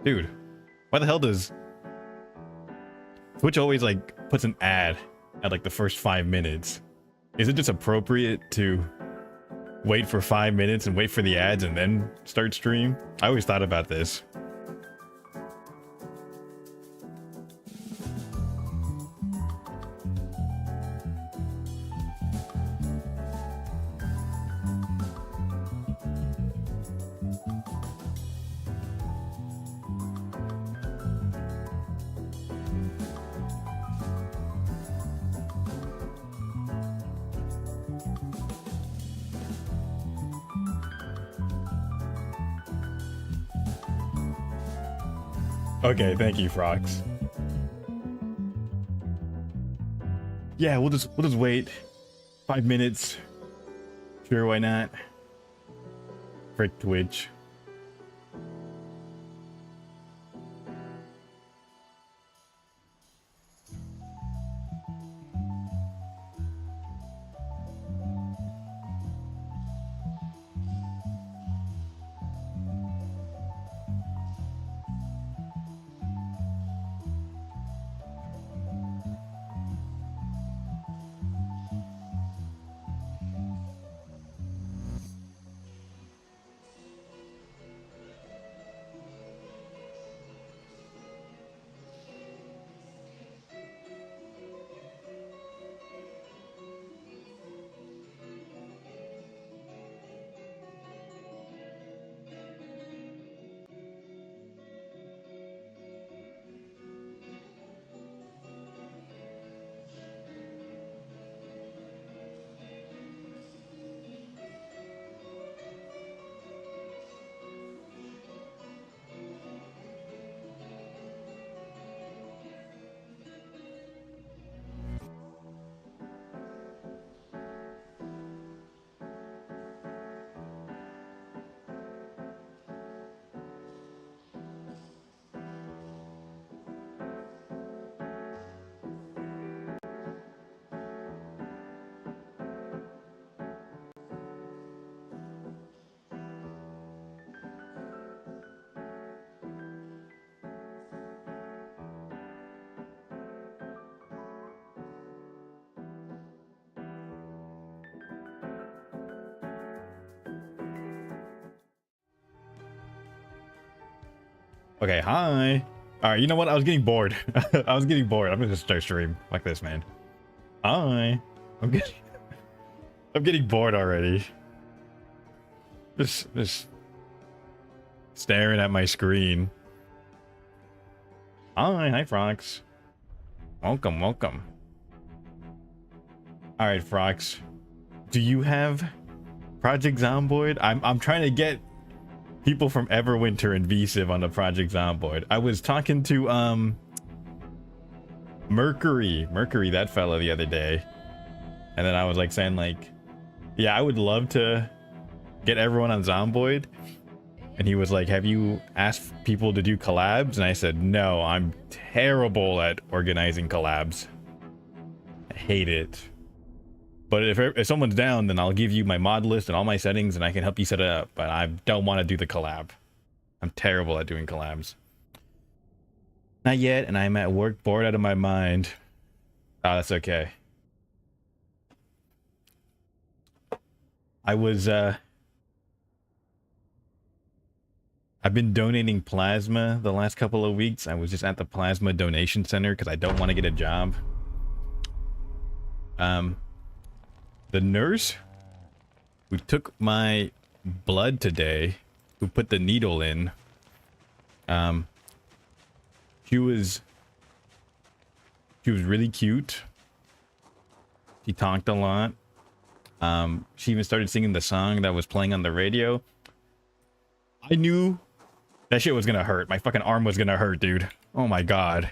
Dude, why the hell does Twitch always like puts an ad at like the first 5 minutes? Is it just appropriate to wait for 5 minutes and wait for the ads and then start stream? I always thought about this. Okay, thank you, Frox. Yeah, we'll just wait 5 minutes. Sure, why not? Frick Twitch. Okay, hi. All right, you know what? I was getting bored. I was getting bored. I'm gonna just start stream like this, man. Hi. I'm getting, I'm getting bored already. Just staring at my screen. Hi, Frox. Welcome, welcome. All right, Frox. Do you have Project Zomboid? I'm trying to get people from Everwinter and VCiv on the Project Zomboid. I was talking to Mercury, that fella, the other day, and then I was like saying like, yeah, I would love to get everyone on Zomboid, and he was like, have you asked people to do collabs? And I said, no, I'm terrible at organizing collabs. I hate it. But if someone's down, then I'll give you my mod list and all my settings and I can help you set it up. But I don't want to do the collab. I'm terrible at doing collabs. Not yet, and I'm at work bored out of my mind. Oh, that's okay. I was, I've been donating plasma the last couple of weeks. I was just at the plasma donation center because I don't want to get a job. The nurse who took my blood today, who put the needle in, she was really cute. She talked a lot. She even started singing the song that was playing on the radio. I knew that shit was gonna hurt. My fucking arm was gonna hurt, dude. Oh my god.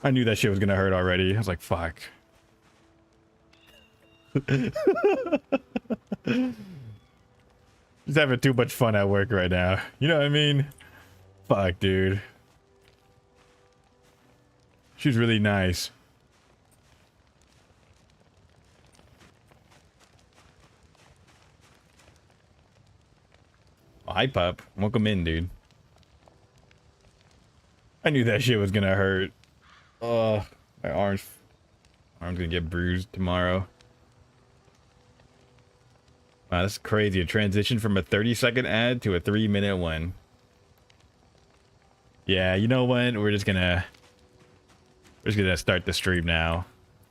I knew that shit was gonna hurt already. I was like, fuck. Just having too much fun at work right now. You know what I mean? Fuck, dude. She's really nice. Hi, pup. Welcome in, dude. I knew that shit was gonna hurt. Oh, my arm's gonna get bruised tomorrow. Wow, that's crazy. A transition from a 30-second ad to a 3-minute one. Yeah, you know what? We're just gonna start the stream now.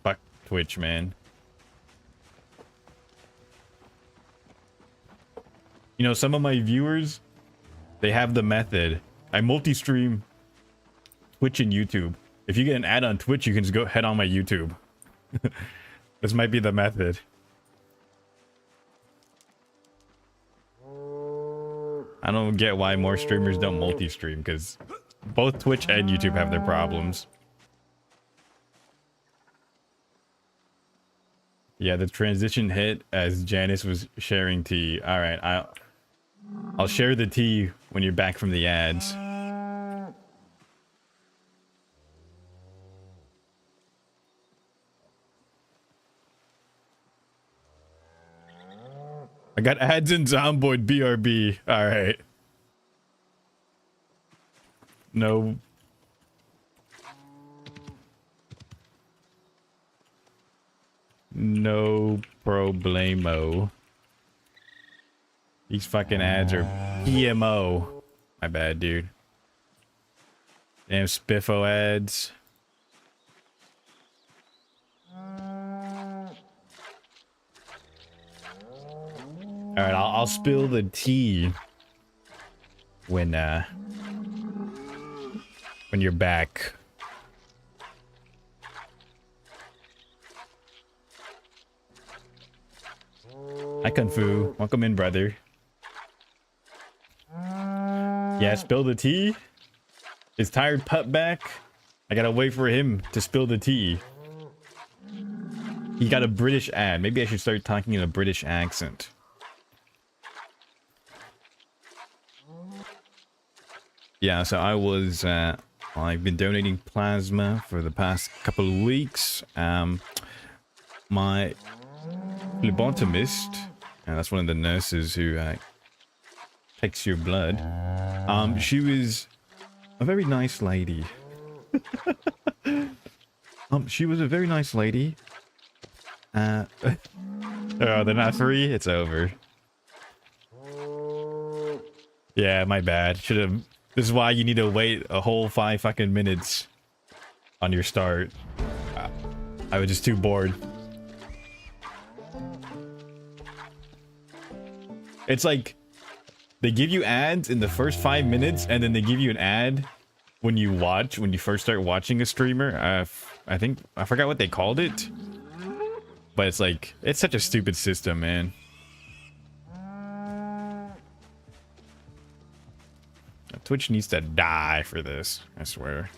Fuck Twitch, man. You know, some of my viewers, they have the method. I multi-stream Twitch and YouTube. If you get an ad on Twitch, you can just go head on my YouTube. This might be the method. I don't get why more streamers don't multi-stream, because both Twitch and YouTube have their problems. Yeah, the transition hit as Janice was sharing tea. All right, I'll share the tea when you're back from the ads. I got ads in Zomboid BRB. All right. No. No problemo. These fucking ads are PMO. My bad, dude. Damn spiffo ads. All right, I'll spill the tea when you're back. Hi, Kung Fu. Welcome in, brother. Yeah, spill the tea. Is Tired Pup back? I gotta wait for him to spill the tea. He got a British ad. Maybe I should start talking in a British accent. Yeah, so I've been donating plasma for the past couple of weeks. My phlebotomist, and that's one of the nurses who takes your blood. She was a very nice lady. She was a very nice lady. Oh, they're not free? It's over. Yeah, my bad. Should have. This is why you need to wait a whole 5 fucking minutes on your start. I was just too bored. It's like they give you ads in the first 5 minutes, and then they give you an ad when you first start watching a streamer. I think I forgot what they called it, but it's like it's such a stupid system, man. Twitch needs to die for this, I swear.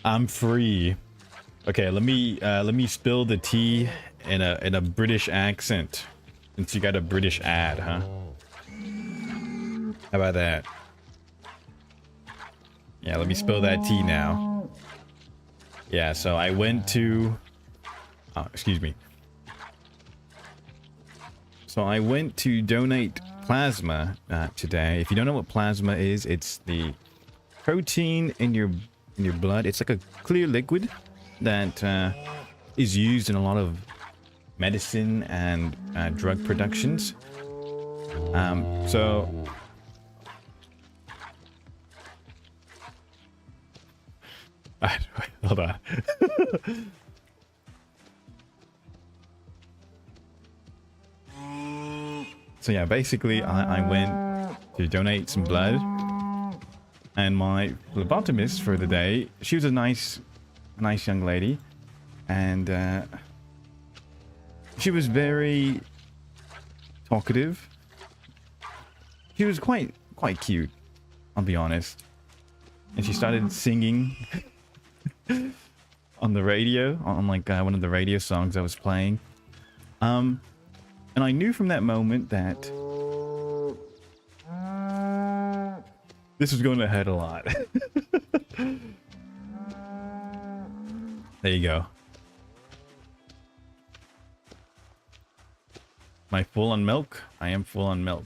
I'm free. Okay, let me spill the tea in a British accent, since you got a British ad, huh? How about that? Yeah, let me spill that tea now. Yeah, so I went to... Oh, excuse me. So I went to donate plasma today. If you don't know what plasma is, it's the protein in your blood. It's like a clear liquid that is used in a lot of medicine and drug productions. So hold on. So yeah, basically I went to donate some blood, and my phlebotomist for the day, she was a nice young lady, and she was very talkative. She was quite cute, I'll be honest. And she started singing on the radio, on like one of the radio songs I was playing. And I knew from that moment that this was going to hurt a lot. There you go. Am I full on milk? I am full on milk.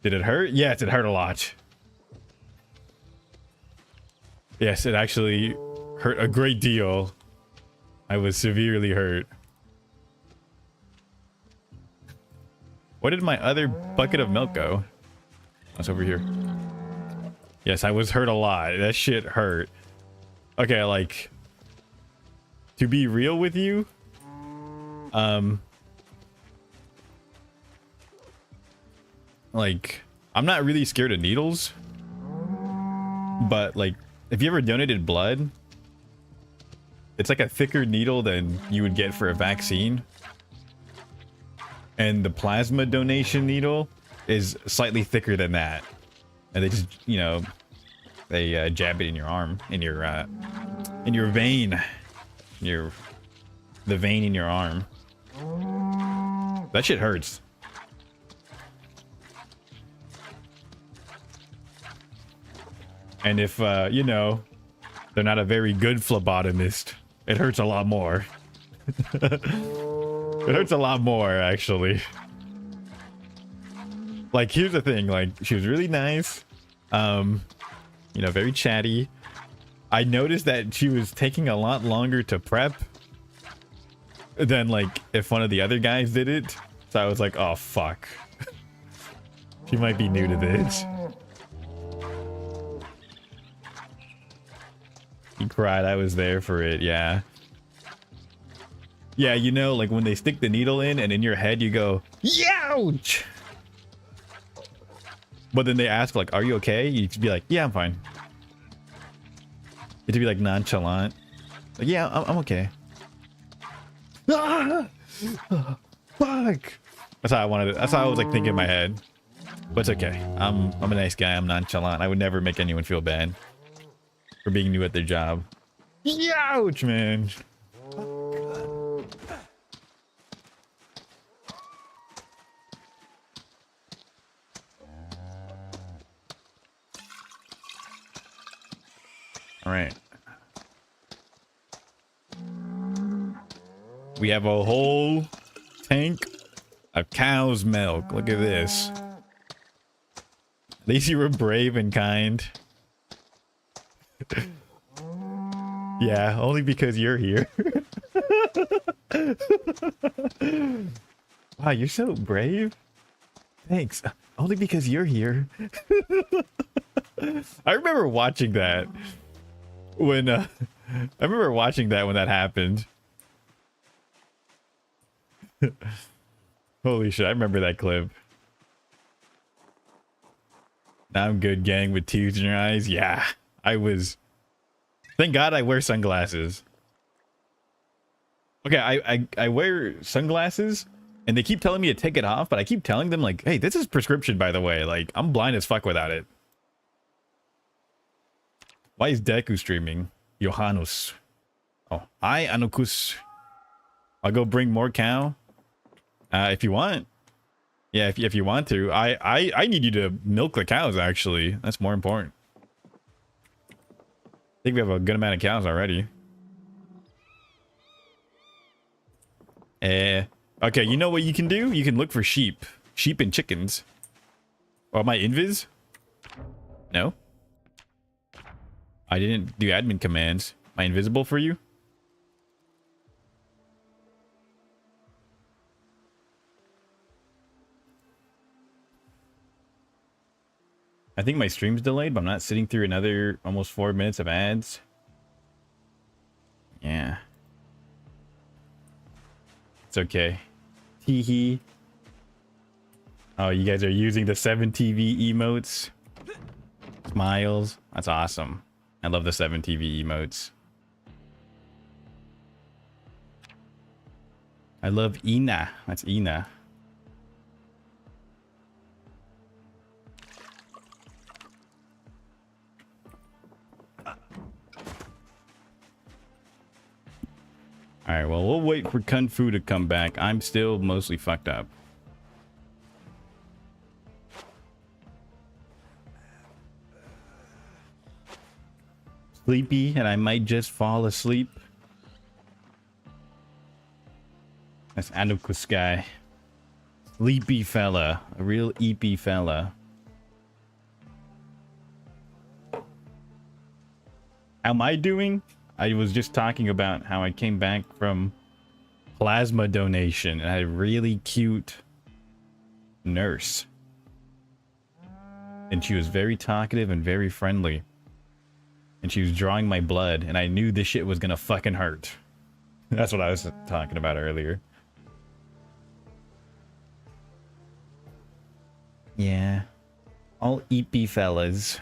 Did it hurt? Yes, it hurt a lot. Yes, it actually hurt a great deal. I was severely hurt. Where did my other bucket of milk go? That's over here. Yes, I was hurt a lot. That shit hurt. Okay, like, to be real with you, like, I'm not really scared of needles, but like, if you ever donated blood, it's like a thicker needle than you would get for a vaccine. And the plasma donation needle is slightly thicker than that. And they just, you know, they jab it in your arm, in your vein, the vein in your arm. That shit hurts. And if, you know, they're not a very good phlebotomist, it hurts a lot more. It hurts a lot more, actually. Like, here's the thing, like, she was really nice. You know, very chatty. I noticed that she was taking a lot longer to prep than, like, if one of the other guys did it. So I was like, oh, fuck. She might be new to this. He cried. I was there for it. Yeah. Yeah, you know, like when they stick the needle in and in your head you go, youch! But then they ask, like, are you okay? You should be like, yeah, I'm fine. You have to be like nonchalant. Like, yeah, I'm okay. Ah! Fuck! That's how I wanted it. That's how I was like thinking in my head. But it's okay. I'm a nice guy. I'm nonchalant. I would never make anyone feel bad for being new at their job. Youch, man. All right. We have a whole tank of cow's milk. Look at this. At least you were brave and kind. Yeah, only because you're here. Wow, you're so brave. Thanks. Only because you're here. I remember watching that when I remember watching that when that happened. Holy shit, I remember that clip. Now I'm good, gang, with tears in your eyes. Yeah, I was. Thank God I wear sunglasses. Okay, I wear sunglasses and they keep telling me to take it off, but I keep telling them like, hey, this is prescription, by the way. Like, I'm blind as fuck without it. Why is Deku streaming? Johannes. Oh, hi, Anukus. I'll go bring more cow. If you want. Yeah, if you want to. I need you to milk the cows, actually. That's more important. I think we have a good amount of cows already. Okay, you know what you can do? You can look for sheep. Sheep and chickens. Oh, am I invis? No? I didn't do admin commands. Am I invisible for you? I think my stream's delayed, but I'm not sitting through another almost 4 minutes of ads. Yeah. It's okay. Hee hee. Oh, you guys are using the 7TV emotes. Smiles. That's awesome. I love the 7TV emotes. I love Ina. That's Ina. Alright, well, we'll wait for Kung Fu to come back. I'm still mostly fucked up. sleepy and I might just fall asleep. That's Anukus guy. Sleepy fella. A real eepy fella. How am I doing? I was just talking about how I came back from plasma donation and I had a really cute nurse. And she was very talkative and very friendly. And she was drawing my blood and I knew this shit was gonna fucking hurt. That's what I was talking about earlier. Yeah. All eepy fellas.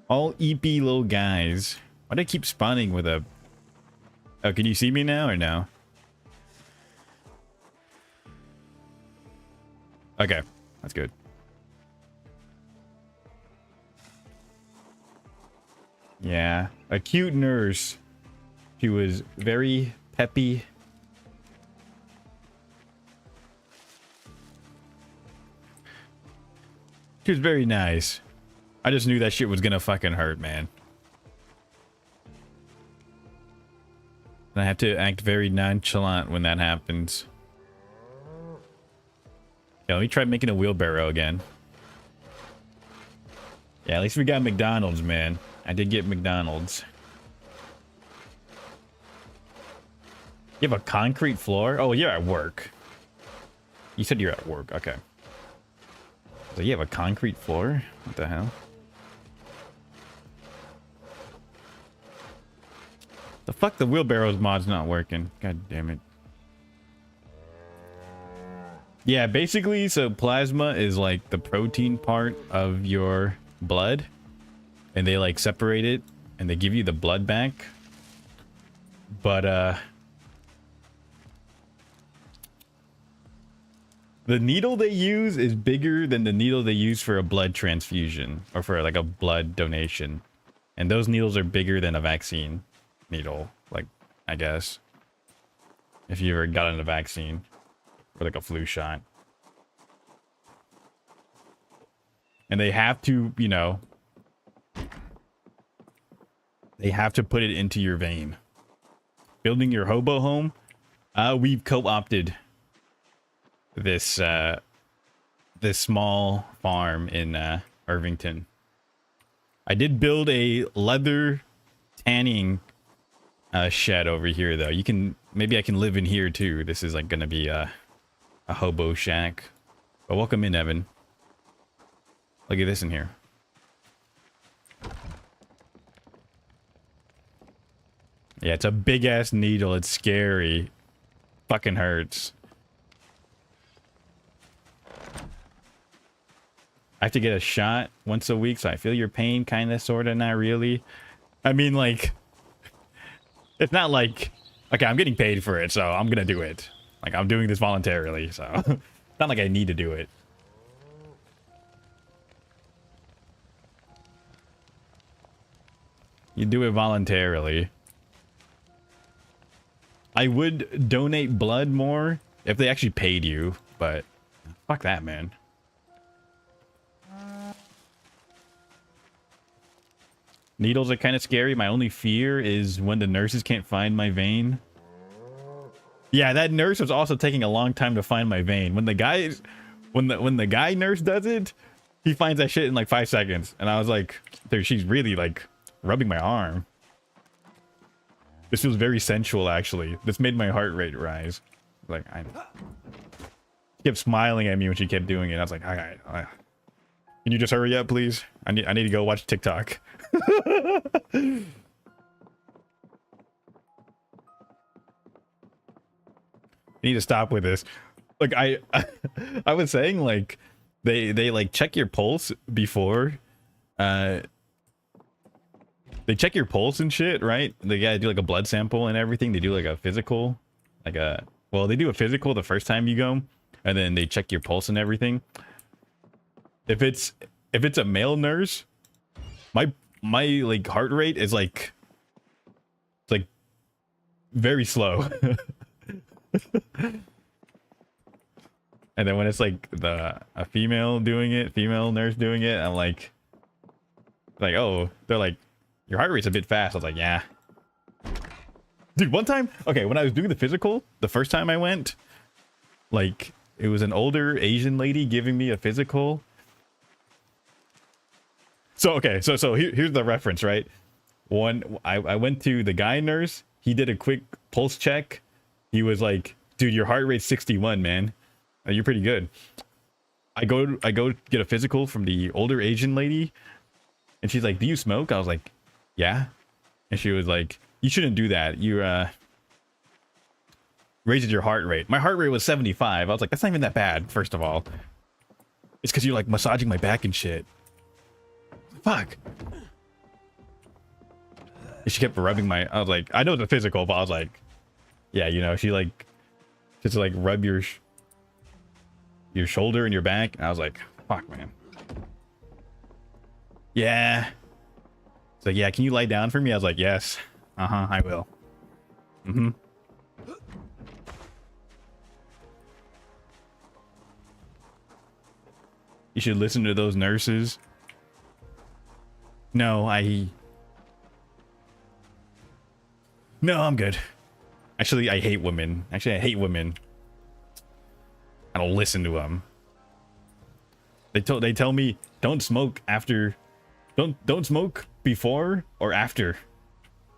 All eepy little guys. Why do I keep spawning with a... Oh, can you see me now or no? Okay, that's good. Yeah, a cute nurse. She was very peppy. She was very nice. I just knew that shit was gonna fucking hurt, man. And I have to act very nonchalant when that happens. Yeah, let me try making a wheelbarrow again. Yeah, at least we got McDonald's, man. I did get McDonald's. You have a concrete floor? Oh, you're at work. You said you're at work. Okay. So you have a concrete floor? What the hell? The fuck, the wheelbarrow's mod's not working. God damn it. Yeah, basically, so plasma is like the protein part of your blood. And they like separate it and they give you the blood back. But the needle they use is bigger than the needle they use for a blood transfusion or for like a blood donation. And those needles are bigger than a vaccine needle, like, I guess. If you ever got a vaccine or like a flu shot. And they have to, you know, they have to put it into your vein. Building your hobo home, we've co-opted this this small farm in Irvington. I did build a leather tanning shed over here though. You can, maybe I can live in here too. This is like gonna be a hobo shack. But welcome in, Evan. Look at this in here. Yeah, it's a big ass needle. It's scary. Fucking hurts. I have to get a shot once a week, so I feel your pain, kind of, sort of, not really. I mean, like, it's not like, okay, I'm getting paid for it, so I'm gonna do it. Like, I'm doing this voluntarily, so it's not like I need to do it. You do it voluntarily. I would donate blood more if they actually paid you, but fuck that, man. Needles are kind of scary. My only fear is when the nurses can't find my vein. Yeah, that nurse was also taking a long time to find my vein. When the guy nurse does it, he finds that shit in like 5 seconds. And I was like, dude, she's really like rubbing my arm. This feels very sensual, actually. This made my heart rate rise. Like, she kept smiling at me when she kept doing it. I was like, all right. Can you just hurry up, please? I need to go watch TikTok. You need to stop with this. Like, I was saying, like, they like check your pulse before. They check your pulse and shit, right? They gotta do like a blood sample and everything. They do like a physical, well, they do a physical the first time you go, and then they check your pulse and everything. If it's a male nurse, my like heart rate is like, it's like very slow. And then when it's like a female nurse doing it, I'm like, oh, they're like, your heart rate's a bit fast. I was like, yeah. Dude, one time, okay, when I was doing the physical, the first time I went, like, it was an older Asian lady giving me a physical. So, okay, so here's the reference, right? I went to the guy nurse. He did a quick pulse check. He was like, dude, your heart rate's 61, man. You're pretty good. I go get a physical from the older Asian lady, and she's like, do you smoke? I was like, yeah. And she was like, you shouldn't do that. You raises your heart rate. My heart rate was 75. I was like, that's not even that bad, first of all. It's because you're like massaging my back and shit. Fuck. And she kept rubbing my, I was like, I know it's a physical, but I was like, yeah, you know, she like just like rub your shoulder and your back. And I was like, fuck, man. Yeah. It's like, yeah, can you lie down for me? I was like, yes. Uh-huh, I will. Mm-hmm. You should listen to those nurses. No, No, I'm good. Actually, I hate women. Actually, I hate women. I don't listen to them. They tell me don't smoke after, don't smoke before or after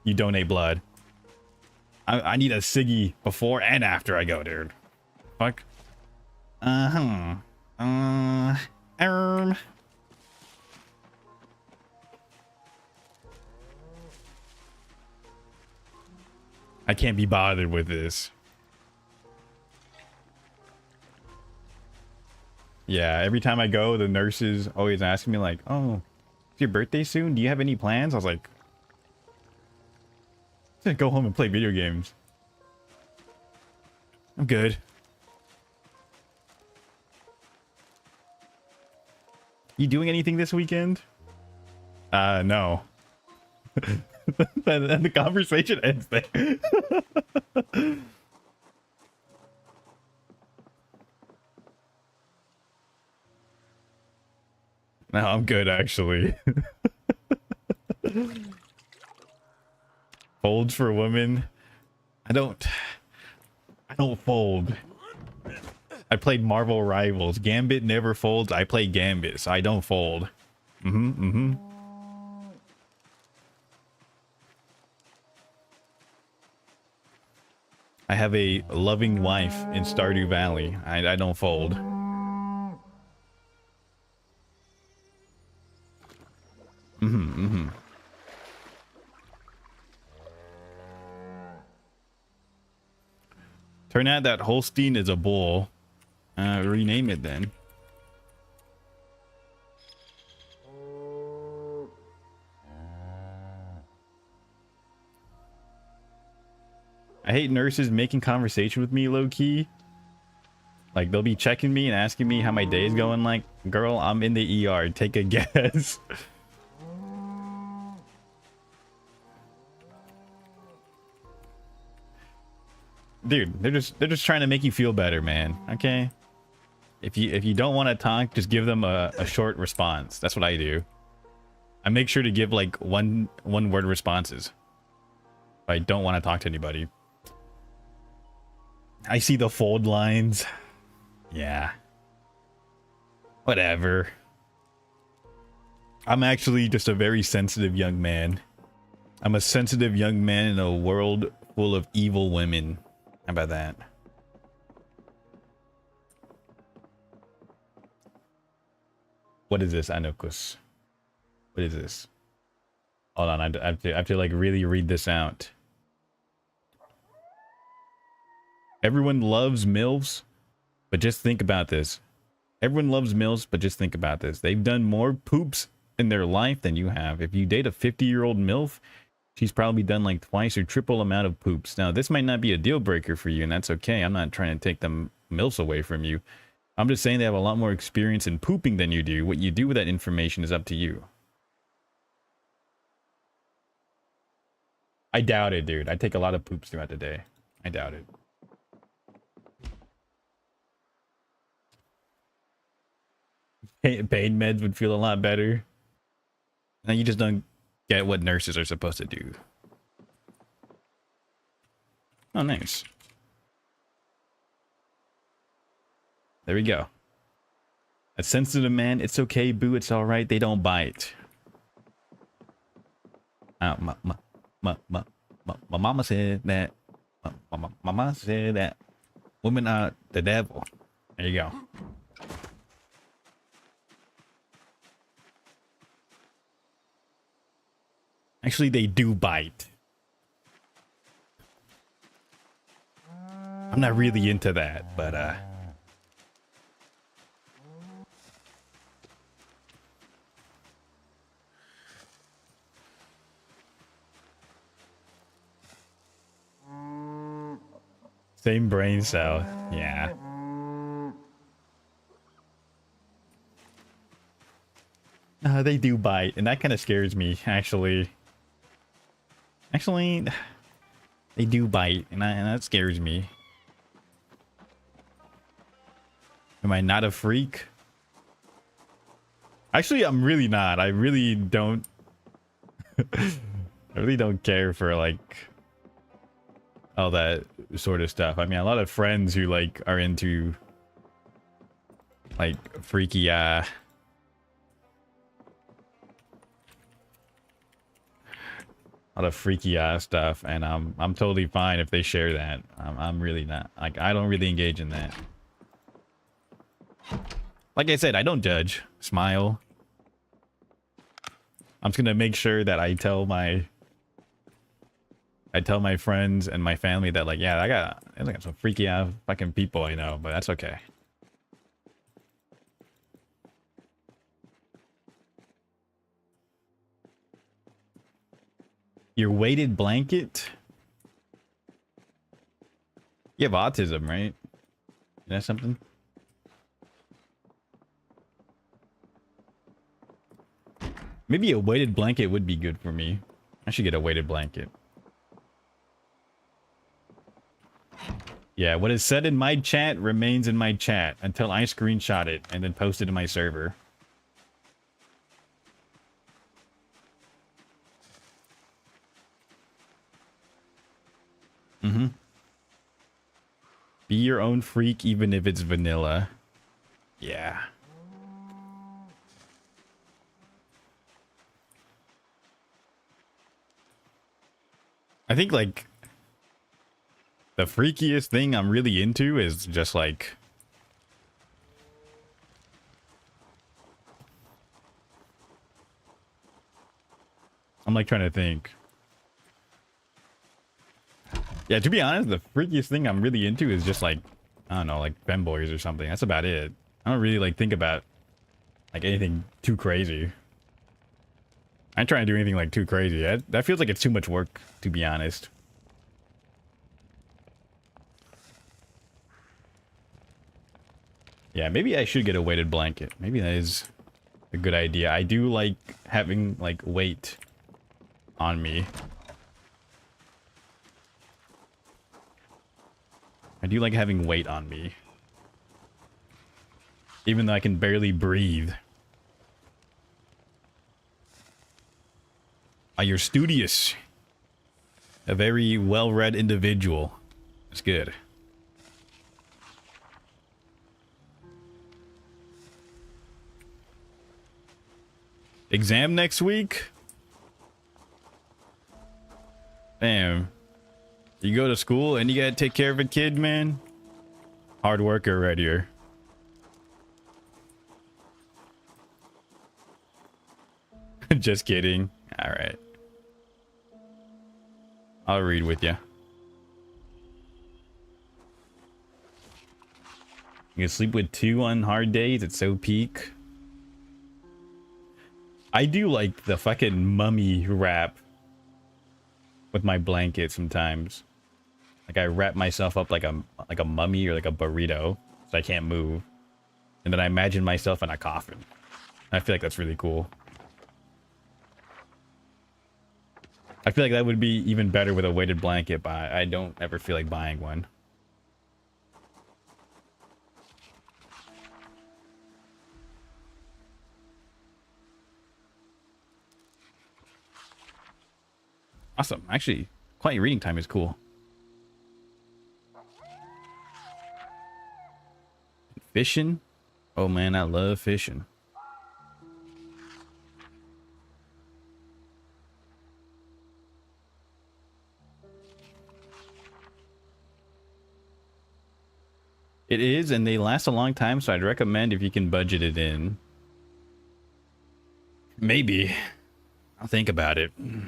you donate blood. I need a ciggy before and after I go, dude. Fuck. I can't be bothered with this. Yeah, every time I go, the nurses always ask me like, oh, it's your birthday soon? Do you have any plans? I was like, I'm gonna go home and play video games. I'm good. You doing anything this weekend? No. And the conversation ends there. No, I'm good actually. Folds for women. I don't fold. I played Marvel Rivals. Gambit never folds. I play Gambit, so I don't fold. I have a loving wife in Stardew Valley. I don't fold. Turn out that Holstein is a bull. Rename it then. I hate nurses making conversation with me low-key. Like, they'll be checking me and asking me how my day is going. Like, girl, I'm in the ER. Take a guess. Dude, they're just trying to make you feel better, man. Okay? If you don't want to talk, just give them a short response. That's what I do. I make sure to give like one word responses. If I don't want to talk to anybody. I see the fold lines. Yeah. Whatever. I'm actually just a very sensitive young man. I'm a sensitive young man in a world full of evil women. How about that? What is this, Anokus? What is this? Hold on, I have to like really read this out. Everyone loves MILFs, but just think about this. Everyone loves MILFs, but just think about this. They've done more poops in their life than you have. If you date a 50-year-old MILF, she's probably done like twice or triple amount of poops. Now, this might not be a deal breaker for you, and that's okay. I'm not trying to take the MILFs away from you. I'm just saying they have a lot more experience in pooping than you do. What you do with that information is up to you. I doubt it, dude. I take a lot of poops throughout the day. I doubt it. Pain meds would feel a lot better. Now you just don't get what nurses are supposed to do. Oh, nice. There we go. A sensitive man. It's okay, boo. It's all right. They don't bite. My mama said that. My mama said that women are the devil. There you go. Actually, they do bite. I'm not really into that, but same brain cell. Yeah. They do bite, and that kind of scares me, actually. Actually, they do bite, and that scares me. Am I not a freak? Actually, I'm really not. I really don't. I really don't care for, like, all that sort of stuff. I mean, a lot of friends who, like, are into, like, freaky, a lot of freaky stuff, and I'm totally fine if they share that. I'm really not. Like, I don't really engage in that. Like I said, I don't judge. Smile. I'm just gonna make sure that I tell my friends and my family that, like, yeah, I got some freaky ass fucking people I know, but that's okay. Your weighted blanket? You have autism, right? Is that something? Maybe a weighted blanket would be good for me. I should get a weighted blanket. Yeah, what is said in my chat remains in my chat until I screenshot it and then post it to my server. Mm-hmm. Be your own freak even if it's vanilla. Yeah. I think, like, the freakiest thing I'm really into is just, like, I'm, like, trying to think. Yeah, to be honest, the freakiest thing I'm really into is just, like, I don't know, like femboys or something. That's about it. I don't really, like, think about, like, anything too crazy. I ain't trying to do anything, like, too crazy. That feels like it's too much work, to be honest. Yeah, maybe I should get a weighted blanket. Maybe that is a good idea. I do like having, like, weight on me. I do like having weight on me. Even though I can barely breathe. You're studious. A very well-read individual. That's good. Exam next week? Damn. You go to school and you gotta take care of a kid, man? Hard worker right here. Just kidding. Alright. I'll read with you. You can sleep with 2 on hard days. It's so peak. I do like the fucking mummy wrap with my blanket sometimes. Like, I wrap myself up like a mummy or like a burrito so I can't move. And then I imagine myself in a coffin. I feel like that's really cool. I feel like that would be even better with a weighted blanket, but I don't ever feel like buying one. Awesome. Actually, quiet reading time is cool. Fishing? Oh man, I love fishing. It is, and they last a long time, so I'd recommend if you can budget it in. Maybe. I'll think about it. A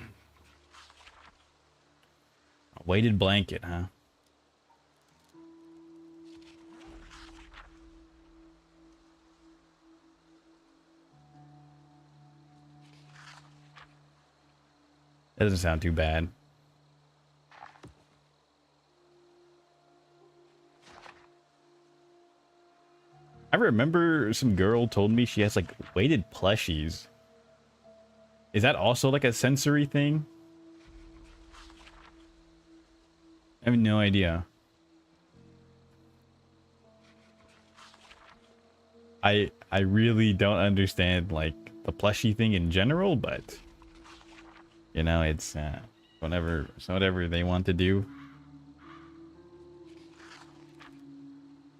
weighted blanket, huh? That doesn't sound too bad. I remember some girl told me she has like weighted plushies. Is that also like a sensory thing? I have no idea. I really don't understand like the plushie thing in general, but you know, it's whatever they want to do.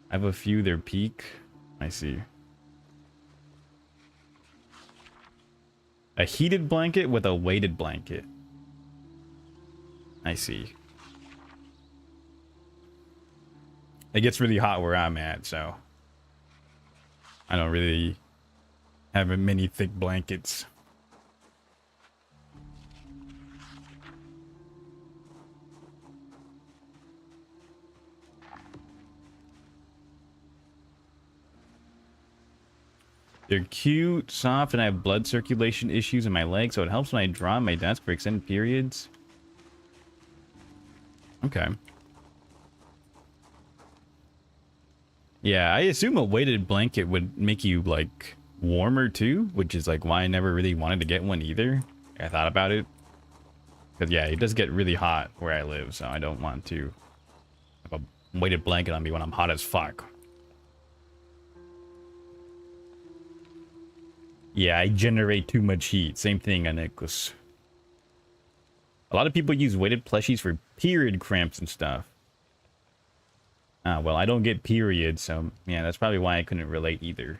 I have a few their peak. I see. A heated blanket with a weighted blanket. I see. It gets really hot where I'm at, so I don't really have many thick blankets. They're cute, soft, and I have blood circulation issues in my legs, so it helps when I draw on my desk for extended periods. Okay. Yeah, I assume a weighted blanket would make you, like, warmer too, which is, like, why I never really wanted to get one either. I thought about it. Because, yeah, it does get really hot where I live, so I don't want to have a weighted blanket on me when I'm hot as fuck. Yeah, I generate too much heat. Same thing, Nicholas. A lot of people use weighted plushies for period cramps and stuff. Ah, well, I don't get periods, so yeah, that's probably why I couldn't relate either.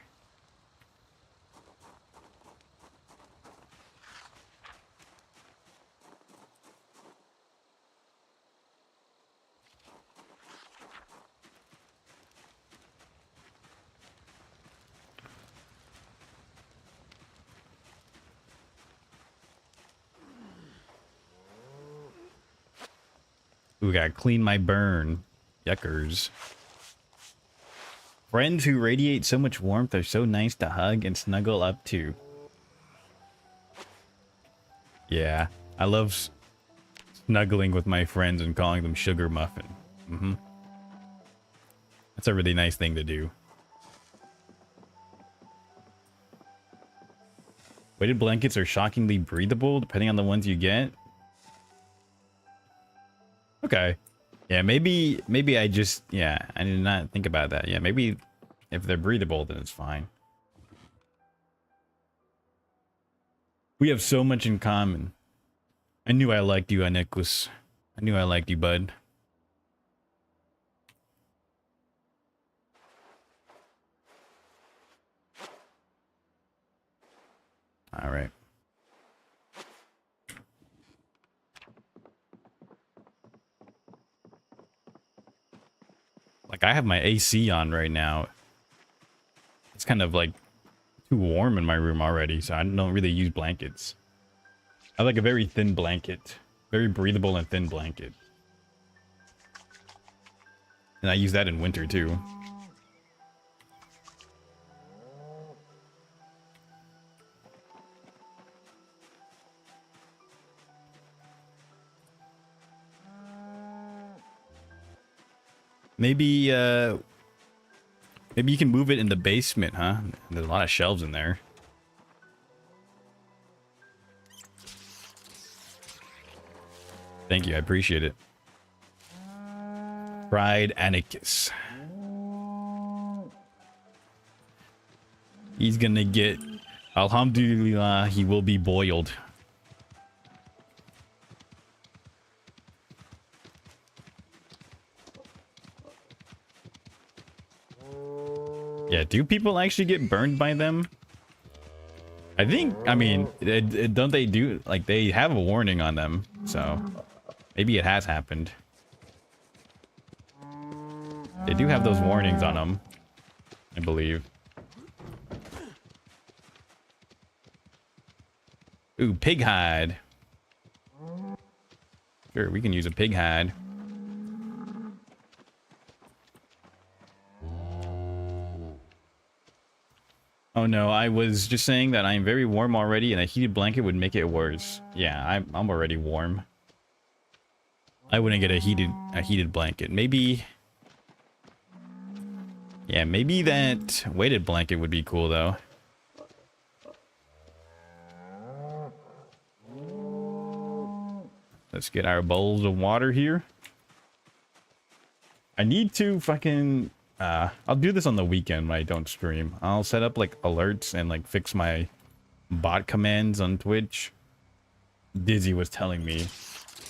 Ooh, gotta clean my burn. Yuckers. Friends who radiate so much warmth are so nice to hug and snuggle up to. Yeah, I love snuggling with my friends and calling them sugar muffin. That's a really nice thing to do. Weighted blankets are shockingly breathable depending on the ones you get. Okay. Yeah, maybe I just, yeah, I did not think about that. Yeah, maybe if they're breathable, then it's fine. We have so much in common. I knew I liked you, Nicholas. I knew I liked you, bud. All right. Like, I have my AC on right now. It's kind of like too warm in my room already, so I don't really use blankets. I like a very thin blanket. Very breathable and thin blanket. And I use that in winter too. Maybe maybe you can move it in the basement, huh? There's a lot of shelves in there. Thank you, I appreciate it. Pride Anarchus. He's gonna get, alhamdulillah, he will be boiled. Yeah, do people actually get burned by them? I think, I mean, don't they do, like, they have a warning on them, so maybe it has happened. They do have those warnings on them, I believe. Ooh, pig hide. Sure, we can use a pig hide. Oh no, I was just saying that I'm very warm already and a heated blanket would make it worse. Yeah, I'm already warm. I wouldn't get a heated blanket. Maybe... Yeah, maybe that weighted blanket would be cool though. Let's get our bowls of water here. I need to fucking... I'll do this on the weekend when I don't stream. I'll set up like alerts and like fix my bot commands on Twitch. Dizzy was telling me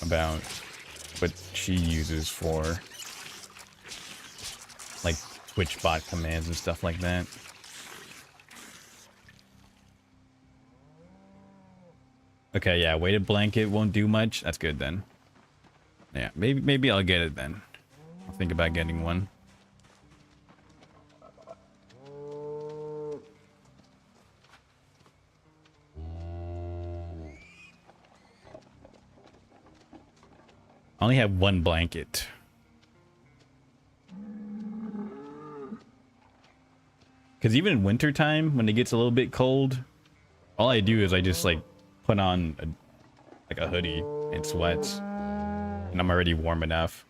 about what she uses for like Twitch bot commands and stuff like that. Okay, yeah, weighted blanket won't do much. That's good then. Yeah, maybe I'll get it then. I'll think about getting one. I only have one blanket. Because even in wintertime, when it gets a little bit cold, all I do is I just like put on a hoodie and sweats. And I'm already warm enough.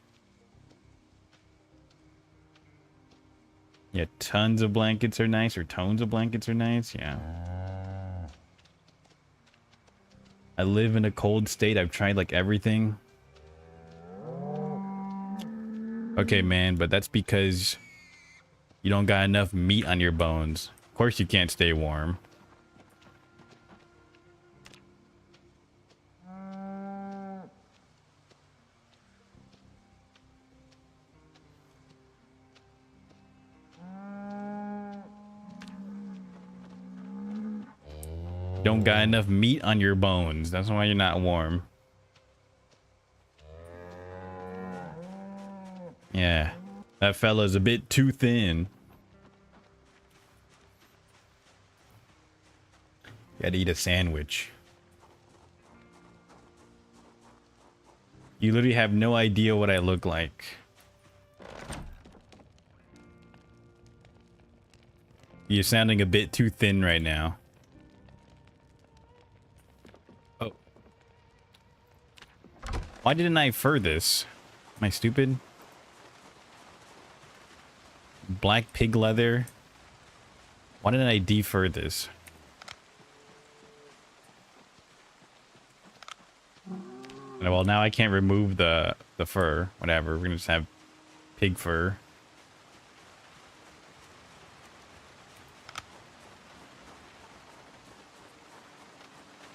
Yeah, tons of blankets are nice, or tones of blankets are nice, yeah. I live in a cold state. I've tried like everything. Okay, man, but that's because you don't got enough meat on your bones. Of course you can't stay warm. Don't got enough meat on your bones. That's why you're not warm. Yeah, that fella's a bit too thin. Gotta eat a sandwich. You literally have no idea what I look like. You're sounding a bit too thin right now. Oh. Why didn't I fur this? Am I stupid? Black pig leather. Why didn't I defur this? Well, now I can't remove the fur. Whatever. We're gonna just have pig fur.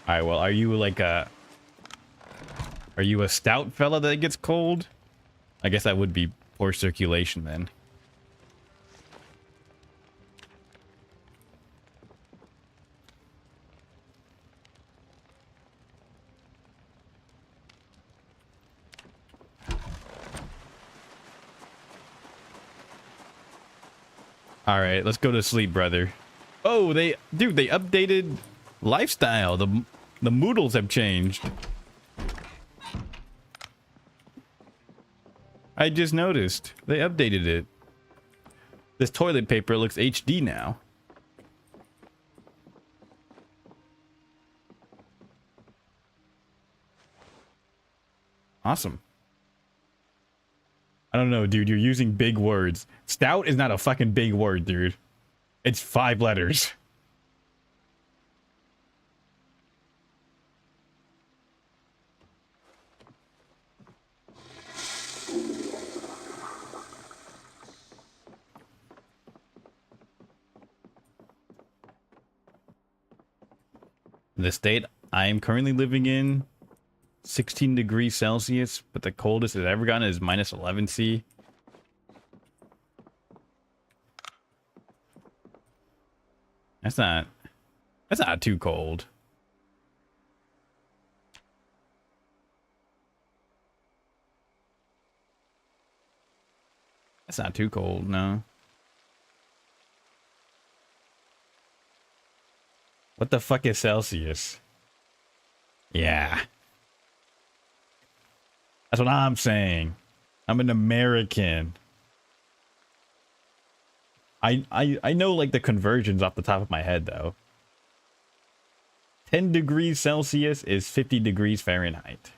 All right. Well, are you like a stout fella that gets cold? I guess that would be poor circulation then. All right, let's go to sleep, brother. Oh, dude, they updated lifestyle. The moodles have changed. I just noticed. They updated it. This toilet paper looks HD now. Awesome. I don't know, dude. You're using big words. Stout is not a fucking big word, dude. It's 5 letters. The state I am currently living in, 16 degrees Celsius, but the coldest it's ever gotten is -11 C. That's not too cold. That's not too cold, no. What the fuck is Celsius? Yeah. That's what I'm saying. I'm an American. I know like the conversions off the top of my head though. 10 degrees Celsius is 50 degrees Fahrenheit.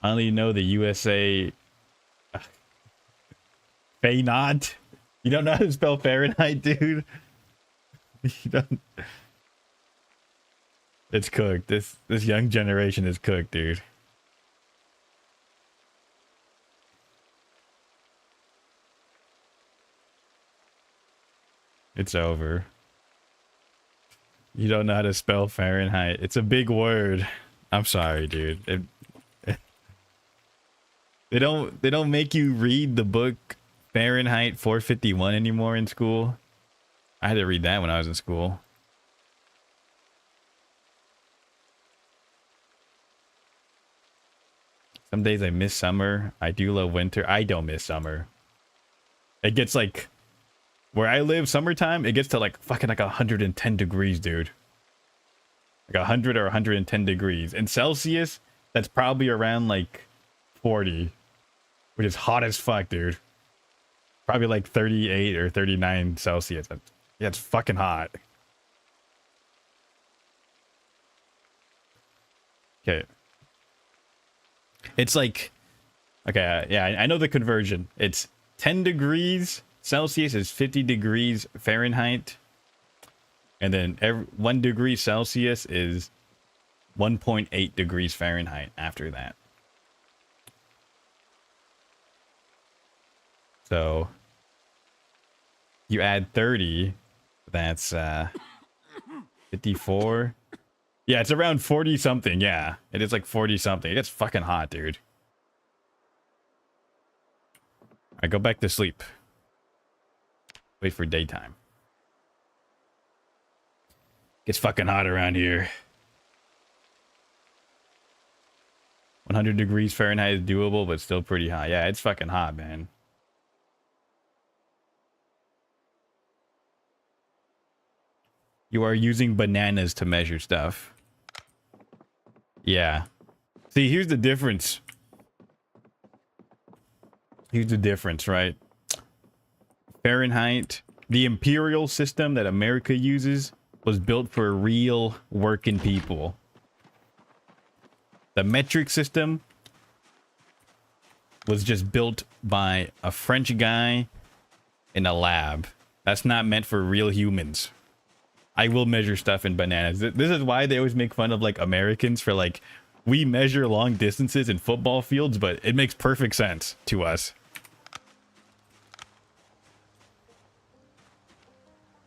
I only know the USA. Fahrenheit. You don't know how to spell Fahrenheit, dude? You don't. It's cooked. This young generation is cooked, dude. It's over. You don't know how to spell Fahrenheit. It's a big word. I'm sorry, dude. They don't make you read the book Fahrenheit 451 anymore in school. I had to read that when I was in school. Some days I miss summer. I do love winter. I don't miss summer. It gets like, where I live, summertime, it gets to like fucking like 110 degrees, dude. Like 100 or 110 degrees. In Celsius, that's probably around like 40. Which is hot as fuck, dude. Probably like 38 or 39 Celsius. Yeah, it's fucking hot. Okay. It's like, okay, yeah, I know the conversion. It's 10 degrees Celsius is 50 degrees Fahrenheit. And then 1 degree Celsius is 1.8 degrees Fahrenheit after that. So you add 30, that's 54. Yeah, it's around 40 something. Yeah, it is like 40 something. It gets fucking hot, dude. I go back to sleep. Wait for daytime. Gets fucking hot around here. 100 degrees Fahrenheit is doable, but still pretty hot. Yeah, it's fucking hot, man. You are using bananas to measure stuff. Yeah. See, here's the difference. Here's the difference, right? Fahrenheit, the imperial system that America uses, was built for real working people. The metric system was just built by a French guy in a lab. That's not meant for real humans. I will measure stuff in bananas. This is why they always make fun of like Americans for like, we measure long distances in football fields, but it makes perfect sense to us.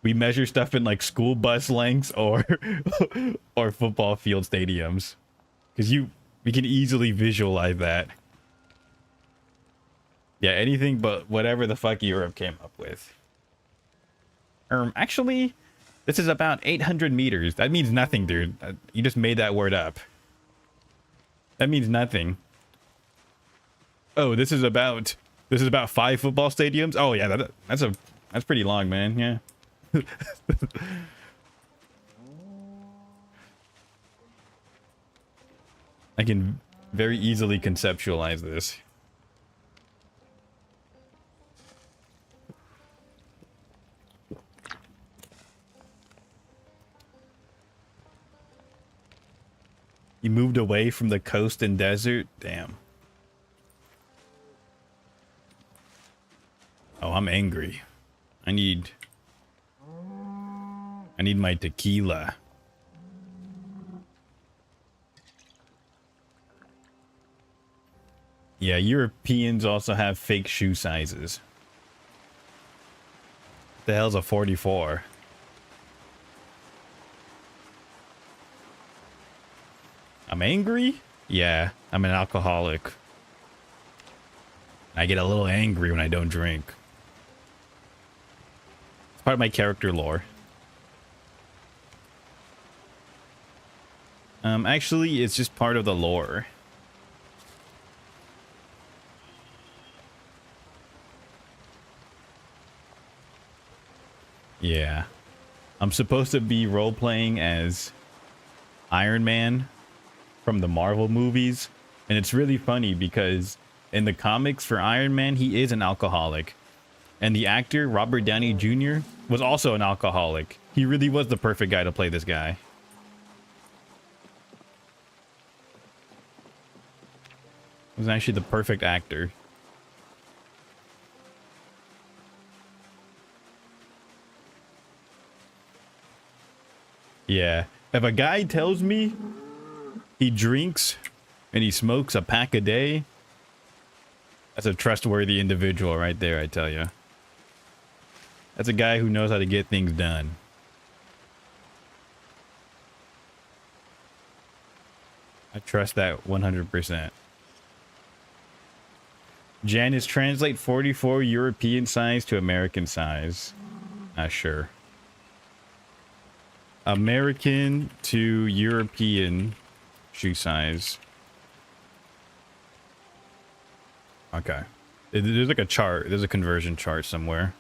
We measure stuff in like school bus lengths or or football field stadiums, because we can easily visualize that. Yeah, anything but whatever the fuck Europe came up with. Actually, this is about 800 meters. That means nothing, dude. You just made that word up. That means nothing. Oh, this is about 5 football stadiums. Oh yeah, that's pretty long, man. Yeah. I can very easily conceptualize this. You moved away from the coast and desert? Damn. Oh, I'm angry. I need my tequila. Yeah, Europeans also have fake shoe sizes. What the hell's a 44? I'm angry? Yeah, I'm an alcoholic. I get a little angry when I don't drink. It's part of my character lore. Actually, it's just part of the lore. Yeah. I'm supposed to be role-playing as Iron Man from the Marvel movies. And it's really funny because in the comics for Iron Man, he is an alcoholic. And the actor, Robert Downey Jr., was also an alcoholic. He really was the perfect guy to play this guy. He was actually the perfect actor. Yeah. If a guy tells me he drinks and he smokes a pack a day, that's a trustworthy individual right there, I tell you. That's a guy who knows how to get things done. I trust that 100%. Janice, translate 44 European size to American size. Sure. American to European shoe size. Okay. There's like a chart. There's a conversion chart somewhere.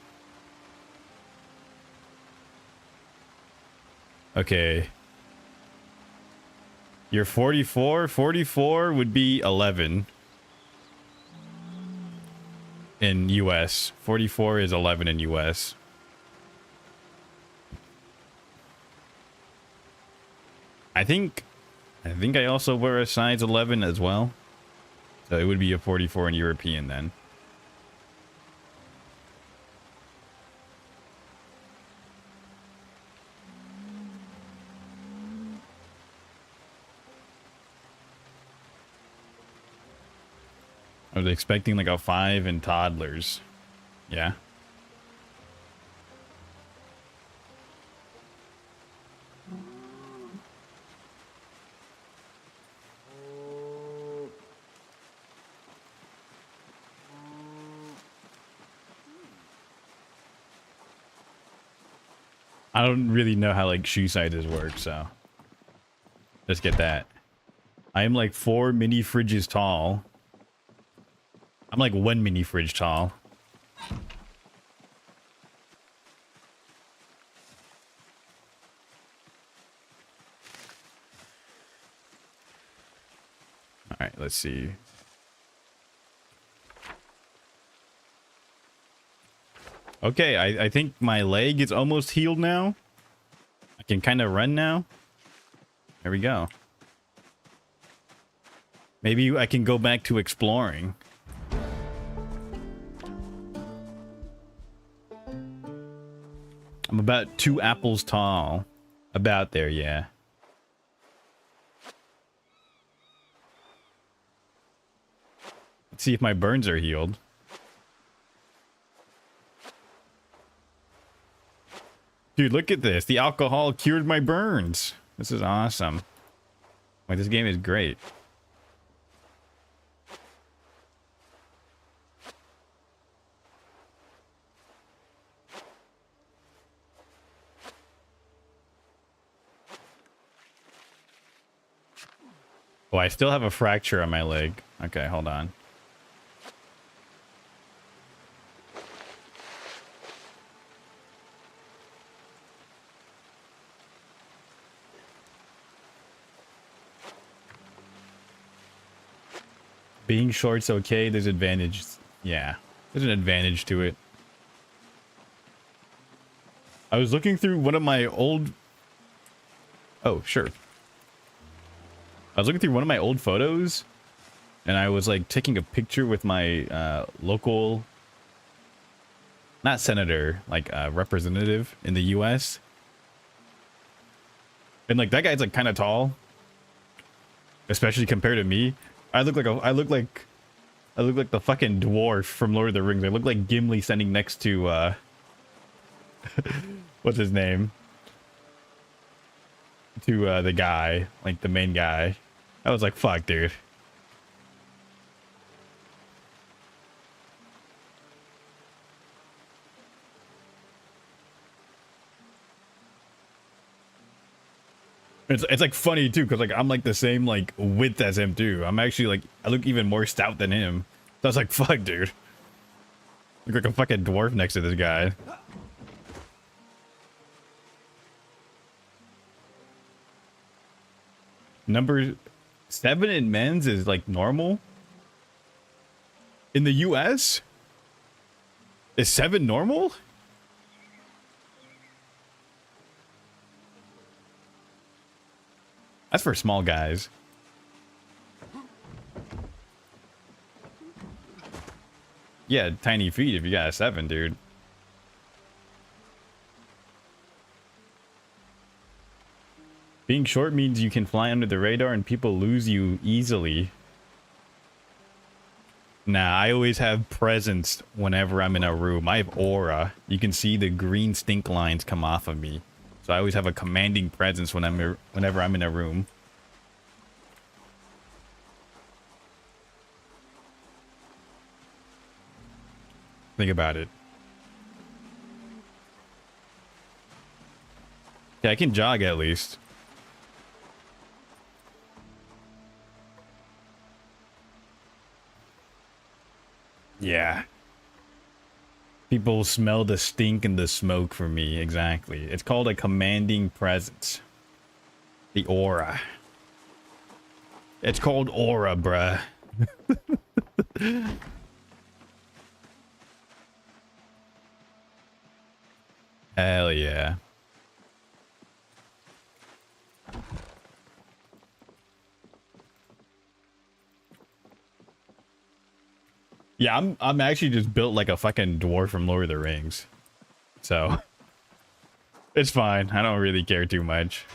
Okay. You're 44. 44 would be 11 in US. 44 is 11 in US. I think I also wear a size 11 as well. So it would be a 44 in European then. I was expecting like a 5 in toddlers. Yeah. I don't really know how like shoe sizes work, so let's get that. I am like 4 mini fridges tall. I'm like 1 mini fridge tall. All right, let's see. Okay, I think my leg is almost healed now. I can kind of run now. There we go. Maybe I can go back to exploring. I'm about 2 apples tall. About there, yeah. Let's see if my burns are healed. Dude, look at this. The alcohol cured my burns. This is awesome. Like, this game is great. Oh, I still have a fracture on my leg. Okay, hold on. Being short's okay. There's advantage. Yeah, there's an advantage to it. I was looking through one of my old... Oh, sure. I was looking through one of my old photos, and I was like taking a picture with my local, not senator, like representative in the US. And like that guy's like kind of tall, especially compared to me. I look like the fucking dwarf from Lord of the Rings. I look like Gimli standing next to what's his name? To the guy, like the main guy. I was like, fuck, dude. It's like funny too, because like I'm like the same like width as him too. I'm actually like I look even more stout than him. So I was like, fuck, dude. Look like a fucking dwarf next to this guy. Number 7 in men's is like normal. In the US? Is 7 normal? That's for small guys. Yeah, tiny feet if you got a 7, dude. Being short means you can fly under the radar and people lose you easily. Nah, I always have presence whenever I'm in a room. I have aura. You can see the green stink lines come off of me. So I always have a commanding presence whenever I'm in a room. Think about it. Yeah, I can jog at least. Yeah. People smell the stink and the smoke for me. Exactly. It's called a commanding presence. The aura. It's called aura, bruh. Hell yeah. Yeah, I'm actually just built like a fucking dwarf from Lord of the Rings. So it's fine. I don't really care too much.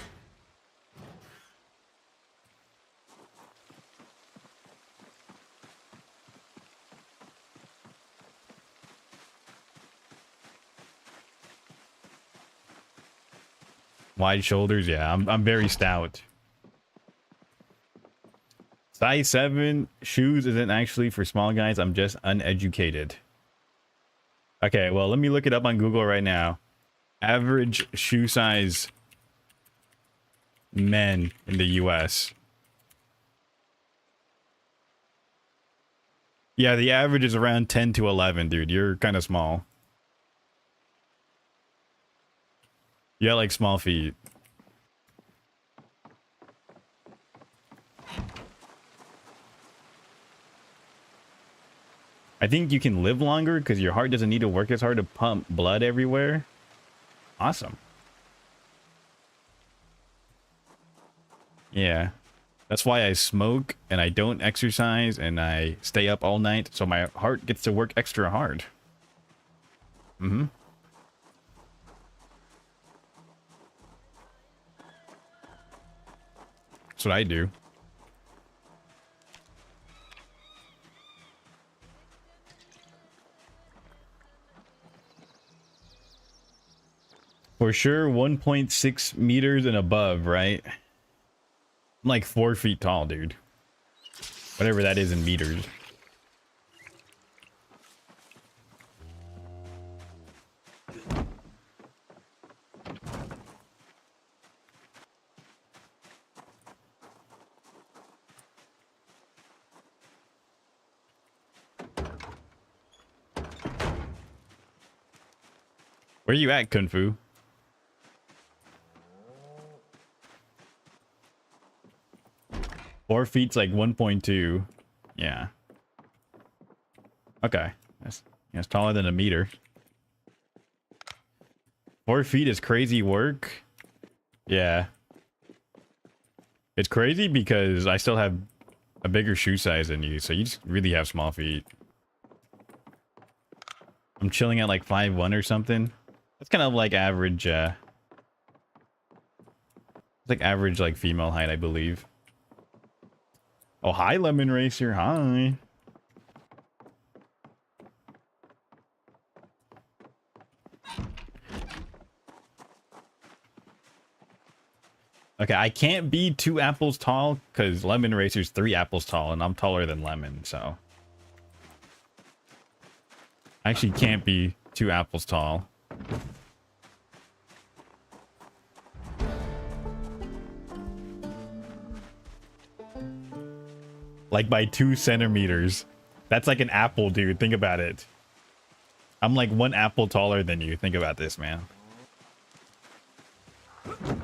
Wide shoulders, yeah. I'm very stout. Size 7 shoes isn't actually for small guys. I'm just uneducated. Okay, well, let me look it up on Google right now. Average shoe size men in the US. Yeah, the average is around 10 to 11, dude. You're kind of small. You got like small feet. I think you can live longer because your heart doesn't need to work as hard to pump blood everywhere. Awesome. Yeah. That's why I smoke and I don't exercise and I stay up all night so my heart gets to work extra hard. Mm-hmm. That's what I do. For sure, 1.6 meters and above, right? I'm like 4 feet tall, dude. Whatever that is in meters. Where you at, Kung Fu? Four feet's like 1.2. Yeah. Okay. That's taller than a meter. 4 feet is crazy work. Yeah. It's crazy because I still have a bigger shoe size than you, so you just really have small feet. I'm chilling at like 5'1" or something. That's kind of like average, it's like average like female height, I believe. Oh, hi, Lemon Racer. Hi. Okay, I can't be 2 apples tall because Lemon Racer's 3 apples tall and I'm taller than Lemon, so. I actually can't be 2 apples tall. Like by 2 centimeters. That's like an apple, dude. Think about it. I'm like 1 apple taller than you. Think about this, man. Hold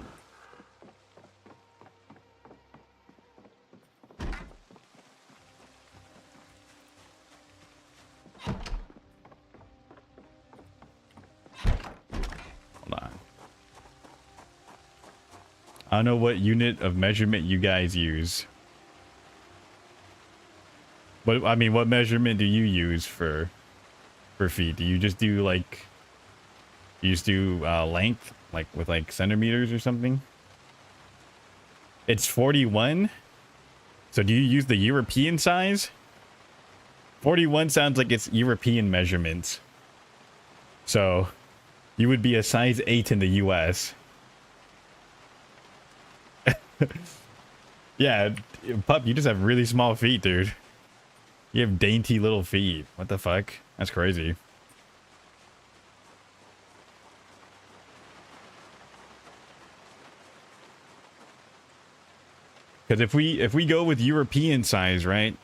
on. I don't know what unit of measurement you guys use. But I mean, what measurement do you use for feet? Do you just do like, you just do length, like with like centimeters or something? It's 41. So do you use the European size? 41 sounds like it's European measurements. So you would be a size 8 in the US. Yeah, pup, you just have really small feet, dude. You have dainty little feet. What the fuck? That's crazy. Because if we go with European size, right?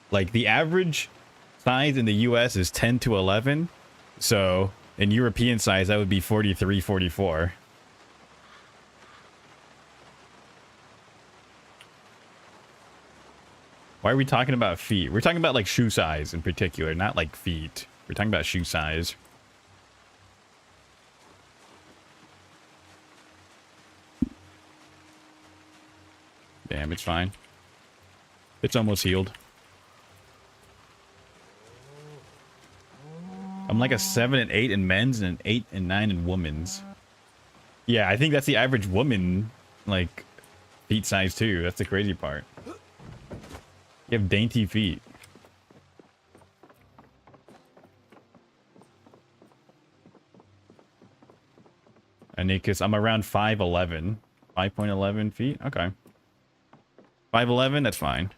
Like the average size in the US is 10 to 11. So in European size, that would be 43, 44. Why are we talking about feet? We're talking about like shoe size in particular, not like feet. We're talking about shoe size. Damn, it's fine. It's almost healed. I'm like a 7 and 8 in men's and an 8 and 9 in women's. Yeah, I think that's the average woman, like, feet size too. That's the crazy part. You have dainty feet. Anikis, I'm around 5'11". 5.11 feet? Okay. 5'11", that's fine.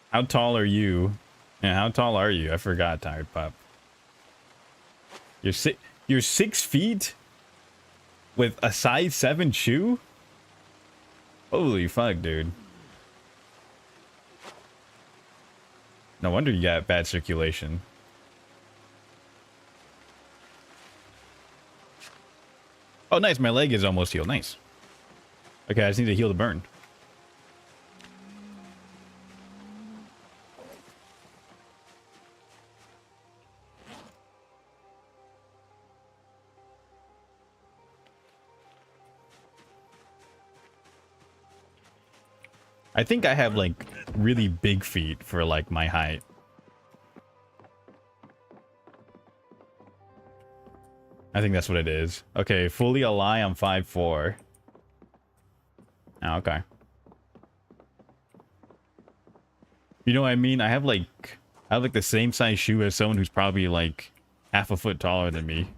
How tall are you? Yeah, how tall are you? I forgot, Tired Pup. You're 6 feet? With a size 7 shoe? Holy fuck, dude. No wonder you got bad circulation. Oh, nice. My leg is almost healed. Nice. Okay, I just need to heal the burn. I think I have like really big feet for like my height. I think that's what it is. Okay, fully ally, I'm 5'4". Oh, okay. You know what I mean? I have like the same size shoe as someone who's probably like half a foot taller than me.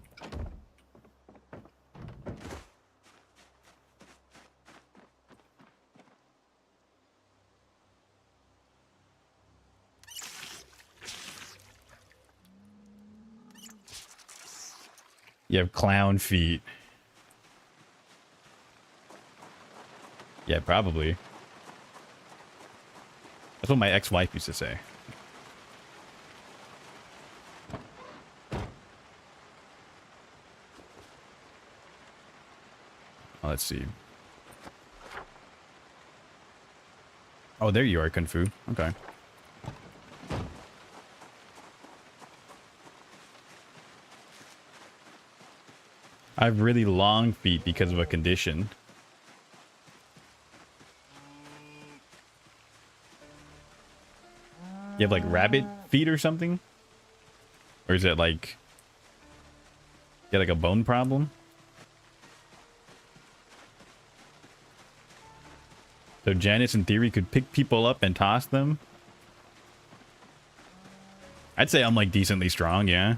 You have clown feet. Yeah, probably. That's what my ex-wife used to say. Oh, let's see. Oh, there you are, Kung Fu. Okay. I have really long feet because of a condition. You have like rabbit feet or something? Or is it like... You have like a bone problem? So Janice in theory could pick people up and toss them? I'd say I'm like decently strong, yeah.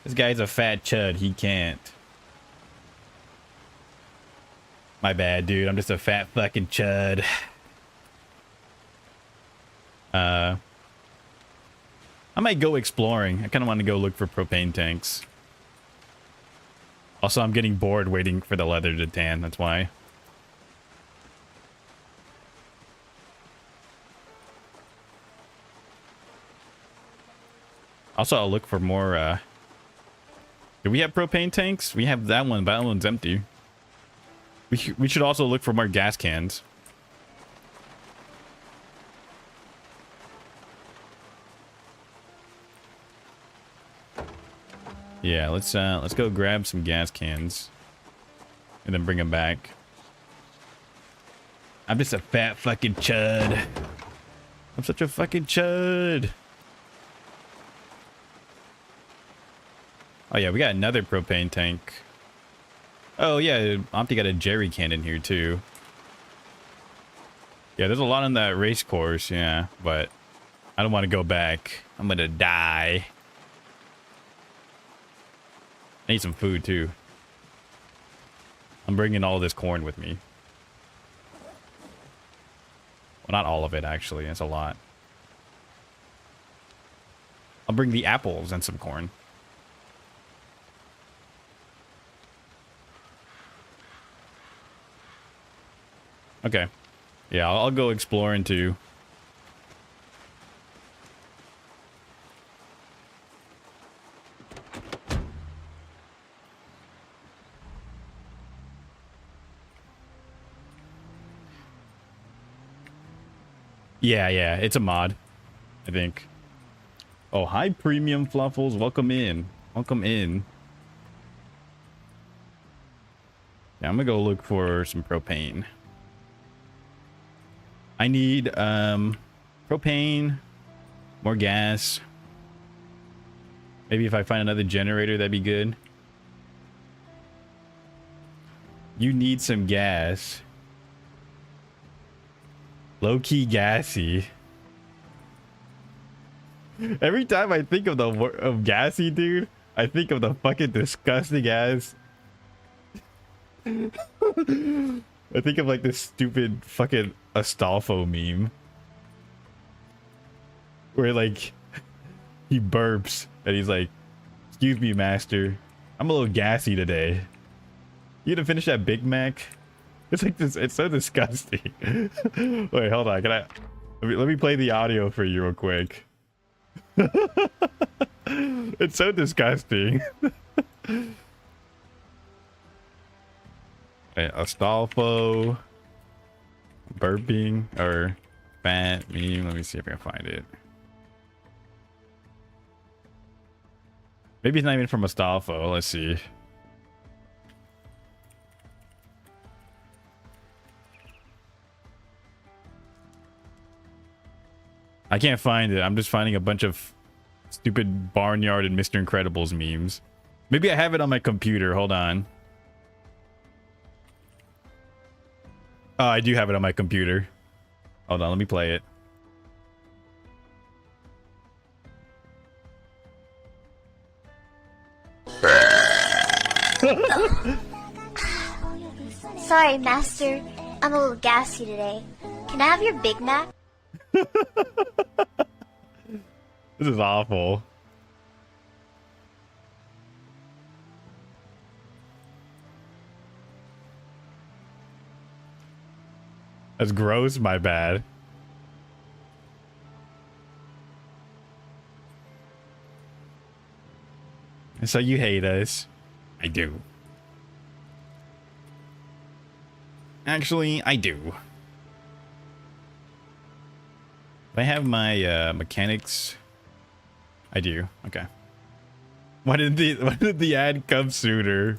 This guy's a fat chud. He can't. My bad, dude. I'm just a fat fucking chud. I might go exploring. I kind of want to go look for propane tanks. Also, I'm getting bored waiting for the leather to tan. That's why. Also, I'll look for more, do we have propane tanks? We have that one, but that one's empty. We should also look for more gas cans. Yeah, let's go grab some gas cans. And then bring them back. I'm just a fat fucking chud. I'm such a fucking chud. Oh yeah, we got another propane tank. Oh yeah, Opti got a jerry can in here too. Yeah, there's a lot on that race course, yeah, but I don't want to go back. I'm gonna die. I need some food too. I'm bringing all this corn with me. Well, not all of it actually, that's a lot. I'll bring the apples and some corn. Okay. Yeah, I'll go exploring too. Yeah, it's a mod, I think. Oh, hi premium fluffles, welcome in. Welcome in. Yeah, I'm gonna go look for some propane. I need propane, more gas. Maybe if I find another generator, that'd be good. You need some gas. Low-key gassy. Every time I think of of gassy, dude, I think of the fucking disgusting ass. I think of like this stupid fucking Astolfo meme. Where like he burps and he's like, "Excuse me, master. I'm a little gassy today. You gonna finish that Big Mac?" It's like this, it's so disgusting. Wait, hold on. Can I let me play the audio for you real quick. It's so disgusting. Wait, Astolfo burping or fat meme. Let me see if I can find it. Maybe it's not even from Astolfo. Let's see. I can't find it. I'm just finding a bunch of stupid Barnyard and Mr. Incredibles memes. Maybe I have it on my computer. Hold on. Oh, I do have it on my computer. Hold on, let me play it. Sorry, master. I'm a little gassy today. Can I have your Big Mac? This is awful. That's gross, my bad. So you hate us. I do. Actually, I do. I have my mechanics. I do. Okay. Why did the ad come sooner?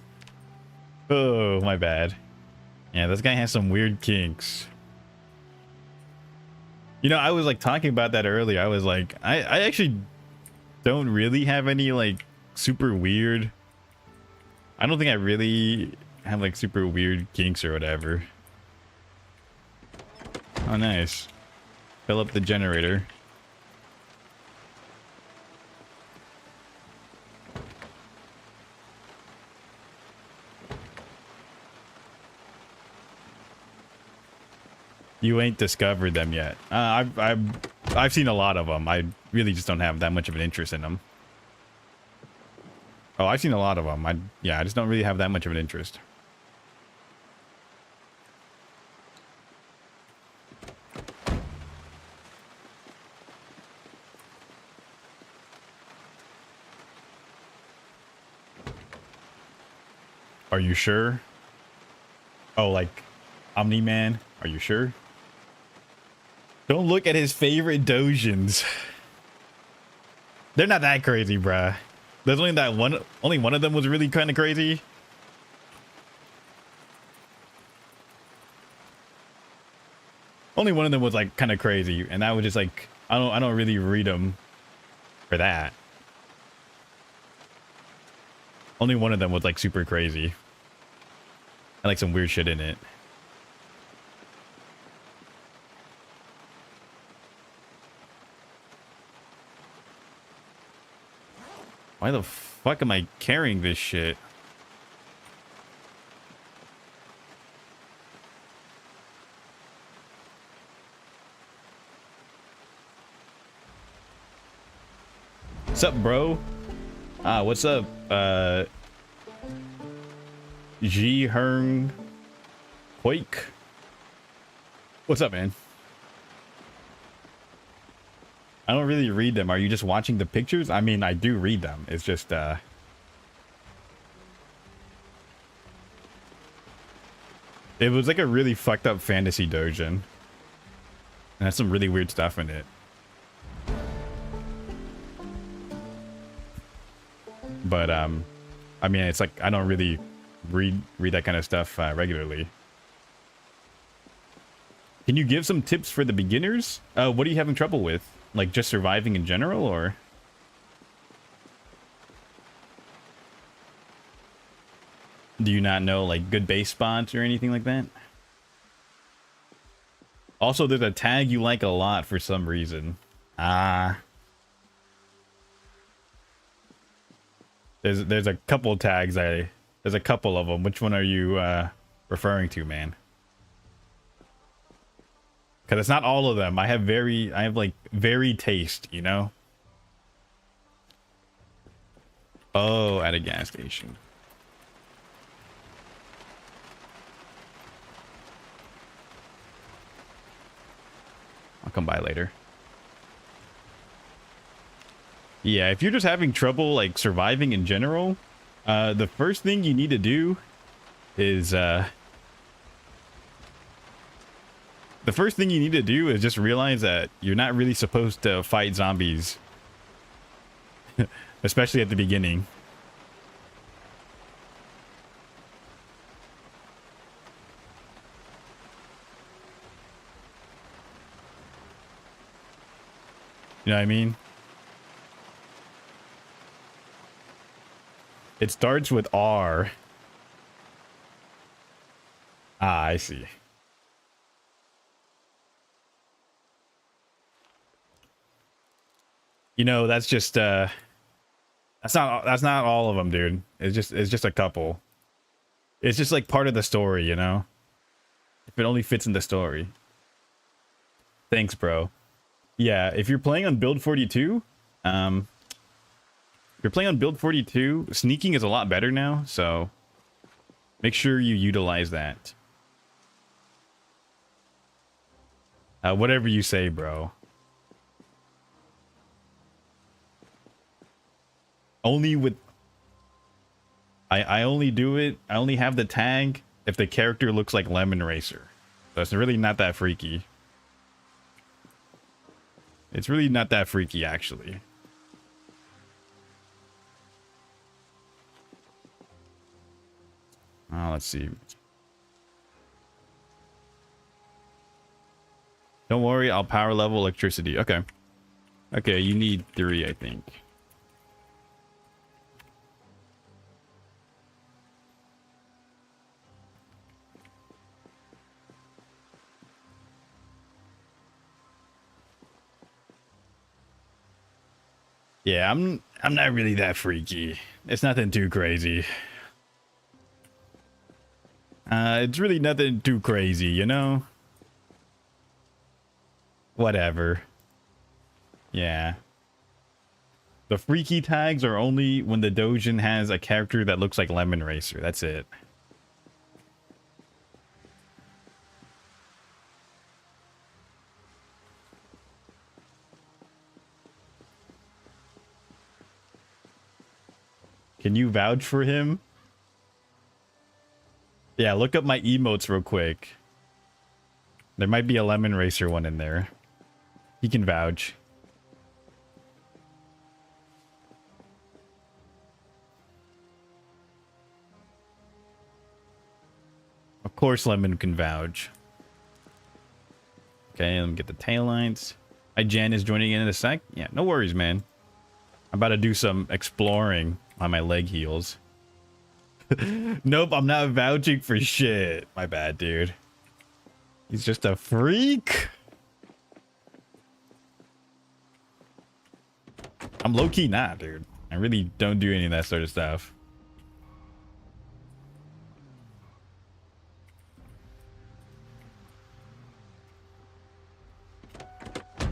Oh, my bad. Yeah, this guy has some weird kinks. You know, I was like talking about that earlier. I was like, I actually don't really have any like super weird. I don't think I really have like super weird kinks or whatever. Oh, nice. Fill up the generator. You ain't discovered them yet. I've seen a lot of them. I really just don't have that much of an interest in them. Oh, I've seen a lot of them. I just don't really have that much of an interest. Are you sure? Oh, like Omni-Man? Are you sure? Don't look at his favorite Dojins. They're not that crazy, bruh. There's only that one. Only one of them was really kind of crazy. Only one of them was like kind of crazy, and that was just like I don't really read them for that. Only one of them was like super crazy. And like some weird shit in it. Why the fuck am I carrying this shit? What's up, bro? What's up? Ji Hern Quake. What's up, man? I don't really read them. Are you just watching the pictures? I mean, I do read them. It's just it was like a really fucked up fantasy dojin. And has some really weird stuff in it. But I mean, it's like I don't really read that kind of stuff regularly. Can you give some tips for the beginners? What are you having trouble with? Like just surviving in general, or? Do you not know like good base spots or anything like that? Also, there's a tag you like a lot for some reason. There's a couple tags there's a couple of them. Which one are you referring to, man? Because it's not all of them. I have like very taste, you know? Oh, at a gas station. I'll come by later. Yeah, if you're just having trouble like surviving in general, the first thing you need to do is just realize that you're not really supposed to fight zombies. Especially at the beginning. You know what I mean? It starts with R. Ah, I see. You know, that's just that's not all of them, dude. It's just a couple. It's just like part of the story, you know? If it only fits in the story. Thanks, bro. Yeah, if you're playing on build 42, if you're playing on build 42, sneaking is a lot better now, so make sure you utilize that. Whatever you say, bro. Only with... I only do it, I only have the tag if the character looks like Lemon Racer. So it's really not that freaky. It's really not that freaky, actually. Oh, let's see. Don't worry, I'll power level electricity. Okay. Okay, you need 3, I think. Yeah, I'm not really that freaky. It's nothing too crazy. It's really nothing too crazy, you know? Whatever. Yeah. The freaky tags are only when the Dojin has a character that looks like Lemon Racer. That's it. Can you vouch for him? Yeah, look up my emotes real quick. There might be a Lemon Racer one in there. He can vouch. Of course Lemon can vouch. Okay, let me get the tail lights. Hi, Jen is joining in a sec. Yeah, no worries, man. I'm about to do some exploring on my leg heels. Nope, I'm not vouching for shit. My bad, dude. He's just a freak. I'm low-key not, dude. I really don't do any of that sort of stuff.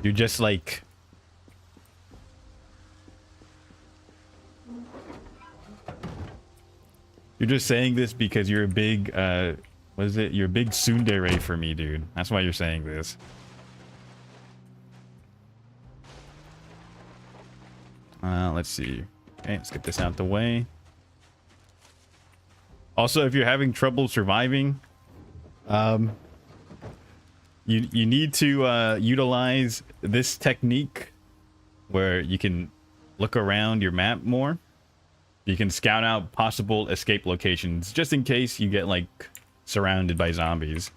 You're just like... You're just saying this because you're a big, what is it? You're a big tsundere for me, dude. That's why you're saying this. Let's see. Okay, let's get this out the way. Also, if you're having trouble surviving, you need to utilize this technique where you can look around your map more. You can scout out possible escape locations just in case you get like surrounded by zombies.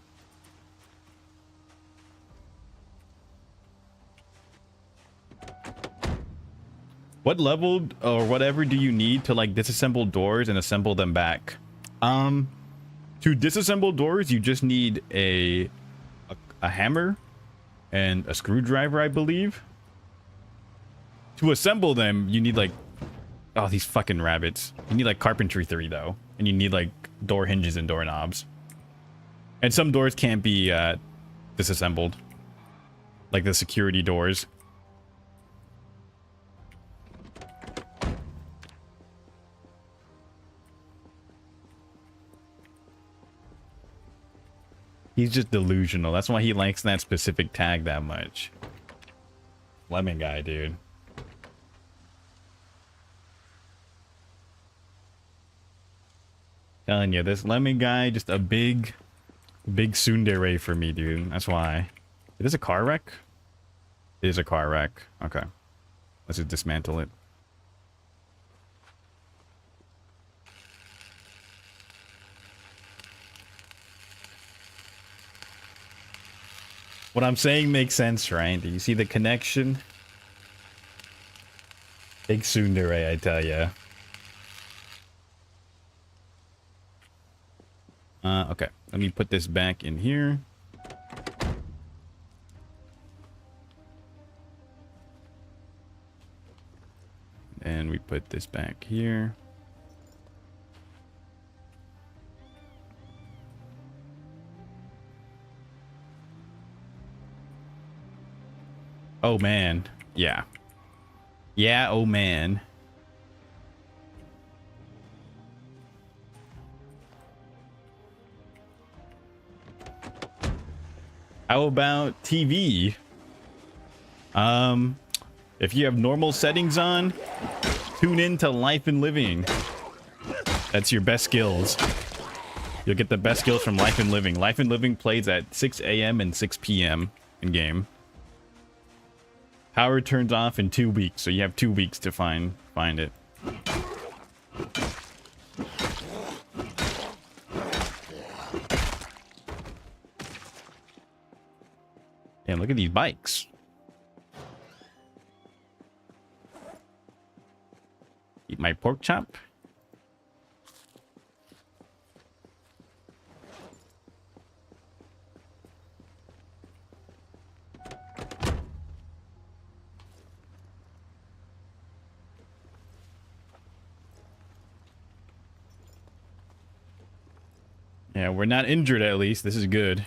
What level or whatever do you need to like disassemble doors and assemble them back? To disassemble doors, you just need a hammer and a screwdriver, I believe. To assemble them, you need like, oh, these fucking rabbits. You need like carpentry 3 though, and you need like door hinges and doorknobs. And some doors can't be disassembled, like the security doors. He's just delusional. That's why he likes that specific tag that much. Lemon guy, dude. Telling you, this lemon guy, just a big tsundere for me, dude. That's why. It is a car wreck? It is a car wreck. Okay. Let's just dismantle it. What I'm saying makes sense, right? Do you see the connection? Big tsundere, I tell ya. Okay, let me put this back in here. And we put this back here. Oh man, yeah. Yeah, oh man. How about TV? If you have normal settings on, tune in to Life and Living. That's your best skills. You'll get the best skills from Life and Living. Life and Living plays at 6 a.m. and 6 p.m. in game. Power turns off in 2 weeks, so you have 2 weeks to find it. Damn, look at these bikes. Eat my pork chop. Yeah, we're not injured at least. This is good.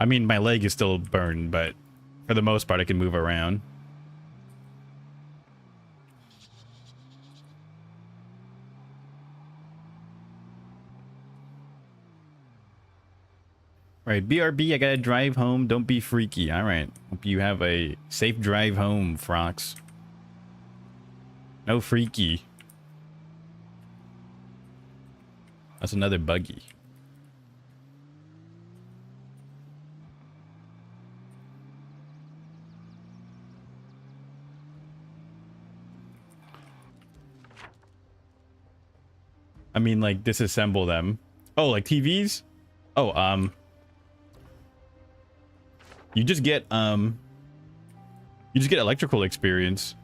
I mean, my leg is still burned, but for the most part, I can move around. Right, BRB, I gotta drive home. Don't be freaky. All right. Hope you have a safe drive home, Frox. No freaky. That's another buggy. I mean, like, disassemble them. Oh, like TVs? Oh, you just get electrical experience.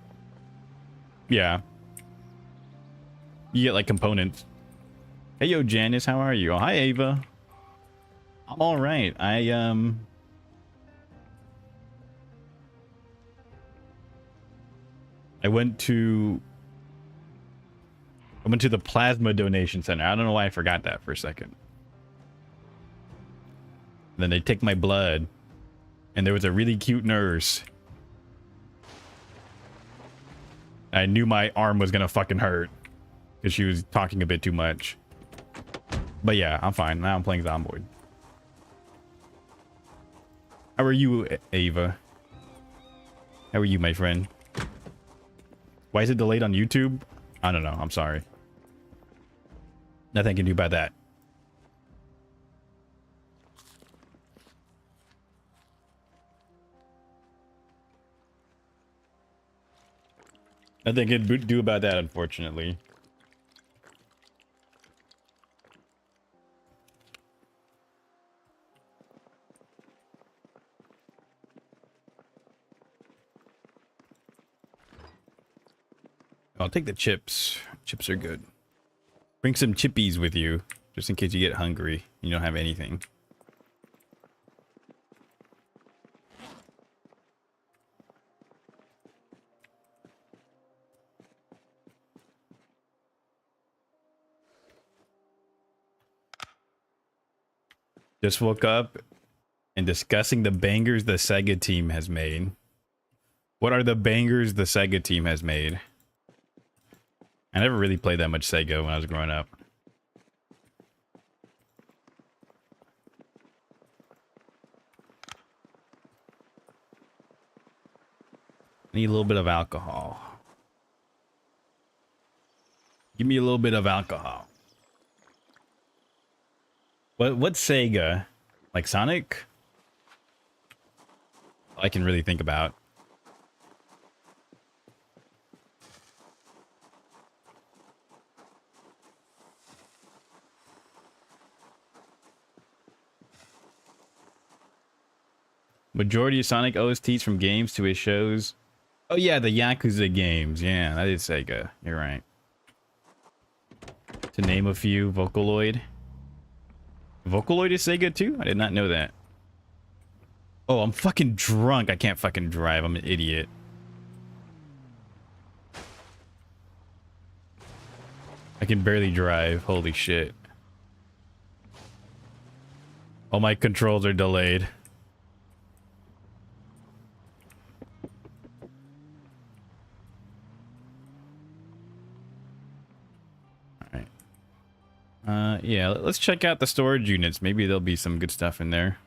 Yeah. You get like components. Hey yo, Janice, how are you? Oh, hi Ava. I'm all right. I went to the plasma donation center. I don't know why I forgot that for a second. Then they take my blood. And there was a really cute nurse. I knew my arm was gonna fucking hurt. Because she was talking a bit too much. But yeah, I'm fine. Now I'm playing Zomboid. How are you, Ava? How are you, my friend? Why is it delayed on YouTube? I don't know. I'm sorry. Nothing I can do about that. Nothing I can do about that, unfortunately. I'll take the chips. Chips are good. Bring some chippies with you, just in case you get hungry and you don't have anything. Just woke up and discussing the bangers the Sega team has made. What are the bangers the Sega team has made? I never really played that much Sega when I was growing up. Need a little bit of alcohol. Give me a little bit of alcohol. What's Sega? Like Sonic? I can really think about. Majority of Sonic OSTs from games to his shows. Oh yeah, the Yakuza games. Yeah, that is Sega. You're right. To name a few, Vocaloid. Vocaloid is Sega too? I did not know that. Oh, I'm fucking drunk. I can't fucking drive. I'm an idiot. I can barely drive. Holy shit. All my controls are delayed. Yeah, let's check out the storage units. Maybe there'll be some good stuff in there.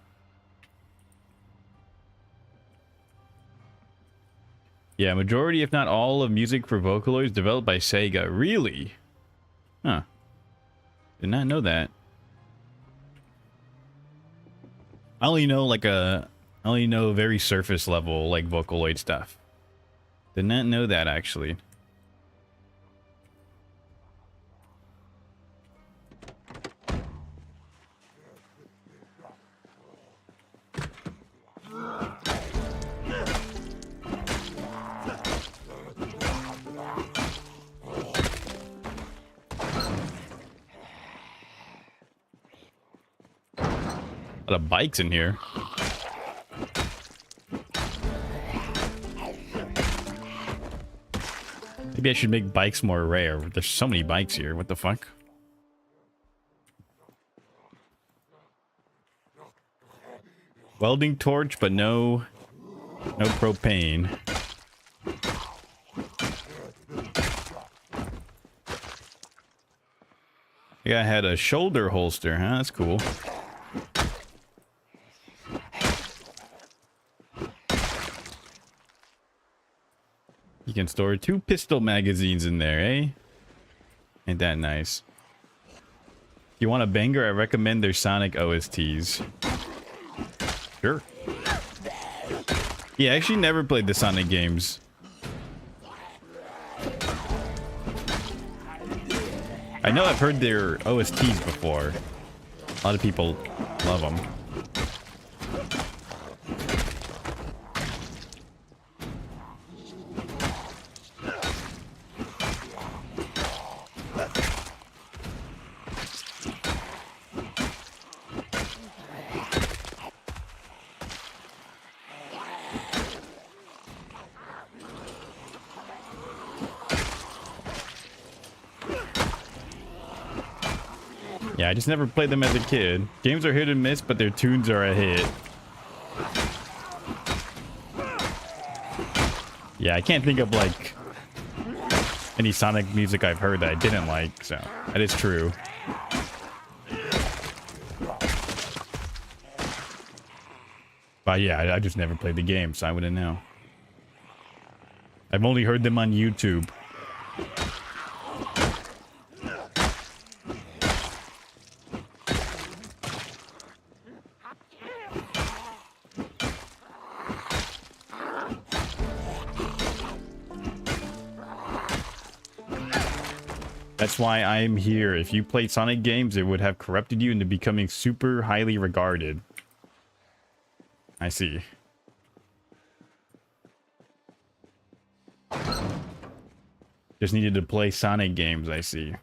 Yeah, majority, if not all, of music for Vocaloid is developed by Sega. Really? Huh. Did not know that. I only know very surface level, like, Vocaloid stuff. Did not know that, actually. A lot of bikes in here. Maybe I should make bikes more rare. There's so many bikes here. What the fuck? Welding torch, but no propane. Yeah, I had a shoulder holster, huh? That's cool. You can store 2 pistol magazines in there, eh? Ain't that nice? If you want a banger, I recommend their Sonic OSTs. Sure. Yeah, I actually never played the Sonic games. I know I've heard their OSTs before. A lot of people love them. Yeah, I just never played them as a kid. Games are hit and miss, but their tunes are a hit. Yeah, I can't think of like any Sonic music I've heard that I didn't like, so that is true. But yeah, I just never played the game, so I wouldn't know. I've only heard them on YouTube. That's why I'm here. If you played Sonic games, it would have corrupted you into becoming super highly regarded. I see. Just needed to play Sonic games, I see.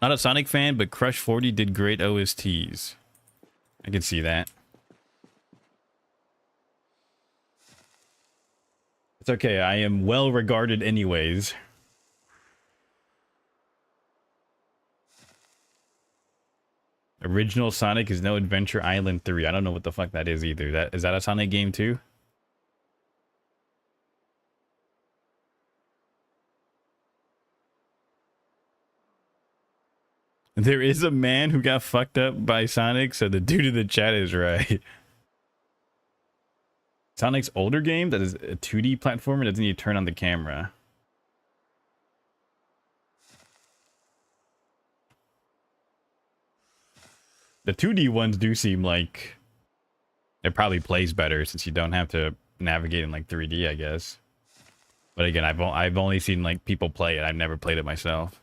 Not a Sonic fan, but Crush 40 did great OSTs. I can see that. It's okay, I am well regarded anyways. Original Sonic is no Adventure Island 3. I don't know what the fuck that is either. Is that a Sonic game too? There is a man who got fucked up by Sonic, so the dude in the chat is right. Sonic's older game that is a 2D platformer doesn't need to turn on the camera. The 2D ones do seem like it probably plays better since you don't have to navigate in like 3D, I guess. But again, I've only seen like people play it. I've never played it myself.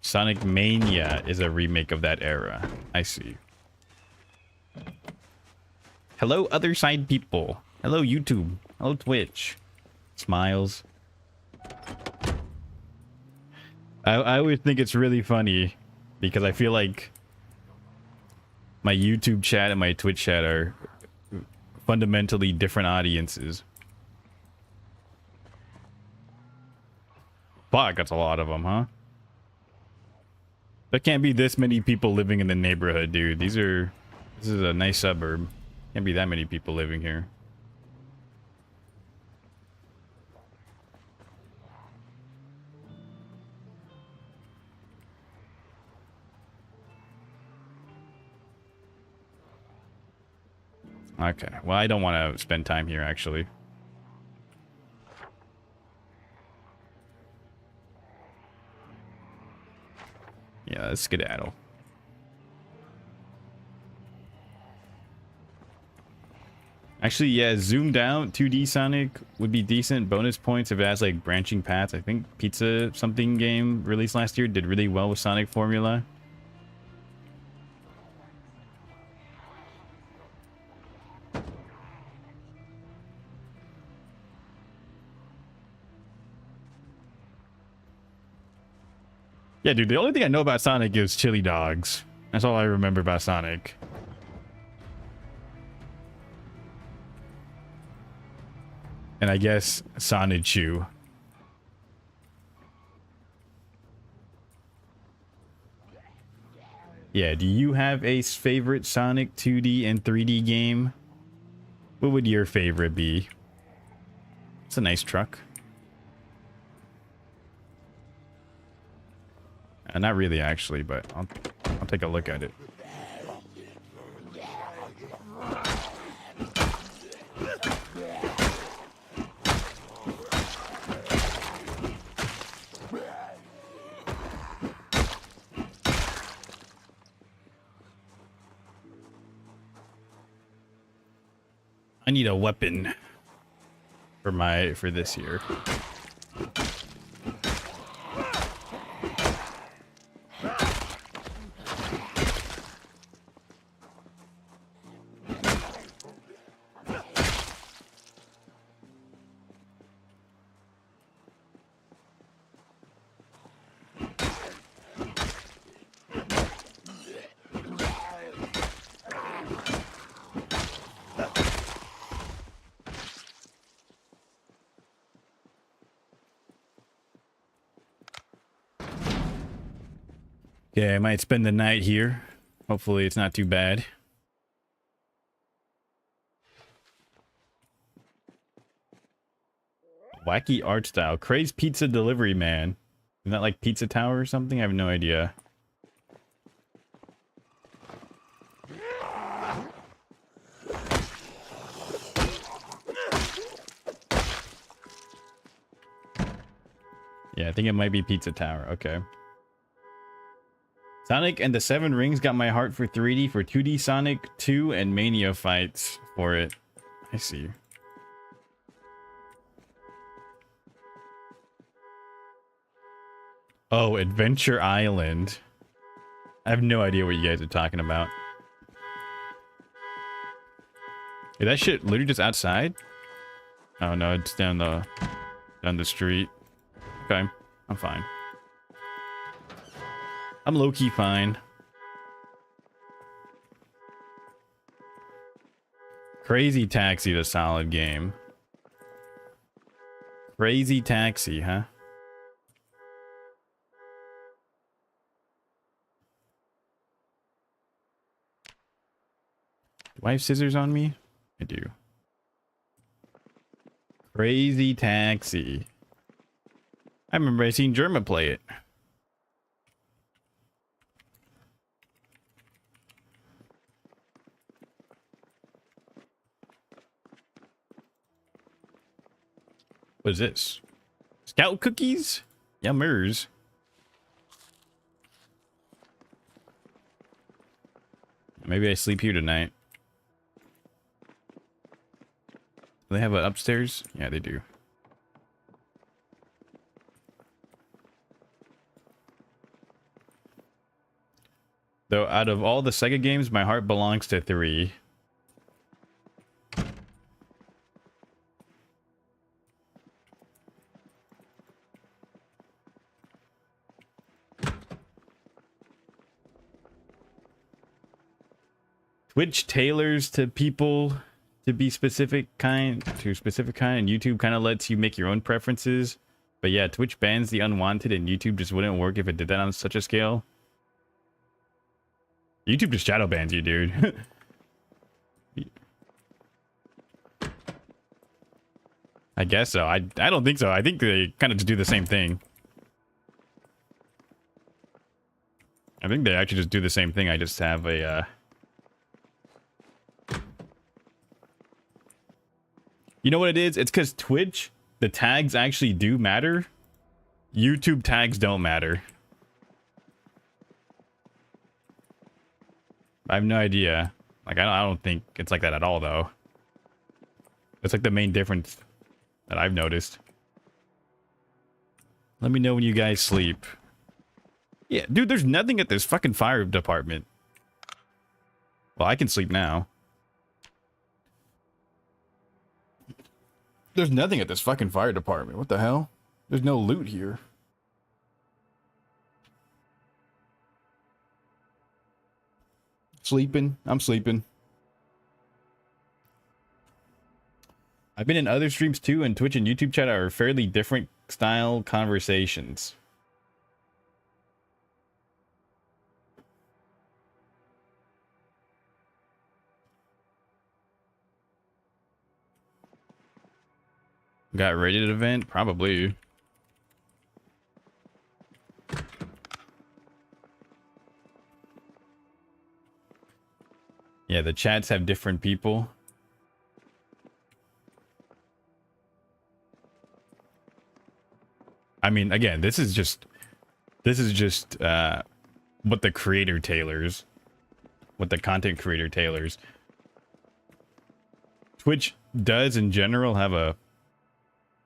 Sonic Mania is a remake of that era. I see. Hello, other side people. Hello, YouTube. Hello, Twitch. Smiles. I always think it's really funny because I feel like my YouTube chat and my Twitch chat are fundamentally different audiences. Fuck, that's a lot of them, huh? There can't be this many people living in the neighborhood, dude. This is a nice suburb. Can't be that many people living here. Okay, well, I don't want to spend time here, actually. Yeah, let's skedaddle. Actually, yeah, zoomed out 2D Sonic would be decent. Bonus points if it has like branching paths. I think Pizza something game released last year did really well with Sonic Formula. Yeah, dude, the only thing I know about Sonic is chili dogs. That's all I remember about Sonic. And I guess Sonic Chew. Yeah, do you have a favorite Sonic 2D and 3D game? What would your favorite be? It's a nice truck. Not really, actually, but I'll take a look at it. I need a weapon for this here. Yeah, I might spend the night here. Hopefully it's not too bad. Wacky art style. Craze Pizza Delivery Man. Isn't that like Pizza Tower or something? I have no idea. Yeah, I think it might be Pizza Tower. Okay. Sonic and the Seven Rings got my heart for 3D, for 2D Sonic 2 and Mania fights for it. I see. Oh, Adventure Island. I have no idea what you guys are talking about. Is that shit literally just outside? Oh no, it's down the street. Okay, I'm fine. I'm low-key fine. Crazy Taxi, the solid game. Crazy Taxi, huh? Do I have scissors on me? I do. Crazy Taxi. I remember I seen Germa play it. What is this? Scout cookies? Yummers. Maybe I sleep here tonight. Do they have it upstairs? Yeah, they do. Though out of all the Sega games, my heart belongs to 3. Twitch tailors to people to be specific kind, and YouTube kind of lets you make your own preferences. But yeah, Twitch bans the unwanted and YouTube just wouldn't work if it did that on such a scale. YouTube just shadow bans you, dude. I guess so. I don't think so. I think they kind of just do the same thing. I think they actually just do the same thing. I just have a You know what it is? It's because Twitch, the tags actually do matter. YouTube tags don't matter. I have no idea. Like, I don't think it's like that at all, though. It's like the main difference that I've noticed. Let me know when you guys sleep. Yeah, dude, there's nothing at this fucking fire department. Well, I can sleep now. There's nothing at this fucking fire department. What the hell? There's no loot here. Sleeping. I'm sleeping. I've been in other streams too, and Twitch and YouTube chat are fairly different style conversations. Got rated event? Probably. Yeah, the chats have different people. I mean, again, this is just what the creator tailors, what the content creator tailors. Twitch does in general have a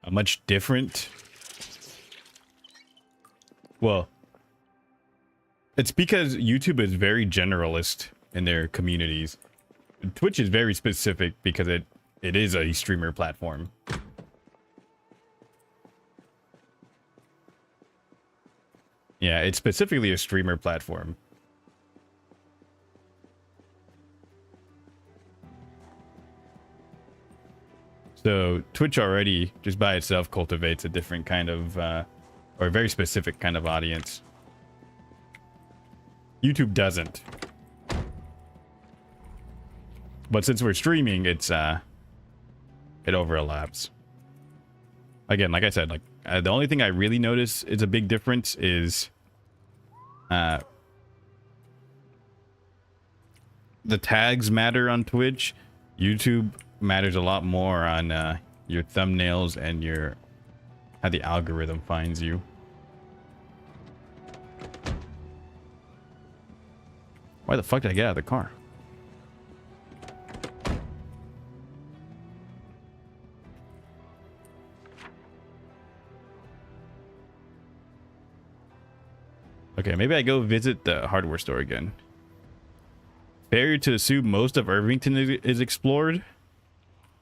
much different, well, it's because YouTube is very generalist in their communities. Twitch is very specific because it is a streamer platform. Yeah, it's specifically a streamer platform. So Twitch already, just by itself, cultivates a different kind of, or a very specific kind of audience. YouTube doesn't. But since we're streaming, it's, it overlaps. Again, like I said, like, the only thing I really notice is a big difference is, the tags matter on Twitch. YouTube matters a lot more on your thumbnails and your how the algorithm finds you. Why the fuck did I get out of the car? Okay, maybe I go visit the hardware store again. Fair to assume most of Irvington is explored.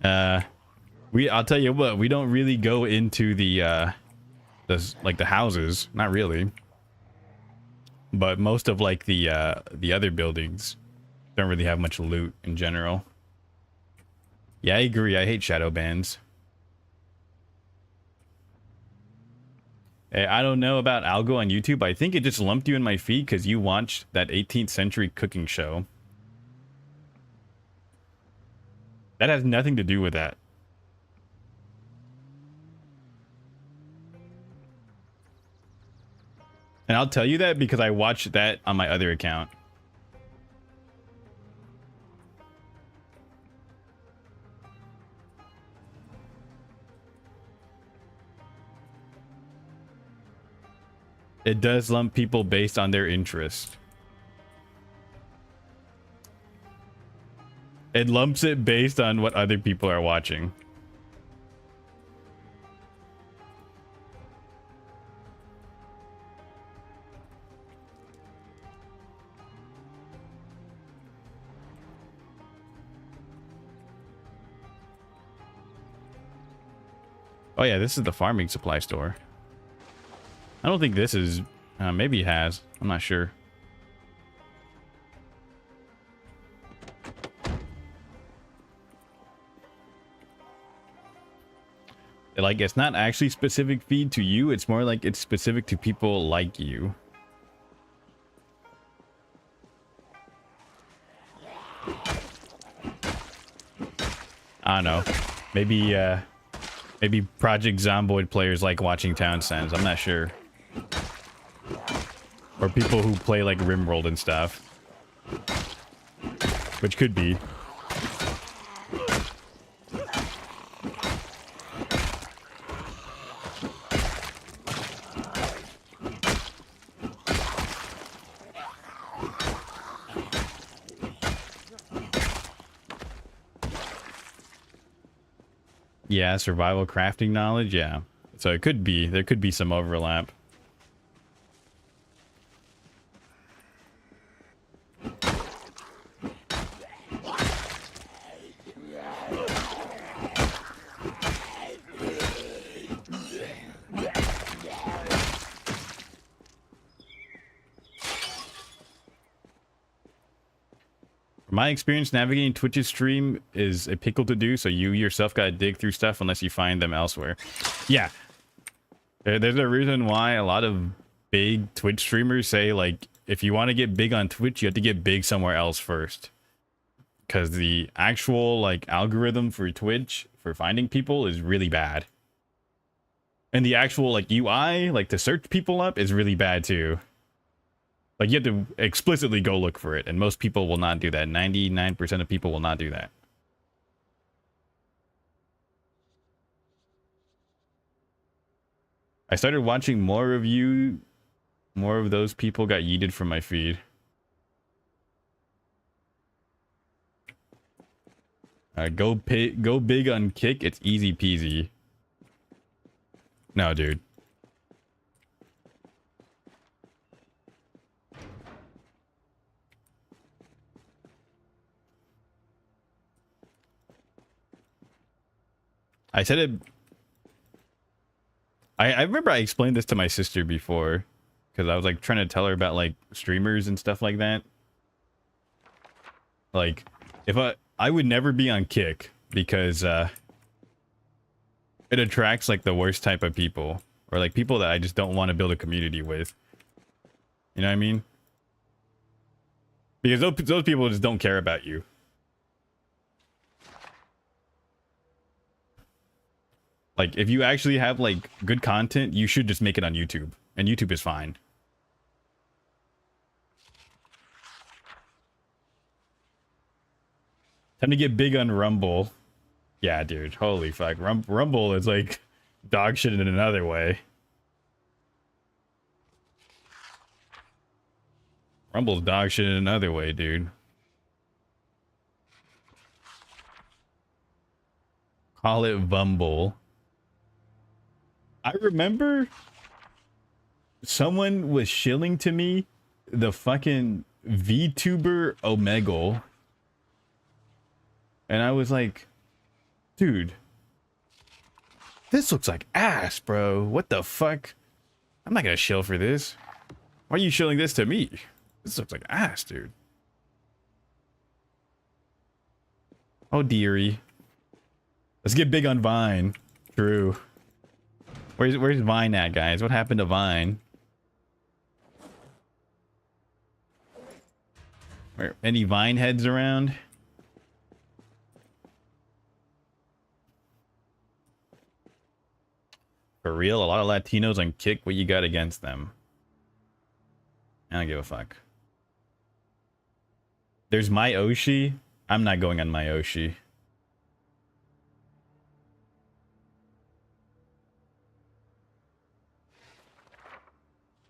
I'll tell you what, we don't really go into the houses, not really. But most of like the other buildings don't really have much loot in general. Yeah, I agree. I hate shadow bans. Hey, I don't know about algo on YouTube. I think it just lumped you in my feed because you watched that 18th century cooking show. That has nothing to do with that. And I'll tell you that because I watched that on my other account. It does lump people based on their interest. It lumps it based on what other people are watching. Oh yeah, this is the farming supply store. I don't think this is... maybe it has. I'm not sure. Like, it's not actually specific feed to you. It's more like it's specific to people like you. I don't know. Maybe, maybe Project Zomboid players like watching Town Sends. I'm not sure. Or people who play like Rimworld and stuff. Which could be. Yeah, survival crafting knowledge, yeah. So it could be, there could be some overlap. my experience navigating Twitch's stream is a pickle to do, so you yourself gotta dig through stuff unless you find them elsewhere. Yeah. There's a reason why a lot of big Twitch streamers say, like, if you want to get big on Twitch, you have to get big somewhere else first. Because the actual, like, algorithm for Twitch for finding people is really bad. And the actual, like, UI, like, to search people up is really bad, too. Like, you have to explicitly go look for it, and most people will not do that. 99% of people will not do that. I started watching more of you. More of those people got yeeted from my feed. Go big on Kick. It's easy peasy. No, dude. I said it. I remember I explained this to my sister before, because I was like trying to tell her about like streamers and stuff like that. Like, if I would never be on Kick because it attracts like the worst type of people, or like people that I just don't want to build a community with. You know what I mean? Because those people just don't care about you. Like, if you actually have, like, good content, you should just make it on YouTube. And YouTube is fine. Time to get big on Rumble. Yeah, dude. Holy fuck. Rumble is, like, dog shit in another way. Rumble's dog shit in another way, dude. Call it Vumble. I remember someone was shilling to me the fucking VTuber Omegle. And I was like, dude, this looks like ass, bro. What the fuck? I'm not gonna shill for this. Why are you shilling this to me? This looks like ass, dude. Oh, dearie. Let's get big on Vine. True. Where's Vine at, guys? What happened to Vine? Any Vine heads around? For real? A lot of Latinos on Kick. What you got against them? I don't give a fuck. There's my Oshi. I'm not going on my Oshi.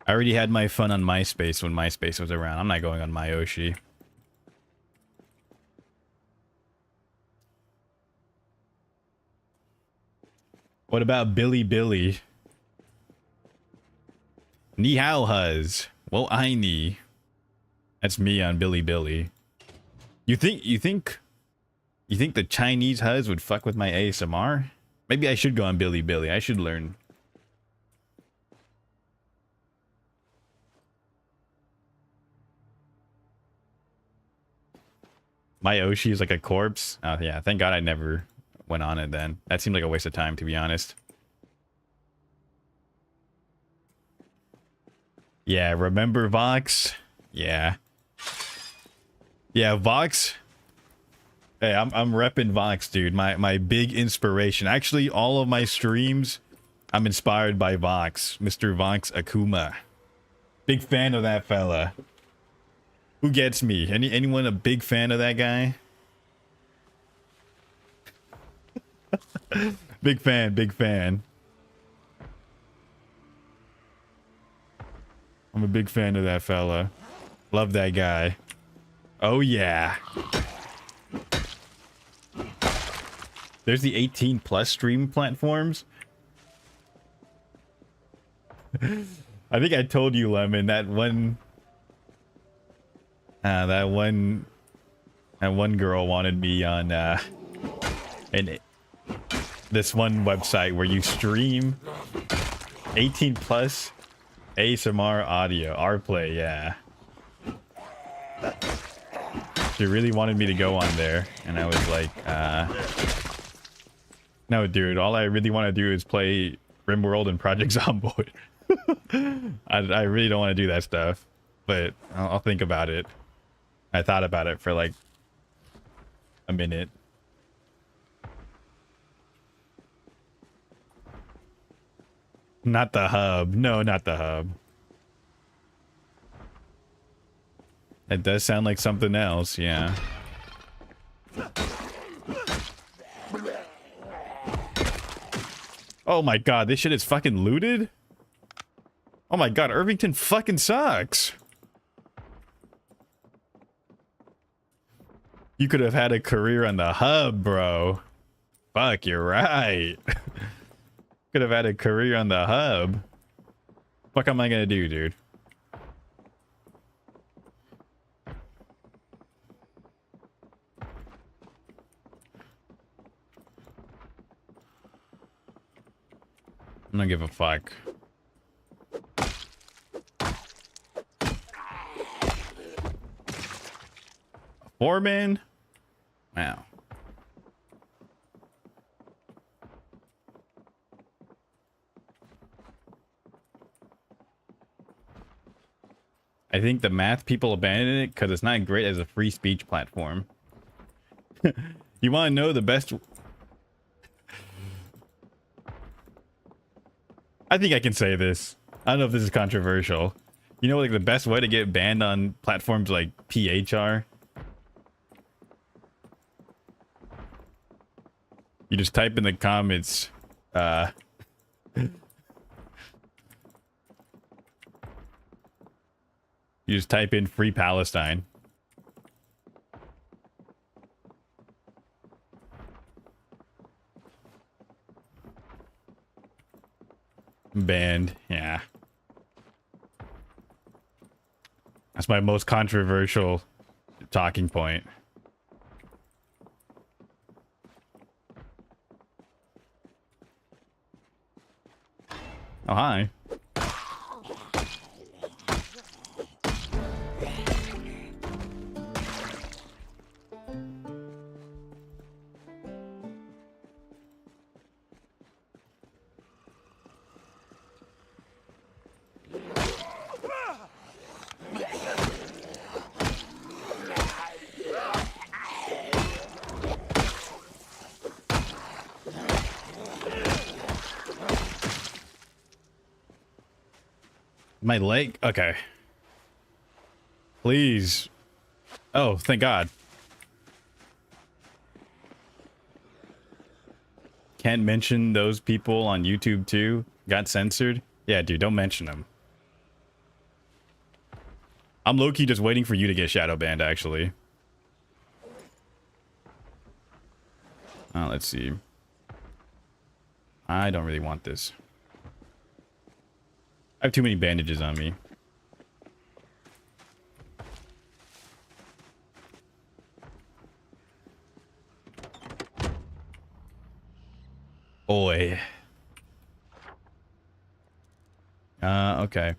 I already had my fun on MySpace when MySpace was around. I'm not going on my Oshi. What about Billy? Ni hao huz. Well, I ni. That's me on Billy. You think the Chinese huz would fuck with my ASMR? Maybe I should go on Billy. I should learn. My Oshi is like a corpse. Oh yeah, thank God I never went on it then. That seemed like a waste of time, to be honest. Yeah, remember Vox? Yeah. Yeah, Vox. Hey, I'm repping Vox, dude. My big inspiration. Actually, all of my streams, I'm inspired by Vox. Mr. Vox Akuma. Big fan of that fella. Who gets me? Anyone a big fan of that guy? Big fan. I'm a big fan of that fella. Love that guy. Oh yeah. There's the 18+ stream platforms. I think I told you, Lemon, that one girl wanted me on this one website where you stream 18+ ASMR audio, RPlay, yeah. She really wanted me to go on there, and I was like, no, dude. All I really want to do is play RimWorld and Project Zomboid. I really don't want to do that stuff, but I'll think about it. I thought about it for like a minute. Not the hub. No, not the hub. It does sound like something else, yeah. Oh my god, this shit is fucking looted? Oh my god, Irvington fucking sucks. You could have had a career on the hub, bro. Fuck, you're right. Could have had a career on the hub. Fuck am I gonna do, dude? I don't give a fuck. Foreman? Wow. I think the math people abandoned it because it's not great as a free speech platform. You want to know the best... I think I can say this. I don't know if this is controversial. You know, like the best way to get banned on platforms like PHR? You just type in the comments, you just type in Free Palestine. Banned, yeah. That's my most controversial talking point. Oh, hi. My leg? Okay. Please. Oh, thank God. Can't mention those people on YouTube too. Got censored. Yeah, dude, don't mention them. I'm low-key just waiting for you to get shadow banned, actually. Oh, let's see. I don't really want this. I have too many bandages on me. Boy. Okay.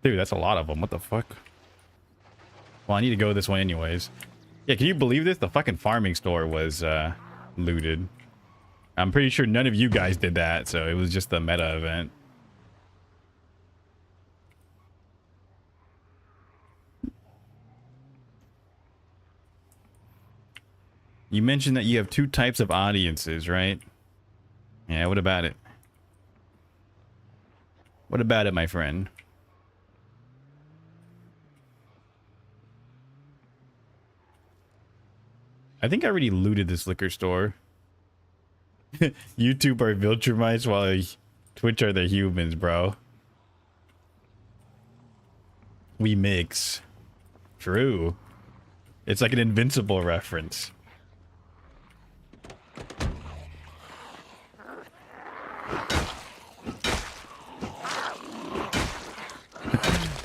Dude, that's a lot of them. What the fuck? Well, I need to go this way anyways. Yeah, can you believe this? The fucking farming store was, looted. I'm pretty sure none of you guys did that, so it was just the meta event. You mentioned that you have two types of audiences, right? Yeah, what about it? What about it, my friend? I think I already looted this liquor store. YouTube are Viltrumites while Twitch are the humans, bro. We mix. True. It's like an Invincible reference.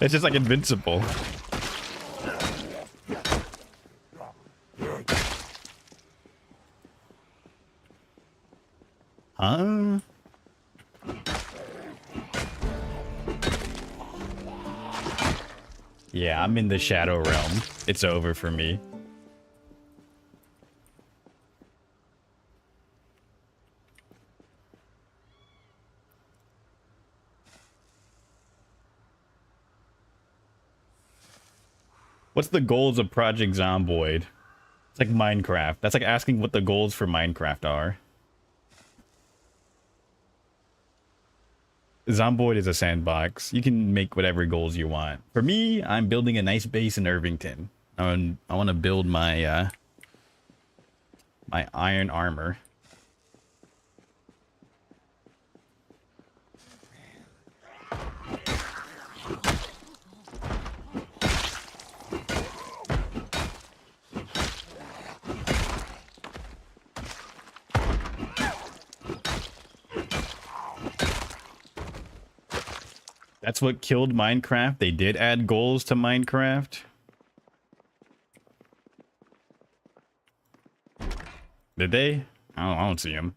It's just like Invincible. Huh? Yeah, I'm in the Shadow Realm. It's over for me. What's the goals of Project Zomboid? It's like Minecraft. That's like asking what the goals for Minecraft are. Zomboid is a sandbox. You can make whatever goals you want. For me, I'm building a nice base in Irvington. I want to build my my iron armor. That's what killed Minecraft. They did add goals to Minecraft. Did they? I don't see them.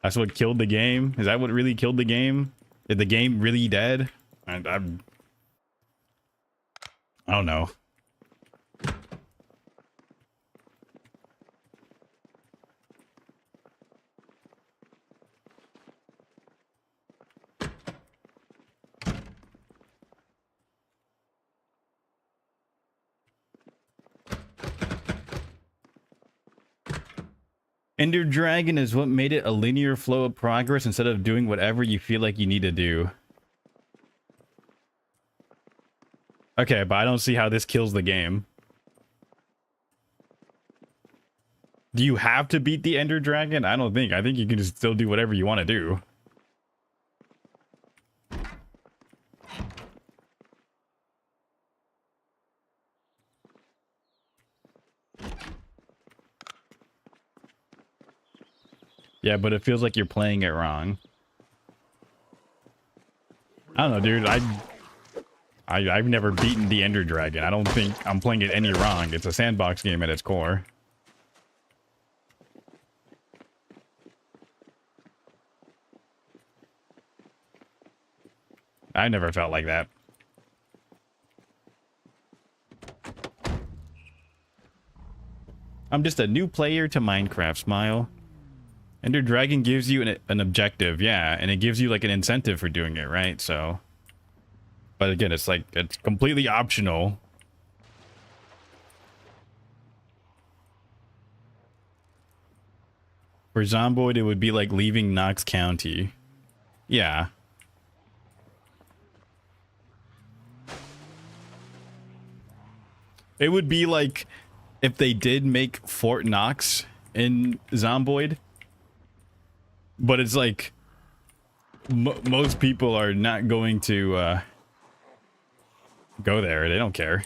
That's what killed the game? Is that what really killed the game? Is the game really dead? I don't know. Ender Dragon is what made it a linear flow of progress instead of doing whatever you feel like you need to do. Okay, but I don't see how this kills the game. Do you have to beat the Ender Dragon? I don't think. I think you can just still do whatever you want to do. Yeah, but it feels like you're playing it wrong. I don't know, dude. I've never beaten the Ender Dragon. I don't think I'm playing it any wrong. It's a sandbox game at its core. I never felt like that. I'm just a new player to Minecraft, Smile. Ender Dragon gives you an objective, yeah, and it gives you like an incentive for doing it, right? So, but again, it's like, it's completely optional. For Zomboid, it would be like leaving Knox County. Yeah. It would be like if they did make Fort Knox in Zomboid. But it's like most people are not going to go there. They don't care.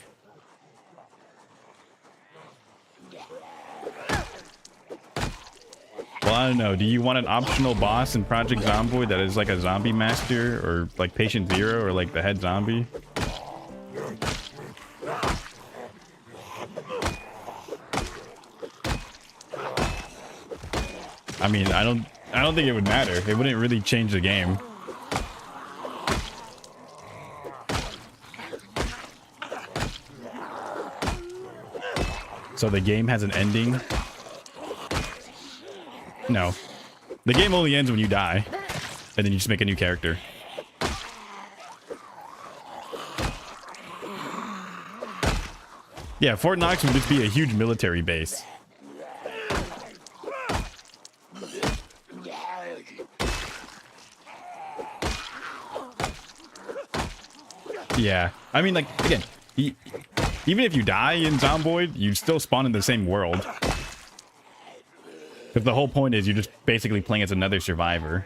Well, I don't know. Do you want an optional boss in Project Zomboid that is like a zombie master or like Patient Zero or like the head zombie? I mean, I don't think it would matter. It wouldn't really change the game. So the game has an ending? No. The game only ends when you die. And then you just make a new character. Yeah, Fort Knox would just be a huge military base. Yeah, I mean, like, again, even if you die in Zomboid, you still spawn in the same world. Because the whole point is you're just basically playing as another survivor.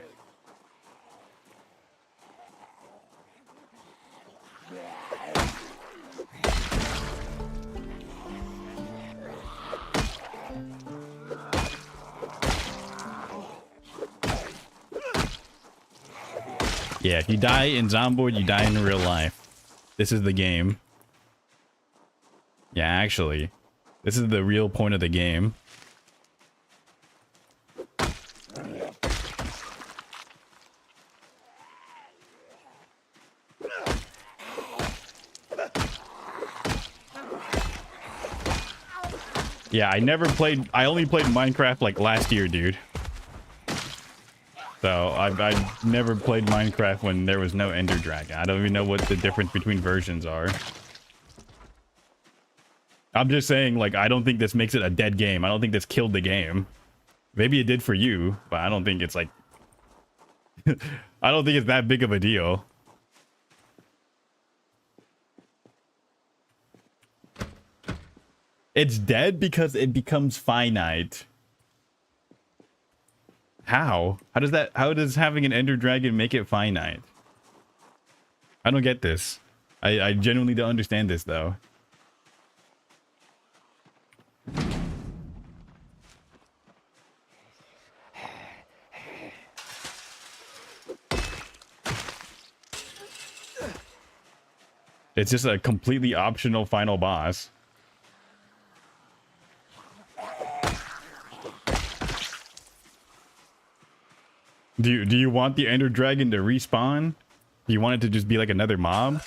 Yeah, if you die in Zomboid, you die in real life. This is the game. Yeah, actually, this is the real point of the game. Yeah, I only played Minecraft like last year, dude. So I never played Minecraft when there was no Ender Dragon. I don't even know what the difference between versions are. I'm just saying, like, I don't think this makes it a dead game. I don't think this killed the game. Maybe it did for you, but I don't think it's like... I don't think it's that big of a deal. It's dead because it becomes finite. How? How does having an Ender Dragon make it finite? I don't get this. I genuinely don't understand this, though. It's just a completely optional final boss. Do you want the Ender Dragon to respawn? Do you want it to just be like another mob?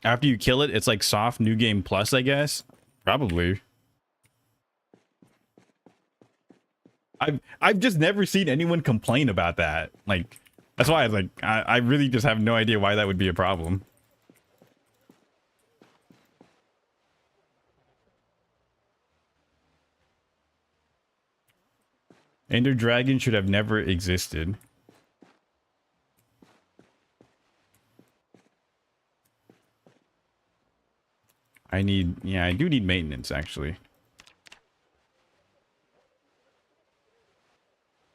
After you kill it, it's like soft new game plus, I guess. Probably. I've just never seen anyone complain about that. Like, that's why I was like, I really just have no idea why that would be a problem. Ender Dragon should have never existed. I do need maintenance, actually. I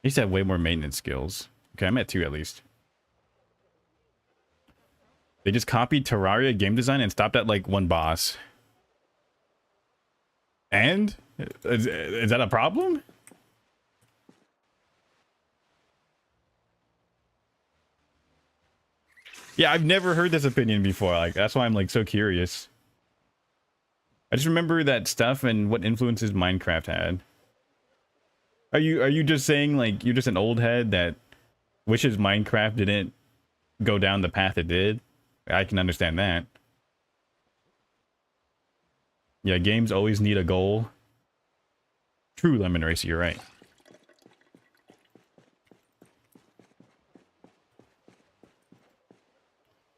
used to have way more maintenance skills. Okay, I'm at 2 at least. They just copied Terraria game design and stopped at like 1 boss. And? Is that a problem? Yeah, I've never heard this opinion before. Like, that's why I'm like so curious. I just remember that stuff and what influences Minecraft had. Are you just saying like you're just an old head that wishes Minecraft didn't go down the path it did? I can understand that. Yeah, games always need a goal. True, Lemon Racer, you're right.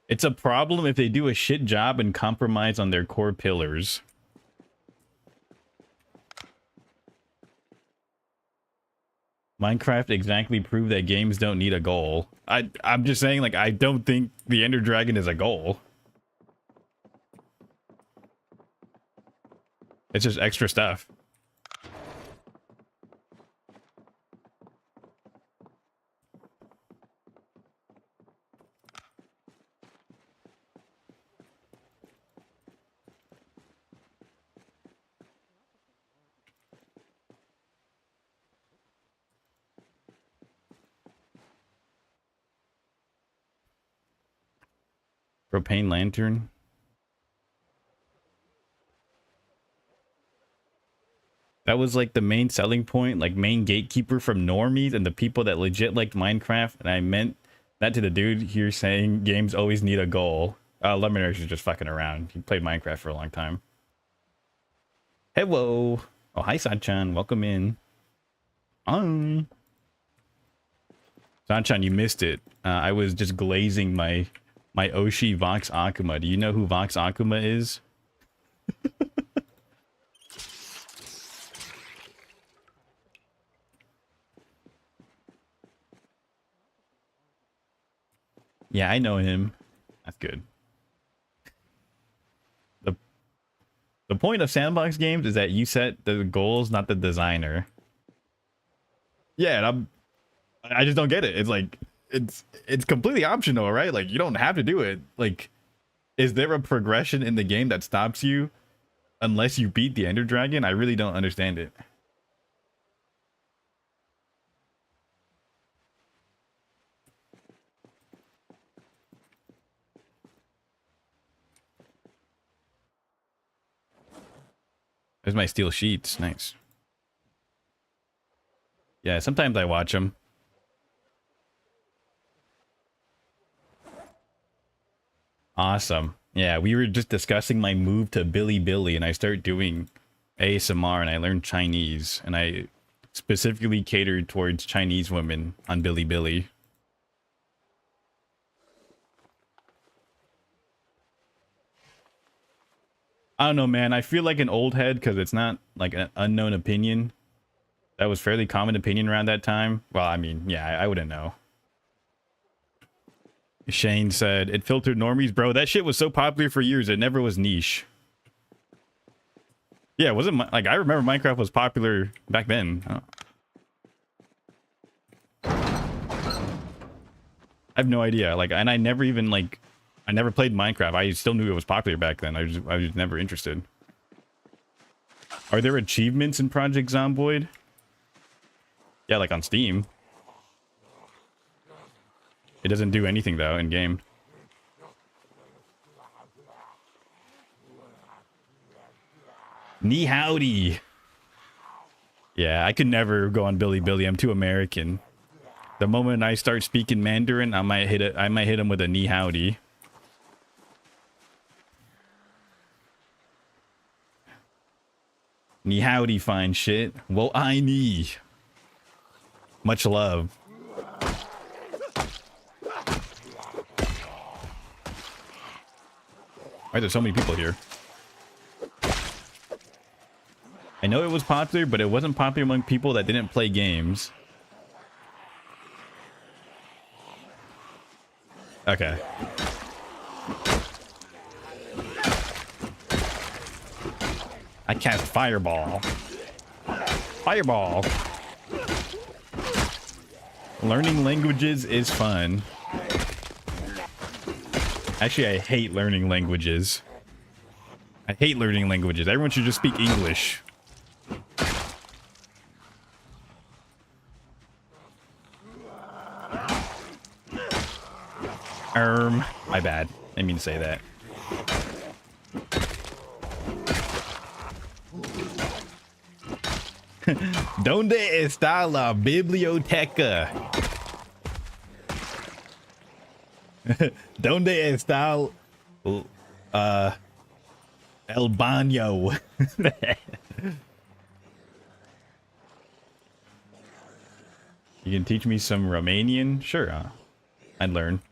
It's a problem if they do a shit job and compromise on their core pillars. Minecraft exactly proved that games don't need a goal. I'm just saying, like, I don't think the Ender Dragon is a goal. It's just extra stuff. Propane lantern. That was like the main selling point, like main gatekeeper from normies and the people that legit liked Minecraft. And I meant that to the dude here saying games always need a goal. Lemonade is just fucking around. He played Minecraft for a long time. Hello. Oh, hi, Sanchan. Welcome in. Sanchan, you missed it. I was just glazing my Oshi Vox Akuma. Do you know who Vox Akuma is? Yeah, I know him. That's good. The point of sandbox games is that you set the goals, not the designer. Yeah, and I just don't get it. It's like it's completely optional, right? Like, you don't have to do it. Like, is there a progression in the game that stops you unless you beat the Ender Dragon? I really don't understand it. There's my steel sheets. Nice. Yeah, sometimes I watch them. Awesome. Yeah, we were just discussing my move to Bilibili, and I start doing ASMR, and I learned Chinese, and I specifically catered towards Chinese women on Bilibili. I don't know, man. I feel like an old head because it's not like an unknown opinion. That was fairly common opinion around that time. Well, I mean, yeah, I wouldn't know. Shane said, it filtered normies. Bro, that shit was so popular for years. It never was niche. Yeah, it wasn't like, I remember Minecraft was popular back then. I have no idea. Like, and I never even like, I never played Minecraft. I still knew it was popular back then. I was never interested. Are there achievements in Project Zomboid? Yeah, like on Steam. It doesn't do anything though in game. Ni howdy. Yeah, I could never go on Bilibili. I'm too American. The moment I start speaking Mandarin, I might hit him with a ni howdy. Ni howdy, fine shit. Well, I need. Much love. Why are there so many people here? I know it was popular, but it wasn't popular among people that didn't play games. Okay. I cast Fireball. Fireball. Learning languages is fun. Actually, I hate learning languages. I hate learning languages. Everyone should just speak English. My bad. I didn't mean to say that. ¿Dónde está la biblioteca? ¿Dónde está el baño? You can teach me some Romanian? Sure, I'd learn.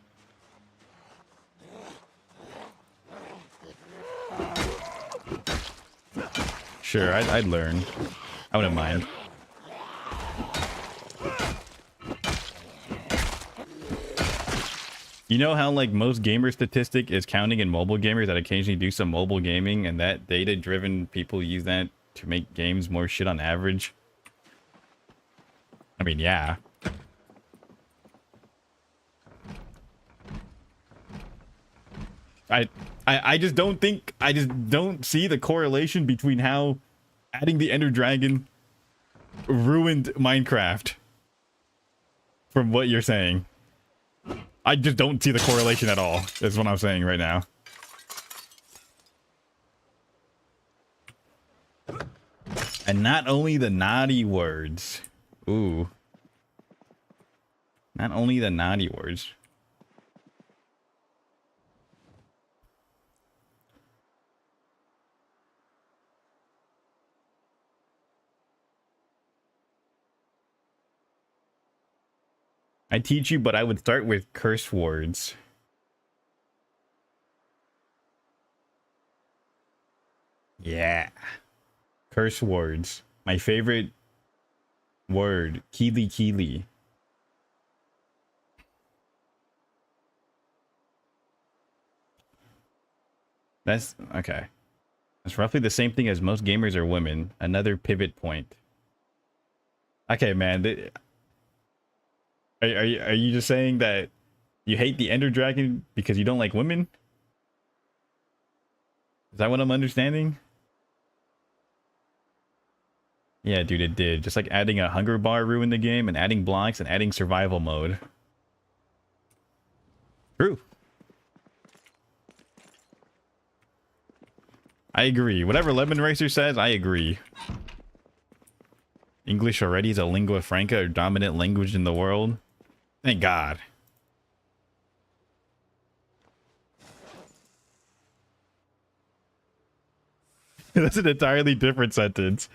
Sure, I'd learn. I wouldn't mind. You know how like most gamer statistic is counting in mobile gamers that occasionally do some mobile gaming, and that data-driven people use that to make games more shit on average? I mean, yeah. I just don't see the correlation between how adding the Ender Dragon ruined Minecraft from what you're saying. I just don't see the correlation at all. That's what I'm saying right now. And not only the naughty words. Ooh. Not only the naughty words. I teach you, but I would start with curse words. Yeah. Curse words. My favorite word. Keely Keely. That's okay. That's roughly the same thing as most gamers are women. Another pivot point. Okay, man. Are you just saying that you hate the Ender Dragon because you don't like women? Is that what I'm understanding? Yeah, dude, it did. Just like adding a hunger bar ruined the game, and adding blocks, and adding survival mode. True. I agree. Whatever Lemon Racer says, I agree. English already is a lingua franca, or dominant language in the world. Thank God. That's an entirely different sentence.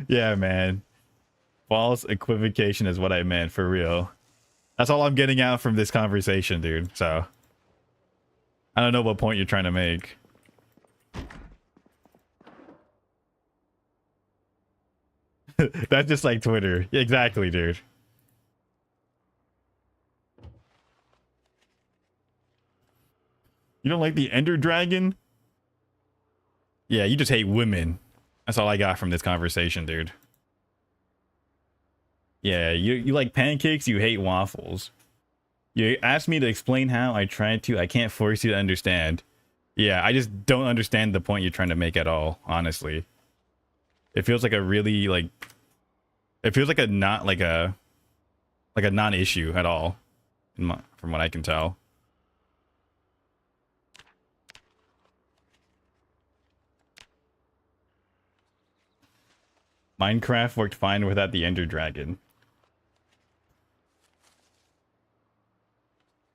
Yeah, man. False equivocation is what I meant, for real. That's all I'm getting out from this conversation, dude. So I don't know what point you're trying to make. That's just like Twitter. Exactly, dude. You don't like the Ender Dragon? Yeah, you just hate women. That's all I got from this conversation, dude. Yeah, you like pancakes, you hate waffles. You asked me to explain how, I tried to. I can't force you to understand. Yeah, I just don't understand the point you're trying to make at all, honestly. It feels like a really, like... It feels like a not, like a non-issue at all, from what I can tell. Minecraft worked fine without the Ender Dragon.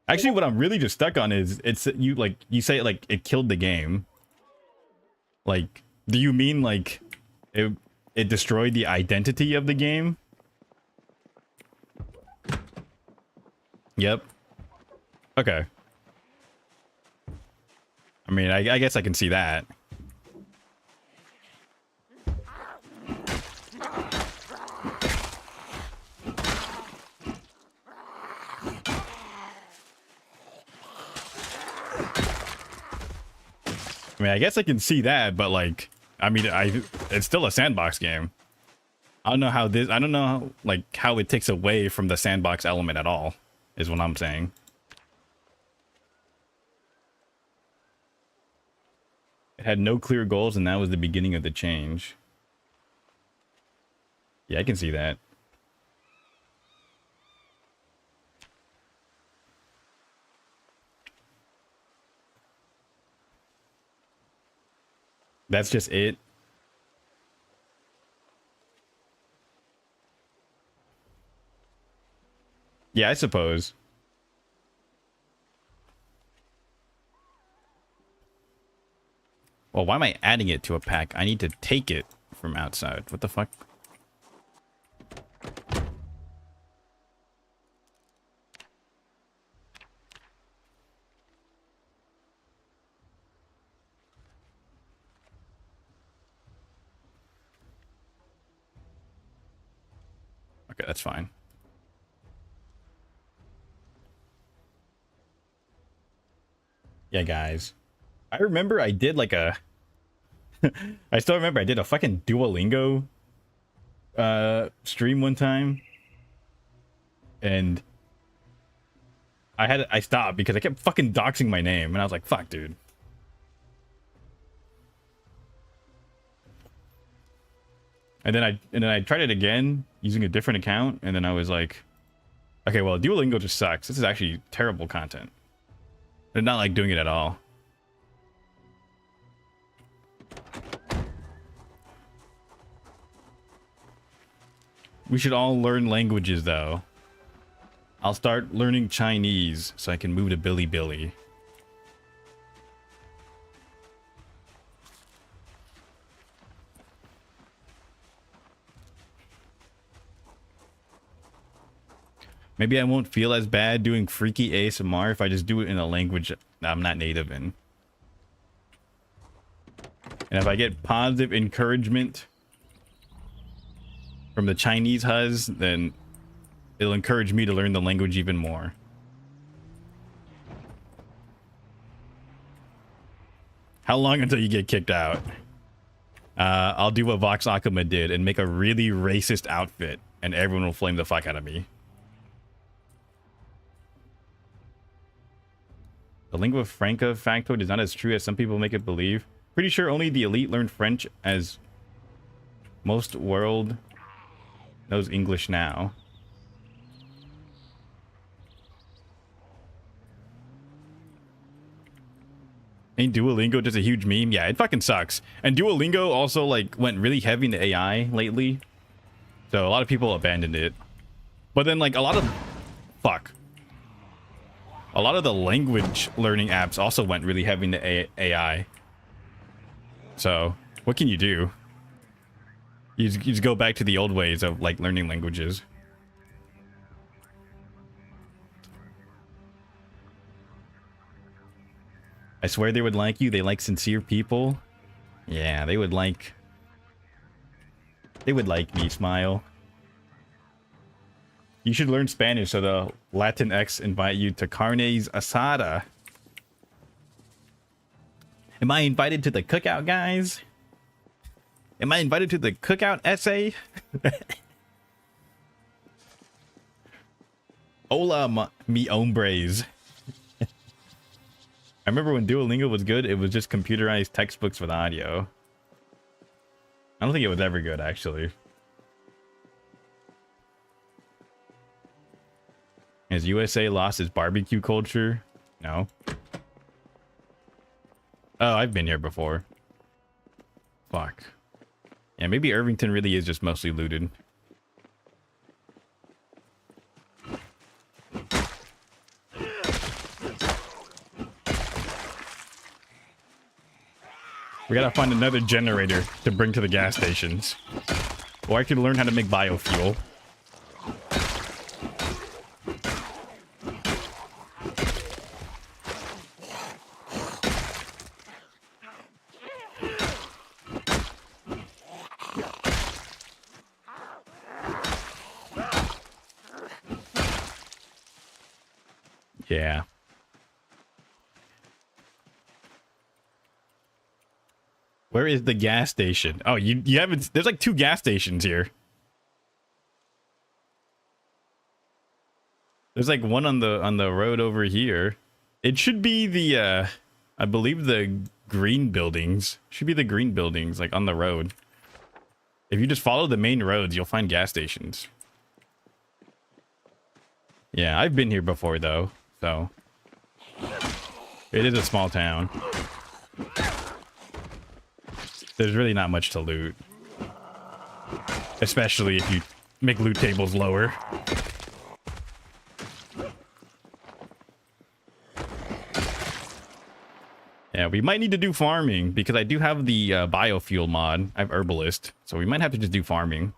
Actually, what I'm really just stuck on is you say like it killed the game. Like, do you mean like it destroyed the identity of the game? Yep. Okay. I mean, I guess I can see that. I mean, I guess I can see that, but like, I mean, it's still a sandbox game. I don't know how how it takes away from the sandbox element at all, is what I'm saying. It had no clear goals, and that was the beginning of the change. Yeah, I can see that. That's just it. Yeah, I suppose. Well, why am I adding it to a pack? I need to take it from outside. What the fuck? Okay, that's fine. Yeah, guys. I remember I did like a... I still remember I did a fucking Duolingo stream one time. And I stopped because I kept fucking doxing my name. And I was like, fuck, dude. And then I tried it again using a different account, and then I was like, okay, well, Duolingo just sucks. This is actually terrible content. They're not like doing it at all. We should all learn languages, though. I'll start learning Chinese so I can move to Bilibili. Maybe I won't feel as bad doing freaky ASMR if I just do it in a language I'm not native in. And if I get positive encouragement from the Chinese Huz, then it'll encourage me to learn the language even more. How long until you get kicked out? I'll do what Vox Akuma did and make a really racist outfit, and everyone will flame the fuck out of me. The lingua franca factoid is not as true as some people make it believe. Pretty sure only the elite learn French, as most world knows English now. Ain't Duolingo just a huge meme? Yeah, it fucking sucks. And Duolingo also like went really heavy into AI lately. So a lot of people abandoned it. But then like a lot of... Fuck. A lot of the language learning apps also went really heavy into AI. So what can you do? You just go back to the old ways of like learning languages. I swear they would like you. They like sincere people. Yeah, they would like me, Smile. You should learn Spanish so the Latinx invite you to carnes asada. Am I invited to the cookout, guys? Am I invited to the cookout essay? Hola, mi hombres. I remember when Duolingo was good, it was just computerized textbooks with audio. I don't think it was ever good, actually. Has USA lost its barbecue culture? No. Oh, I've been here before. Fuck. Yeah, maybe Irvington really is just mostly looted. We gotta find another generator to bring to the gas stations. Or I could learn how to make biofuel. Yeah. Where is the gas station? Oh, you haven't. There's like 2 gas stations here. There's like one on the road over here. It should be the I believe the green buildings. Should be the green buildings like on the road. If you just follow the main roads, you'll find gas stations. Yeah, I've been here before though, so it is a small town. There's really not much to loot. Especially if you make loot tables lower. Yeah, we might need to do farming because I do have the biofuel mod. I have Herbalist, so we might have to just do farming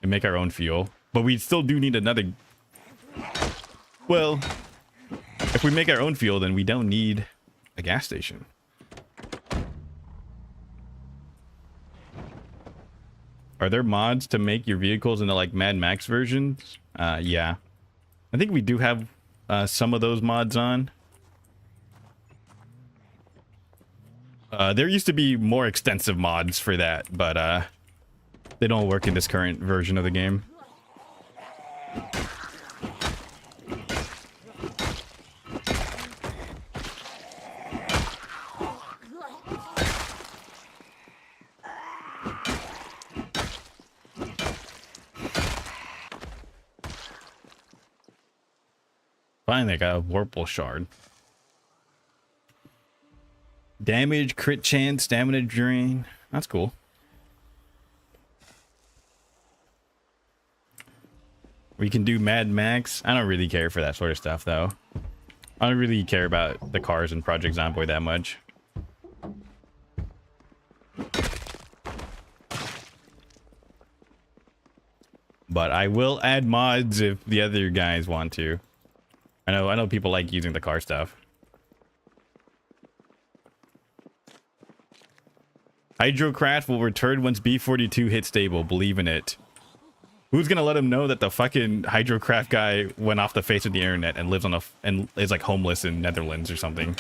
and make our own fuel. But we still do need another... Well, if we make our own fuel, then we don't need a gas station. Are there mods to make your vehicles into like Mad Max versions? Yeah. I think we do have some of those mods on. There used to be more extensive mods for that, but they don't work in this current version of the game. Finally, I got a Vorpal shard. Damage, crit chance, stamina drain. That's cool. We can do Mad Max. I don't really care for that sort of stuff, though. I don't really care about the cars in Project Zomboid that much. But I will add mods if the other guys want to. I know people like using the car stuff. Hydrocraft will return once B42 hits stable. Believe in it. Who's gonna let him know that the fucking Hydrocraft guy went off the face of the internet and lives on and is like homeless in Netherlands or something?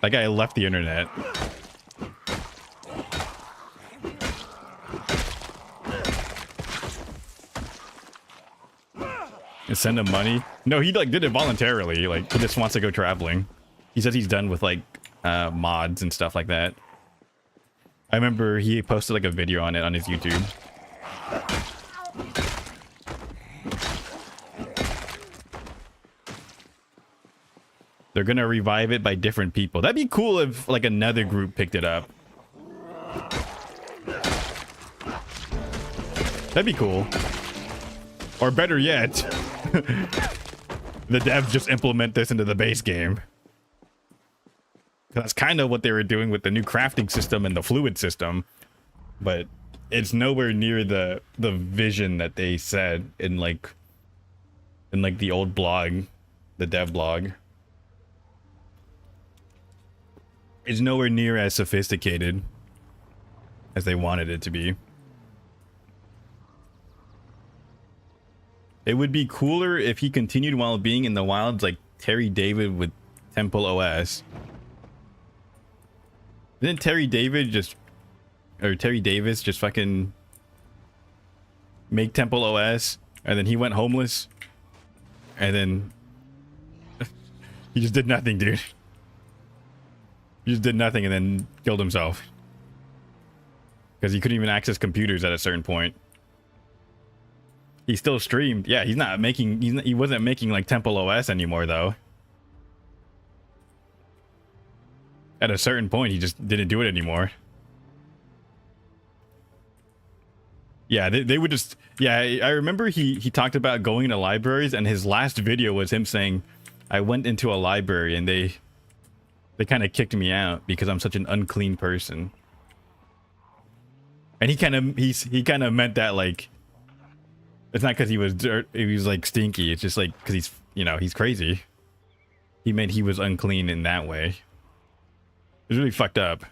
That guy left the internet. And send him money? No, he like did it voluntarily. Like he just wants to go traveling. He says he's done with like mods and stuff like that. I remember he posted like a video on it on his YouTube. They're gonna revive it by different people. That'd be cool if like another group picked it up. That'd be cool. Or better yet, the devs just implement this into the base game. That's kind of what they were doing with the new crafting system and the fluid system, but it's nowhere near the vision that they said in like the old blog, the dev blog. It's nowhere near as sophisticated as they wanted it to be. It would be cooler if he continued while being in the wilds like Terry David with Temple OS. Didn't Terry Davis just fucking make Temple OS and then he went homeless and then he just did nothing, dude. He just did nothing and then killed himself because he couldn't even access computers at a certain point. He still streamed. Yeah, he wasn't making like Temple OS anymore though. At a certain point, he just didn't do it anymore. Yeah, they would just... Yeah, I remember he talked about going into libraries, and his last video was him saying, I went into a library, and they kind of kicked me out because I'm such an unclean person. And he kind of meant that, like... It's not because he was like stinky, it's just like, because he's, you know, he's crazy. He meant he was unclean in that way. It was really fucked up.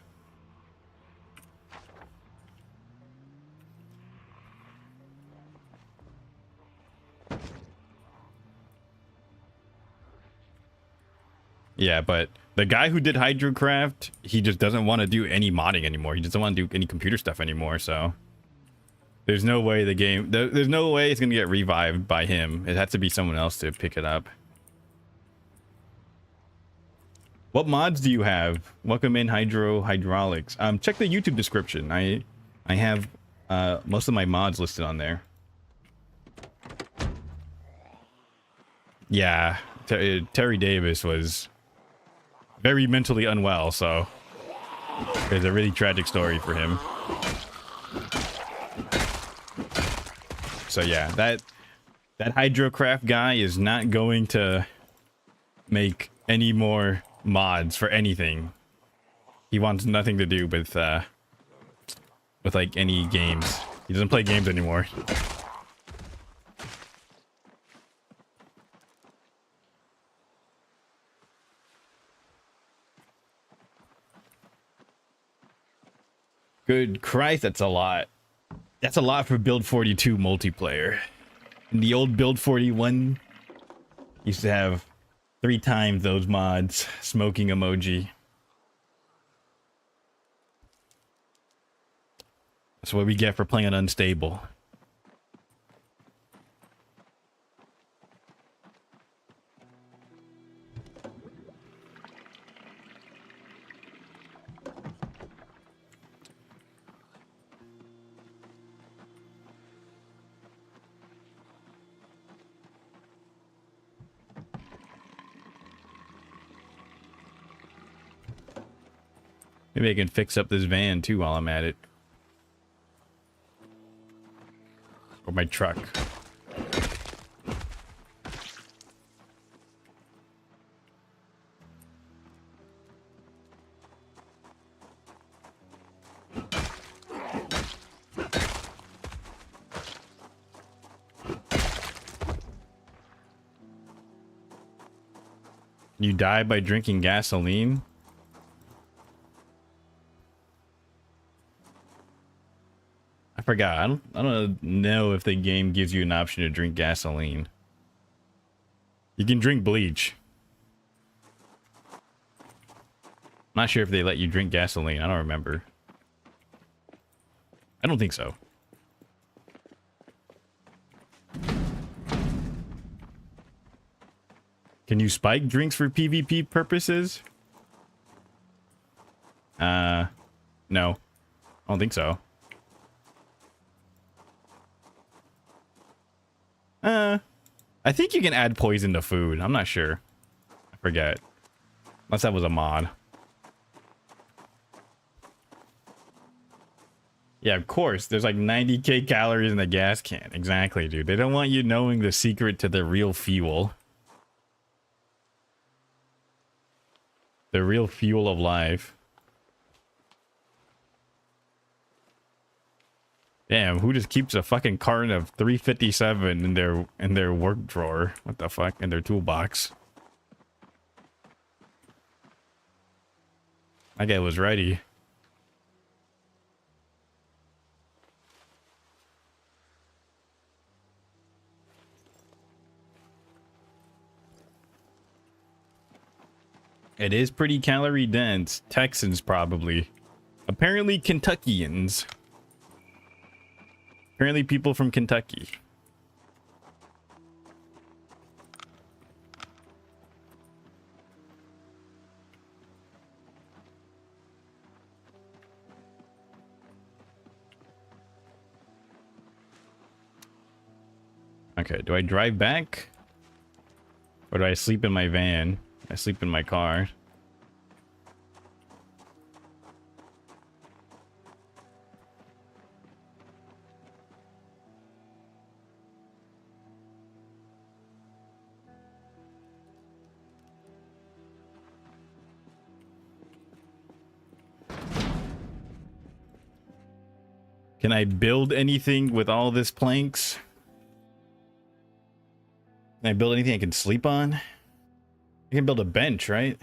Yeah, but the guy who did Hydrocraft, he just doesn't want to do any modding anymore. He doesn't want to do any computer stuff anymore, so... There's no way the game... There's no way it's going to get revived by him. It has to be someone else to pick it up. What mods do you have? Welcome in Hydraulics. Check the YouTube description. I have most of my mods listed on there. Yeah, Terry Davis was very mentally unwell, so it's a really tragic story for him. So yeah, that Hydrocraft guy is not going to make any more mods for anything. He wants nothing to do with like any games. He doesn't play games anymore. Good Christ, that's a lot. That's a lot for Build 42 multiplayer. In the old Build 41 used to have 3 times those mods. Smoking emoji. That's what we get for playing unstable. Maybe I can fix up this van too while I'm at it. Or my truck. You die by drinking gasoline? I forgot. I don't know if the game gives you an option to drink gasoline. You can drink bleach. I'm not sure if they let you drink gasoline. I don't remember. I don't think so. Can you spike drinks for PvP purposes? No. I don't think so. I think you can add poison to food. I'm not sure. I forget. Unless that was a mod. Yeah, of course. There's like 90k calories in the gas can. Exactly, dude. They don't want you knowing the secret to the real fuel. The real fuel of life. Damn, who just keeps a fucking carton of 357 in their work drawer? What the fuck? In their toolbox. That guy was ready. It is pretty calorie dense. Texans probably. Apparently Kentuckians. Apparently people from Kentucky. Okay, do I drive back? Or do I sleep in my van? I sleep in my car. Can I build anything with all this planks? Can I build anything I can sleep on? I can build a bench, right?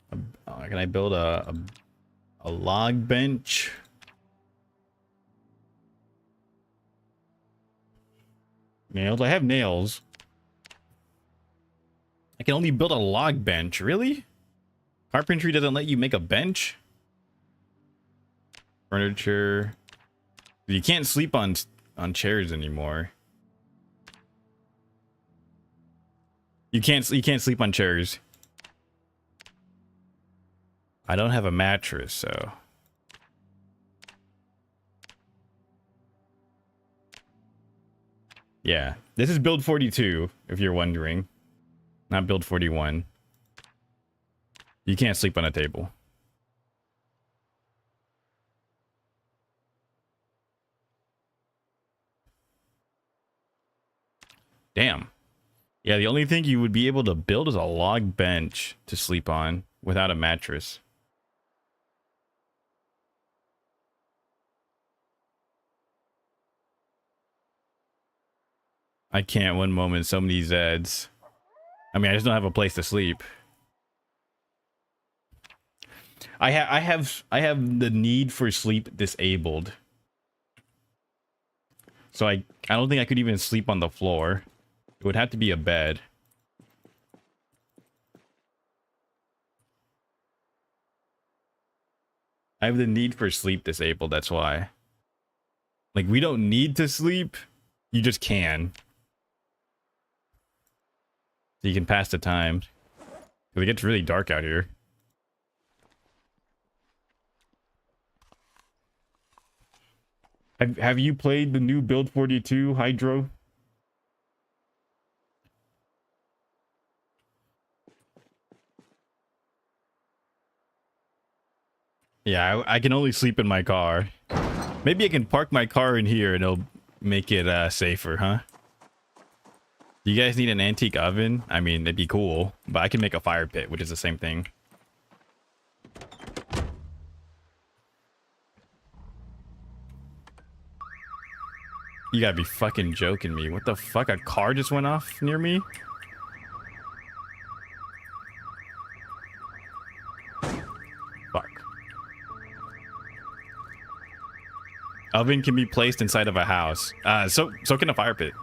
Can I build a log bench? Nails? I have nails. I can only build a log bench. Really? Carpentry doesn't let you make a bench? Furniture. You can't sleep on chairs anymore. You can't sleep on chairs. I don't have a mattress, so yeah. This is build 42, if you're wondering. Not build 41. You can't sleep on a table. Damn. Yeah, the only thing you would be able to build is a log bench to sleep on without a mattress. I can't one moment, so many Zeds. I mean, I just don't have a place to sleep. I have the need for sleep disabled. So I don't think I could even sleep on the floor. It would have to be a bed. I have the need for sleep disabled, that's why. Like, we don't need to sleep. You just can. So you can pass the time. Because it gets really dark out here. Have you played the new Build 42 Hydro? Yeah, I can only sleep in my car. Maybe I can park my car in here and it'll make it safer, huh? Do you guys need an antique oven? I mean, it'd be cool, but I can make a fire pit, which is the same thing. You gotta be fucking joking me. What the fuck? A car just went off near me? Fuck. Oven can be placed inside of a house. So can a fire pit.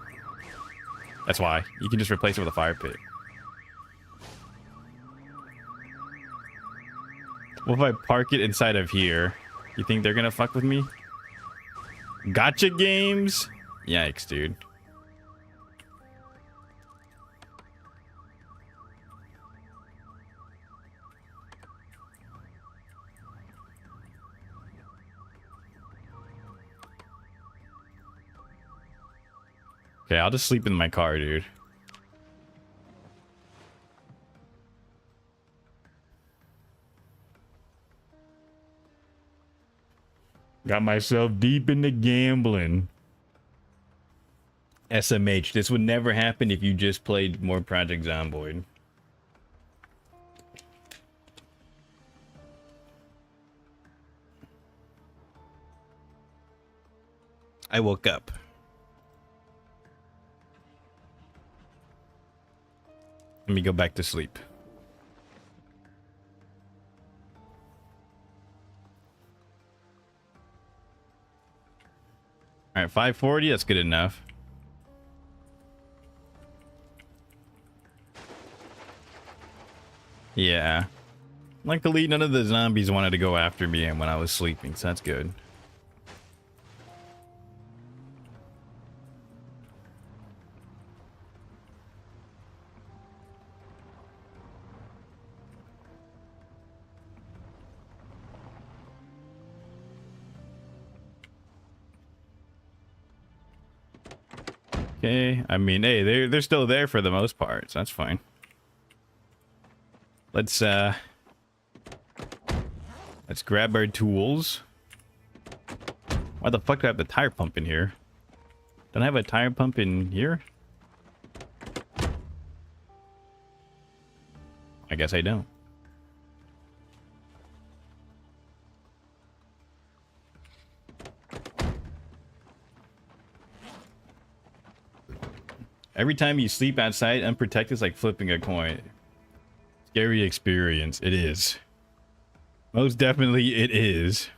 That's why. You can just replace it with a fire pit. What if I park it inside of here? You think they're gonna fuck with me? Gotcha games? Yikes, dude. Okay, I'll just sleep in my car, dude. Got myself deep into gambling. SMH. This would never happen if you just played more Project Zomboid. I woke up. Let me go back to sleep. All right, 540, that's good enough. Yeah. Luckily, none of the zombies wanted to go after me when I was sleeping, so that's good. Okay, I mean, hey, they're still there for the most part, so that's fine. Let's grab our tools. Why the fuck do I have the tire pump in here? Don't I have a tire pump in here? I guess I don't. Every time you sleep outside unprotected, it's like flipping a coin. Scary experience. It is. Most definitely it is.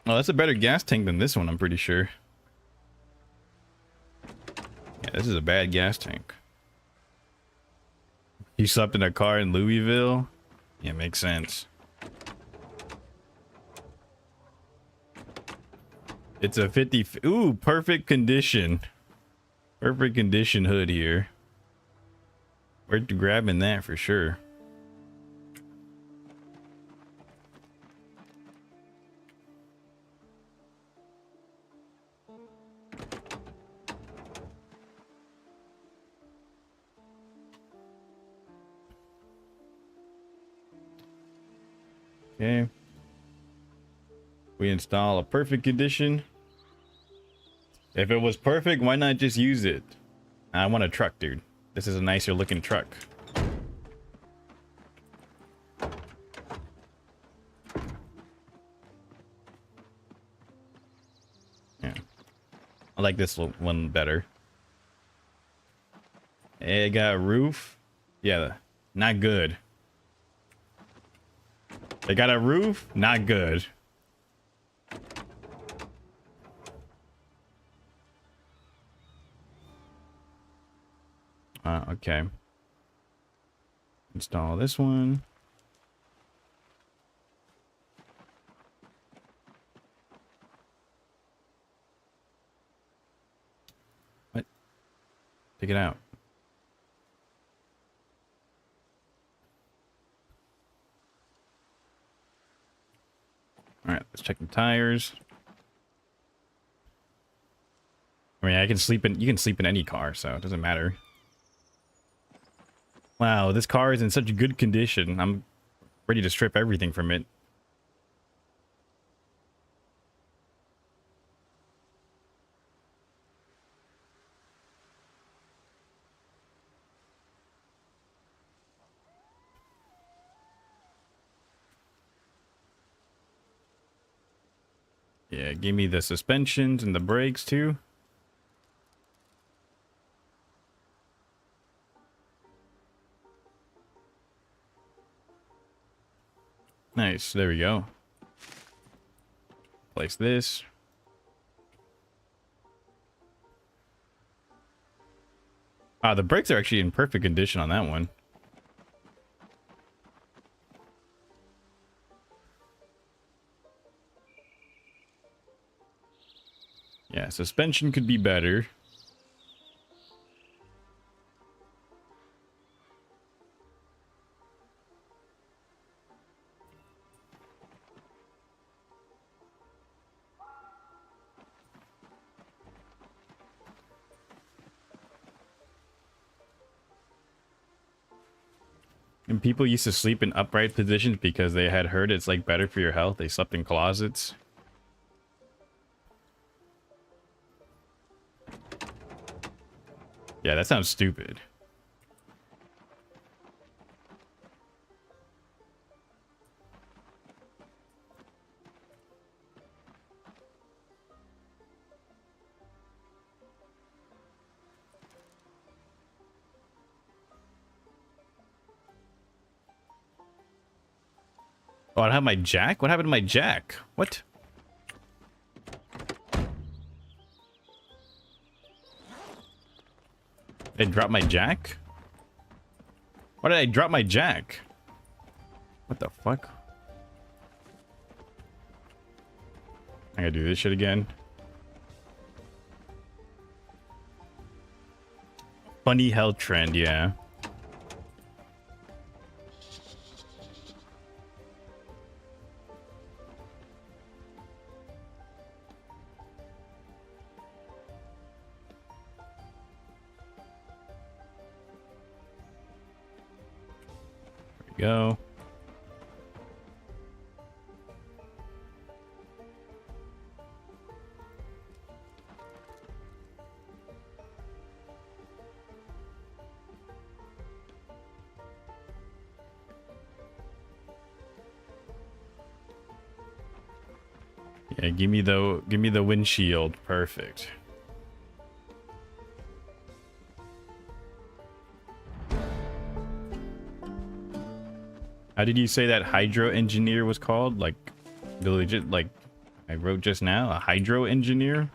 Oh, that's a better gas tank than this one, I'm pretty sure. Yeah, this is a bad gas tank. You slept in a car in Louisville? Yeah, makes sense. It's a 50. Ooh, perfect condition. Perfect condition hood here. We're grabbing that for sure. Okay. We install a perfect condition. If it was perfect, why not just use it? I want a truck, dude. This is a nicer looking truck. Yeah. I like this one better. It got a roof. Yeah, not good. They got a roof, not good. Okay. Install this one. What? Take it out. All right, let's check the tires. I mean, you can sleep in any car, so it doesn't matter. Wow, this car is in such good condition. I'm ready to strip everything from it. Yeah, give me the suspensions and the brakes too. Nice, there we go. Place this. The brakes are actually in perfect condition on that one. Yeah, suspension could be better. And people used to sleep in upright positions because they had heard it's like better for your health. They slept in closets. Yeah, that sounds stupid. Oh, I don't have my jack? What happened to my jack? What? They dropped my jack? Why did I drop my jack? What the fuck? I gotta do this shit again. Funny health trend, yeah. Go. Yeah, give me the windshield. Perfect. How did you say that hydro engineer was called? Like, the legit, like I wrote just now, a hydro engineer?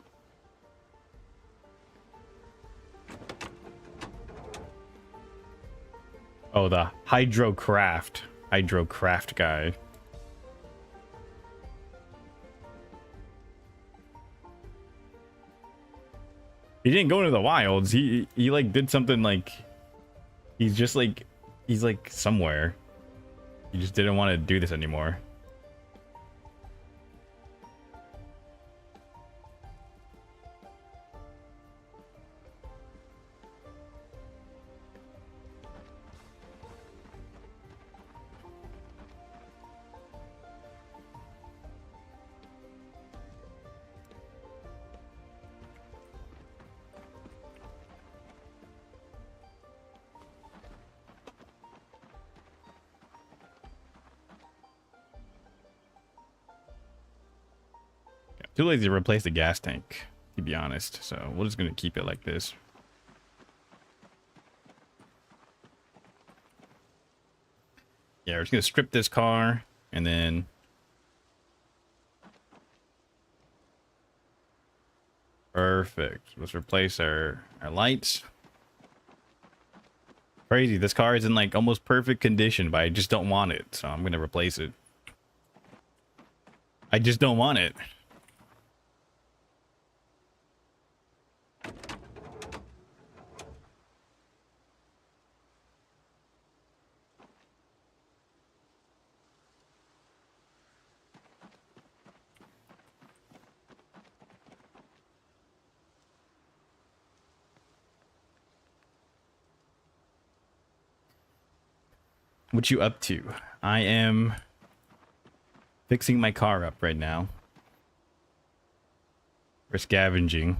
Oh, the Hydrocraft guy. He didn't go into the wilds. He like did something like he's like somewhere. He just didn't want to do this anymore. Too lazy to replace the gas tank, to be honest. So we're just gonna keep it like this. Yeah, we're just gonna strip this car and then perfect. Let's replace our lights. Crazy, this car is in like almost perfect condition, but I just don't want it, so I'm gonna replace it. I just don't want it. What you up to? I am fixing my car up right now. We're scavenging.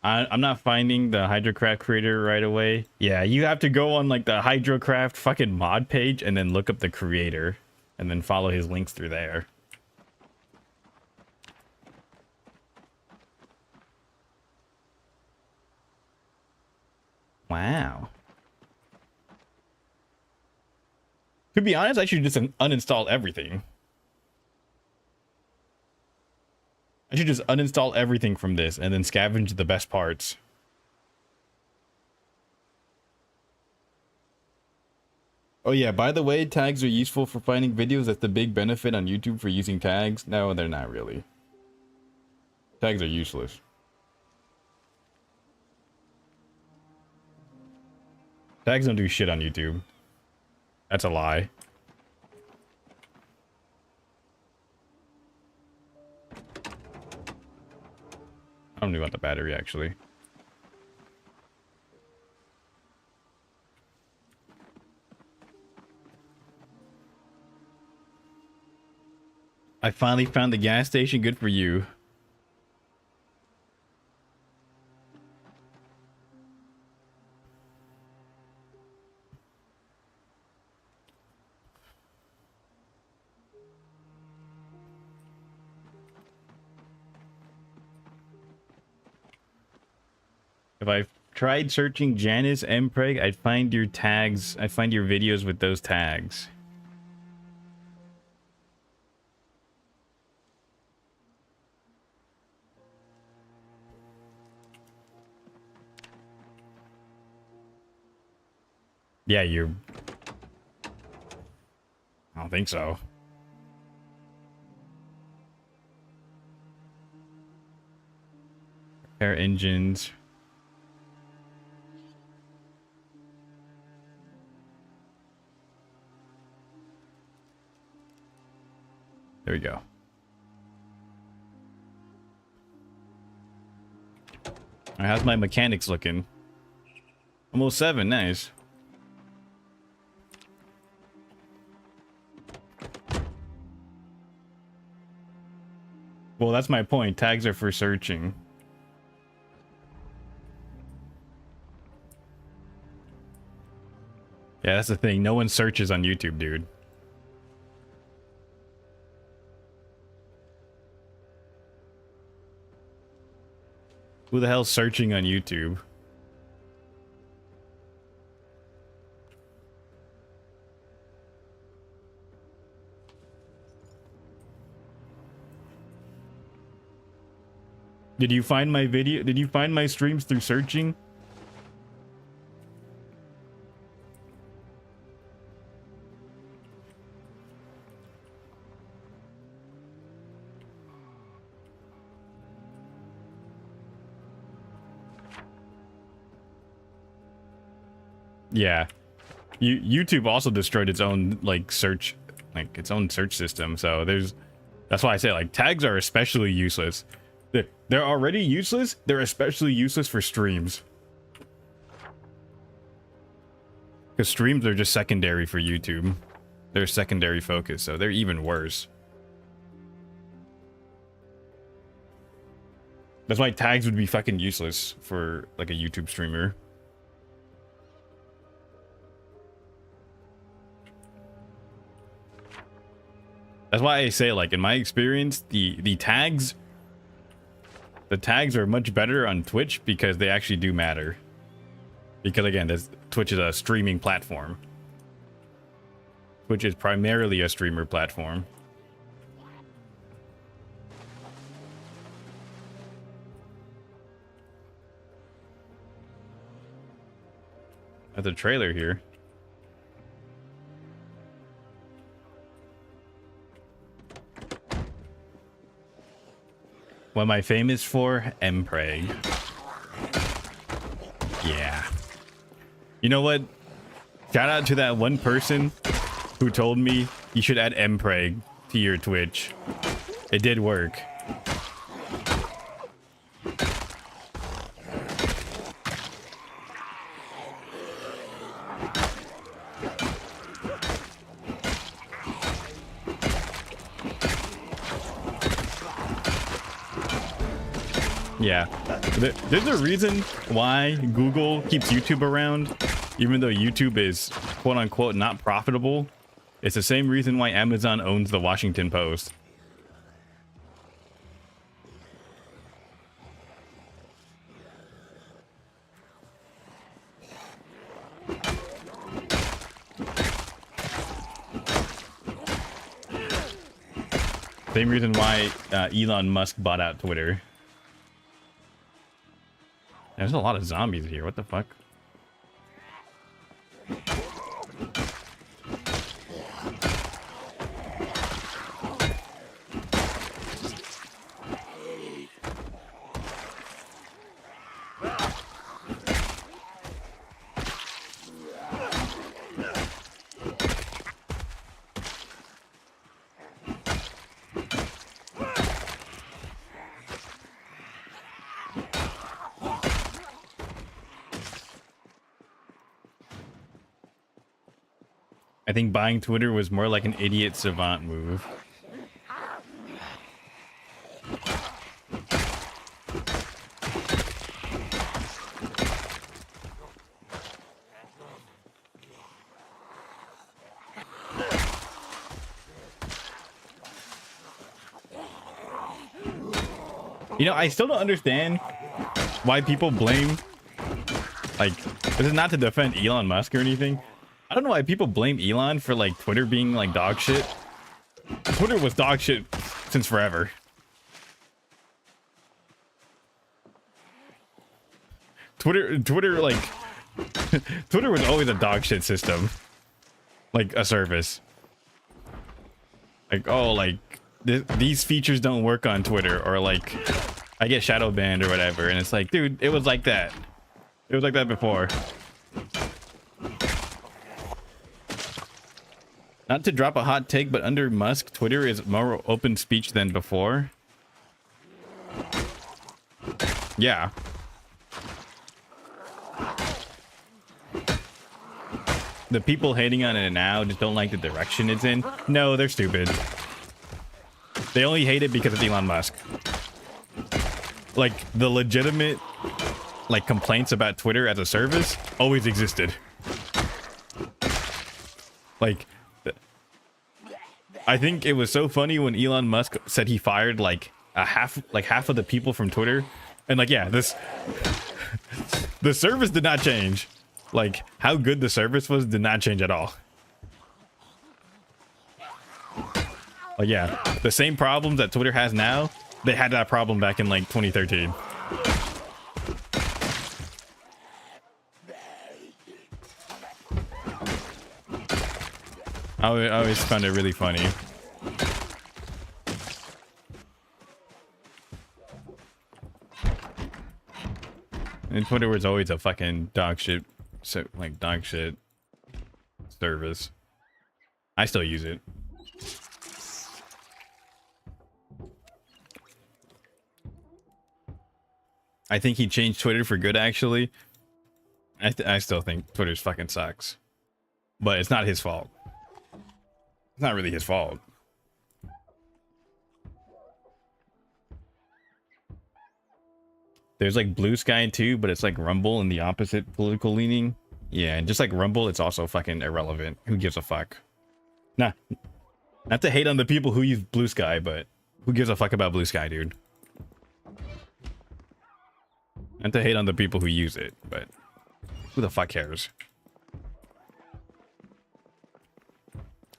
I'm not finding the Hydrocraft creator right away. Yeah, you have to go on like the Hydrocraft fucking mod page and then look up the creator and then follow his links through there. Wow. To be honest, I should just uninstall everything. I should just uninstall everything from this and then scavenge the best parts. Oh yeah, by the way, tags are useful for finding videos. That's the big benefit on YouTube for using tags. No, they're not really. Tags are useless. Tags don't do shit on YouTube. That's a lie. I don't know about the battery, actually. I finally found the gas station. Good for you. If I tried searching Janice Mpreg, I'd find your tags. I'd find your videos with those tags. Yeah, I don't think so. Repair engines. There we go. How's my mechanics looking? Almost 7, nice. Well, that's my point. Tags are for searching. Yeah, that's the thing. No one searches on YouTube, dude. Who the hell's searching on YouTube? Did you find my video? Did you find my streams through searching? Yeah. YouTube also destroyed its own like search, like its own search system. So that's why I say like tags are especially useless. They're already useless. They're especially useless for streams. Because streams are just secondary for YouTube. They're secondary focus, so they're even worse. That's why tags would be fucking useless for like a YouTube streamer. That's why I say, like, in my experience, the tags are much better on Twitch because they actually do matter. Because again, Twitch is a streaming platform. Twitch is primarily a streamer platform. That's a trailer here. What am I famous for? Mpreg. Yeah. You know what? Shout out to that one person who told me you should add Mpreg to your Twitch. It did work. Yeah, there's a reason why Google keeps YouTube around, even though YouTube is quote unquote not profitable. It's the same reason why Amazon owns the Washington Post. Same reason why Elon Musk bought out Twitter. There's a lot of zombies here. What the fuck? I think buying Twitter was more like an idiot savant move. You know, I still don't understand why people blame Like, this is not to defend Elon Musk or anything. I don't know why people blame Elon for like Twitter being like dog shit. Twitter was dog shit since forever. Twitter like Twitter was always a dog shit system, like a service. Like, oh, like these features don't work on Twitter, or like I get shadow banned or whatever, and it's like, dude, it was like that. It was like that before. Not to drop a hot take, but under Musk, Twitter is more open speech than before. Yeah. The people hating on it now just don't like the direction it's in. No, they're stupid. They only hate it because of Elon Musk. Like, the legitimate, like, complaints about Twitter as a service always existed. Like, I think it was so funny when Elon Musk said he fired like half of the people from Twitter, and like, yeah, the service did not change. Like, how good the service was did not change at all. Like, yeah, the same problems that Twitter has now, they had that problem back in like 2013. I always found it really funny. And Twitter was always a fucking dog shit, so like dog shit service. I still use it. I think he changed Twitter for good, actually. I still think Twitter's fucking sucks, but it's not his fault. It's not really his fault. There's like Blue Sky too, but it's like Rumble in the opposite political leaning. Yeah, and just like Rumble, it's also fucking irrelevant. Who gives a fuck? Nah, not to hate on the people who use Blue Sky, but who gives a fuck about Blue Sky, dude? Not to hate on the people who use it, but who the fuck cares?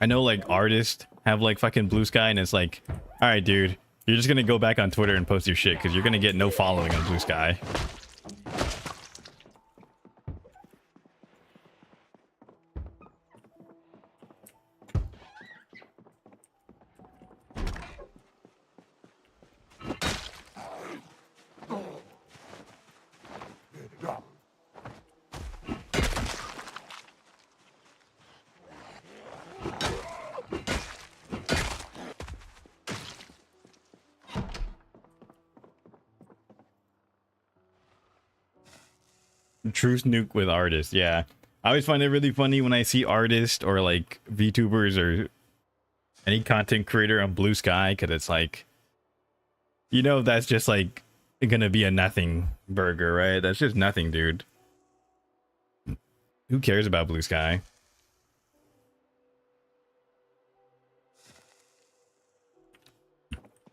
I know like artists have like fucking Blue Sky, and it's like, all right, dude, you're just gonna go back on Twitter and post your shit because you're gonna get no following on Blue Sky. Truth nuke with artists, yeah. I always find it really funny when I see artists or like VTubers or any content creator on Blue Sky, because it's like, you know, that's just like gonna be a nothing burger, right? That's just nothing, dude. Who cares about Blue Sky?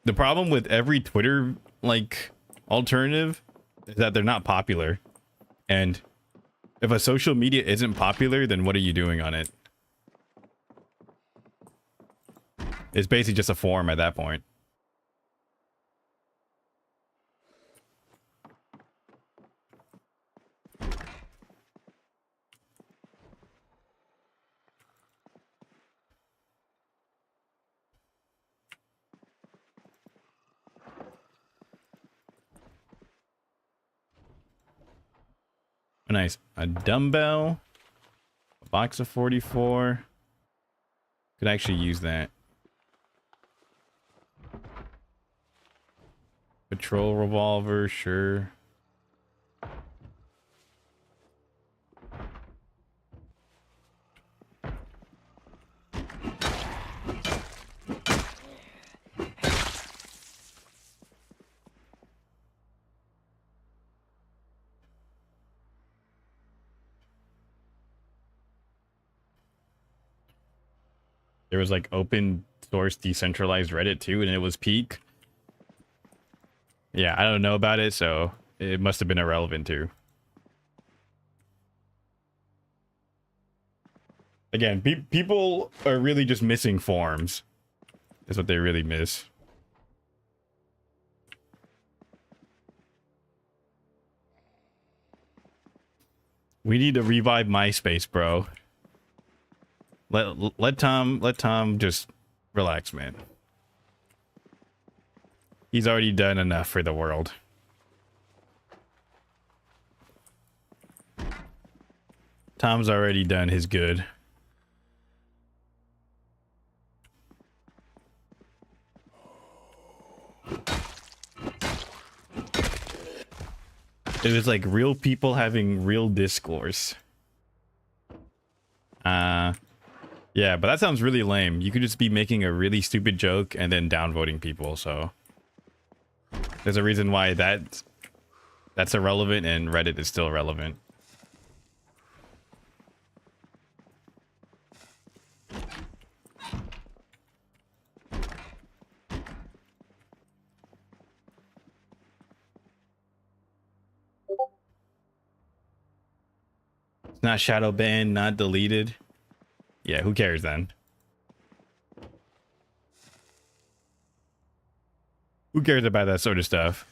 The problem with every Twitter like alternative is that they're not popular. And if a social media isn't popular, then what are you doing on it? It's basically just a forum at that point. Nice. A dumbbell, a box of 44. Could actually use that. Patrol revolver, sure. There was like open source decentralized Reddit too, and it was peak. Yeah, I don't know about it, so it must have been irrelevant too. Again, people are really just missing forms. That's what they really miss. We need to revive MySpace, bro. Let Tom just relax, man. He's already done enough for the world. Tom's already done his good. It was like real people having real discourse. Yeah, but that sounds really lame. You could just be making a really stupid joke and then downvoting people, so there's a reason why that's irrelevant and Reddit is still relevant. It's not shadow banned, not deleted. Yeah, who cares then? Who cares about that sort of stuff?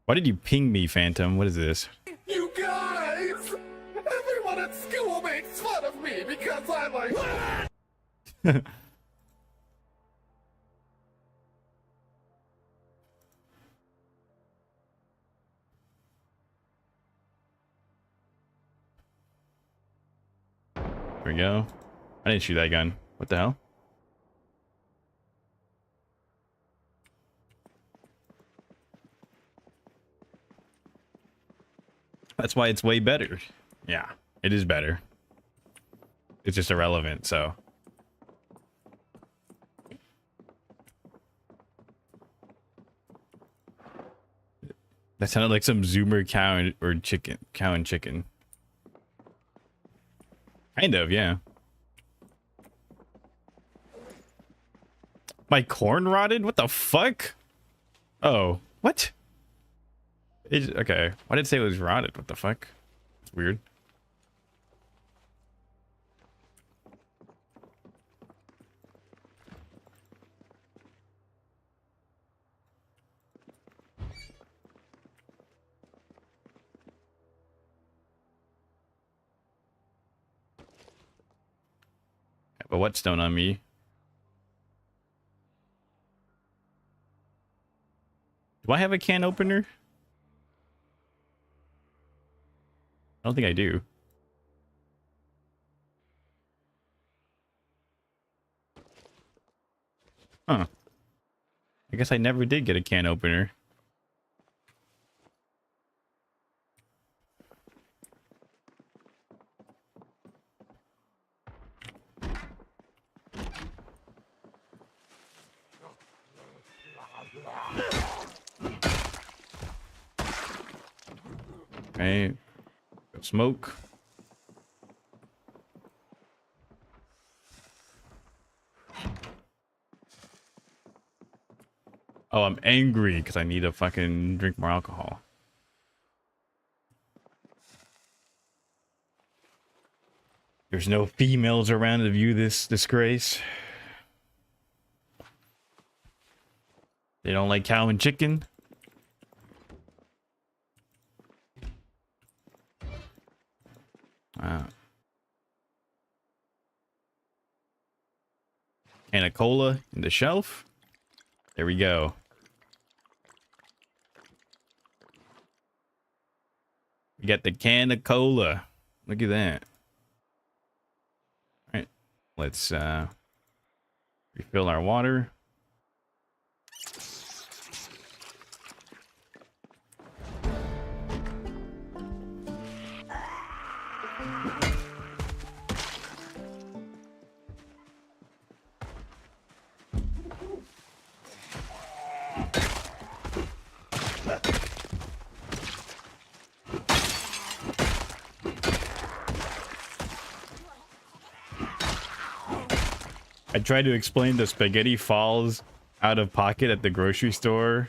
Why did you ping me, Phantom? What is this? You guys! Everyone at school makes fun of me because I'm like... There we go. I didn't shoot that gun. What the hell? That's why it's way better. Yeah, it is better. It's just irrelevant, so. That sounded like some Zoomer cow or chicken. Cow and chicken. Kind of, yeah. My corn rotted? What the fuck? Oh, what? Okay. Why did it say it was rotted? What the fuck? It's weird. But whetstone on me. Do I have a can opener? I don't think I do. Huh. I guess I never did get a can opener. Okay. Smoke. Oh, I'm angry because I need to fucking drink more alcohol. There's no females around to view this disgrace. They don't like cow and chicken. And a cola in the shelf. There we go. We got the can of cola. Look at that. All right, let's refill our water. I tried to explain the spaghetti falls out of pocket at the grocery store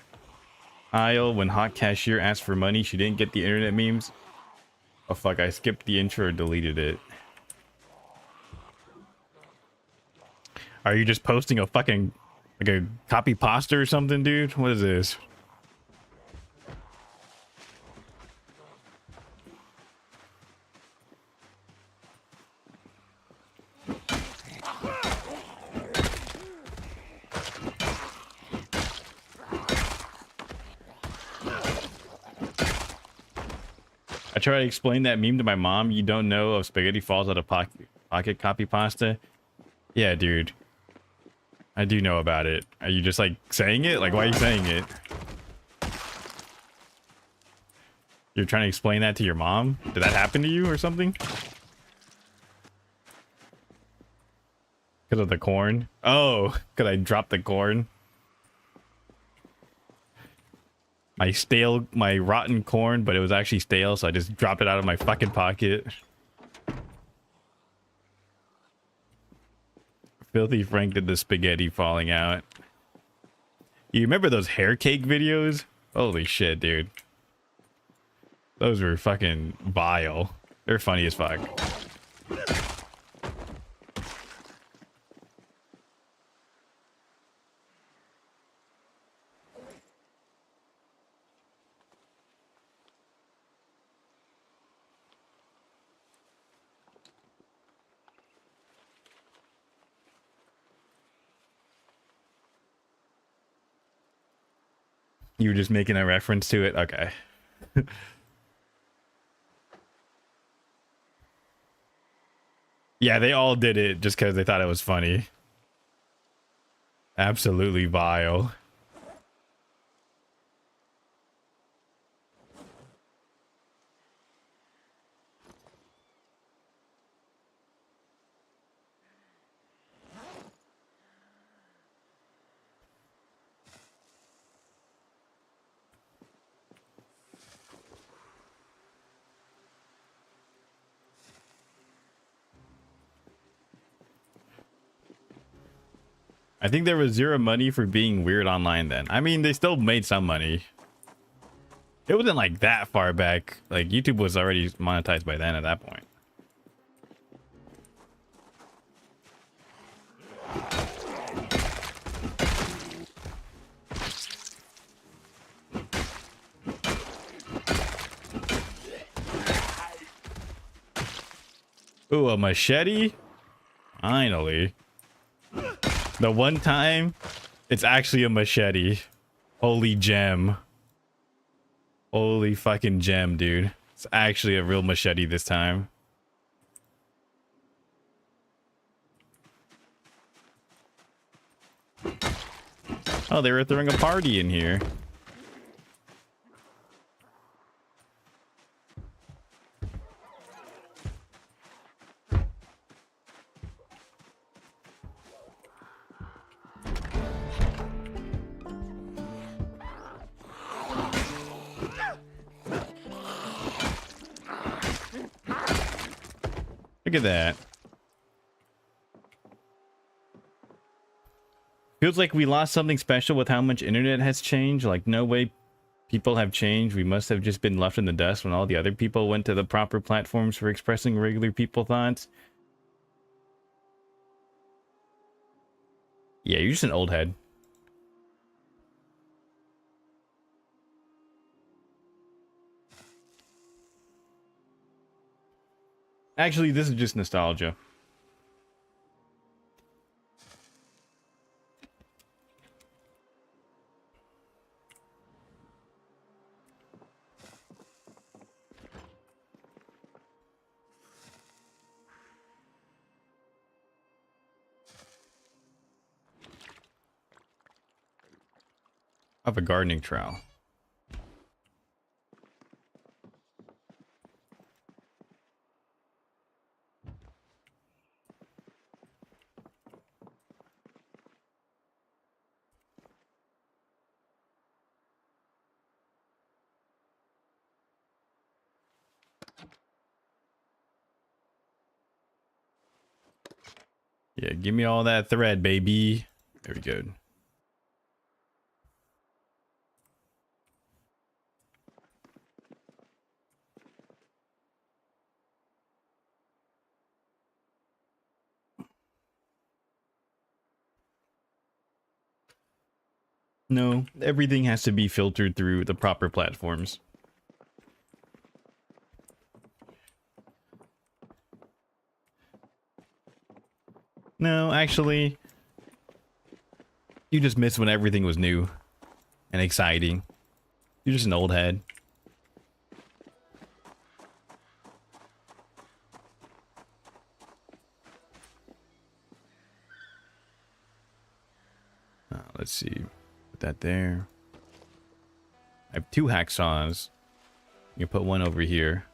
aisle when hot cashier asked for money. She didn't get the internet memes. Oh fuck, I skipped the intro or deleted it. Are you just posting a fucking like a copy pasta or something, dude? What is this? I try to explain that meme to my mom. You don't know if spaghetti falls out of pocket copy pasta? Yeah, dude. I do know about it. Are you just like saying it? Like, why are you saying it? You're trying to explain that to your mom? Did that happen to you or something? Because of the corn? Oh, because I dropped the corn. My rotten corn, but it was actually stale, so I just dropped it out of my fucking pocket. Filthy Frank did the spaghetti falling out. You remember those hair cake videos? Holy shit, dude. Those were fucking vile. They're funny as fuck. You were just making a reference to it? Okay. Yeah, they all did it just because they thought it was funny. Absolutely vile. I think there was zero money for being weird online then. I mean, they still made some money. It wasn't like that far back. Like, YouTube was already monetized by then at that point. Ooh, a machete? Finally. The one time, it's actually a machete. Holy gem. Holy fucking gem, dude. It's actually a real machete this time. Oh, they were throwing a party in here. Look at that. Feels like we lost something special with how much internet has changed. Like, no way people have changed. We must have just been left in the dust when all the other people went to the proper platforms for expressing regular people thoughts. Yeah, you're just an old head. Actually, this is just nostalgia. I have a gardening trowel. Yeah, give me all that thread, baby. Very good. No, everything has to be filtered through the proper platforms. No, actually, you just missed when everything was new and exciting. You're just an old head. Let's see. Put that there. I have 2 hacksaws. You put one over here.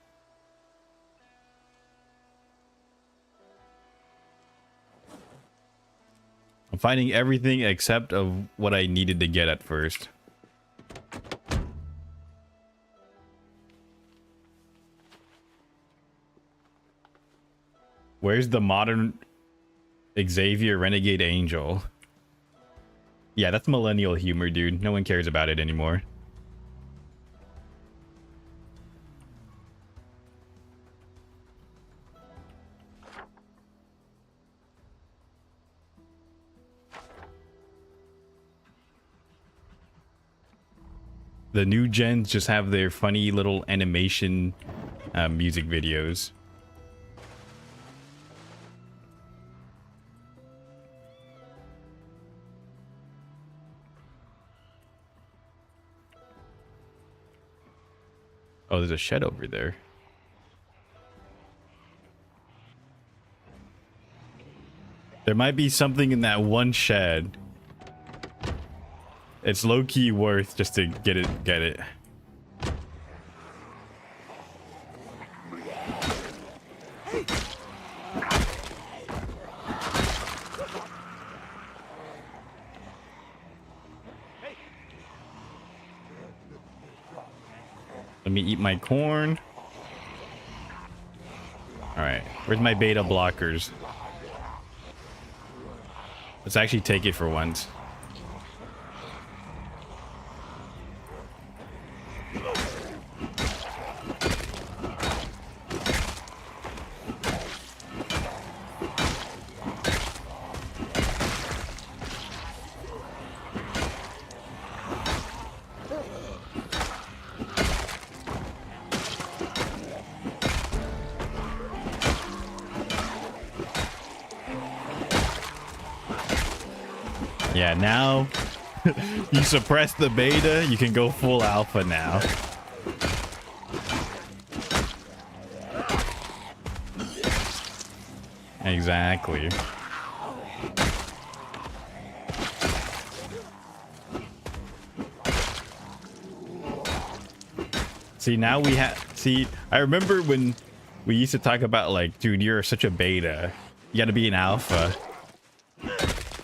I'm finding everything except of what I needed to get at first. Where's the modern Xavier Renegade Angel? Yeah, that's millennial humor, dude. No one cares about it anymore. The new gens just have their funny little animation music videos. Oh, there's a shed over there. There might be something in that one shed. It's low-key worth just to get it. Let me eat my corn. All right, where's my beta blockers? Let's actually take it for once. Yeah, now you suppress the beta, you can go full alpha now. Exactly. See, now we have... See, I remember when we used to talk about, like, dude, you're such a beta. You gotta be an alpha.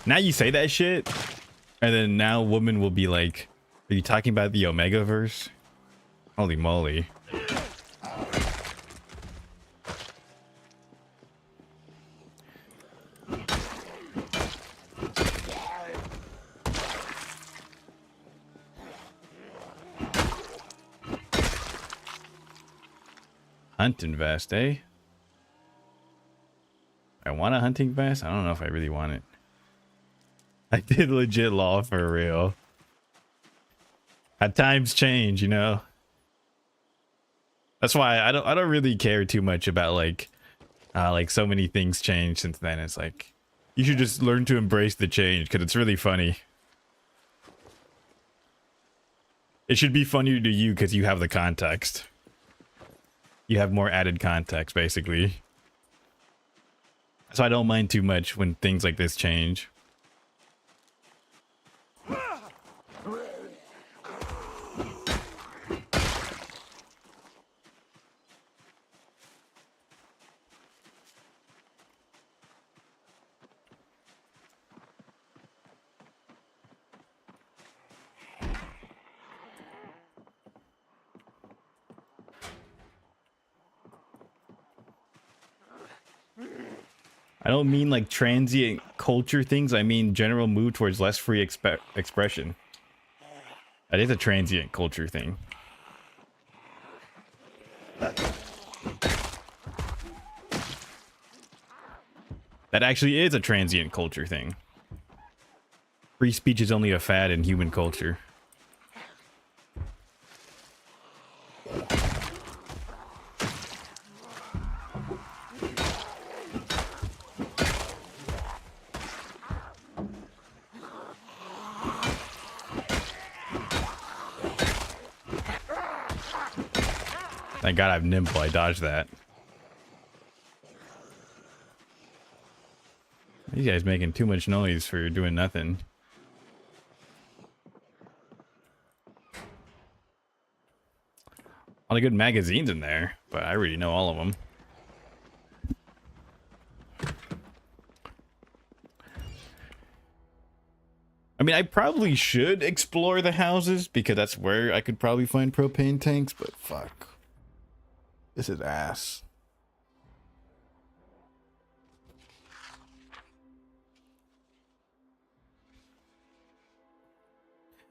Now you say that shit, and then now women will be like, are you talking about the Omegaverse? Holy moly. Hunting vest, eh? I want a hunting vest? I don't know if I really want it. I did legit law for real. At times change, you know. That's why I don't really care too much about like so many things change since then. It's like you should just learn to embrace the change because it's really funny. It should be funnier to you because you have the context. You have more added context, basically. So I don't mind too much when things like this change. I don't mean like transient culture things. I mean general move towards less free expression. That is a transient culture thing. That actually is a transient culture thing. Free speech is only a fad in human culture. Thank God I have nimble. I dodged that. These guys making too much noise for doing nothing. A lot of good magazines in there, but I already know all of them. I mean, I probably should explore the houses because that's where I could probably find propane tanks, but fuck. This is ass.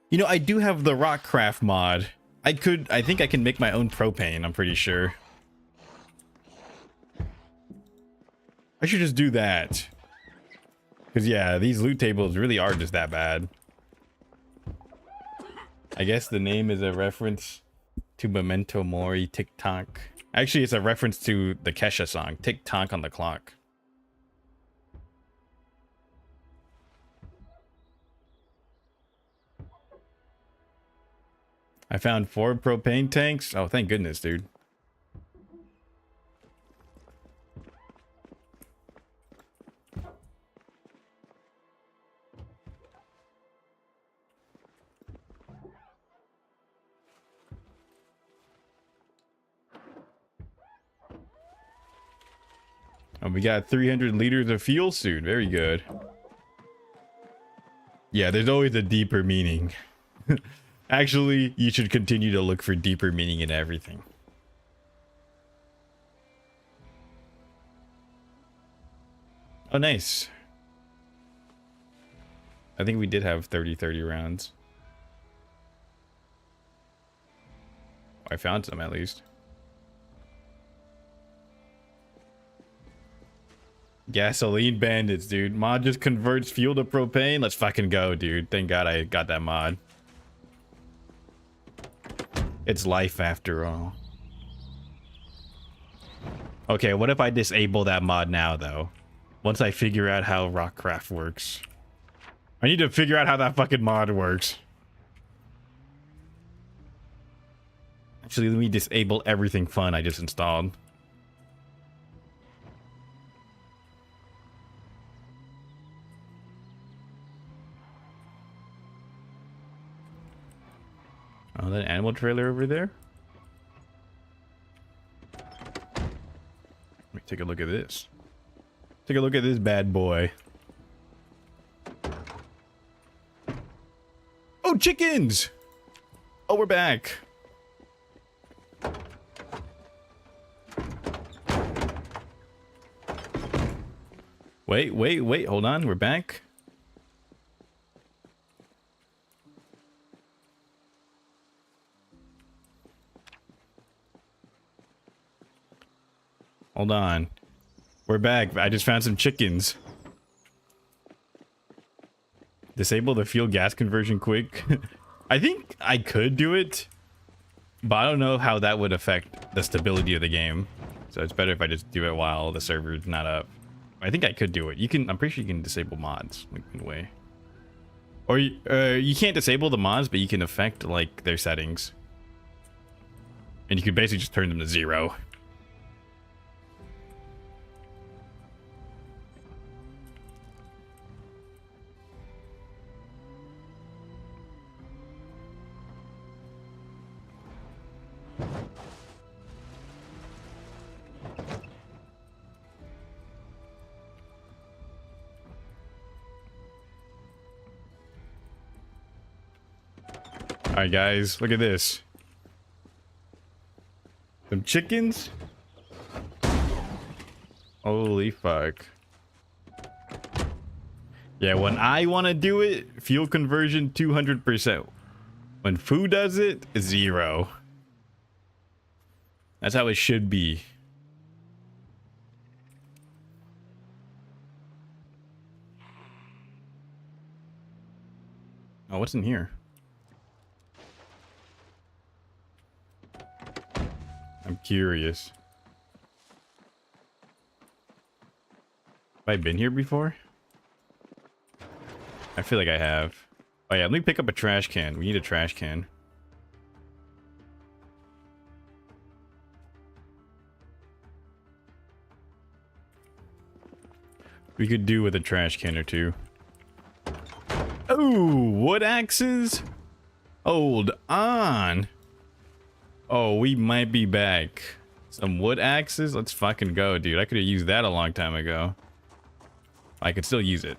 You know, I do have the Rockcraft mod. I think I can make my own propane, I'm pretty sure. I should just do that. Because, yeah, these loot tables really are just that bad. I guess the name is a reference to Memento Mori, TikTok. Actually, it's a reference to the Kesha song, TikTok on the Clock. I found 4 propane tanks. Oh, thank goodness, dude. Oh, we got 300 liters of fuel soon. Very good. Yeah, there's always a deeper meaning. Actually, you should continue to look for deeper meaning in everything. Oh, nice. I think we did have 30 rounds. I found some at least. Gasoline bandits, dude. Mod just converts fuel to propane. Let's fucking go, dude. Thank God I got that mod. It's life after all. Okay, what if I disable that mod now, though? Once I figure out how Rockcraft works. I need to figure out how that fucking mod works. Actually, let me disable everything fun I just installed. Oh, that animal trailer over there? Let me take a look at this. Take a look at this bad boy. Oh, chickens! Oh, we're back. Wait, hold on, we're back. Hold on. We're back. I just found some chickens. Disable the fuel gas conversion quick. I think I could do it, but I don't know how that would affect the stability of the game. So it's better if I just do it while the server's not up. I think I could do it. You can. I'm pretty sure you can disable mods, like, in a way. Or you can't disable the mods, but you can affect like their settings, and you can basically just turn them to 0. Alright guys, look at this. Some chickens? Holy fuck. Yeah, when I want to do it, fuel conversion 200%. When food does it, 0. That's how it should be. Oh, what's in here? I'm curious. Have I been here before? I feel like I have. Oh yeah, let me pick up a trash can. We need a trash can. We could do with a trash can or two. Oh, wood axes? Hold on. Oh, we might be back. Some wood axes? Let's fucking go, dude. I could have used that a long time ago. I could still use it.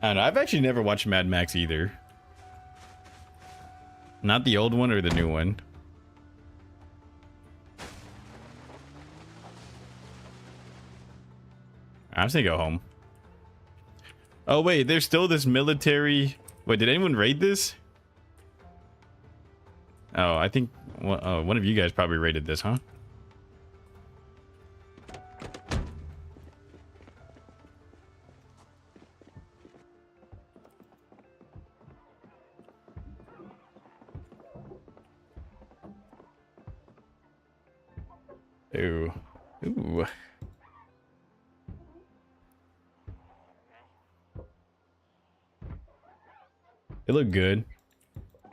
I don't know. I've actually never watched Mad Max either. Not the old one or the new one. I'm just gonna go home. Oh wait, there's still this military. Wait, did anyone raid this? Oh, I think one of you guys probably raided this, huh? Ooh. Ooh. It looked good.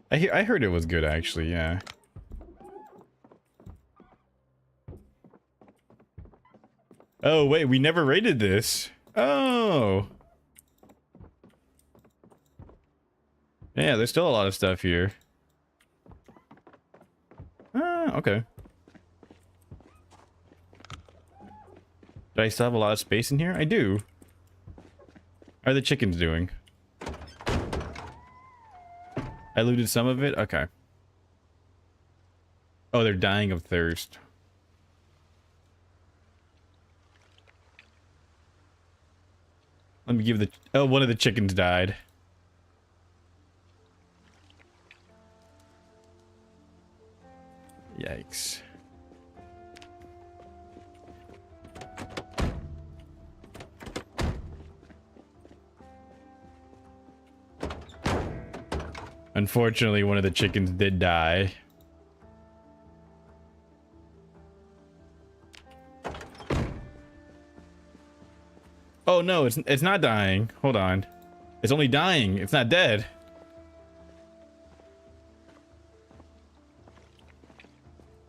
I heard it was good, actually, yeah. Oh, wait, we never rated this. Oh. Yeah, there's still a lot of stuff here. Ah, okay. Do I still have a lot of space in here? I do. How are the chickens doing? I looted some of it? Okay. Oh, they're dying of thirst. Let me give the... Oh, one of the chickens died. Yikes. Unfortunately, one of the chickens did die. Oh no, it's not dying. Hold on. It's only dying. It's not dead.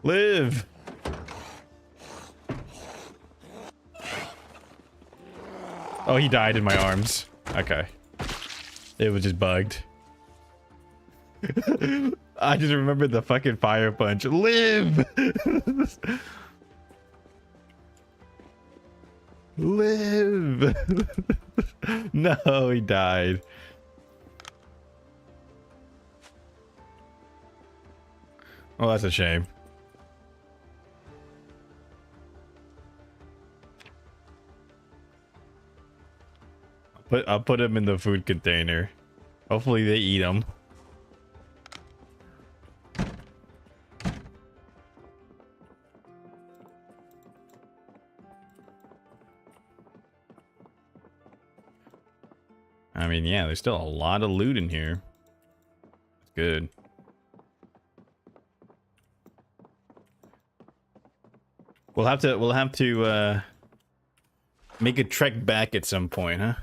Live. Oh, he died in my arms. Okay. It was just bugged. I just remembered the fucking fire punch. Live! Live! No, he died. Oh, that's a shame. I'll put him in the food container. Hopefully they eat him. I mean, yeah, there's still a lot of loot in here. That's good. We'll have to make a trek back at some point, huh?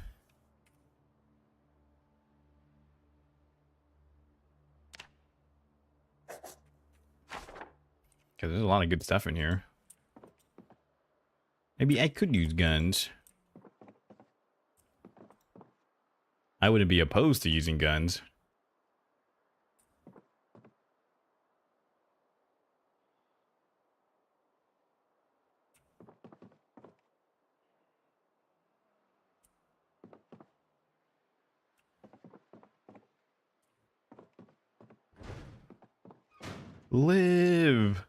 Because there's a lot of good stuff in here. Maybe I could use guns. I wouldn't be opposed to using guns. Live.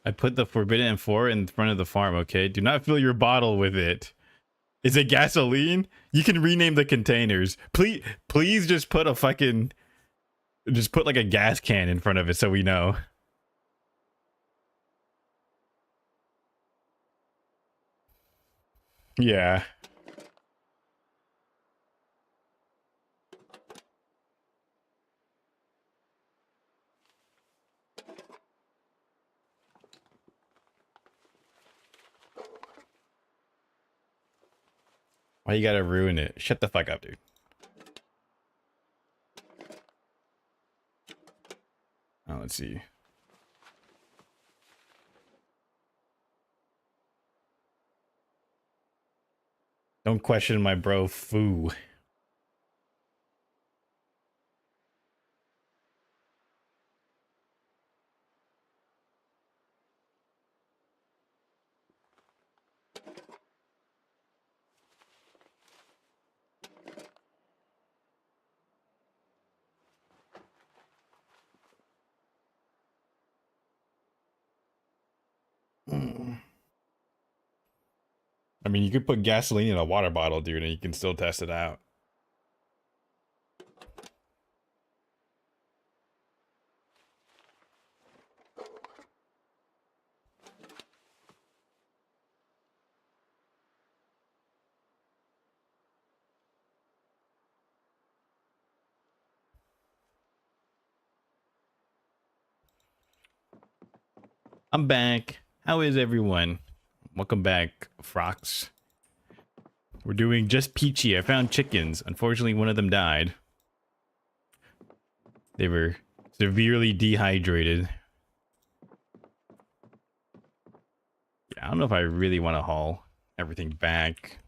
I put the Forbidden M4 in front of the farm, okay? Do not fill your bottle with it. Is it gasoline? You can rename the containers. Please just put a fucking... Just put like a gas can in front of it so we know. Yeah. Why you gotta ruin it? Shut the fuck up, dude. Oh, let's see. Don't question my bro, foo. I mean, you could put gasoline in a water bottle, dude, and you can still test it out. I'm back. How is everyone? Welcome back, Frox. We're doing just peachy. I found chickens. Unfortunately, one of them died. They were severely dehydrated. Yeah, I don't know if I really want to haul everything back.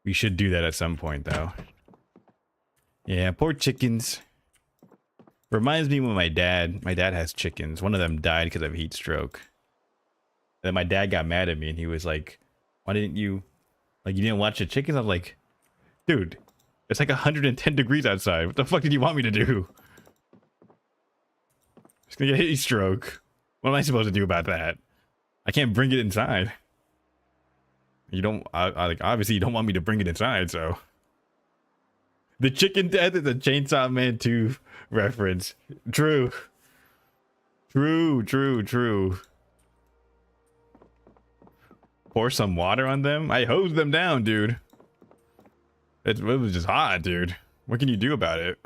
We should do that at some point, though. Yeah, poor chickens. Reminds me when my dad has chickens. One of them died because of heat stroke. And then my dad got mad at me and he was like, why didn't you, like, you didn't watch the chickens? I was like, dude, it's like 110 degrees outside. What the fuck did you want me to do? It's gonna get heat stroke. What am I supposed to do about that? I can't bring it inside. You don't, like, obviously you don't want me to bring it inside, so. The chicken death is a Chainsaw Man 2 reference. True. True. Pour some water on them? I hosed them down, dude. It was just hot, dude. What can you do about it?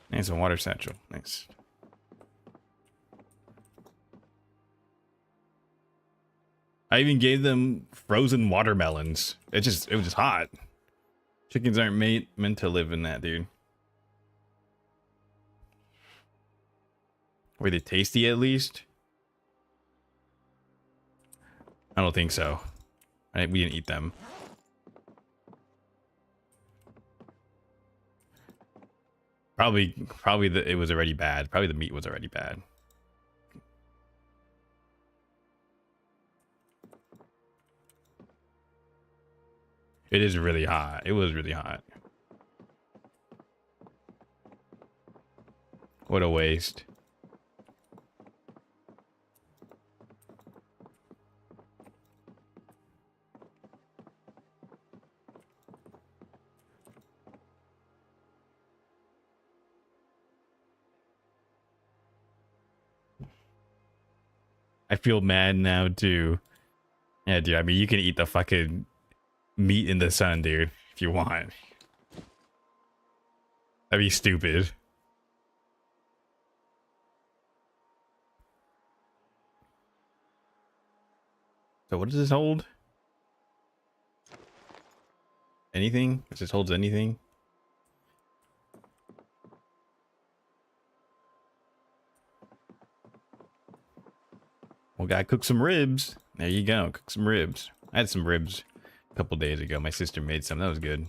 Nice, a water satchel. Nice. I even gave them frozen watermelons. It was just hot. Chickens aren't meant to live in that, dude. Were they tasty at least? I don't think so. We didn't eat them. Probably it was already bad. Probably the meat was already bad. It is really hot. It was really hot. What a waste. I feel mad now too. Yeah, dude. I mean, you can eat the fucking meat in the sun, dude, if you want. That'd be stupid. So what does this hold? Anything? If this holds anything? Well, gotta cook some ribs. There you go. Cook some ribs. I had some ribs a couple days ago. My sister made some. That was good.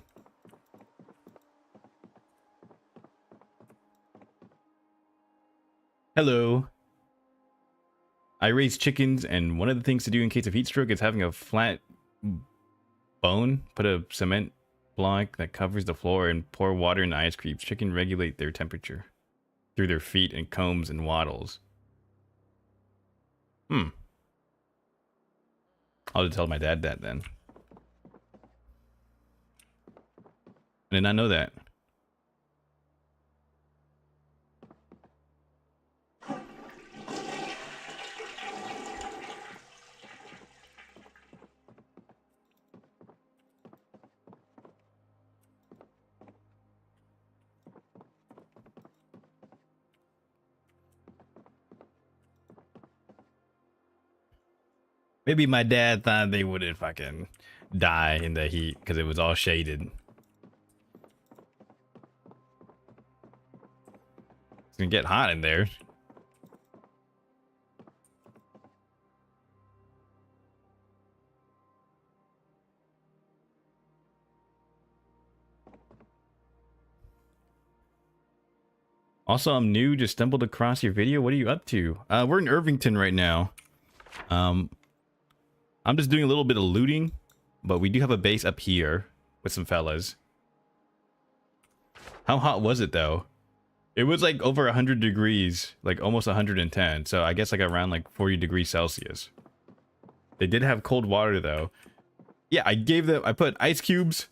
Hello. I raise chickens, and one of the things to do in case of heat stroke is having a flat bone. Put a cement block that covers the floor and pour water in ice cubes. Chicken regulate their temperature through their feet and combs and waddles. I'll just tell my dad that then. I did not know that. Maybe my dad thought they wouldn't fucking die in the heat because it was all shaded. It's gonna get hot in there. Also, I'm new, just stumbled across your video. What are you up to? We're in Irvington right now. I'm just doing a little bit of looting, but we do have a base up here with some fellas. How hot was it though? It was like over 100 degrees, like almost 110. So I guess like around like 40 degrees Celsius. They did have cold water though. Yeah, I put ice cubes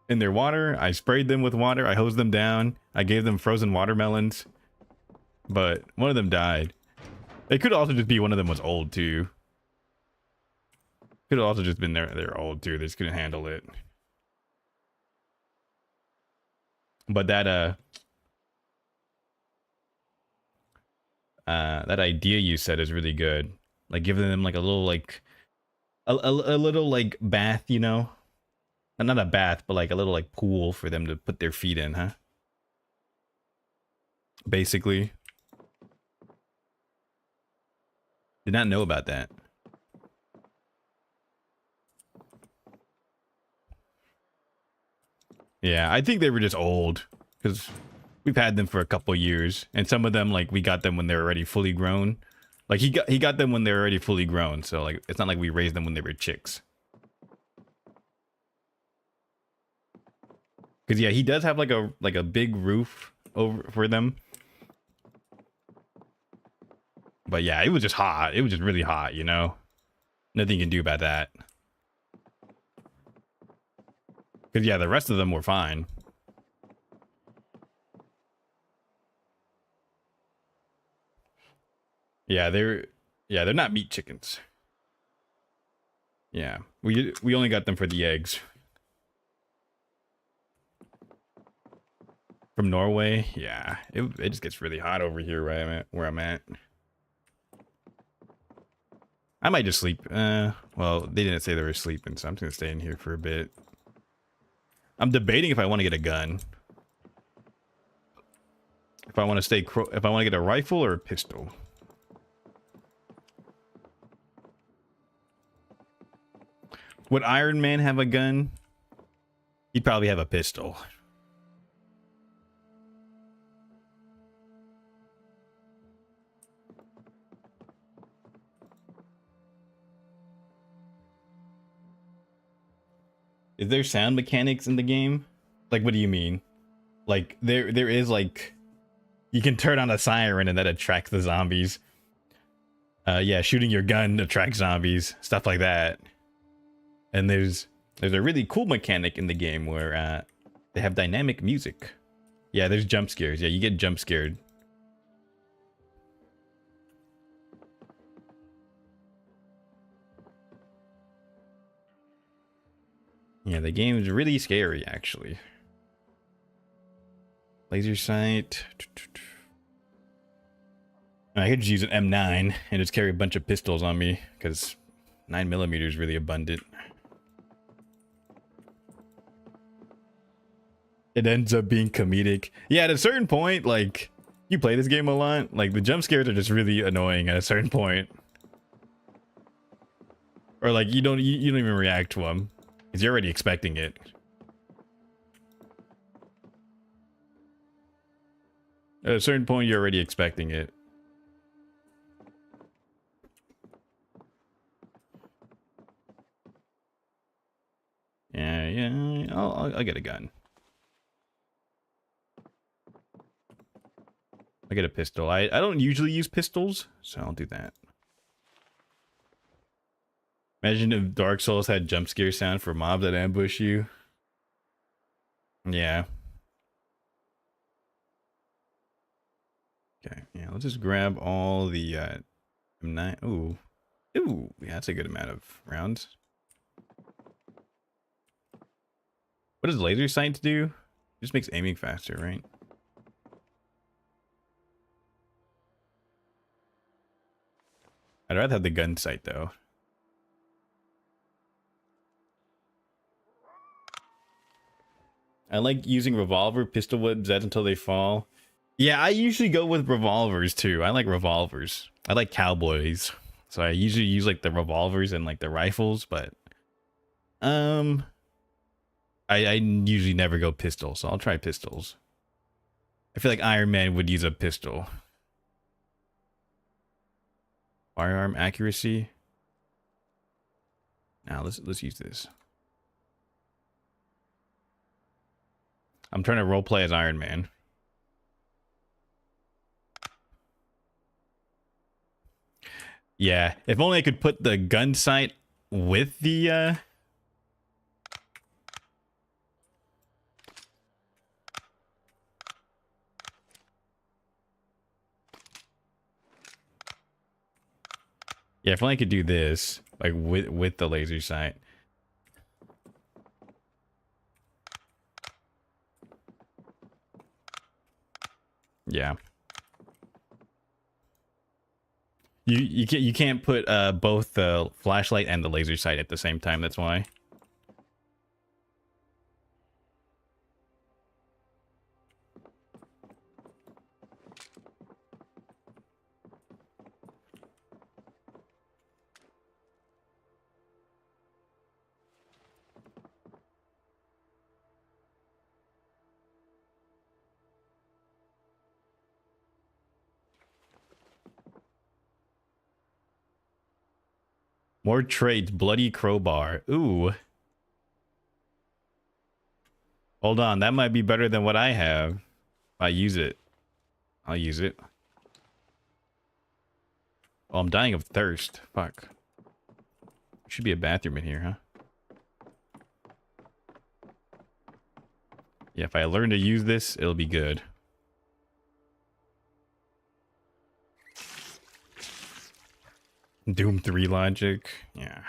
in their water. I sprayed them with water. I hosed them down. I gave them frozen watermelons, but one of them died. It could also just be one of them was old too. Could have also just been they're old too. They just couldn't handle it. But that idea you said is really good. Like giving them like a little like a little like bath, you know? Not a bath, but like a little like pool for them to put their feet in, huh? Basically. Did not know about that. Yeah, I think they were just old because we've had them for a couple years, and some of them like we got them when they were already fully grown. Like he got them when they were already fully grown, so like it's not like we raised them when they were chicks. Because yeah, he does have like a big roof over for them. But yeah, it was just hot. It was just really hot, you know? Nothing you can do about that. Because yeah, the rest of them were fine. Yeah, they're not meat chickens. Yeah, we only got them for the eggs. From Norway, yeah, it just gets really hot over here where I'm at. I might just sleep. Well, they didn't say they were sleeping, so I'm just gonna stay in here for a bit. I'm debating if I want to get a gun. If I want to get a rifle or a pistol. Would Iron Man have a gun? He'd probably have a pistol. Is there sound mechanics in the game? Like, what do you mean? Like, there is, like, you can turn on a siren and that attracts the zombies. Yeah, shooting your gun attracts zombies, stuff like that. And there's a really cool mechanic in the game where they have dynamic music. Yeah, there's jump scares. Yeah, you get jump scared. Yeah, the game is really scary, actually. Laser sight. I could just use an M9 and just carry a bunch of pistols on me because 9mm is really abundant. It ends up being comedic. Yeah, at a certain point, like, you play this game a lot, like, the jump scares are just really annoying at a certain point. Or, like, you don't even react to them. Because you're already expecting it. At a certain point, you're already expecting it. Yeah. I'll get a gun. I get a pistol. I don't usually use pistols, so I'll do that. Imagine if Dark Souls had jump scare sound for mobs that ambush you. Yeah. Okay, yeah, let's just grab all the M9. Ooh. Ooh, yeah, that's a good amount of rounds. What does laser sight do? Just makes aiming faster, right? I'd rather have the gun sight though. I like using revolver, pistol whip, Zeds until they fall. Yeah, I usually go with revolvers too. I like revolvers. I like cowboys. So I usually use like the revolvers and like the rifles, but I usually never go pistol, so I'll try pistols. I feel like Iron Man would use a pistol. Firearm accuracy. Now let's use this. I'm trying to roleplay as Iron Man. Yeah, if only I could put the gun sight with the yeah, if only I could do this like with the laser sight. Yeah. You can't put both the flashlight and the laser sight at the same time. That's why. More traits. Bloody crowbar. Ooh. Hold on. That might be better than what I have. I use it. I'll use it. Oh, I'm dying of thirst. Fuck. Should be a bathroom in here, huh? Yeah, if I learn to use this, it'll be good. Doom 3 logic. Yeah.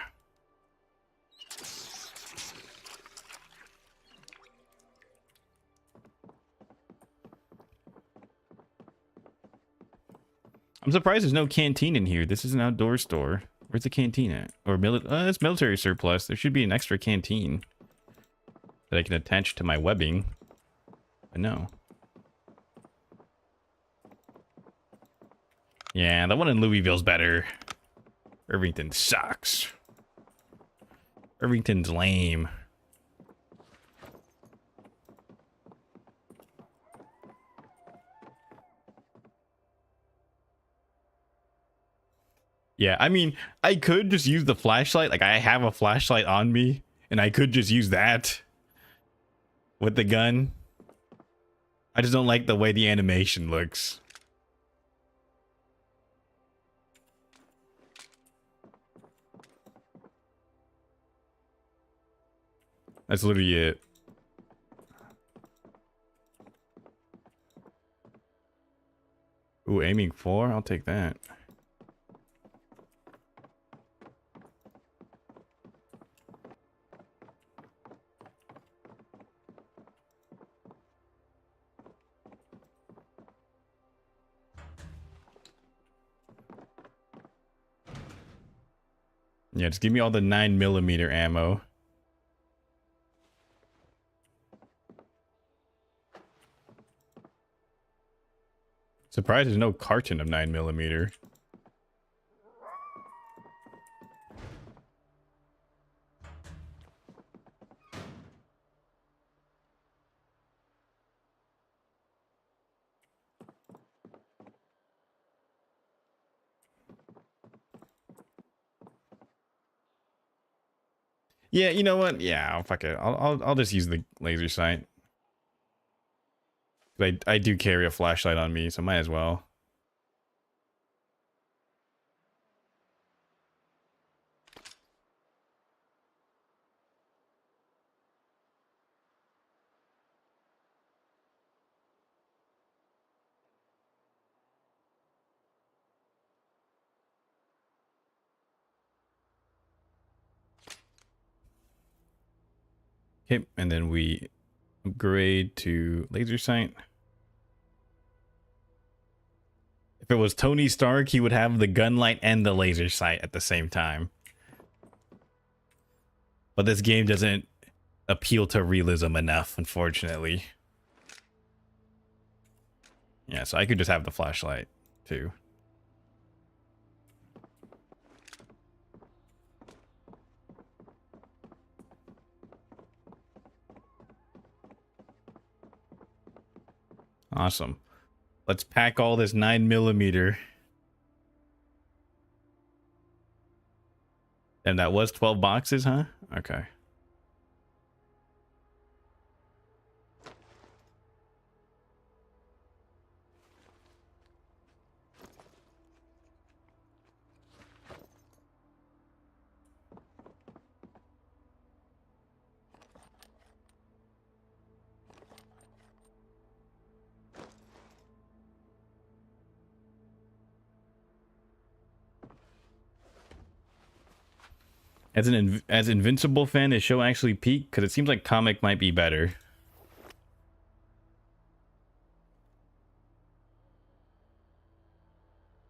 I'm surprised there's no canteen in here. This is an outdoor store. Where's the canteen at? Or it's military surplus. There should be an extra canteen that I can attach to my webbing. But no. Yeah, the one in Louisville's better. Irvington sucks. Irvington's lame. Yeah, I mean, I could just use the flashlight. Like, I have a flashlight on me, and I could just use that with the gun. I just don't like the way the animation looks. That's literally it. Ooh, aiming 4? I'll take that. Yeah, just give me all the 9mm ammo. Surprised there's no carton of 9mm. Yeah, you know what? Yeah, fuck it. I'll just use the laser sight. I do carry a flashlight on me, so might as well. Okay, and then we upgrade to laser sight. If it was Tony Stark, he would have the gun light and the laser sight at the same time. But this game doesn't appeal to realism enough, unfortunately. Yeah, so I could just have the flashlight too. Awesome. Let's pack all this 9mm. And that was 12 boxes, huh? Okay. As Invincible fan, is show actually peak? Because it seems like comic might be better.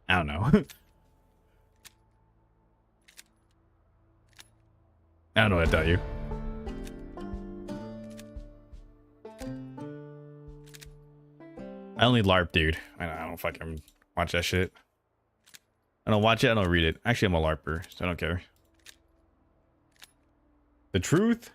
I don't know. I don't know what to tell you. I only LARP, dude. I don't fucking watch that shit. I don't watch it, I don't read it. Actually, I'm a LARPer, so I don't care. The truth?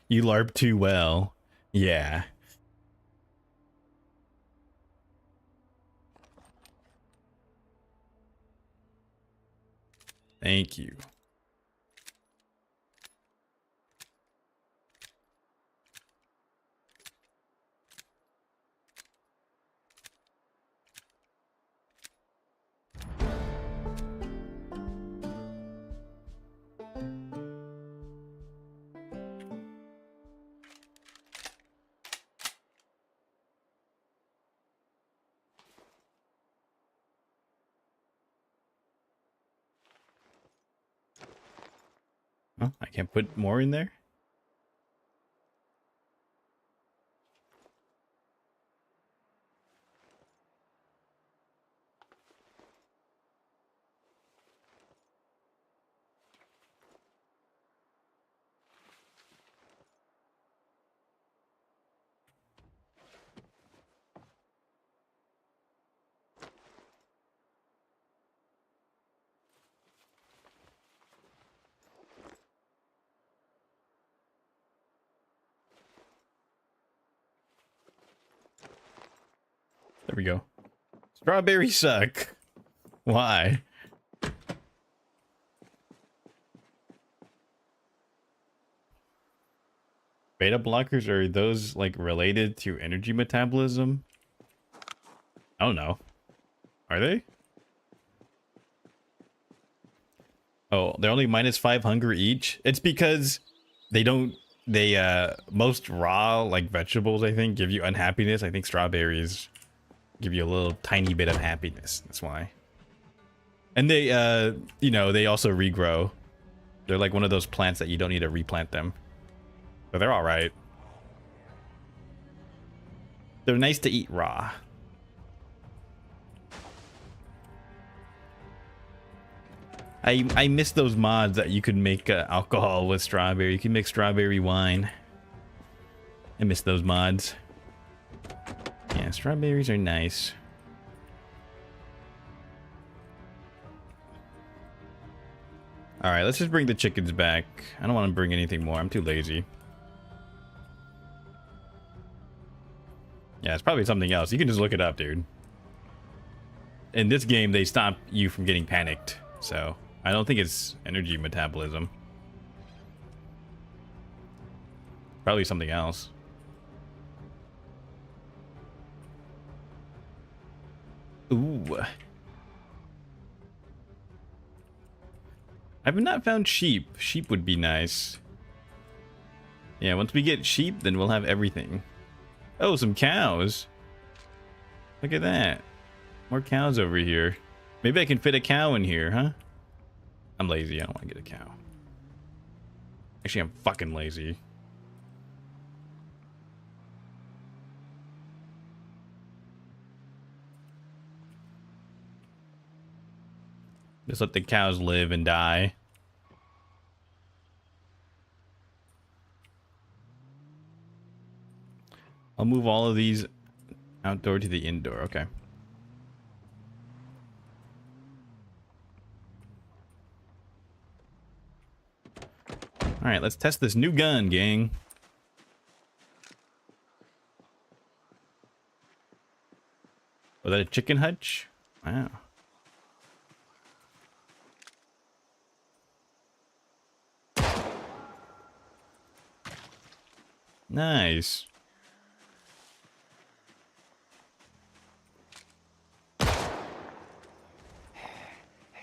You LARP too well. Yeah. Thank you. Oh, I can't put more in there? There we go. Strawberries suck. Why? Beta blockers, are those like related to energy metabolism? I don't know. Are they? Oh, they're only -5 hunger each. It's because they don't most raw like vegetables, I think, give you unhappiness. I think strawberries give you a little tiny bit of happiness. That's why. And they you know, they also regrow. They're like one of those plants that you don't need to replant them. But they're all right. They're nice to eat raw. I miss those mods that you could make alcohol with strawberry. You can make strawberry wine. I miss those mods. Yeah, strawberries are nice. Alright, let's just bring the chickens back. I don't want to bring anything more. I'm too lazy. Yeah, it's probably something else. You can just look it up, dude. In this game, they stop you from getting panicked. So, I don't think it's energy metabolism. Probably something else. Ooh. I have not found sheep. Sheep would be nice. Yeah, once we get sheep, then we'll have everything. Oh, some cows. Look at that. More cows over here. Maybe I can fit a cow in here, huh? I'm lazy. I don't want to get a cow. Actually, I'm fucking lazy. Just let the cows live and die. I'll move all of these outdoor to the indoor. Okay. All right, let's test this new gun, gang. Was that a chicken hutch? Wow. Nice.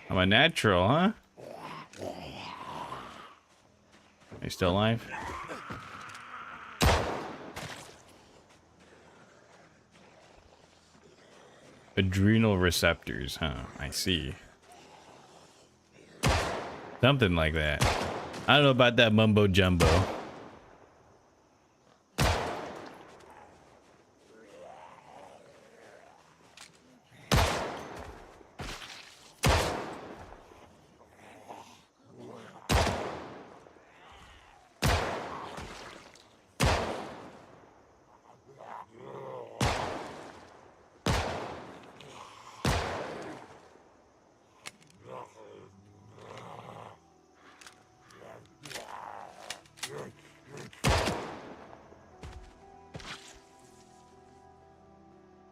I'm a natural, huh? Are you still alive? Adrenal receptors, huh? I see. Something like that. I don't know about that mumbo jumbo.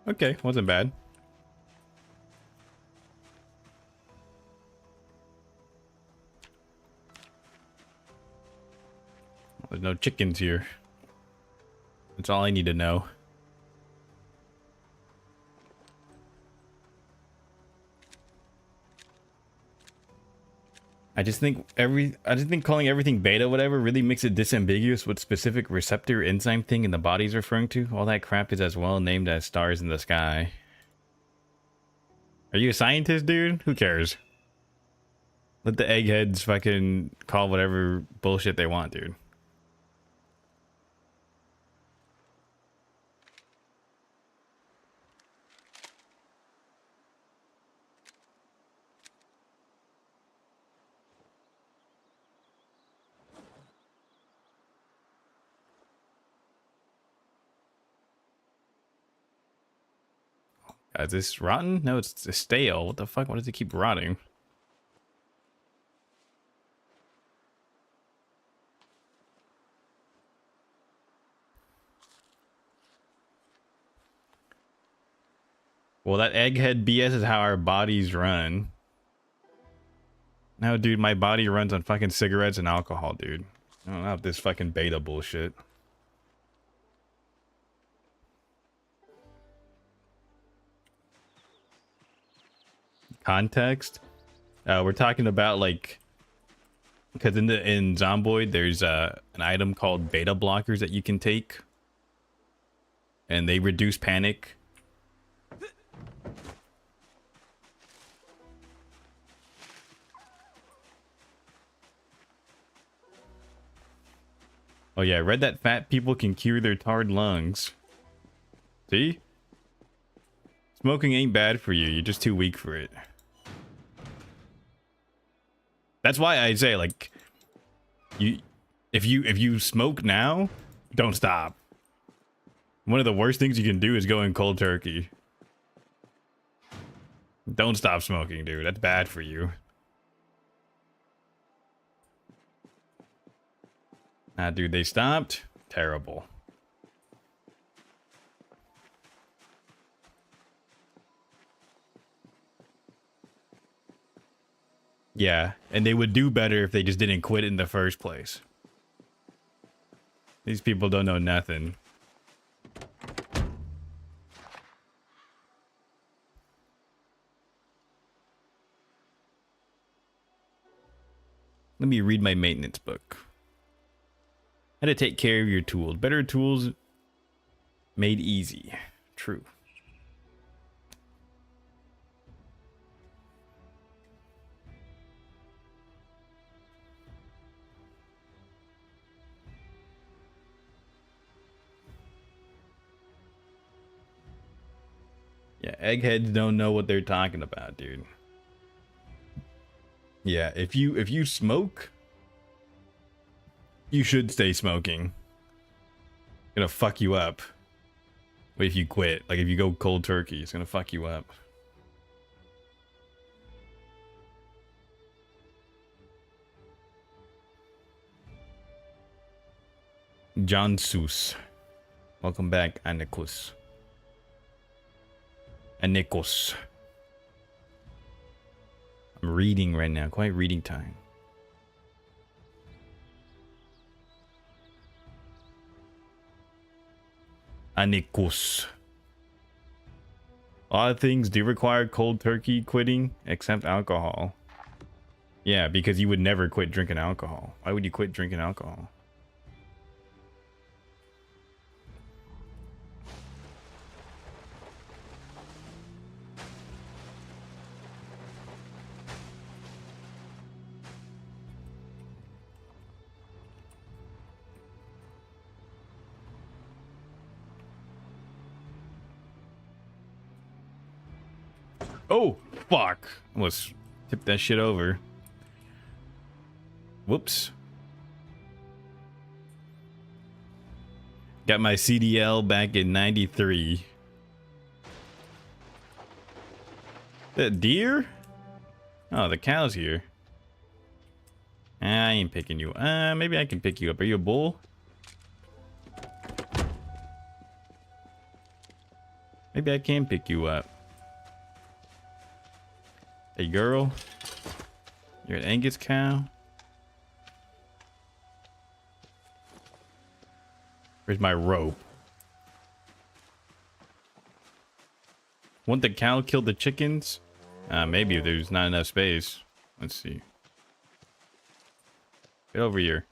Okay, wasn't bad. There's no chickens here. That's all I need to know. I just think calling everything beta whatever really makes it disambiguous what specific receptor enzyme thing in the body's referring to. All that crap is as well named as stars in the sky. Are you a scientist, dude? Who cares? Let the eggheads fucking call whatever bullshit they want, dude. Is this rotten? No, it's stale. What the fuck? Why does it keep rotting? Well, that egghead BS is how our bodies run. No, dude, my body runs on fucking cigarettes and alcohol, dude. I don't have this fucking beta bullshit. Context? We're talking about like, because in Zomboid there's an item called beta blockers that you can take, and they reduce panic. Oh yeah, I read that fat people can cure their tarred lungs. See? Smoking ain't bad for you, you're just too weak for it. That's why I say, like, if you smoke now, don't stop. One of the worst things you can do is go in cold turkey. Don't stop smoking, dude. That's bad for you. Ah, dude, they stopped. Terrible. Yeah, and they would do better if they just didn't quit in the first place. These people don't know nothing. Let me read my maintenance book. How to take care of your tools. Better tools made easy. True. Yeah, eggheads don't know what they're talking about, dude. Yeah, if you smoke, you should stay smoking. Gonna fuck you up. But if you quit, like if you go cold turkey, it's gonna fuck you up. John Seuss. Welcome back, Anikos. Anikos. I'm reading right now. Quite reading time. Anikos. A lot of things do require cold turkey quitting, except alcohol. Yeah, because you would never quit drinking alcohol. Why would you quit drinking alcohol? Oh, fuck. Almost tipped that shit over. Whoops. Got my CDL back in 93. That deer? Oh, the cow's here. I ain't picking you. Maybe I can pick you up. Are you a bull? Maybe I can pick you up. Hey, girl. You're an Angus cow. Where's my rope? Won't the cow kill the chickens? Maybe if there's not enough space. Let's see. Get over here.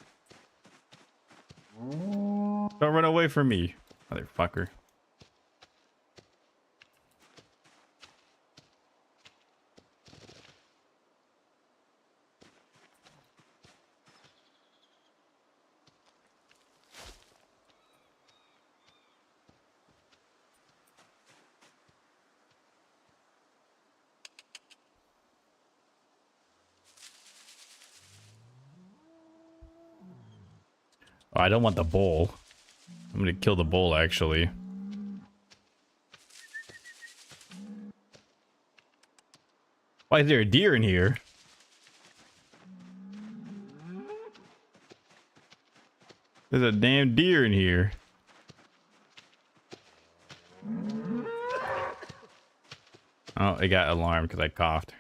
Don't run away from me, motherfucker. Oh, I don't want the bull. I'm gonna kill the bull, actually. Why is there a deer in here? There's a damn deer in here. Oh, it got alarmed because I coughed.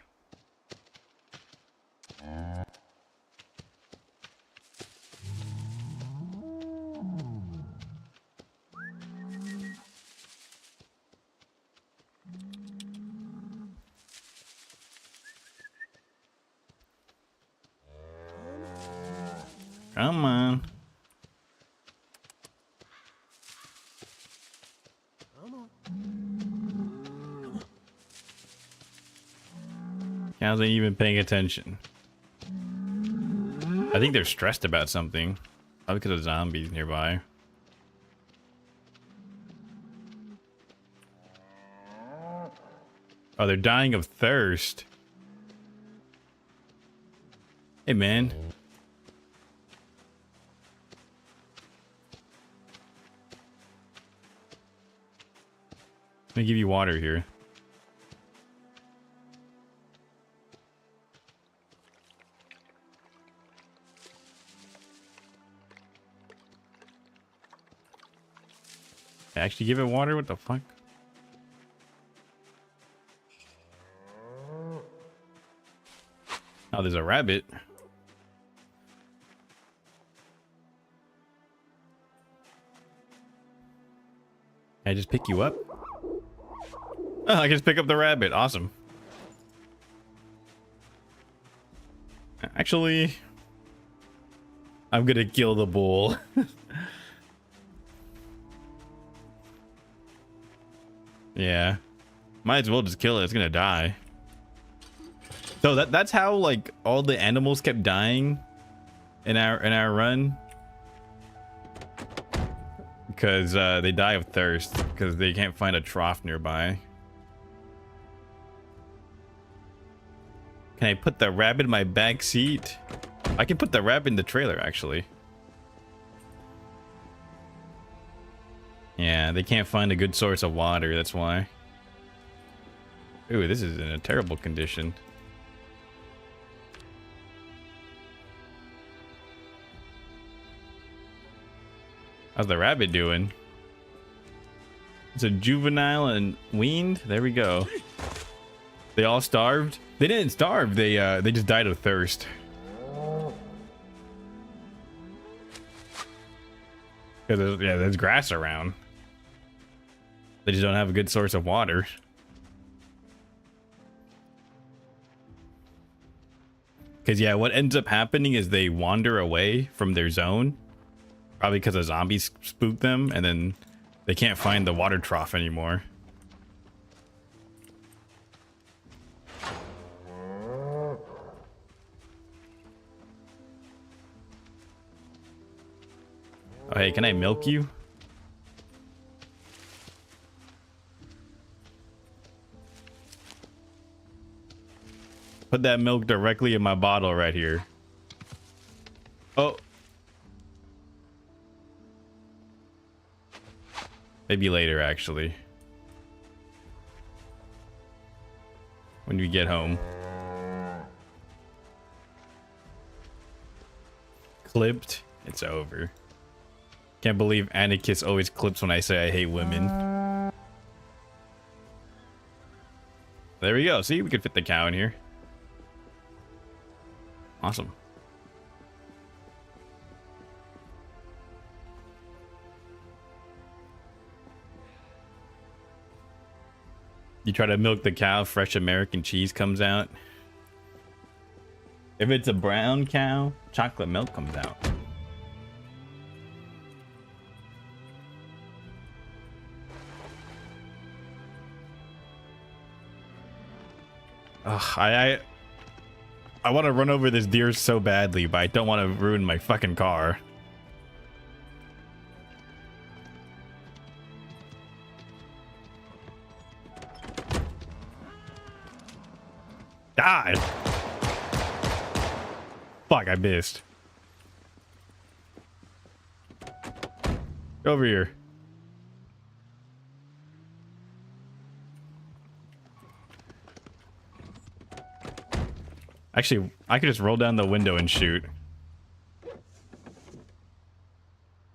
Come on. Cows ain't even paying attention. I think they're stressed about something. Probably because of zombies nearby. Oh, they're dying of thirst. Hey, man. Let me give you water here. Actually give it water? What the fuck? Oh, there's a rabbit. Can I just pick you up? Oh, I can just pick up the rabbit. Awesome. Actually, I'm gonna kill the bull. Yeah. Might as well just kill it. It's gonna die. So that's how like all the animals kept dying in our run. Because they die of thirst because they can't find a trough nearby. Can I put the rabbit in my back seat? I can put the rabbit in the trailer actually. Yeah, they can't find a good source of water, that's why. Ooh, this is in a terrible condition. How's the rabbit doing? It's a juvenile and weaned. There we go. They all starved. They didn't starve. They just died of thirst. Because there's grass around. They just don't have a good source of water. Because yeah, what ends up happening is they wander away from their zone. Probably because a zombie spooked them, and then they can't find the water trough anymore. Oh, hey, can I milk you? Put that milk directly in my bottle right here. Oh. Maybe later, actually. When we get home. Clipped. It's over. Can't believe Anarchist always clips when I say I hate women. There we go. See, we could fit the cow in here. Awesome. You try to milk the cow, fresh American cheese comes out. If it's a brown cow, chocolate milk comes out. Ugh, I want to run over this deer so badly, but I don't want to ruin my fucking car. God. Fuck, I missed. Over here. Actually, I could just roll down the window and shoot.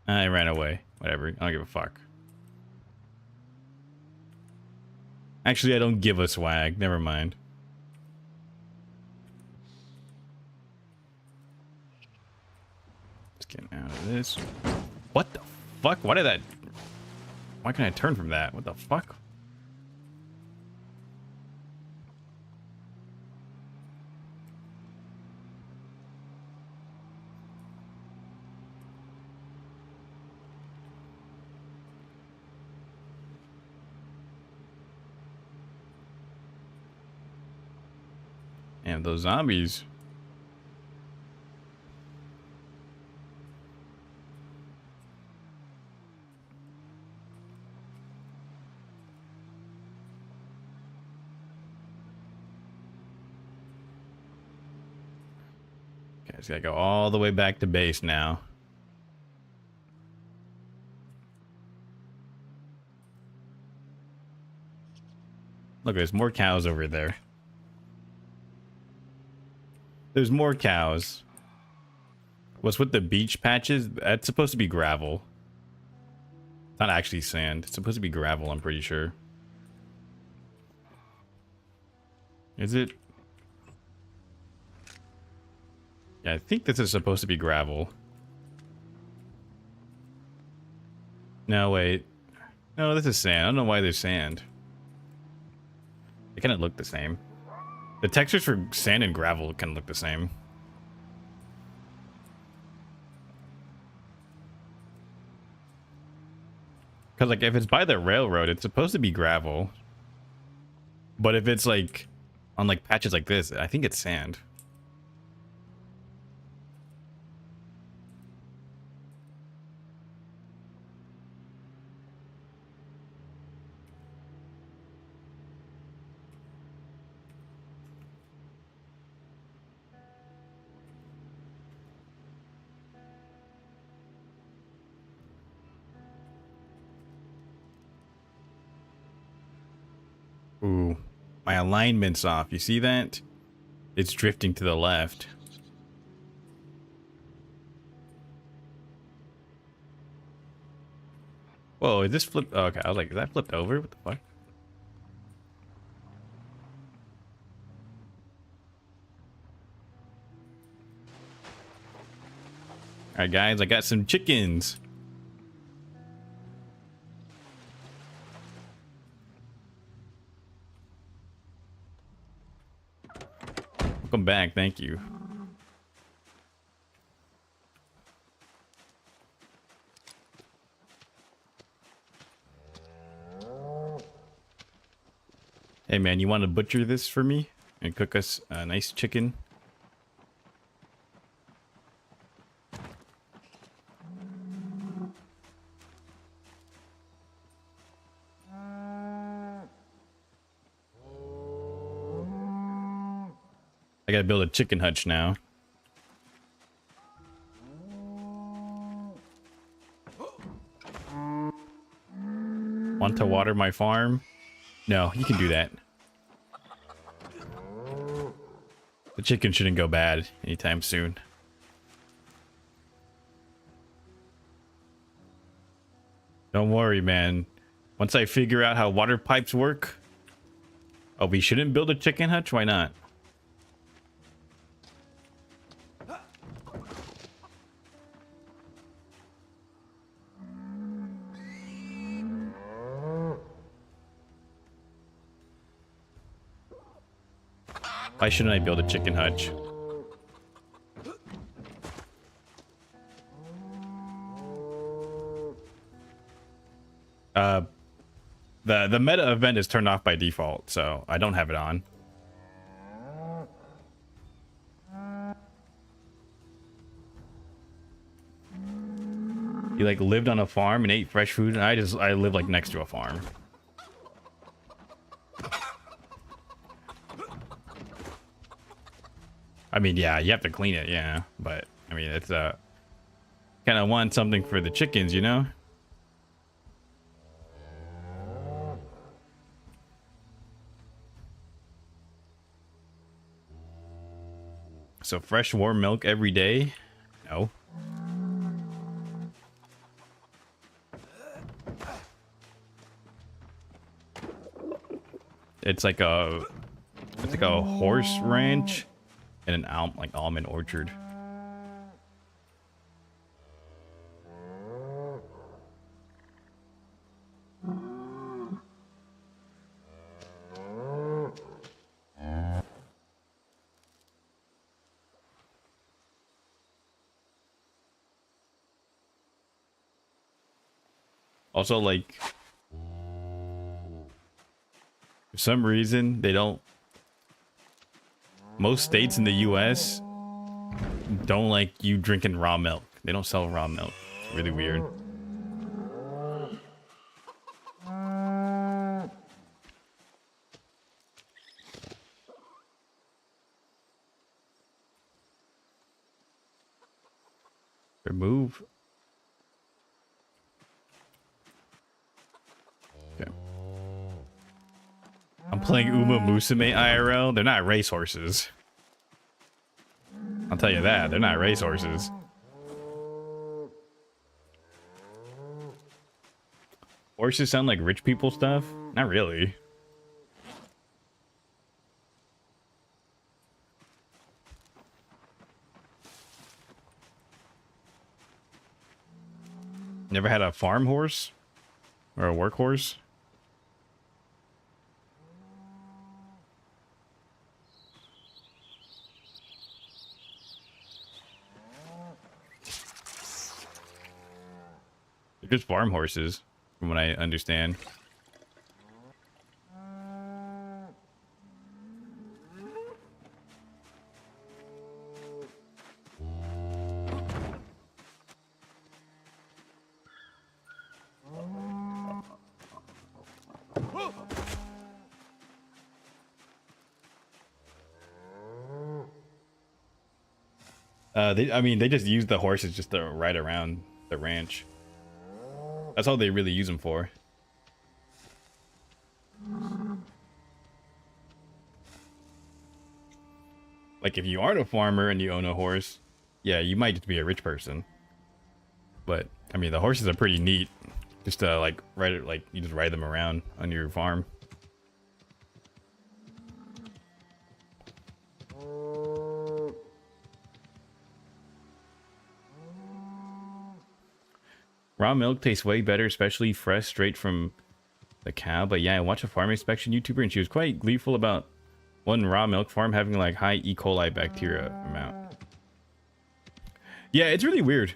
I ran away. Whatever. I don't give a fuck. Actually, I don't give a swag. Never mind. Let's get out of this. What the fuck? Why did that... Why can I turn from that? What the fuck? And those zombies. Okay, just gotta go all the way back to base now. Look, there's more cows over there. There's more cows. What's with the beach patches? That's supposed to be gravel. It's not actually sand. It's supposed to be gravel, I'm pretty sure. Is it? Yeah, I think this is supposed to be gravel. No, wait. No, this is sand. I don't know why there's sand. They kind of look the same. The textures for sand and gravel kind of look the same. Because, like, if it's by the railroad, it's supposed to be gravel. But if it's, like, on, like, patches like this, I think it's sand. Ooh, my alignment's off. You see that? It's drifting to the left. Whoa, is this flipped? Oh, okay, I was like, is that flipped over? What the fuck? Alright, guys, I got some chickens. Welcome back, thank you. Hey man, you want to butcher this for me and cook us a nice chicken? I gotta build a chicken hutch now. Want to water my farm? No, you can do that. The chicken shouldn't go bad anytime soon. Don't worry, man. Once I figure out how water pipes work... Oh, we shouldn't build a chicken hutch? Why not? Why shouldn't I build a chicken hutch? The meta event is turned off by default, so I don't have it on. You like lived on a farm and ate fresh food, and I live like next to a farm. I mean, yeah, you have to clean it, yeah, but I mean, it's kind of want something for the chickens, you know? So fresh warm milk every day? No. It's like a horse ranch and an almond orchard. Also, like, for some reason they don't, most states in the US don't like you drinking raw milk. They don't sell raw milk. It's really weird. Remove. Okay. I'm playing Uma Musume IRL. They're not racehorses. I'll tell you that. They're not racehorses. Horses sound like rich people stuff? Not really. Never had a farm horse or a workhorse? They're just farm horses, from what I understand. I mean, they just use the horses just to ride around the ranch. That's all they really use them for. Like, if you aren't a farmer and you own a horse, yeah, you might just be a rich person. But, I mean, the horses are pretty neat. Just to, like, ride it, like, you just ride them around on your farm. Raw milk tastes way better, especially fresh straight from the cow. But yeah, I watched a farm inspection YouTuber and she was quite gleeful about one raw milk farm having like high E. coli bacteria amount. Yeah, it's really weird.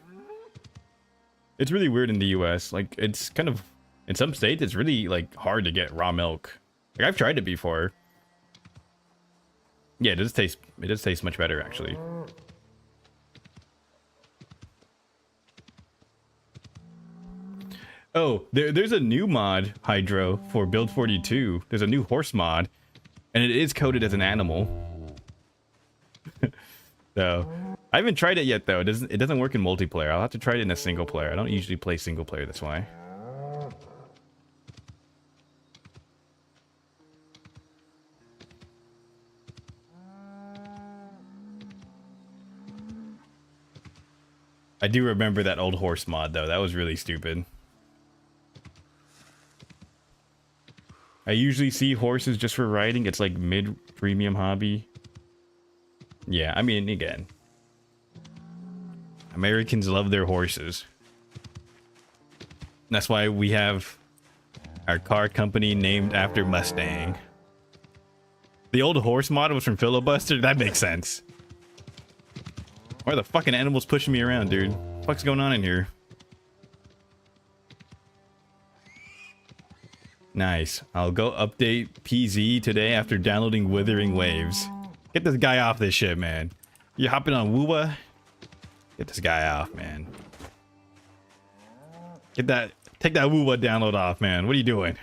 It's really weird in the US. Like, it's kind of, in some states, it's really like hard to get raw milk. Like, I've tried it before. Yeah, it does taste much better actually. Oh, there's a new mod, Hydro, for Build 42. There's a new horse mod, and it is coded as an animal. So, I haven't tried it yet though. It doesn't work in multiplayer. I'll have to try it in a single player. I don't usually play single player, that's why. I do remember that old horse mod though. That was really stupid. I usually see horses just for riding. It's like mid-premium hobby. Yeah, I mean, again, Americans love their horses. That's why we have our car company named after Mustang. The old horse mod was from Filibuster? That makes sense. Why are the fucking animals pushing me around, dude? What the fuck's going on in here? Nice. I'll go update PZ today after downloading Withering Waves. Get this guy off this shit, man. You hopping on Woowa? Get this guy off, man. Take that Woowa download off, man. What are you doing?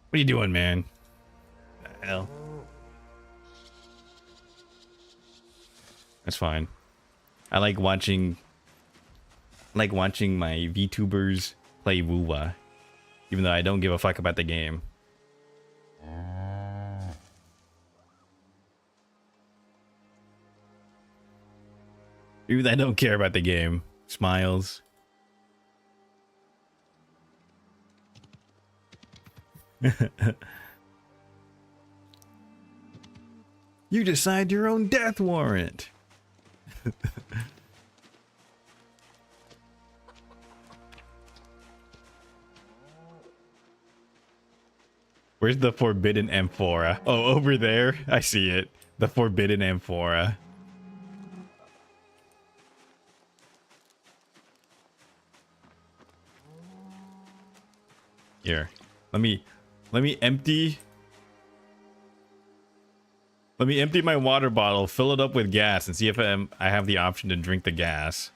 What are you doing, man? What the hell? That's fine. I like watching my VTubers play Woowa. Even though I don't give a fuck about the game. Even though I don't care about the game. Smiles. You decide your own death warrant. Where's the forbidden amphora? Oh, over there. I see it. The forbidden amphora. Here. Let me empty my water bottle, fill it up with gas, and see if I have the option to drink the gas.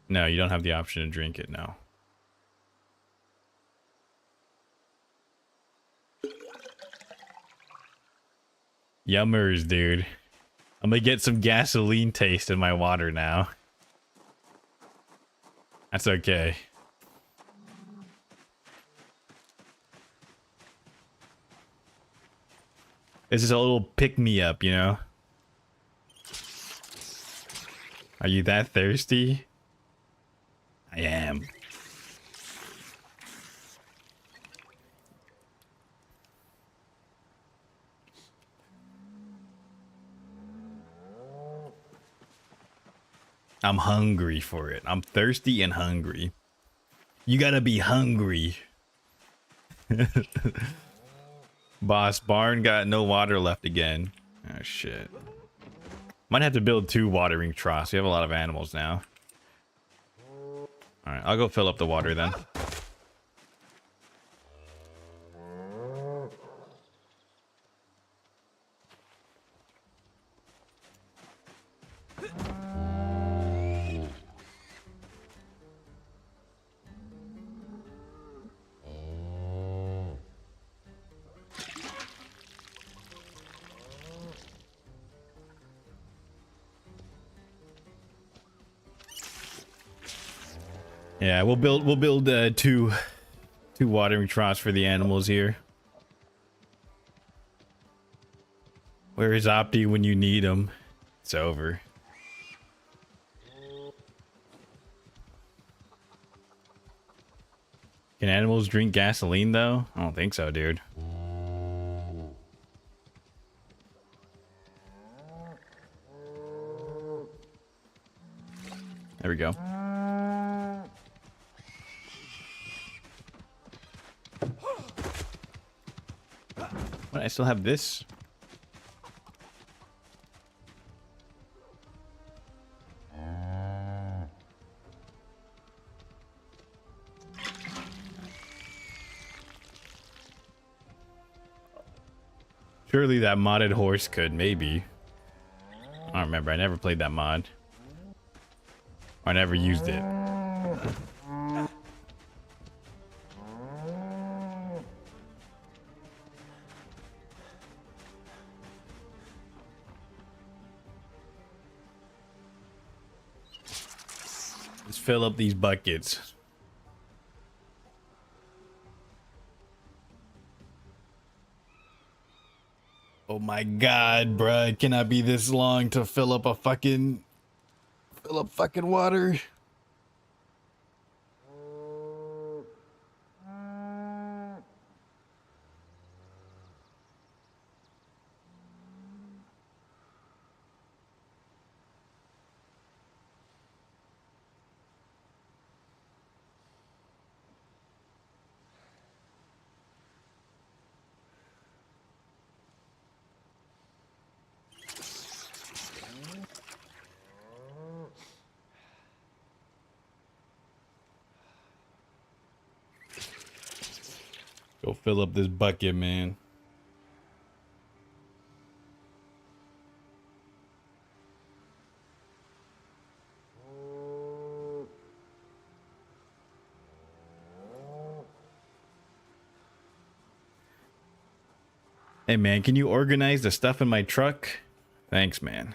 No, you don't have the option to drink it now. Yummers, dude. I'm gonna get some gasoline taste in my water now. That's okay. This is a little pick-me-up, you know? Are you that thirsty? I'm hungry for it. I'm thirsty and hungry. You gotta be hungry. Boss, barn got no water left again. Oh shit. Might have to build 2 watering troughs. We have a lot of animals now. Alright, I'll go fill up the water then. Yeah, we'll build 2 watering troughs for the animals here. Where is Opti when you need him? It's over. Can animals drink gasoline though? I don't think so, dude. There we go. What, I still have this? Surely that modded horse could, maybe. I don't remember. I never played that mod. Or I never used it. Let's fill up these buckets. Oh my god, bruh. It cannot be this long to fill up fucking water. Go fill up this bucket, man. Hey, man, can you organize the stuff in my truck? Thanks, man.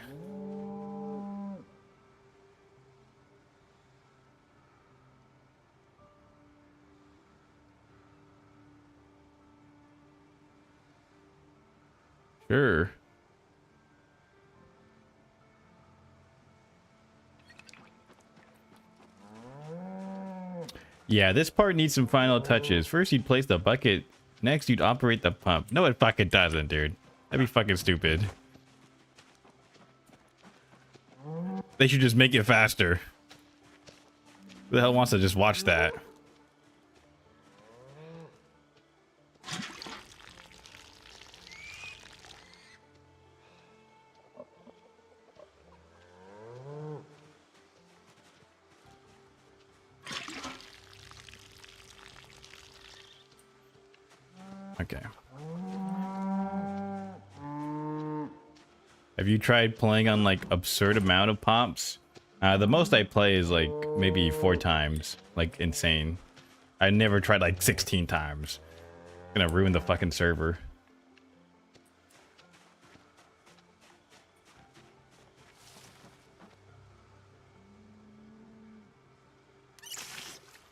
Sure. Yeah, this part needs some final touches. First, you'd place the bucket. Next, you'd operate the pump. No, it fucking doesn't, dude. That'd be fucking stupid. They should just make it faster. Who the hell wants to just watch that? Okay. Have you tried playing on like absurd amount of pops? The most I play is like maybe 4 times, like insane. I never tried like 16 times. Gonna ruin the fucking server.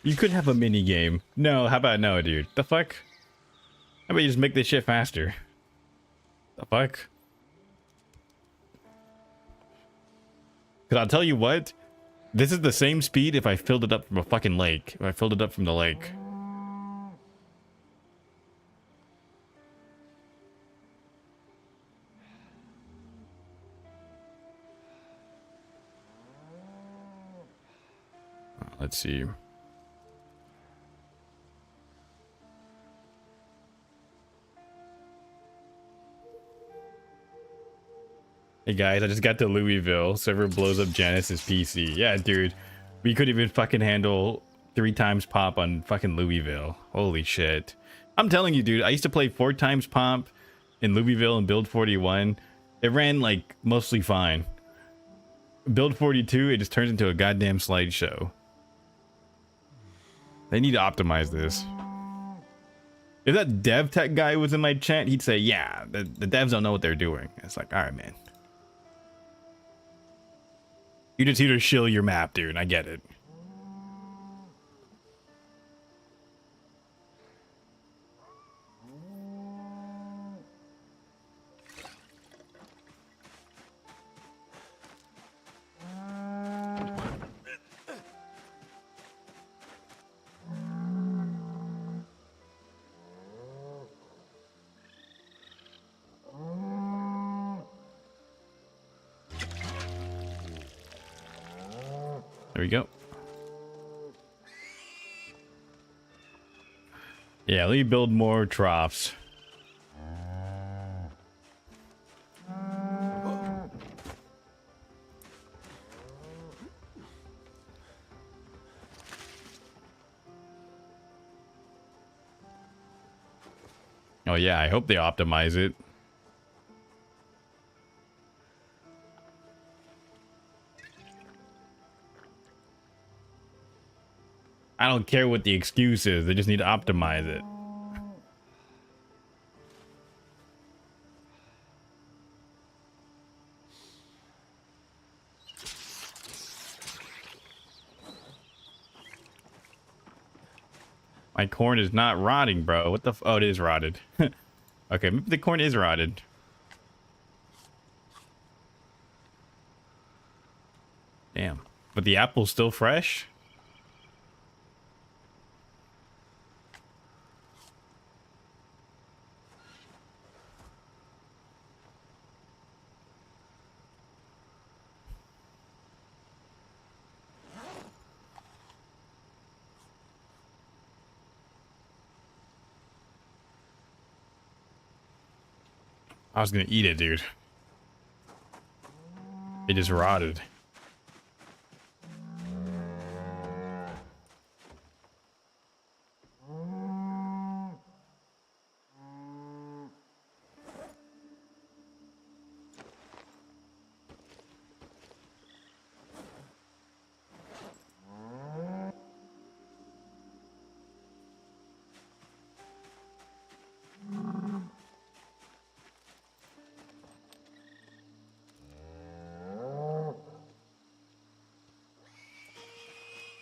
You could have a mini game. No, how about no, dude? The fuck? How about you just make this shit faster? The fuck? Cause I'll tell you what, this is the same speed if I filled it up from a fucking lake. If I filled it up from the lake. Let's see. Hey guys, I just got to Louisville. Server blows up Janice's PC. Yeah, dude. We couldn't even fucking handle 3 times pop on fucking Louisville. Holy shit. I'm telling you, dude. I used to play 4 times pop in Louisville and build 41. It ran like mostly fine. Build 42, it just turns into a goddamn slideshow. They need to optimize this. If that dev tech guy was in my chat, he'd say, yeah, the devs don't know what they're doing. It's like, all right, man. You just need to shill your map, dude. I get it. There we go. Yeah, let me build more troughs. Oh yeah, I hope they optimize it. I don't care what the excuse is. They just need to optimize it. My corn is not rotting, bro. What the oh, it is rotted. Okay, maybe the corn is rotted. Damn. But the apple's still fresh? I was gonna eat it, dude. It just rotted.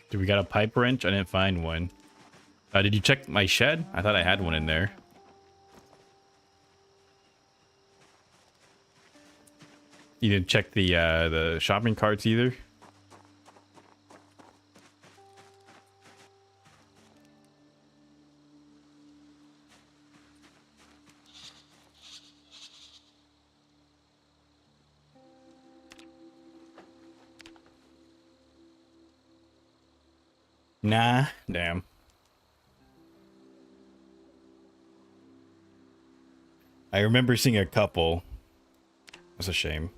Do we got a pipe wrench? I didn't find one. Did you check my shed? I thought I had one in there. You didn't check the shopping carts either? Nah, damn. I remember seeing a couple. That's a shame.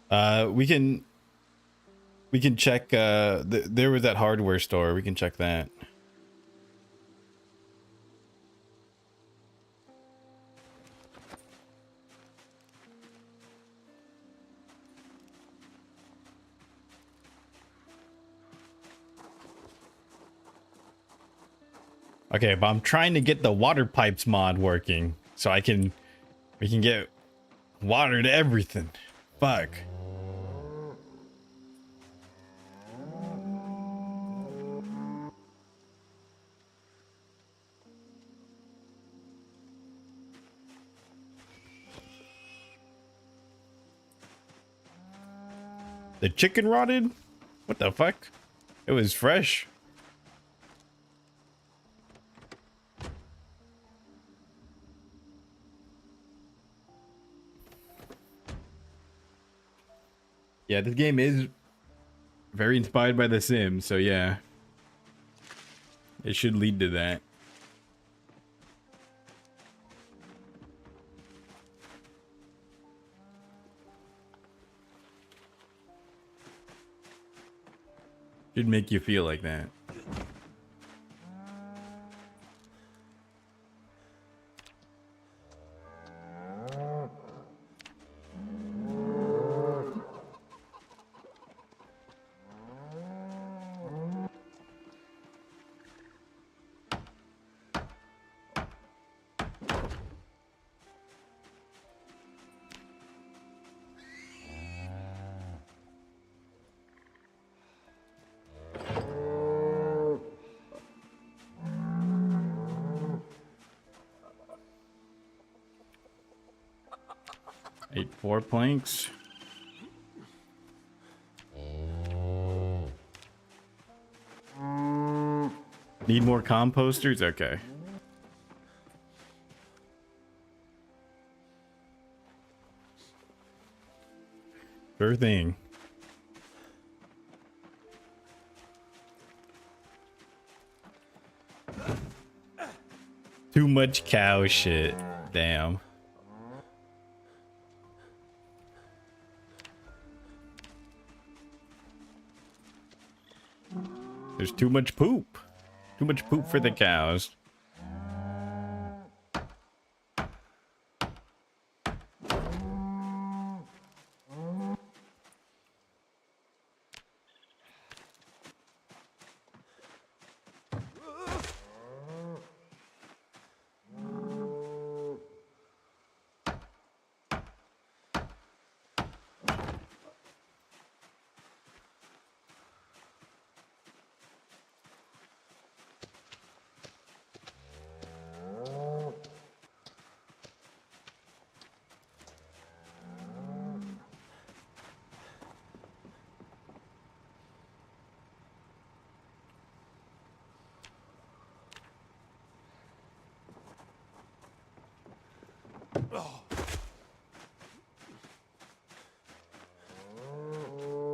We can check there was that hardware store. We can check that. Okay, but I'm trying to get the water pipes mod working so we can get water to everything. Fuck. The chicken rotted? What the fuck? It was fresh. Yeah, this game is Very inspired by The Sims, so yeah. It should lead to that. Should make you feel like that. Ate 4 planks. Need more composters? Okay. Sure thing. Too much cow shit. Damn. There's too much poop. Too much poop for the cows.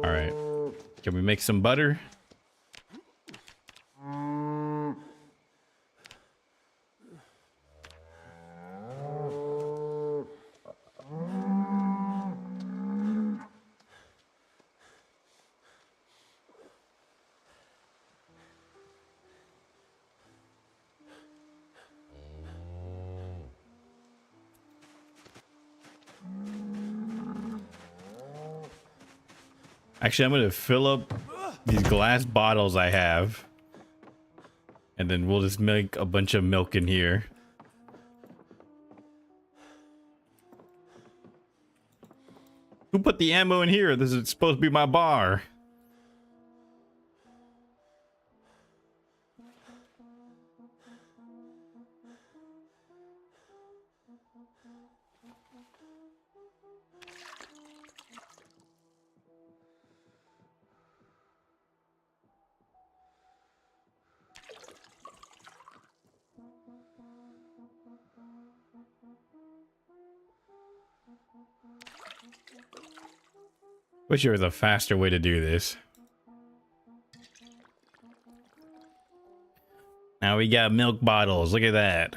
All right. Can we make some butter? Actually, I'm gonna fill up these glass bottles I have, and then we'll just make a bunch of milk in here. Who put the ammo in here? This is supposed to be my bar. Wish there was a faster way to do this. Now we got milk bottles. Look at that.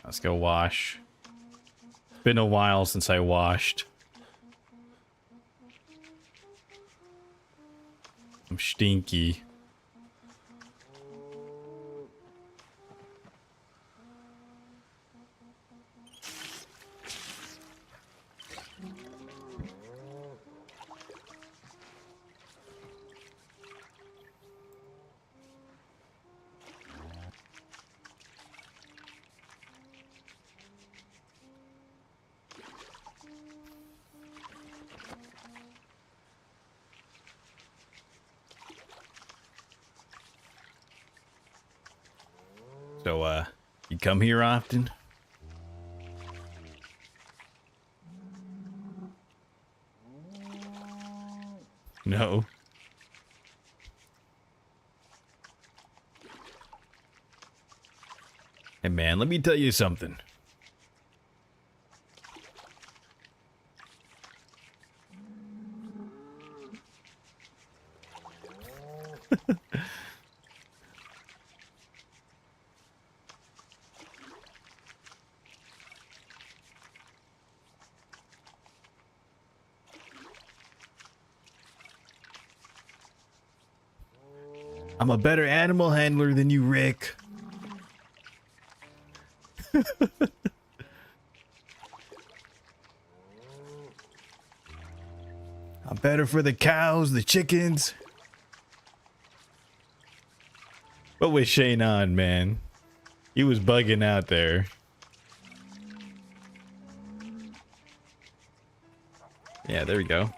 Let's go wash. It's been a while since I washed. I'm stinky. So, you come here often? No. Hey man, let me tell you something. I'm a better animal handler than you, Rick. I'm better for the cows, the chickens. What was Shane on, man? He was bugging out there. Yeah, there we go.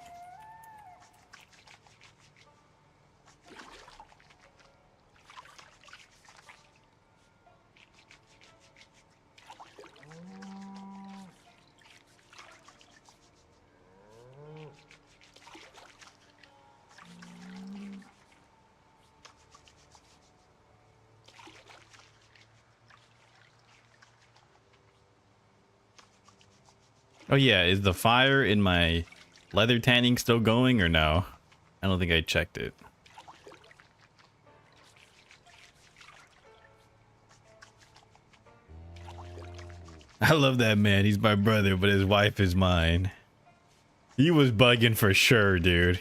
Oh yeah, is the fire in my leather tanning still going or no? I don't think I checked it. I love that man. He's my brother, but his wife is mine. He was bugging for sure, dude.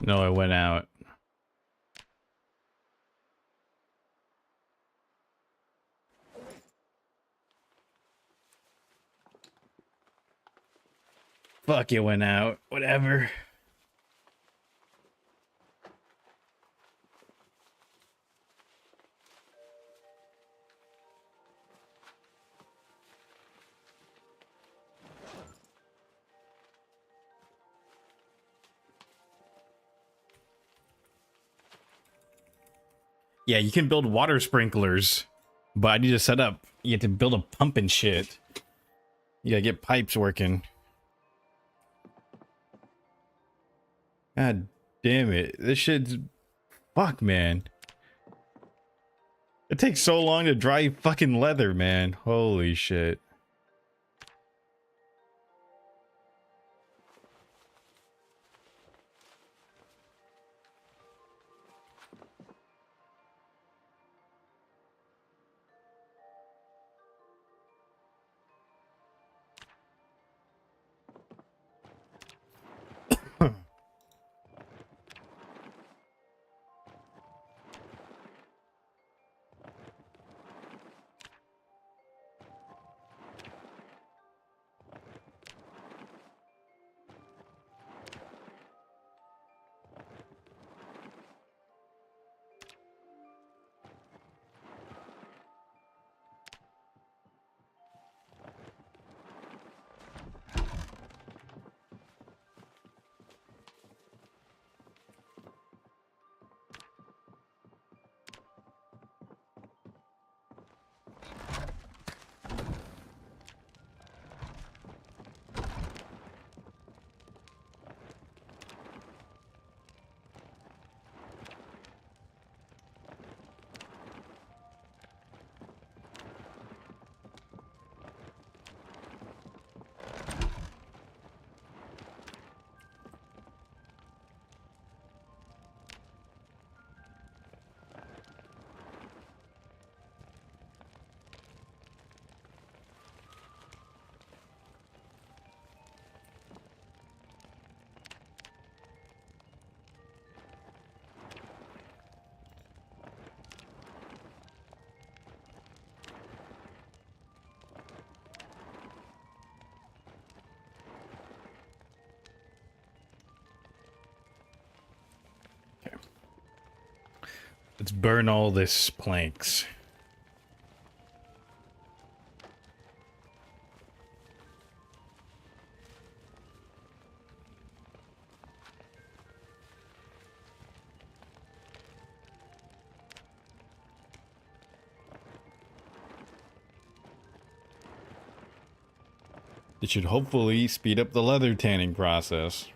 No, I went out. Fuck, it went out. Whatever. Yeah, you can build water sprinklers, but I need to set up. You have to build a pump and shit. You gotta get pipes working. God damn it. This shit's... Fuck, man. It takes so long to dry fucking leather, man. Holy shit. Let's burn all this planks. It should hopefully speed up the leather tanning process.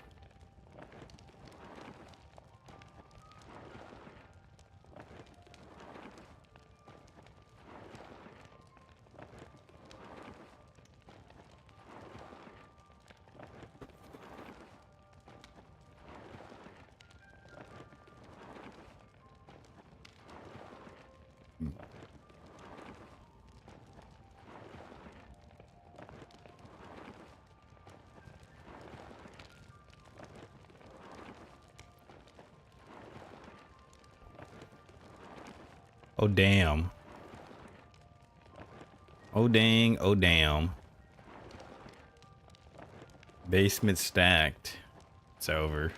Oh, damn. Oh, dang. Oh, damn. Basement stacked. It's over.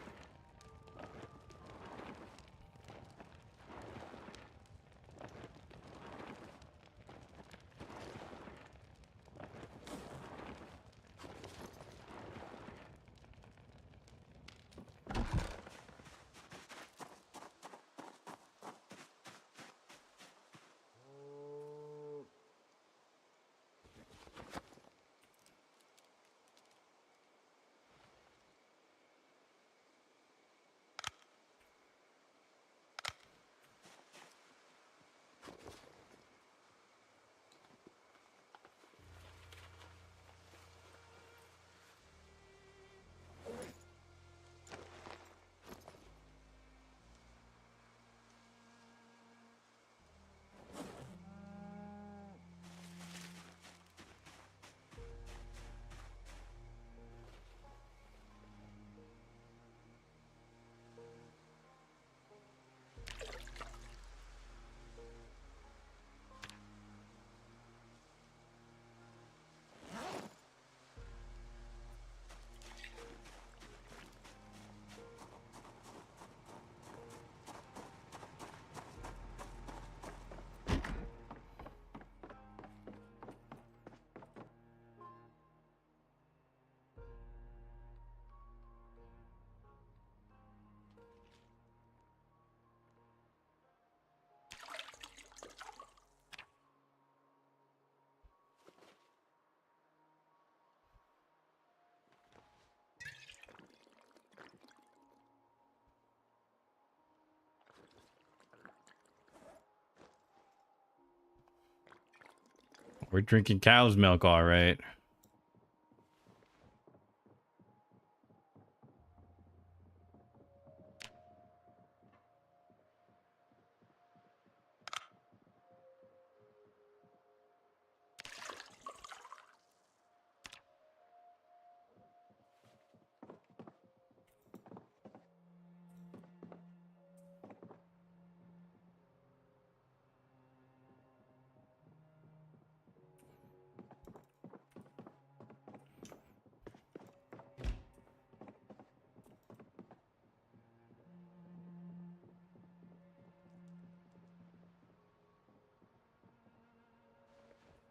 We're drinking cow's milk, all right.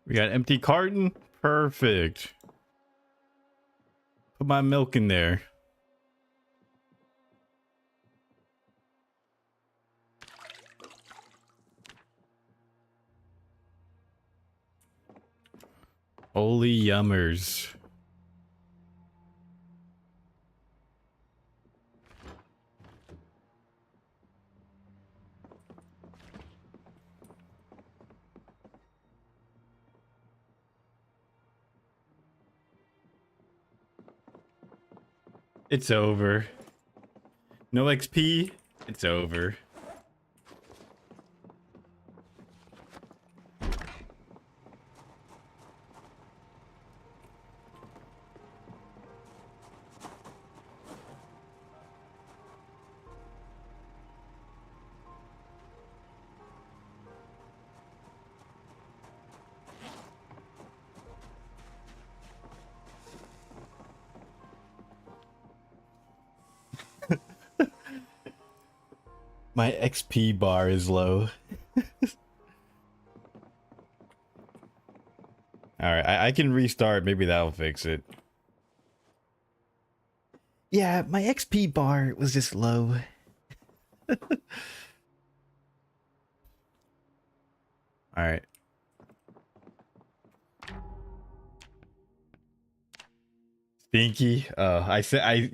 We got empty carton. Perfect. Put my milk in there. Holy yummers. It's over. No XP. It's over. My XP bar is low. Alright, I can restart. Maybe that'll fix it. Yeah, my XP bar was just low. Alright. Stinky. Oh, I said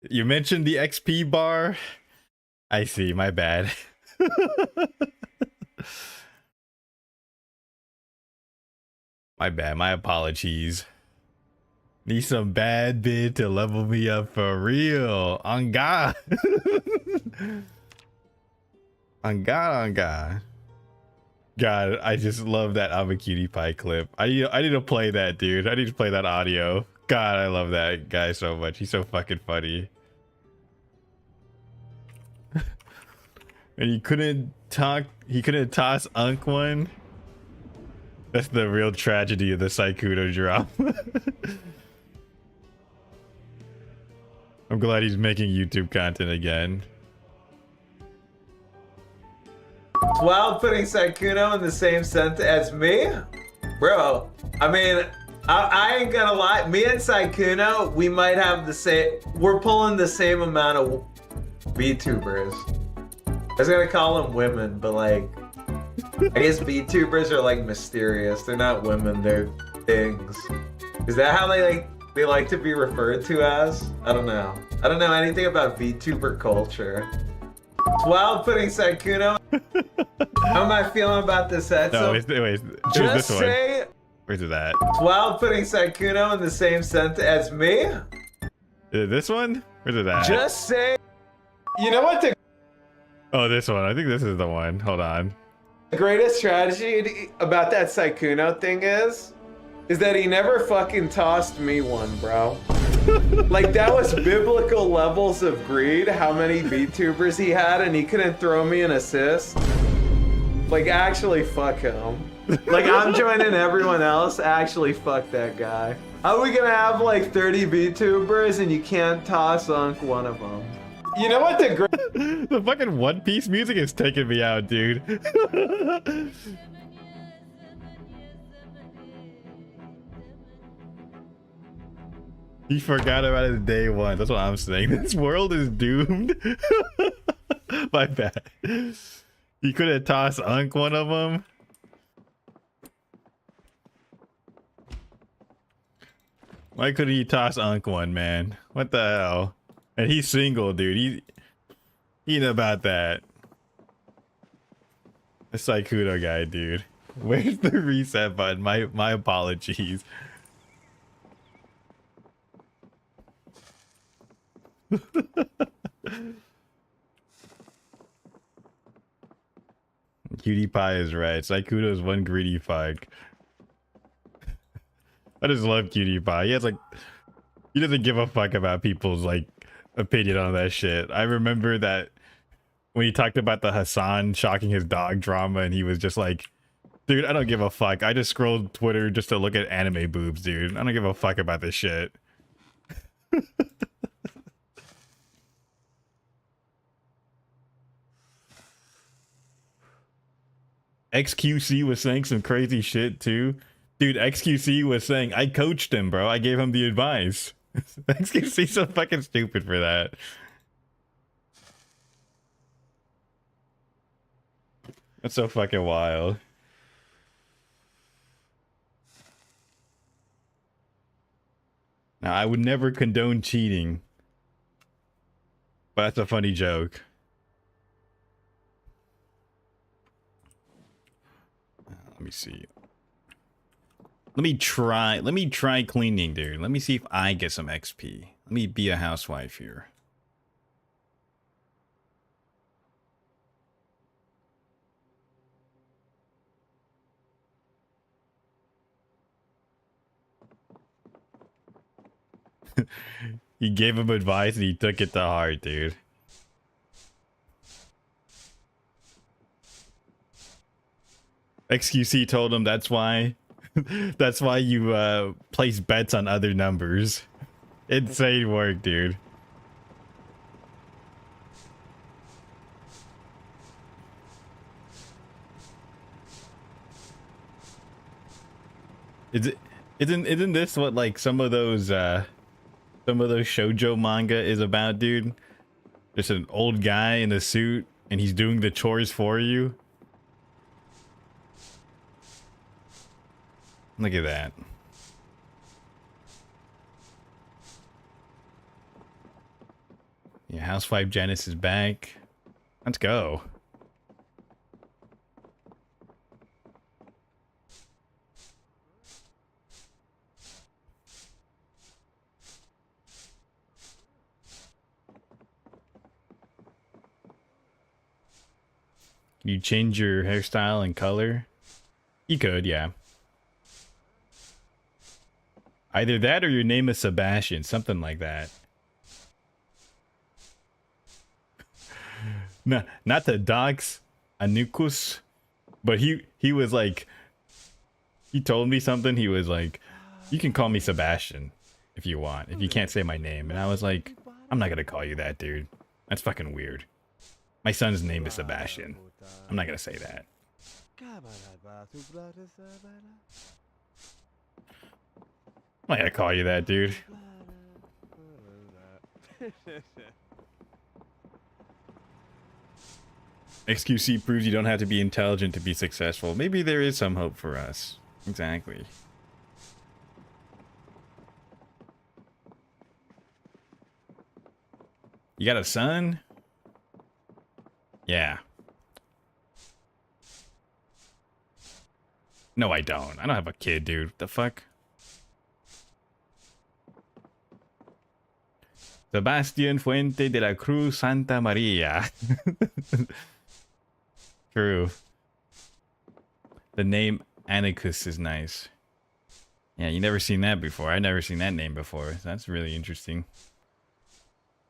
you mentioned the XP bar. I see, my bad. My bad, my apologies. Need some bad bid to level me up for real. On God. On God, on God. God, I just love that I'm a cutie pie clip. I need to play that, dude. I need to play that audio. God, I love that guy so much. He's so fucking funny. And he couldn't toss Unk one. That's the real tragedy of the Saikudo drop. I'm glad he's making YouTube content again. It's wild putting Saikuno in the same sentence as me? Bro, I mean, I ain't gonna lie. Me and Saikuno, we might have the same... We're pulling the same amount of VTubers. I was gonna call them women, but like... I guess VTubers are like mysterious. They're not women, they're things. Is that how they like to be referred to as? I don't know. I don't know anything about VTuber culture. It's wild putting Saikuno. How am I feeling about this set? No, wait, just this say one. Where's it at? it's wild putting Saikuno in the same sentence as me. Is it this one? Where's it at? Just say, you know what the Oh, this one. I think this is the one. Hold on. greatest strategy about that Saikuno thing is that he never fucking tossed me one, bro. Like, that was biblical levels of greed, how many VTubers he had, and he couldn't throw me an assist. Like, actually, fuck him. Like, I'm joining everyone else, actually, fuck that guy. How are we gonna have, like, 30 VTubers and you can't toss Unk one of them? You know what the The fucking One Piece music is taking me out, dude. He forgot about his day one. That's what I'm saying. This world is doomed. My bad. He could have tossed Unk one of them. Why couldn't he toss Unk one, man? What the hell? And he's single, dude. He know about that. The Saikudo guy, dude. Where's the reset button? My apologies. Cutie pie is right. Saikudo is one greedy fuck. I just love Cutie pie. He doesn't give a fuck about people's like opinion on that shit. I remember that when he talked about the Hassan shocking his dog drama, and he was just like, dude, I don't give a fuck. I just scrolled Twitter just to look at anime boobs, dude. I don't give a fuck about this shit. XQC was saying some crazy shit too. Dude, XQC was saying, I coached him, bro. I gave him the advice. XQC's so fucking stupid for that. That's so fucking wild. Now, I would never condone cheating, but that's a funny joke. Let me see. Let me try cleaning, dude. Let me see if I get some XP. Let me be a housewife here. He gave him advice and he took it to heart, dude. XQC told him that's why you place bets on other numbers. Insane work, dude. Is it? Isn't this what like some of those shoujo manga is about, dude? Just an old guy in a suit and he's doing the chores for you. Look at that. Yeah, Housewife Janice is back. Let's go. Can you change your hairstyle and color? You could, yeah. Either that or your name is Sebastian, something like that. No, not the docs Anukus, but he was like, he told me something. He was like, you can call me Sebastian if you want, if you can't say my name. And I was like, I'm not gonna call you that, dude. That's fucking weird. My son's name is Sebastian. I'm not gonna say that. I'm not gonna call you that, dude. XQC proves you don't have to be intelligent to be successful. Maybe there is some hope for us. Exactly. You got a son? Yeah. No, I don't. I don't have a kid, dude. What the fuck? Sebastian Fuente de la Cruz Santa Maria. True. The name Anicus is nice. Yeah, you never seen that before. I've never seen that name before. That's really interesting.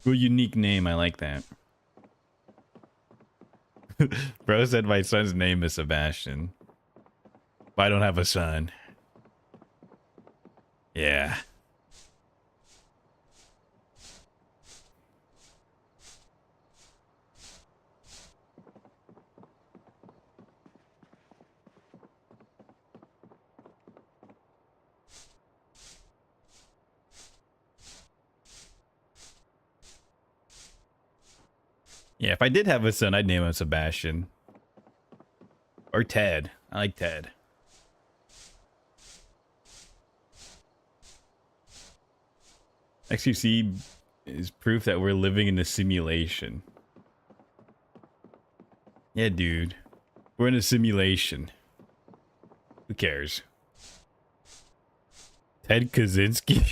A unique name. I like that. Bro said my son's name is Sebastian. But I don't have a son. Yeah. Yeah, if I did have a son, I'd name him Sebastian. Or Ted. I like Ted. XQC is proof that we're living in a simulation. Yeah, dude. We're in a simulation. Who cares? Ted Kaczynski?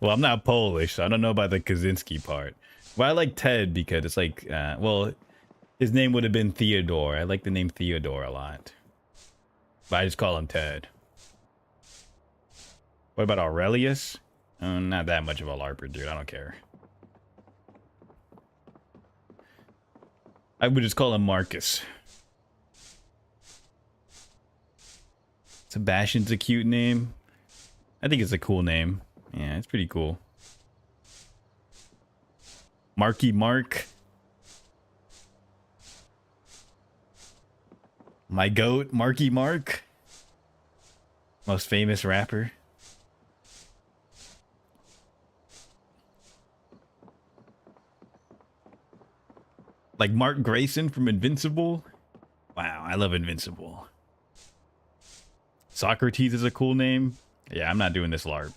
Well, I'm not Polish, so I don't know about the Kaczynski part. Well, I like Ted because it's like, well, his name would have been Theodore. I like the name Theodore a lot. But I just call him Ted. What about Aurelius? Not that much of a LARPer, dude. I don't care. I would just call him Marcus. Sebastian's a cute name. I think it's a cool name. Yeah, it's pretty cool. Marky Mark. My goat, Marky Mark. Most famous rapper. Like Mark Grayson from Invincible. Wow, I love Invincible. Socrates is a cool name. Yeah, I'm not doing this LARP.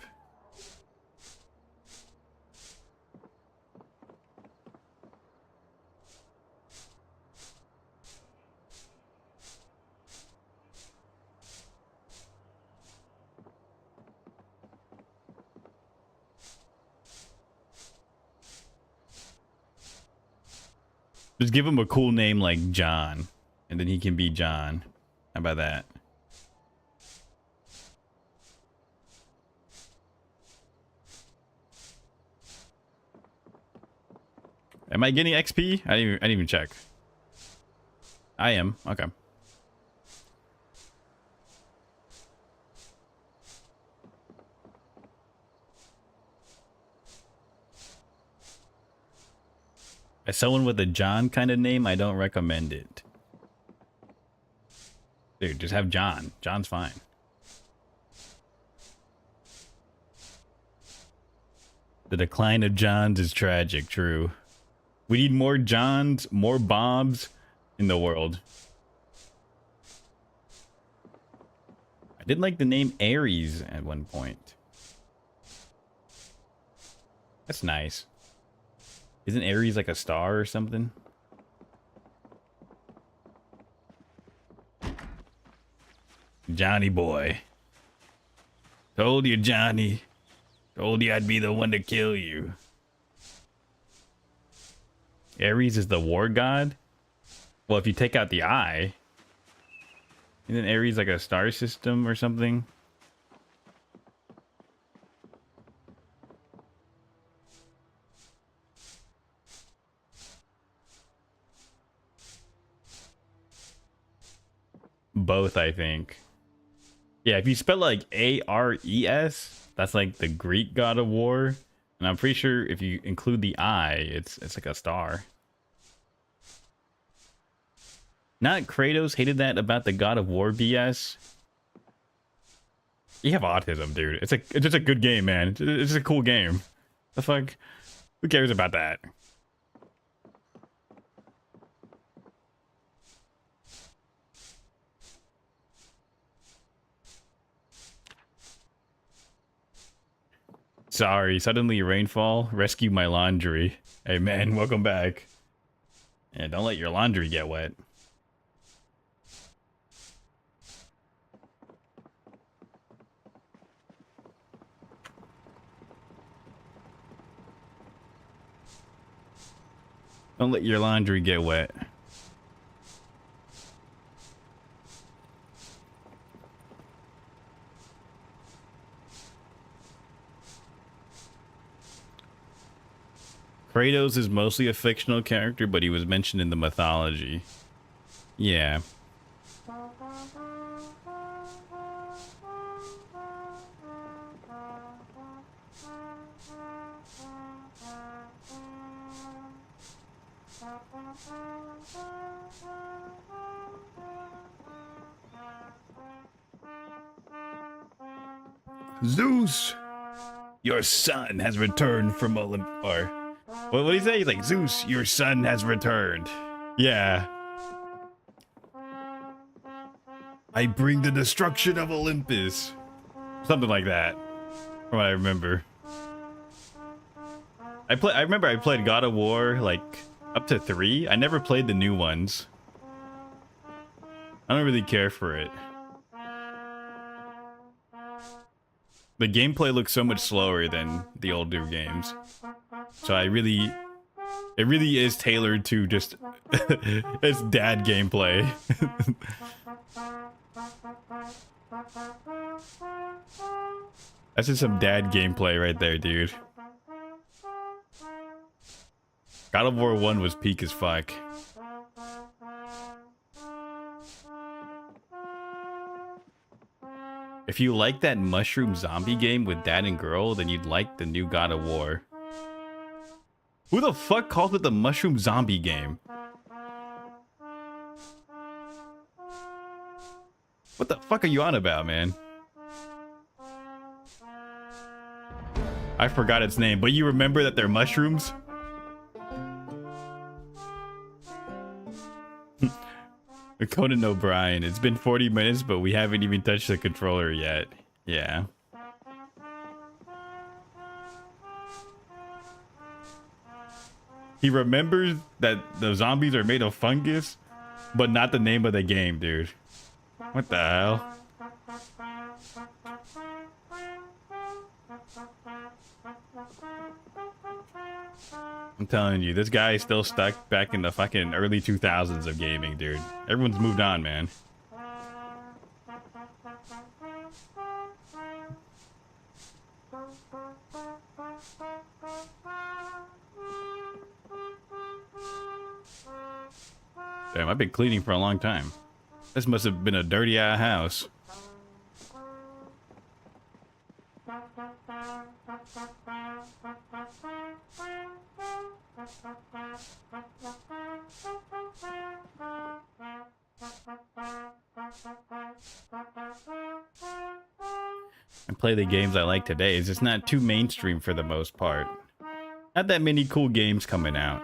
Just give him a cool name like John, and then he can be John. How about that? Am I getting XP? I didn't even check. I am. Okay. As someone with a John kind of name, I don't recommend it. Dude, just have John. John's fine. The decline of Johns is tragic, true. We need more Johns, more Bobs in the world. I did like the name Aries at one point. That's nice. Isn't Aries like a star or something? Johnny boy. Told you, Johnny. Told you I'd be the one to kill you. Aries is the war god? Well, if you take out the eye, isn't Aries like a star system or something? Both, I think. Yeah, if you spell like Ares, that's like the Greek god of war. And I'm pretty sure if you include the eye, it's like a star. Not Kratos hated that about the God of War BS. You have autism, dude. It's just a good game, man. It's just a cool game. The fuck? Who cares about that? Sorry, suddenly rainfall. Rescue my laundry. Hey man, welcome back. And don't let your laundry get wet. Don't let your laundry get wet. Kratos is mostly a fictional character, but he was mentioned in the mythology. Yeah. Zeus, your son has returned from Olympus. What did he say? He's like, Zeus, your son has returned. Yeah. I bring the destruction of Olympus. Something like that. From what I remember. I remember I played God of War like up to 3. I never played the new ones. I don't really care for it. The gameplay looks so much slower than the older games. So it really is tailored to just it's dad gameplay. That's just some dad gameplay right there, dude. God of War 1 was peak as fuck. If you like that mushroom zombie game with dad and girl, then you'd like the new God of War. Who the fuck called it the mushroom zombie game? What the fuck are you on about, man? I forgot its name, but you remember that they're mushrooms? Conan O'Brien. It's been 40 minutes, but we haven't even touched the controller yet. Yeah. He remembers that the zombies are made of fungus, but not the name of the game, dude. What the hell? I'm telling you, this guy is still stuck back in the fucking early 2000s of gaming, dude. Everyone's moved on, man. Damn, I've been cleaning for a long time. This must have been a dirty-ass house. And play the games I like today. It's just not too mainstream for the most part. Not that many cool games coming out.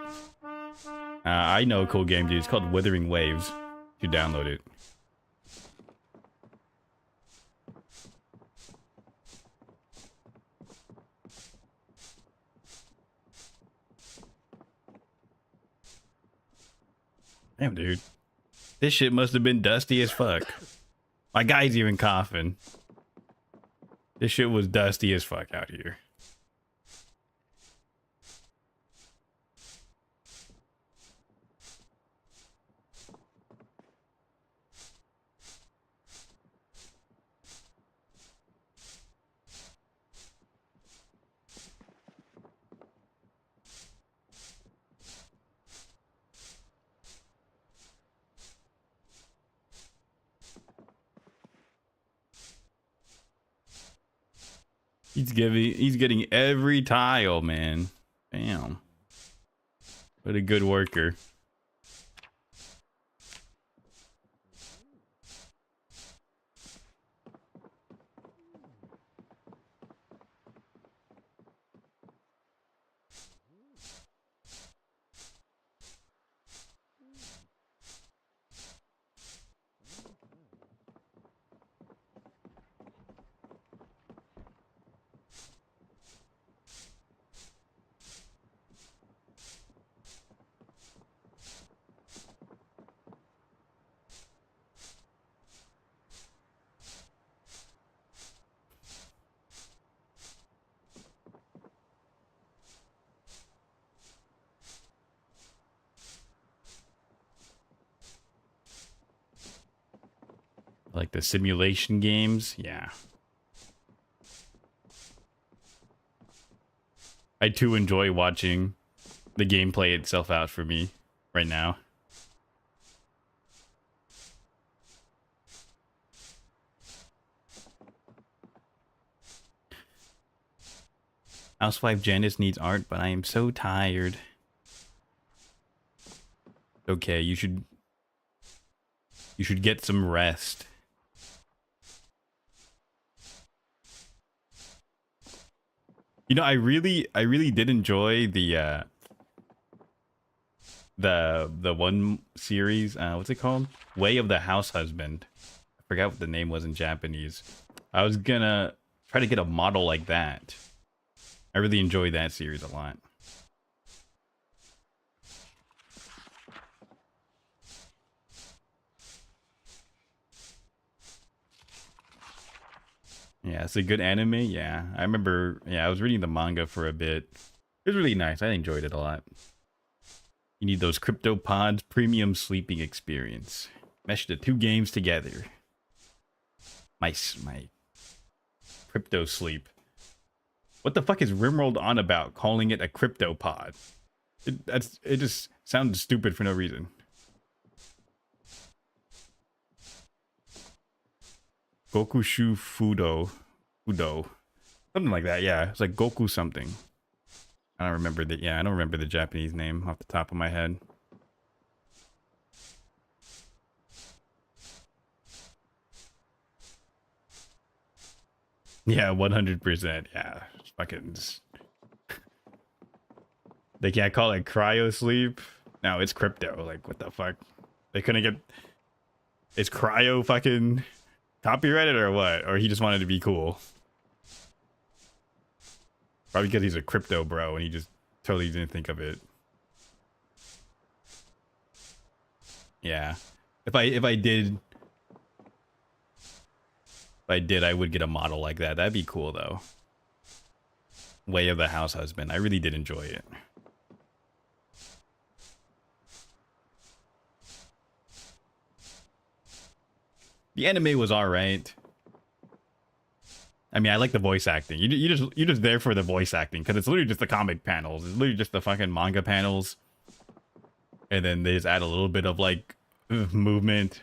I know a cool game, dude. It's called Withering Waves. You download it. Damn, dude. This shit must have been dusty as fuck. My guy's even coughing. This shit was dusty as fuck out here. He's getting every tile, man. Damn. What a good worker. Like the simulation games, yeah. I too enjoy watching the game play itself out for me right now. Housewife Janice needs art, but I am so tired. Okay, you should get some rest. You know, I really did enjoy the one series. What's it called? Way of the House Husband. I forgot what the name was in Japanese. I was gonna try to get a model like that. I really enjoyed that series a lot. Yeah, it's a good anime. Yeah, I remember. Yeah, I was reading the manga for a bit. It was really nice. I enjoyed it a lot. You need those CryptoPods premium sleeping experience. Mesh the two games together. My crypto sleep. What the fuck is Rimworld on about? Calling it a CryptoPod? It just sounds stupid for no reason. Gokushu Fudo. Something like that, yeah. It's like Goku something. I don't remember I don't remember the Japanese name off the top of my head. Yeah, 100%. Yeah. It's fucking they can't call it cryo sleep. No, it's crypto. Like, what the fuck? They couldn't get... Is cryo fucking copyrighted or what? Or he just wanted to be cool? Probably because he's a crypto bro and he just totally didn't think of it. Yeah. If I did, I would get a model like that. That'd be cool though. Way of the House Husband. I really did enjoy it. The anime was alright. I mean, I like the voice acting. You're just there for the voice acting because it's literally just the comic panels. It's literally just the fucking manga panels, and then they just add a little bit of like movement.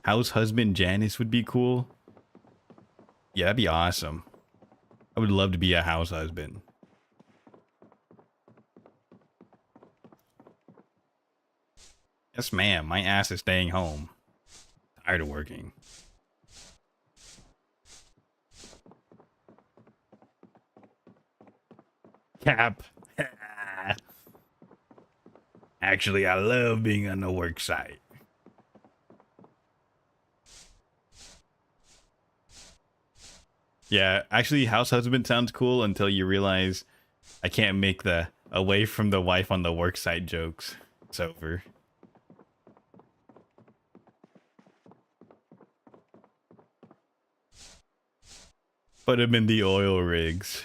House husband Janice would be cool. Yeah, that'd be awesome. I would love to be a house husband. Yes, ma'am. My ass is staying home. Tired of working. Cap. Actually, I love being on the work site. Yeah, actually, house husband sounds cool until you realize I can't make the away from the wife on the work site jokes. It's over. Put him in the oil rigs.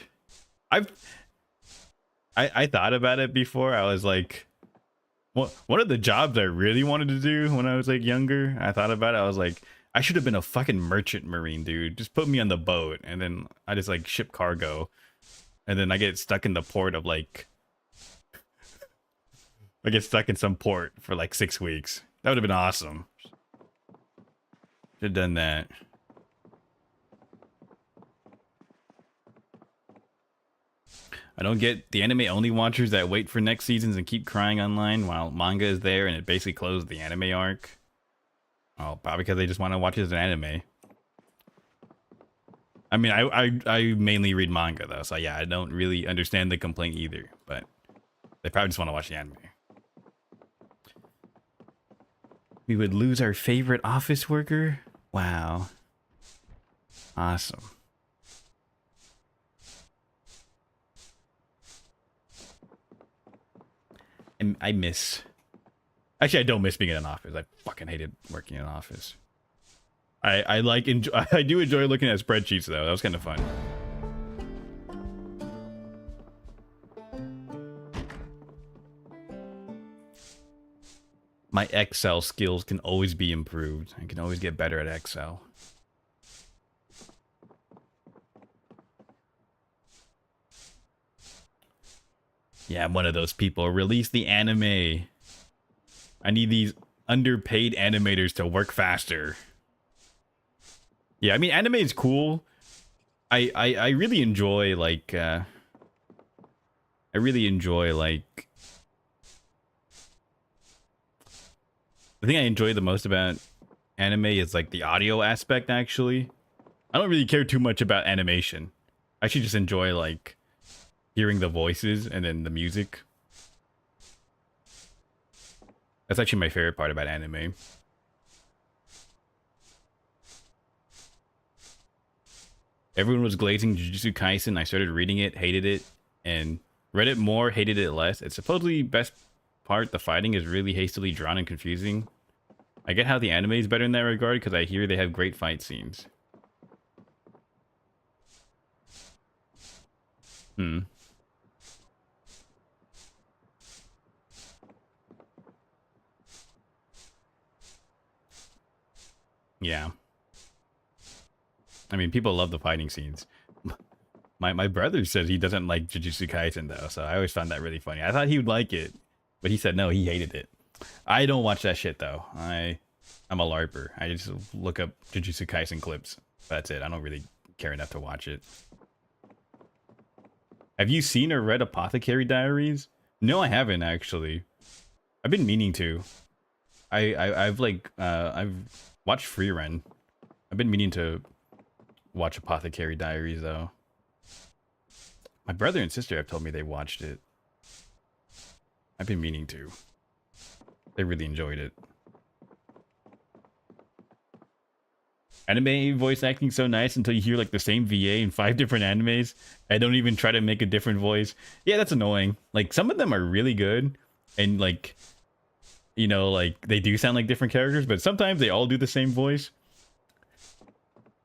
I thought about it before. I was like, one of the jobs I really wanted to do when I was like younger, I thought about it. I was like, I should have been a fucking merchant marine, dude. Just put me on the boat and then I just like ship cargo. And then I get stuck in the port of like, I get stuck in some port for like 6 weeks. That would have been awesome. Should have done that. I don't get the anime only watchers that wait for next seasons and keep crying online while manga is there and it basically closed the anime arc. Oh, probably because they just want to watch it as an anime. I mean, I mainly read manga though, so yeah, I don't really understand the complaint either, but they probably just want to watch the anime. We would lose our favorite office worker? Wow. Awesome. And I miss... Actually, I don't miss being in an office. I fucking hated working in an office. I do enjoy looking at spreadsheets though. That was kind of fun. My Excel skills can always be improved. I can always get better at Excel. Yeah, I'm one of those people. Release the anime. I need these underpaid animators to work faster. Yeah, I mean, anime is cool. I really enjoy like the thing I enjoy the most about anime is like the audio aspect. Actually, I don't really care too much about animation. I actually just enjoy like hearing the voices and then the music. That's actually my favorite part about anime. Everyone was glazing Jujutsu Kaisen. I started reading it, hated it, and read it more, hated it less. It's supposedly best part. The fighting is really hastily drawn and confusing. I get how the anime is better in that regard because I hear they have great fight scenes. Yeah. I mean, people love the fighting scenes. My brother said he doesn't like Jujutsu Kaisen though, so I always found that really funny. I thought he would like it, but he said no, he hated it. I don't watch that shit though. I'm a LARPer. I just look up Jujutsu Kaisen clips. That's it. I don't really care enough to watch it. Have you seen or read Apothecary Diaries? No, I haven't actually. I've been meaning to. I've watched Free Run. I've been meaning to watch Apothecary Diaries though. My brother and sister have told me they watched it. I've been meaning to. They really enjoyed it. Anime voice acting so nice until you hear like the same VA in 5 different animes. I don't even try to make a different voice. Yeah, that's annoying. Like some of them are really good and like, you know, like they do sound like different characters, but sometimes they all do the same voice.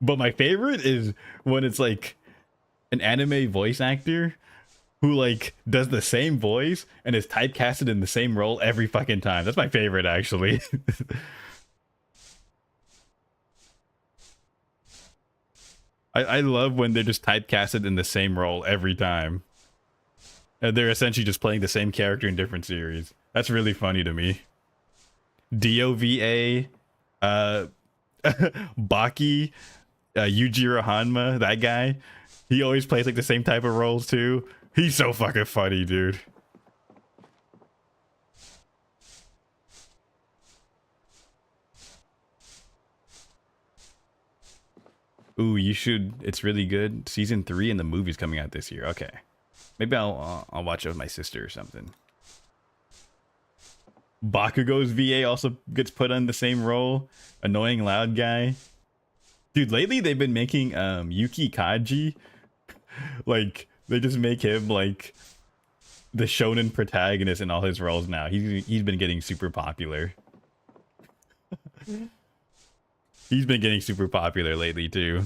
But my favorite is when it's like an anime voice actor who like does the same voice and is typecasted in the same role every fucking time. That's my favorite actually. I love when they're just typecasted in the same role every time. And they're essentially just playing the same character in different series. That's really funny to me. DOVA, Baki, Yujiro Hanma, that guy. He always plays like the same type of roles too. He's so fucking funny, dude. Ooh, you should. It's really good. Season 3 and the movie's coming out this year. Okay. Maybe I'll watch it with my sister or something. Bakugo's VA also gets put on the same role. Annoying loud guy. Dude, lately they've been making Yuki Kaji. Like, they just make him like the shonen protagonist in all his roles now. He's been getting super popular. He's been getting super popular lately too.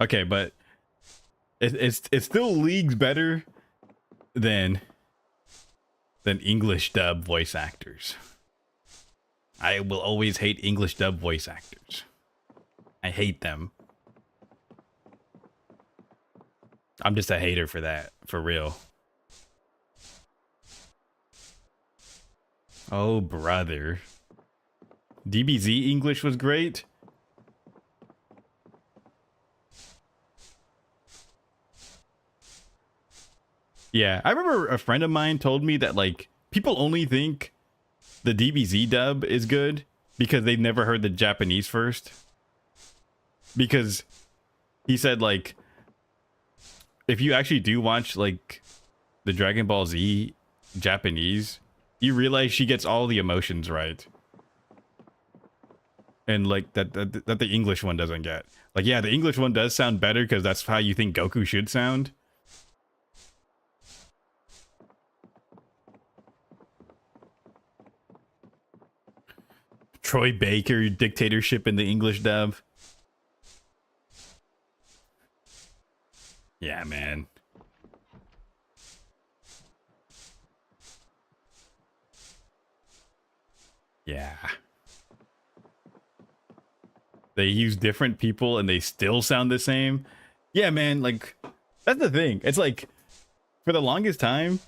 Okay, but it's still leagues better than English dub voice actors. I will always hate English dub voice actors. I hate them. I'm just a hater for that, for real. Oh, brother. DBZ English was great. Yeah, I remember a friend of mine told me that, like, people only think the DBZ dub is good because they've never heard the Japanese first. Because he said, like, if you actually do watch, like, the Dragon Ball Z Japanese, you realize she gets all the emotions right. And, like, that the English one doesn't get. Like, yeah, the English one does sound better because that's how you think Goku should sound. Troy Baker dictatorship in the English dub. Yeah, man. Yeah. They use different people and they still sound the same. Yeah, man, like, that's the thing. It's like, for the longest time,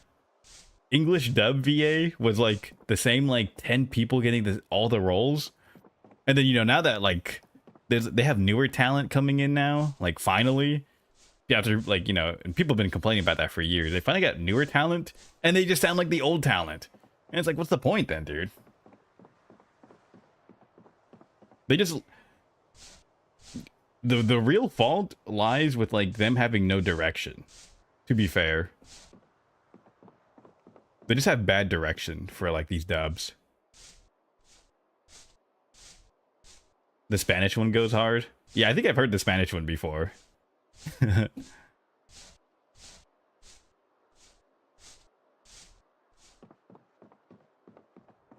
English dub VA was like the same, like 10 people getting all the roles. And then, you know, now that like they have newer talent coming in now, like finally, after, like, you know, and people have been complaining about that for years. They finally got newer talent and they just sound like the old talent. And it's like, what's the point then, dude? They just, the real fault lies with like them having no direction, to be fair. They just have bad direction for like these dubs. The Spanish one goes hard. Yeah, I think I've heard the Spanish one before.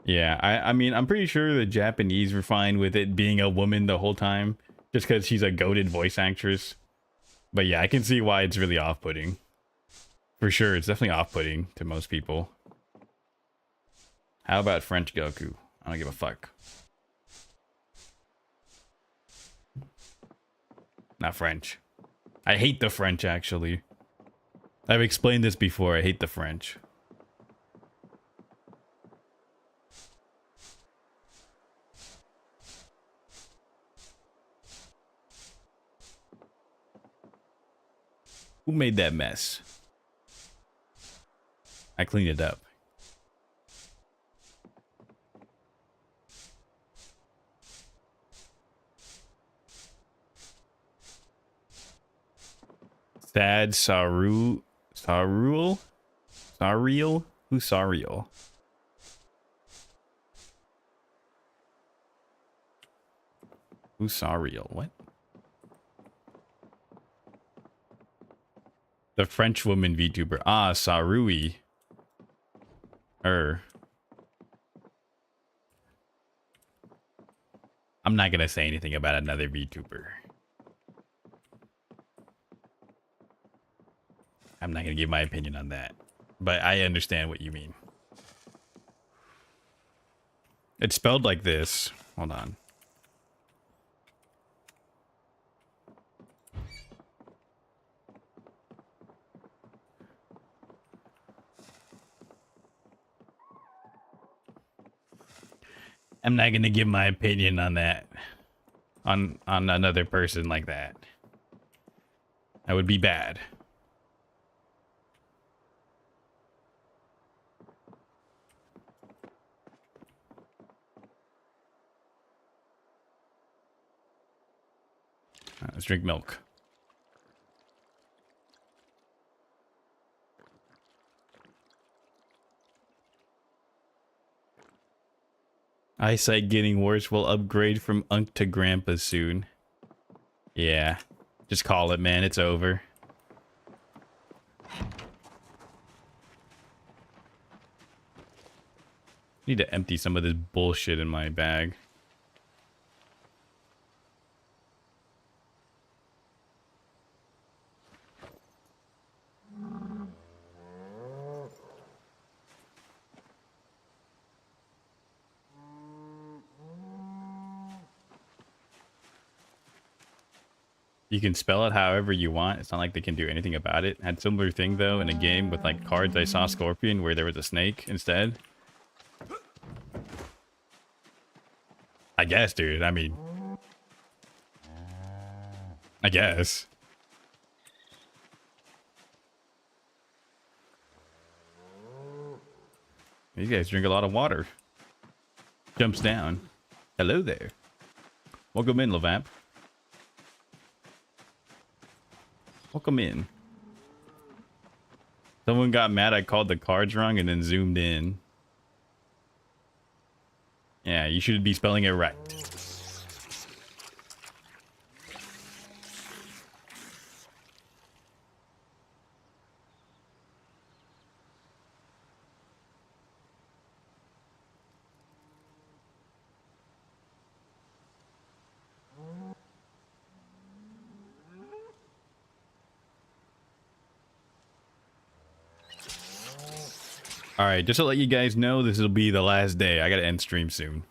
Yeah, I mean, I'm pretty sure the Japanese were fine with it being a woman the whole time, just because she's a goated voice actress. But yeah, I can see why it's really off-putting. For sure, it's definitely off-putting to most people. How about French Goku? I don't give a fuck. Not French. I hate the French, actually. I've explained this before. I hate the French. Who made that mess? I cleaned it up. Sad Saruel? Who's Sariel? Who's Sariel? What? The French woman VTuber. Ah, Sarui. I'm not gonna say anything about another VTuber. I'm not gonna give my opinion on that, but I understand what you mean. It's spelled like this. Hold on. I'm not gonna give my opinion on that. On another person like that. That would be bad. Let's drink milk. Eyesight getting worse. We'll upgrade from Unk to Grandpa soon. Yeah. Just call it, man. It's over. Need to empty some of this bullshit in my bag. You can spell it however you want. It's not like they can do anything about it. Had similar thing though in a game with like cards. I saw Scorpion where there was a snake instead. I guess, dude. I mean, I guess. These guys drink a lot of water. Jumps down. Hello there. Welcome in, Levamp. Welcome in. Someone got mad I called the cards wrong and then zoomed in. Yeah, you should be spelling it right. Alright, just to let you guys know, this will be the last day. I gotta end stream soon.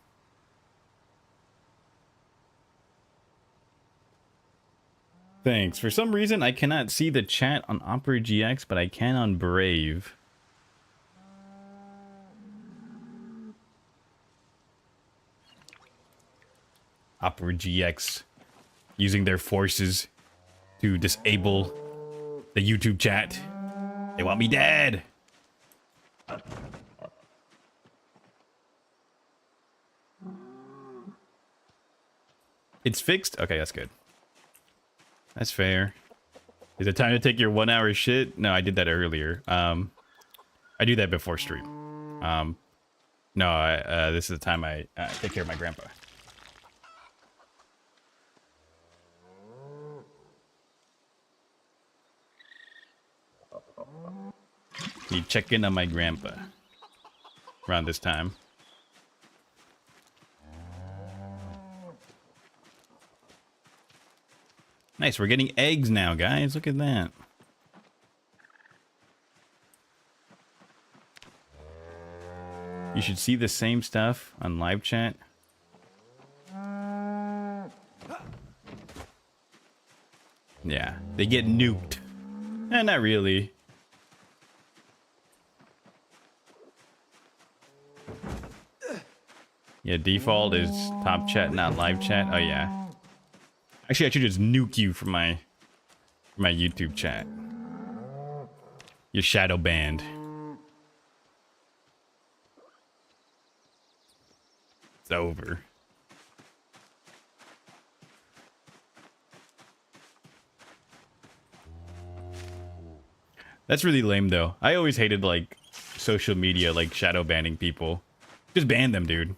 Thanks. For some reason, I cannot see the chat on Opera GX, but I can on Brave. Opera GX using their forces to disable the YouTube chat. They want me dead. It's fixed? Okay, that's good. That's fair. Is it time to take your 1 hour shit? No, I did that earlier. I do that before stream. No, this is the time I take care of my grandpa. Need to check in on my grandpa around this time. Nice, we're getting eggs now, guys. Look at that. You should see the same stuff on live chat. Yeah, they get nuked. Not really. Yeah, default is top chat, not live chat. Oh yeah. Actually, I should just nuke you from my YouTube chat. You're shadow banned. It's over. That's really lame though. I always hated like social media, like shadow banning people. Just ban them, dude.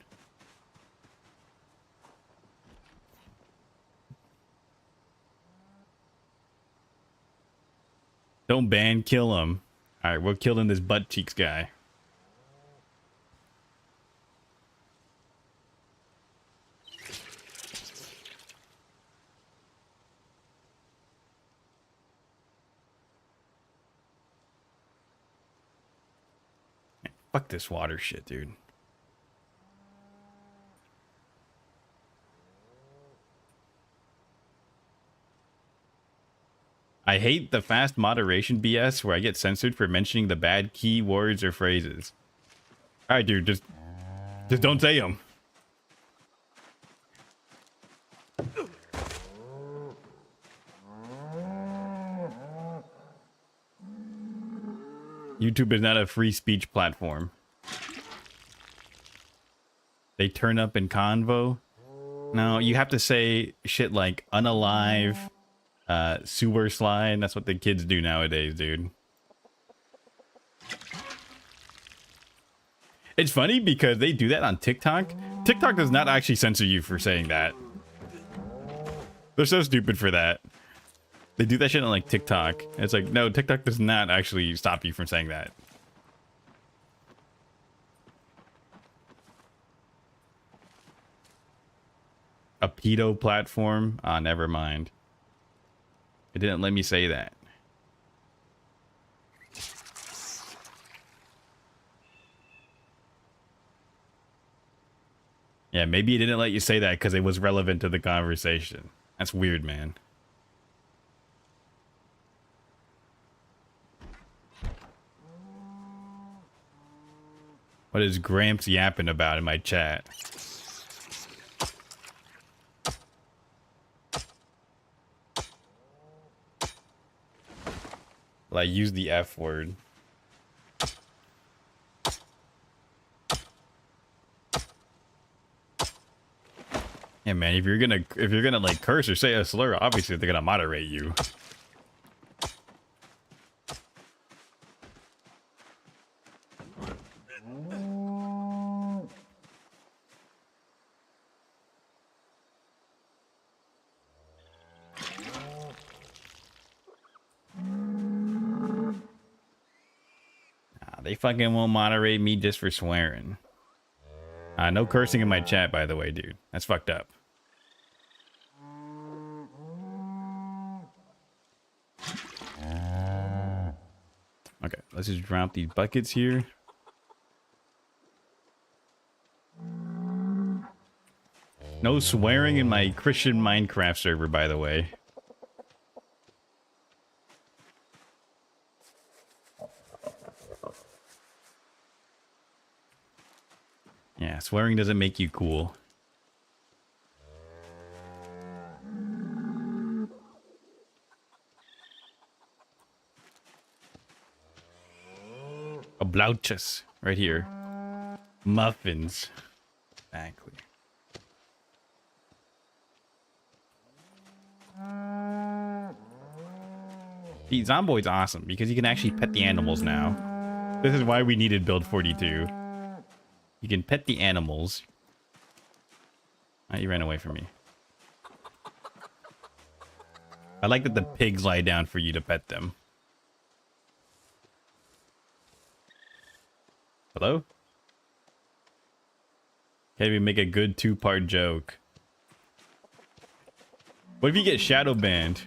Don't ban, kill him. Alright, we're killing this butt cheeks guy. Man, fuck this water shit, dude. I hate the fast moderation BS where I get censored for mentioning the bad keywords or phrases. Alright, dude, just don't say them. YouTube is not a free speech platform. They turn up in convo. No, you have to say shit like unalive, sewer slide. That's what the kids do nowadays, dude. It's funny because they do that on TikTok. TikTok does not actually censor you for saying that. They're so stupid for that. They do that shit on like TikTok. It's like, no, TikTok does not actually stop you from saying that. A pedo platform? Ah, never mind. It didn't let me say that. Yeah, maybe it didn't let you say that because it was relevant to the conversation. That's weird, man. What is Gramps yapping about in my chat? Like, use the F word. Yeah, man, if you're gonna like curse or say a slur, obviously they're gonna moderate you. They fucking won't moderate me just for swearing. No cursing in my chat, by the way, dude. That's fucked up. Okay, let's just drop these buckets here. No swearing in my Christian Minecraft server, by the way. Yeah, swearing doesn't make you cool. Oblouches right here. Muffins. Exactly. See, Zomboid's awesome because you can actually pet the animals now. This is why we needed build 42. You can pet the animals. Oh, you ran away from me. I like that the pigs lie down for you to pet them. Hello? Can't even make a good two-part joke. What if you get shadow banned?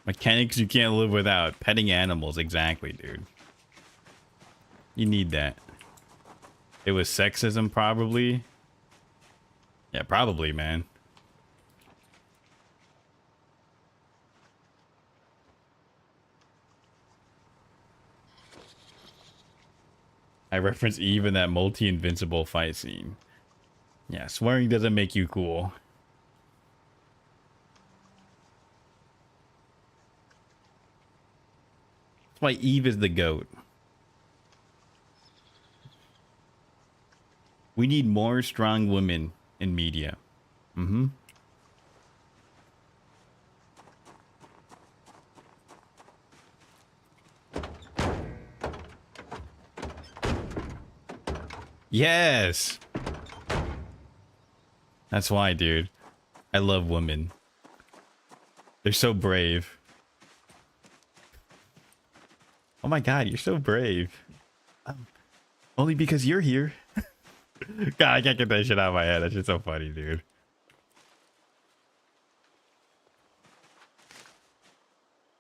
Mechanics you can't live without. Petting animals, exactly, dude. You need that. It was sexism, probably. Yeah, probably, man. I reference Eve in that multi-invincible fight scene. Yeah, swearing doesn't make you cool. That's why Eve is the GOAT. We need more strong women in media. Mm-hmm. Yes! That's why, dude. I love women. They're so brave. Oh my god, you're so brave. Only because you're here. God, I can't get that shit out of my head. That shit's so funny, dude.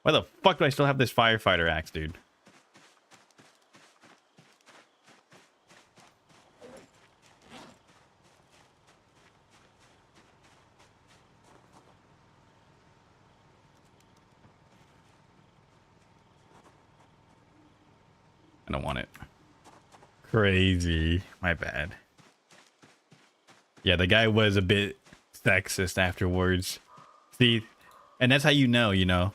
Why the fuck do I still have this firefighter axe, dude? I don't want it. Crazy. My bad. Yeah, the guy was a bit sexist afterwards. See, and that's how you know.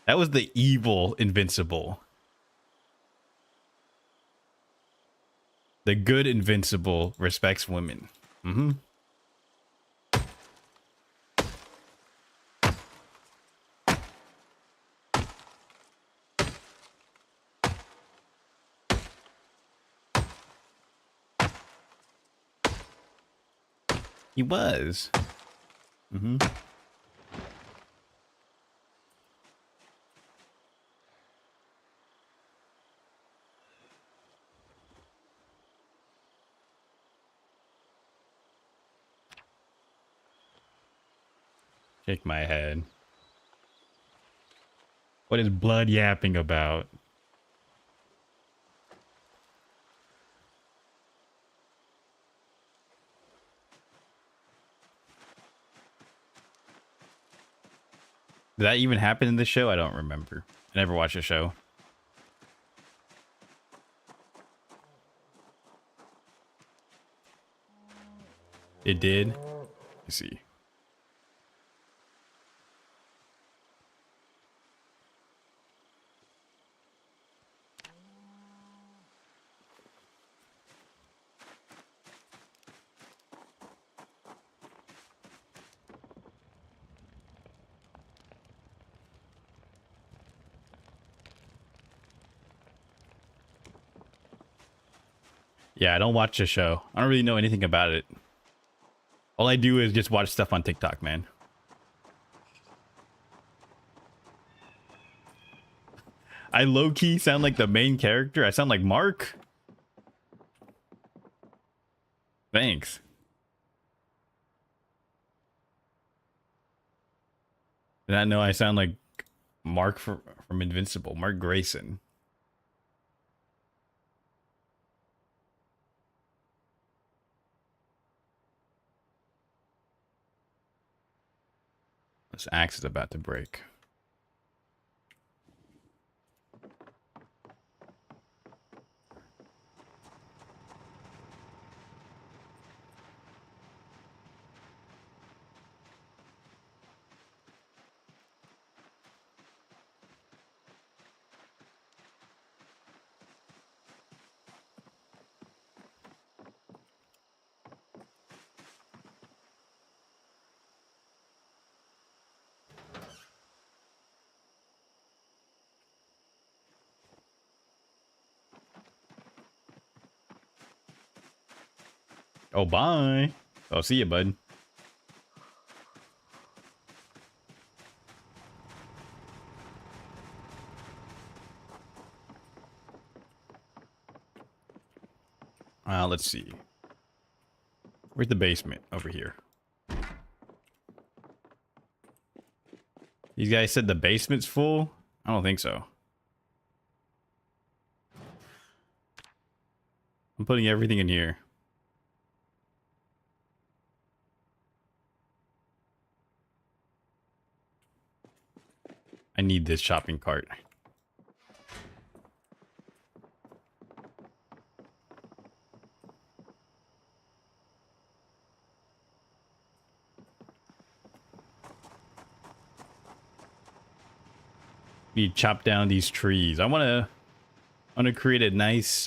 That was the evil Invincible. The good invincible respects women. Mm-hmm. He was. Mm-hmm. Shake my head. What is blood yapping about? Did that even happen in the show? I don't remember. I never watched the show. It did. Let's see. Yeah, I don't watch the show. I don't really know anything about it. All I do is just watch stuff on TikTok, man. I low-key sound like the main character. I sound like Mark. Thanks. Did not know I sound like Mark from Invincible. Mark Grayson. This axe is about to break. Oh, bye. I'll see you, bud. Let's see. Where's the basement? Over here. These guys said the basement's full? I don't think so. I'm putting everything in here. I need this shopping cart. Need to chop down these trees. I want to create a nice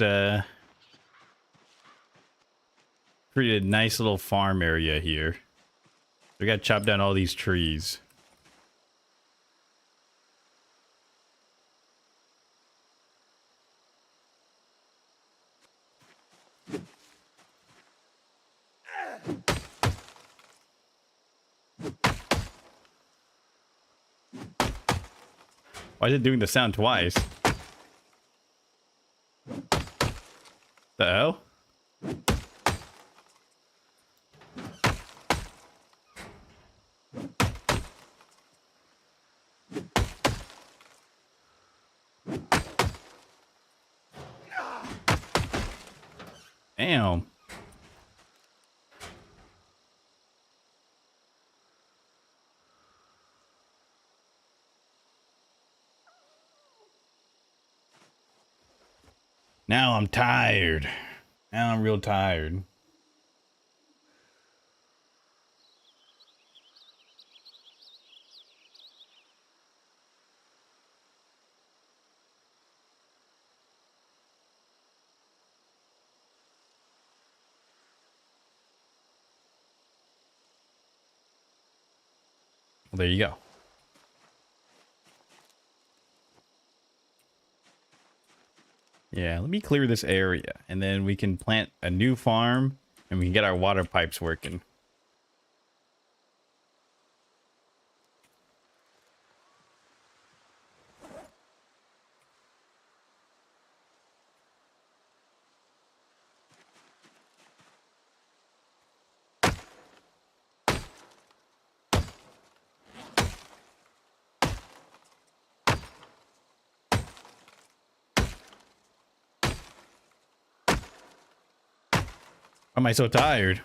little farm area here. We got to chop down all these trees. Why is it doing the sound twice? The hell? Damn. Now I'm tired. Now I'm real tired. Well, there you go. Yeah, let me clear this area, and then we can plant a new farm, and we can get our water pipes working. Why am I so tired?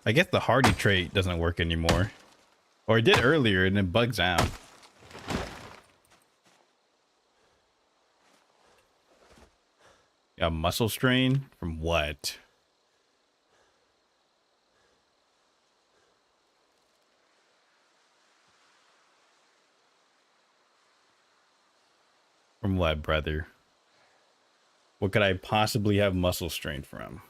I guess the hardy trait doesn't work anymore. Or it did earlier and it bugs out. A muscle strain? From what? From what, brother? What could I possibly have muscle strain from?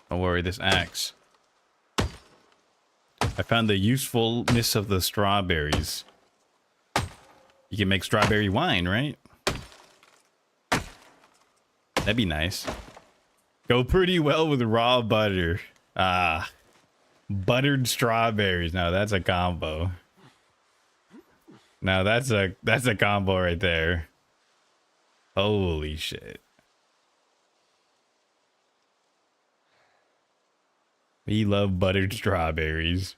Don't worry, this axe. I found the usefulness of the strawberries. You can make strawberry wine, right? That'd be nice. Go pretty well with raw butter. Ah, buttered strawberries. Now that's a combo. Now that's a combo right there. Holy shit. We love buttered strawberries.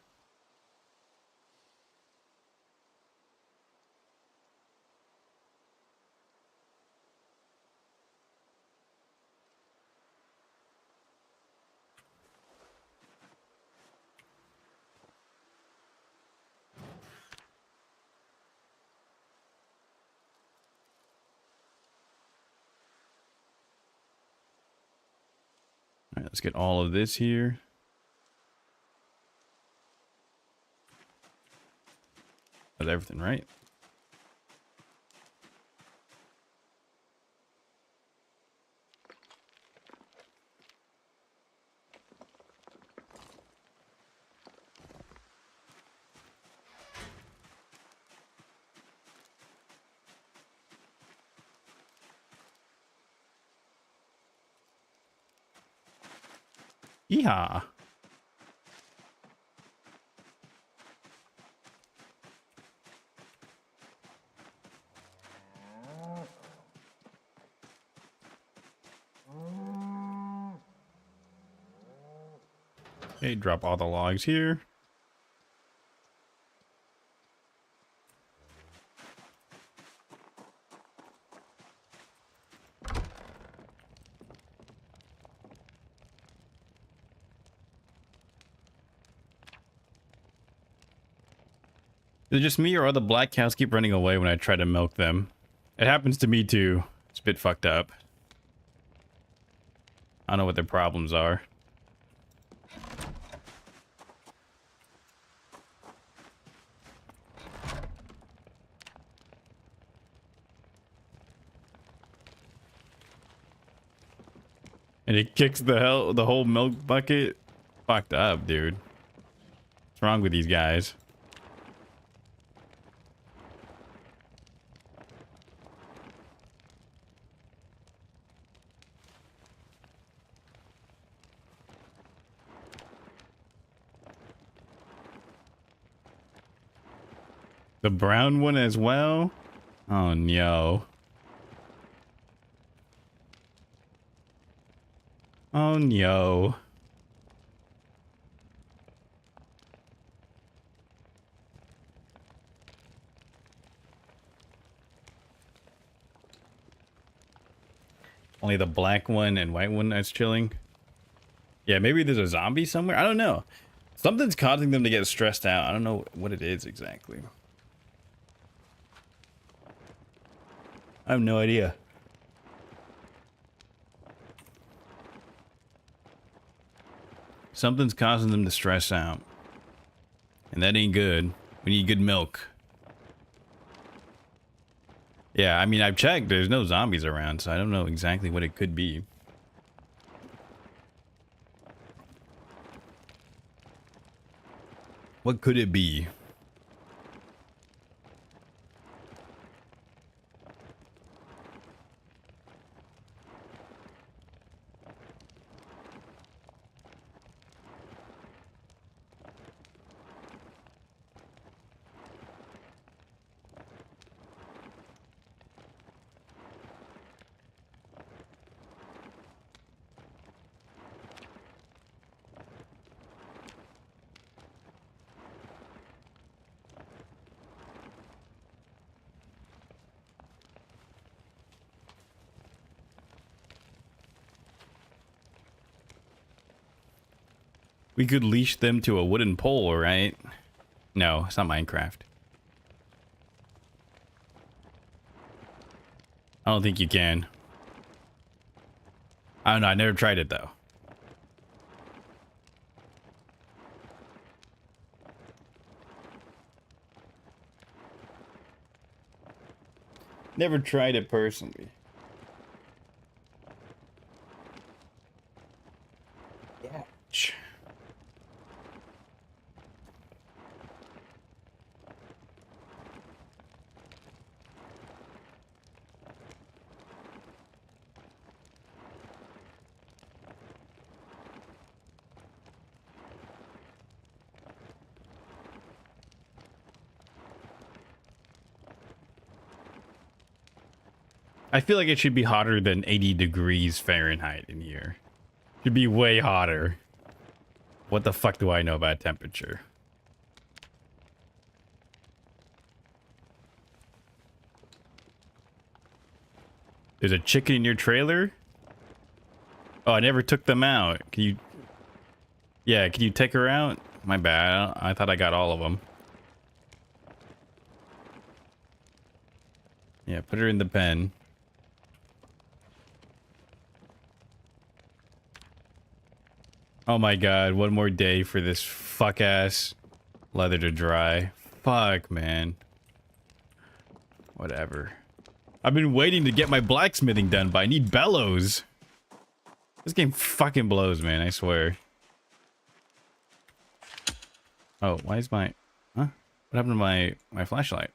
All right, let's get all of this here. That's everything, right? Yeehaw. Okay, drop all the logs here. Is it just me or all the black cows keep running away when I try to milk them? It happens to me too. It's a bit fucked up. I don't know what their problems are. And it kicks the whole milk bucket. Fucked up, dude. What's wrong with these guys? The brown one as well? Oh no. Oh no. Only the black one and white one that's chilling. Yeah, maybe there's a zombie somewhere. I don't know. Something's causing them to get stressed out. I don't know what it is exactly. I have no idea. Something's causing them to stress out. And that ain't good. We need good milk. Yeah, I mean, I've checked. There's no zombies around, so I don't know exactly what it could be. What could it be? We could leash them to a wooden pole, right? No, it's not Minecraft. I don't think you can. I don't know. I never tried it though. Never tried it personally. Yeah. I feel like it should be hotter than 80 degrees Fahrenheit in here. Should be way hotter. What the fuck do I know about temperature? There's a chicken in your trailer? Oh, I never took them out. Can you... Yeah, can you take her out? My bad. I thought I got all of them. Yeah, put her in the pen. Oh my god, one more day for this fuck-ass leather to dry. Fuck, man. Whatever. I've been waiting to get my blacksmithing done, but I need bellows. This game fucking blows, man, I swear. Oh, why is my... Huh? What happened to my flashlight?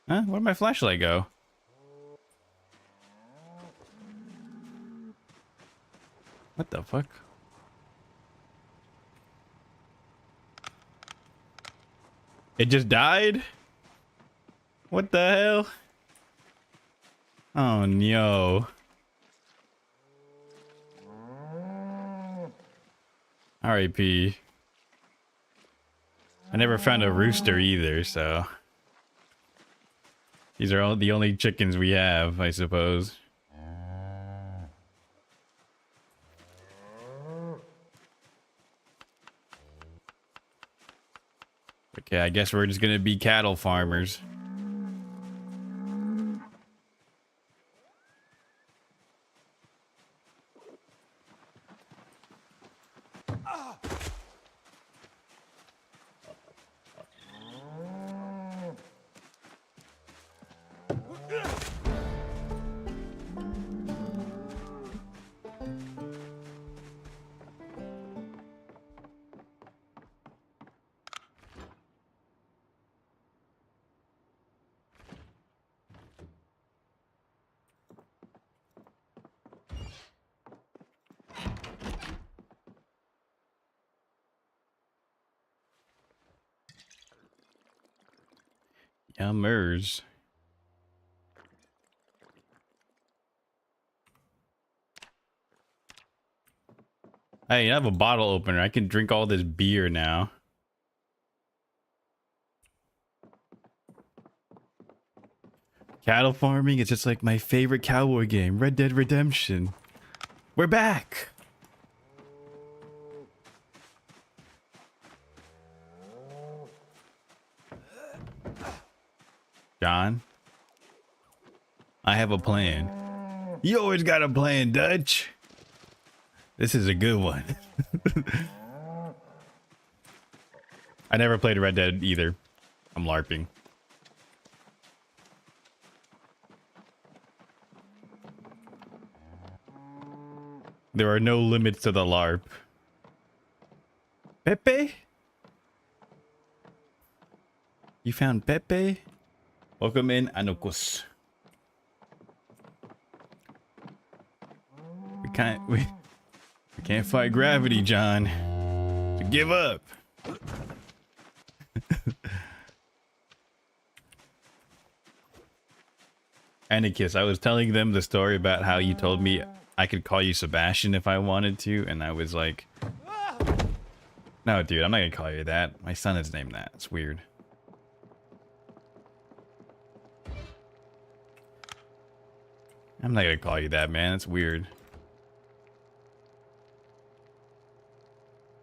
Huh? Where'd my flashlight go? What the fuck? It just died? What the hell? Oh no. R.I.P. I never found a rooster either, so... These are all the only chickens we have, I suppose. Okay, I guess we're just gonna be cattle farmers. Yummers. Hey, I have a bottle opener. I can drink all this beer now. Cattle farming is just like my favorite cowboy game, Red Dead Redemption. We're back. John, I have a plan. You always got a plan, Dutch. This is a good one. I never played Red Dead either. I'm LARPing. There are no limits to the LARP. Pepe? You found Pepe? Welcome in, Anukus. We can't fight gravity, John. So give up. Anikus, I was telling them the story about how you told me I could call you Sebastian if I wanted to, and I was like, no, dude, I'm not gonna call you that. My son is named that. It's weird. I'm not gonna call you that, man. It's weird.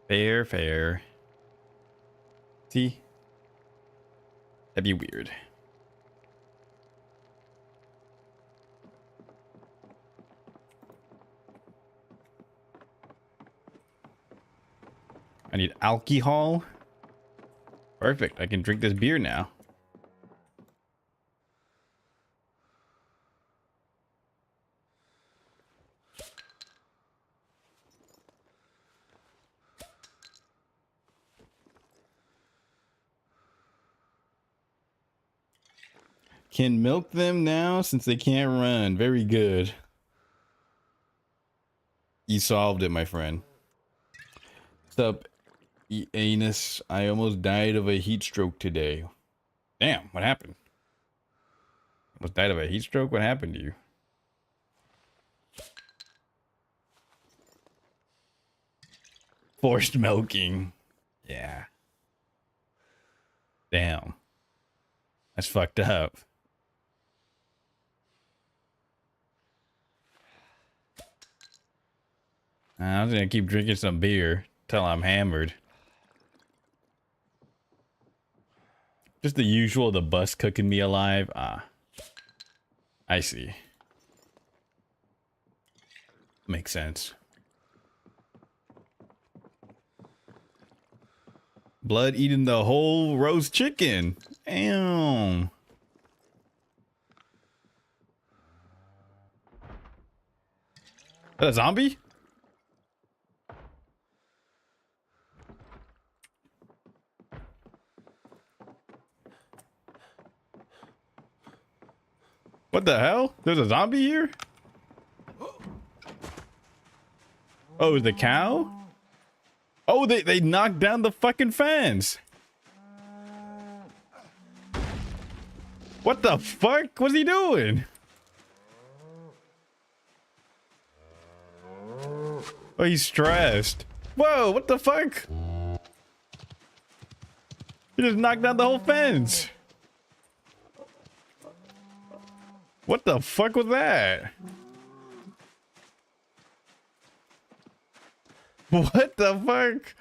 Fair, fair. See? That'd be weird. I need alcohol. Perfect. I can drink this beer now. Can milk them now since they can't run. Very good. You solved it, my friend. What's up, Anus? I almost died of a heat stroke today. Damn, what happened? Almost died of a heat stroke? What happened to you? Forced milking. Yeah. Damn. That's fucked up. I'm just gonna keep drinking some beer till I'm hammered. Just the usual, the bus cooking me alive. Ah, I see. Makes sense. Blood eating the whole roast chicken. Damn. Is that a zombie? What the hell? There's a zombie here? Oh, the cow? Oh, they knocked down the fucking fence. What the fuck was he doing? Oh, he's stressed. Whoa, what the fuck? He just knocked down the whole fence. What the fuck was that? What the fuck?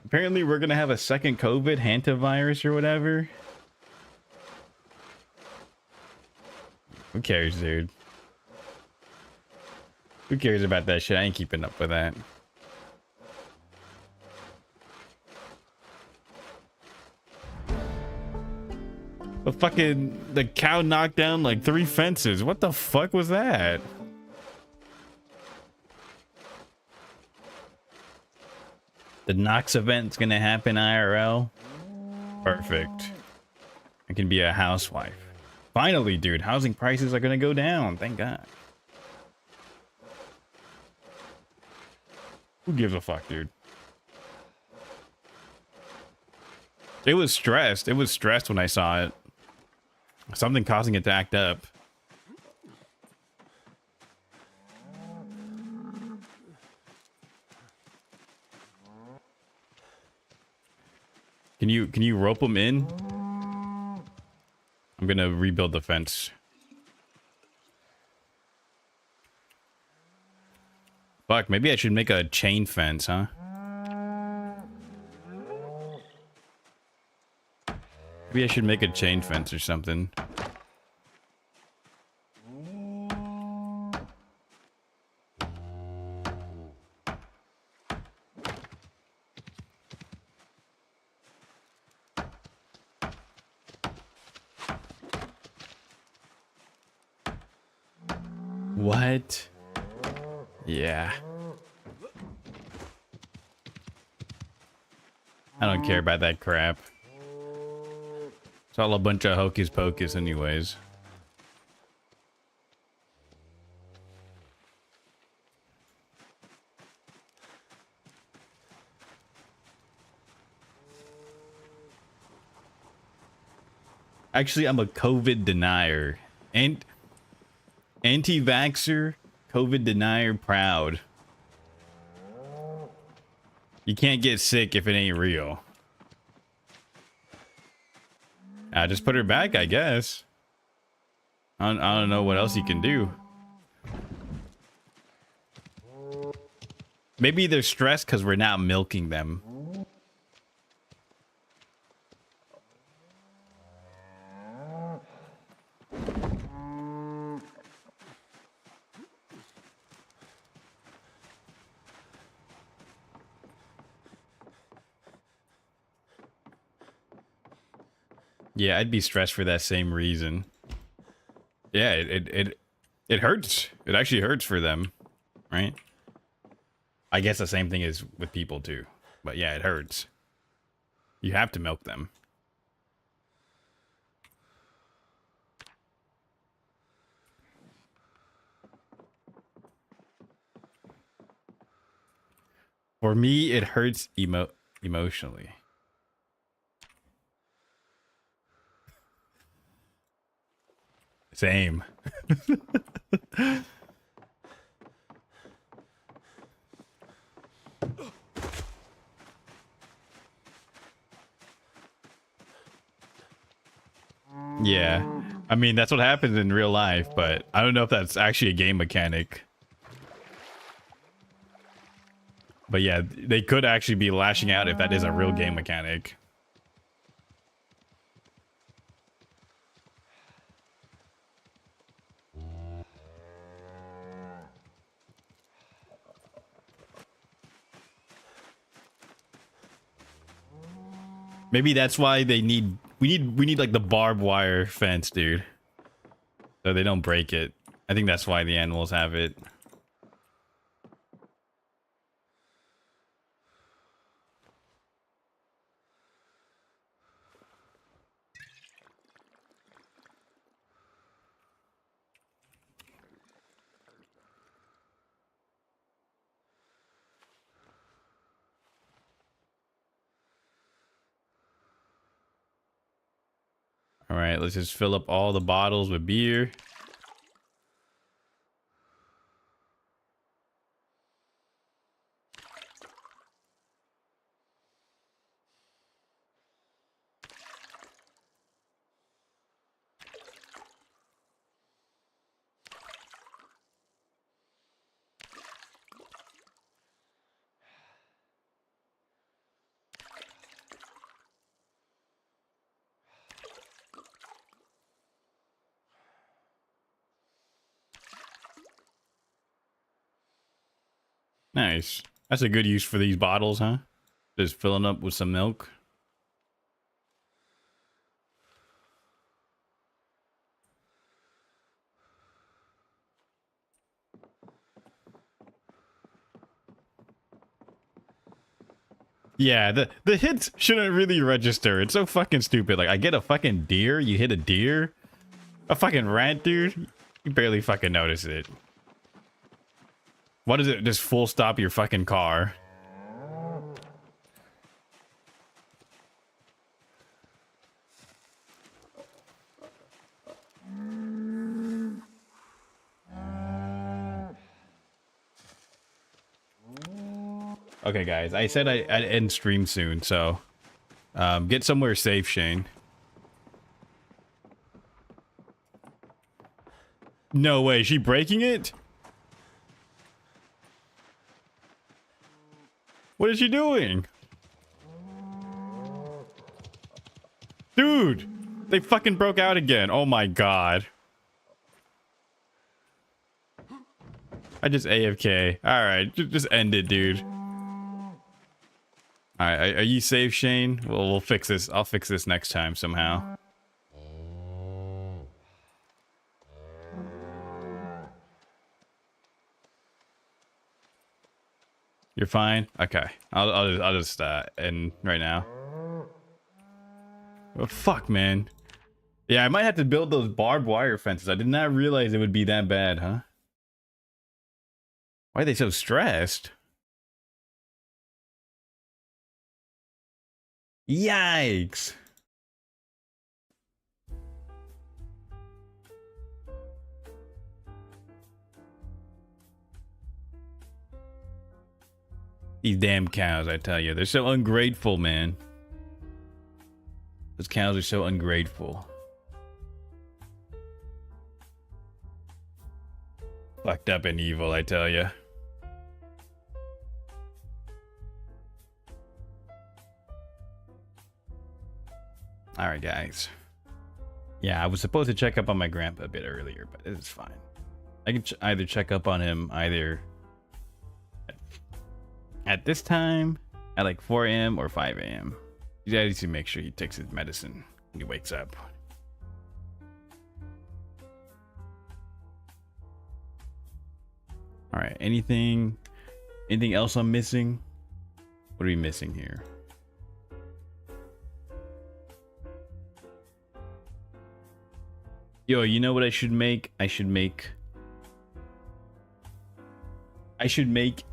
Apparently we're gonna have a second COVID hantavirus or whatever. Who cares, dude? Who cares about that shit? I ain't keeping up with that. The cow knocked down like 3 fences. What the fuck was that? The Knox event's gonna happen IRL. Perfect. I can be a housewife. Finally, dude, housing prices are gonna go down. Thank God. Who gives a fuck, dude? It was stressed. It was stressed when I saw it. Something causing it to act up. Can you rope them in? I'm gonna rebuild the fence. Fuck, maybe I should make a chain fence, huh? Maybe I should make a chain fence or something. What? Yeah. I don't care about that crap. It's all a bunch of hocus pocus anyways. Actually, I'm a COVID denier. And anti-vaxxer, COVID denier proud. You can't get sick if it ain't real. I just put her back, I guess. I don't know what else you can do. Maybe they're stressed because we're not milking them. Yeah, I'd be stressed for that same reason. Yeah, it hurts. It actually hurts for them, right? I guess the same thing is with people too. But yeah, it hurts. You have to milk them. For me, it hurts emotionally. Same. Yeah. I mean, that's what happens in real life, but I don't know if that's actually a game mechanic. But yeah, they could actually be lashing out if that is a real game mechanic. Maybe that's why we need like the barbed wire fence, dude. So they don't break it. I think that's why the animals have it. All right, let's just fill up all the bottles with beer. Nice. That's a good use for these bottles, huh? Just filling up with some milk. Yeah, the hits shouldn't really register. It's so fucking stupid. Like, I get a fucking deer, you hit a deer. A fucking rat, dude. You barely fucking notice it. Why does it just full stop your fucking car? Okay, guys. I said I'd end stream soon, so Get somewhere safe, Shane. No way, is she breaking it? What is she doing? Dude, they fucking broke out again. Oh my god. I just AFK. Alright, just end it, dude. Alright, are you safe, Shane? Well, we'll fix this. I'll fix this next time somehow. You're fine? Okay. I'll just end right now. Oh, fuck, man. Yeah, I might have to build those barbed wire fences. I did not realize it would be that bad, huh? Why are they so stressed? Yikes. These damn cows, I tell you. They're so ungrateful, man. Those cows are so ungrateful. Fucked up and evil, I tell you. Alright, guys. Yeah, I was supposed to check up on my grandpa a bit earlier, but it's fine. I can either check up on him either at this time, at like 4 a.m. or 5 a.m. You gotta need to make sure he takes his medicine when he wakes up. Alright, anything else I'm missing? What are we missing here? Yo, you know what I should make? I should make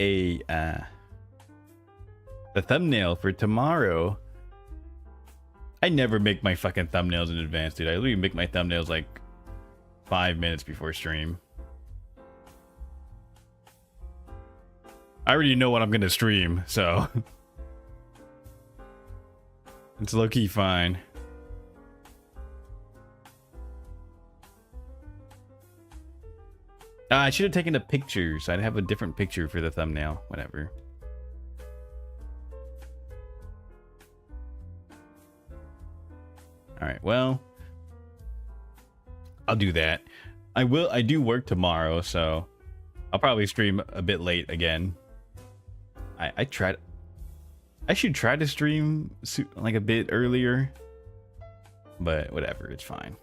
a the thumbnail for tomorrow. I never make my fucking thumbnails in advance, dude. I literally make my thumbnails like 5 minutes before stream. I already know what I'm gonna stream, so it's low-key fine. I should have taken a picture, so I'd have a different picture for the thumbnail. Whatever. Alright, well, I'll do that. I do work tomorrow, so I'll probably stream a bit late again. I should try to stream like a bit earlier, but whatever, it's fine.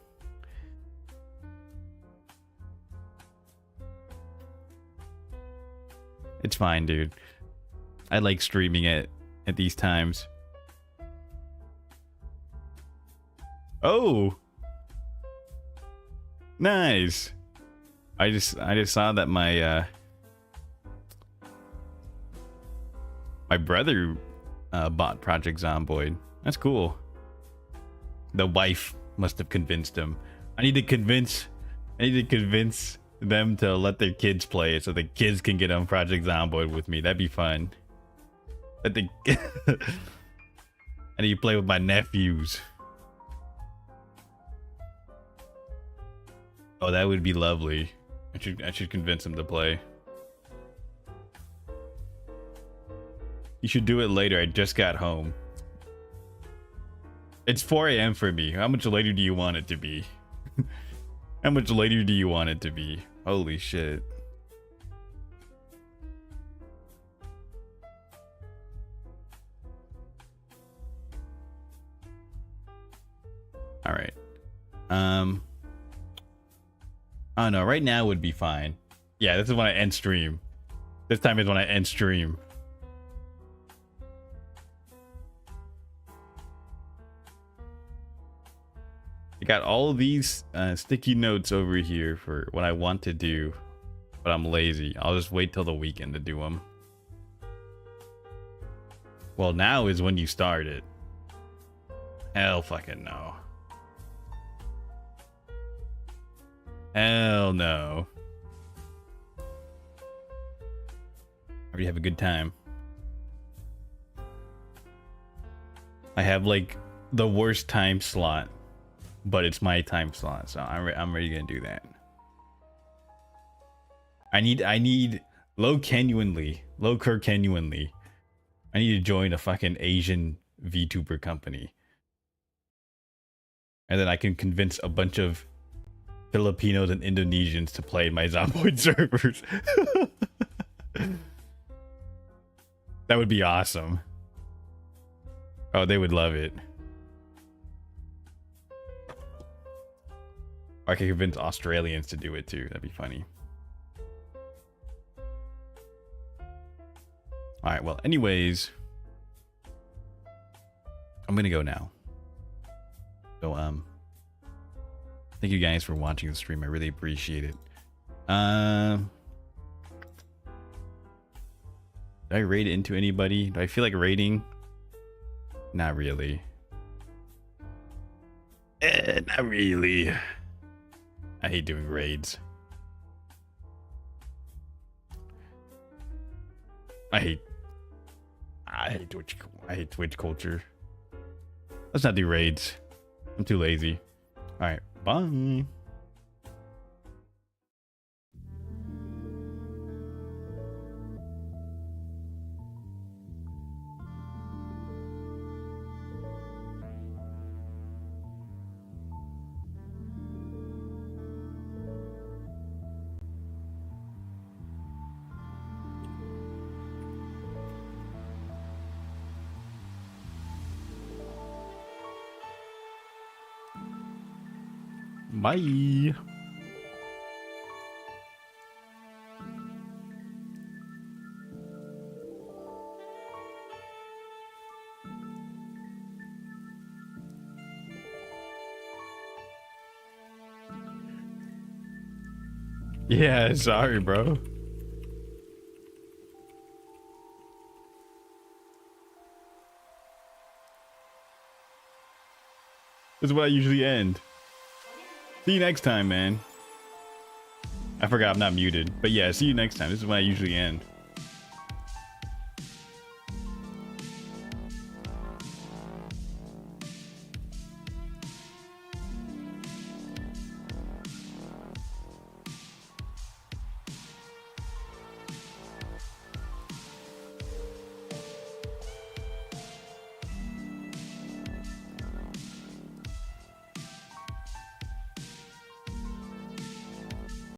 It's fine, dude. I like streaming at these times. Oh, nice. I just saw that my my brother bought Project Zomboid. That's cool. The wife must have convinced him. I need to convince them to let their kids play it so the kids can get on Project Zomboid with me. That'd be fun. I need to play with my nephews. Oh, that would be lovely. I should convince them to play. You should do it later. I just got home. It's 4 a.m. for me. How much later do you want it to be? How much later do you want it to be? Holy shit. All right. Oh no, right now would be fine. Yeah, this is when I end stream. This time is when I end stream. I got all of these sticky notes over here for what I want to do, but I'm lazy. I'll just wait till the weekend to do them. Well, now is when you start it. Hell fucking no. Hell no. Already have a good time. I have like the worst time slot, but it's my time slot, so I'm ready to do that. I need low Kerkenuanly. I need to join a fucking Asian VTuber company. And then I can convince a bunch of Filipinos and Indonesians to play my Zomboid servers. That would be awesome. Oh, they would love it. I could convince Australians to do it too. That'd be funny. Alright, well, anyways. I'm gonna go now. So, thank you guys for watching the stream. I really appreciate it. Do I raid into anybody? Do I feel like raiding? Not really. Not really. I hate doing raids. I hate Twitch culture. Let's not do raids. I'm too lazy. Alright, bye. Bye. Yeah, sorry, bro. This is what I usually end. See you next time, man. I forgot I'm not muted. But yeah, see you next time. This is when I usually end.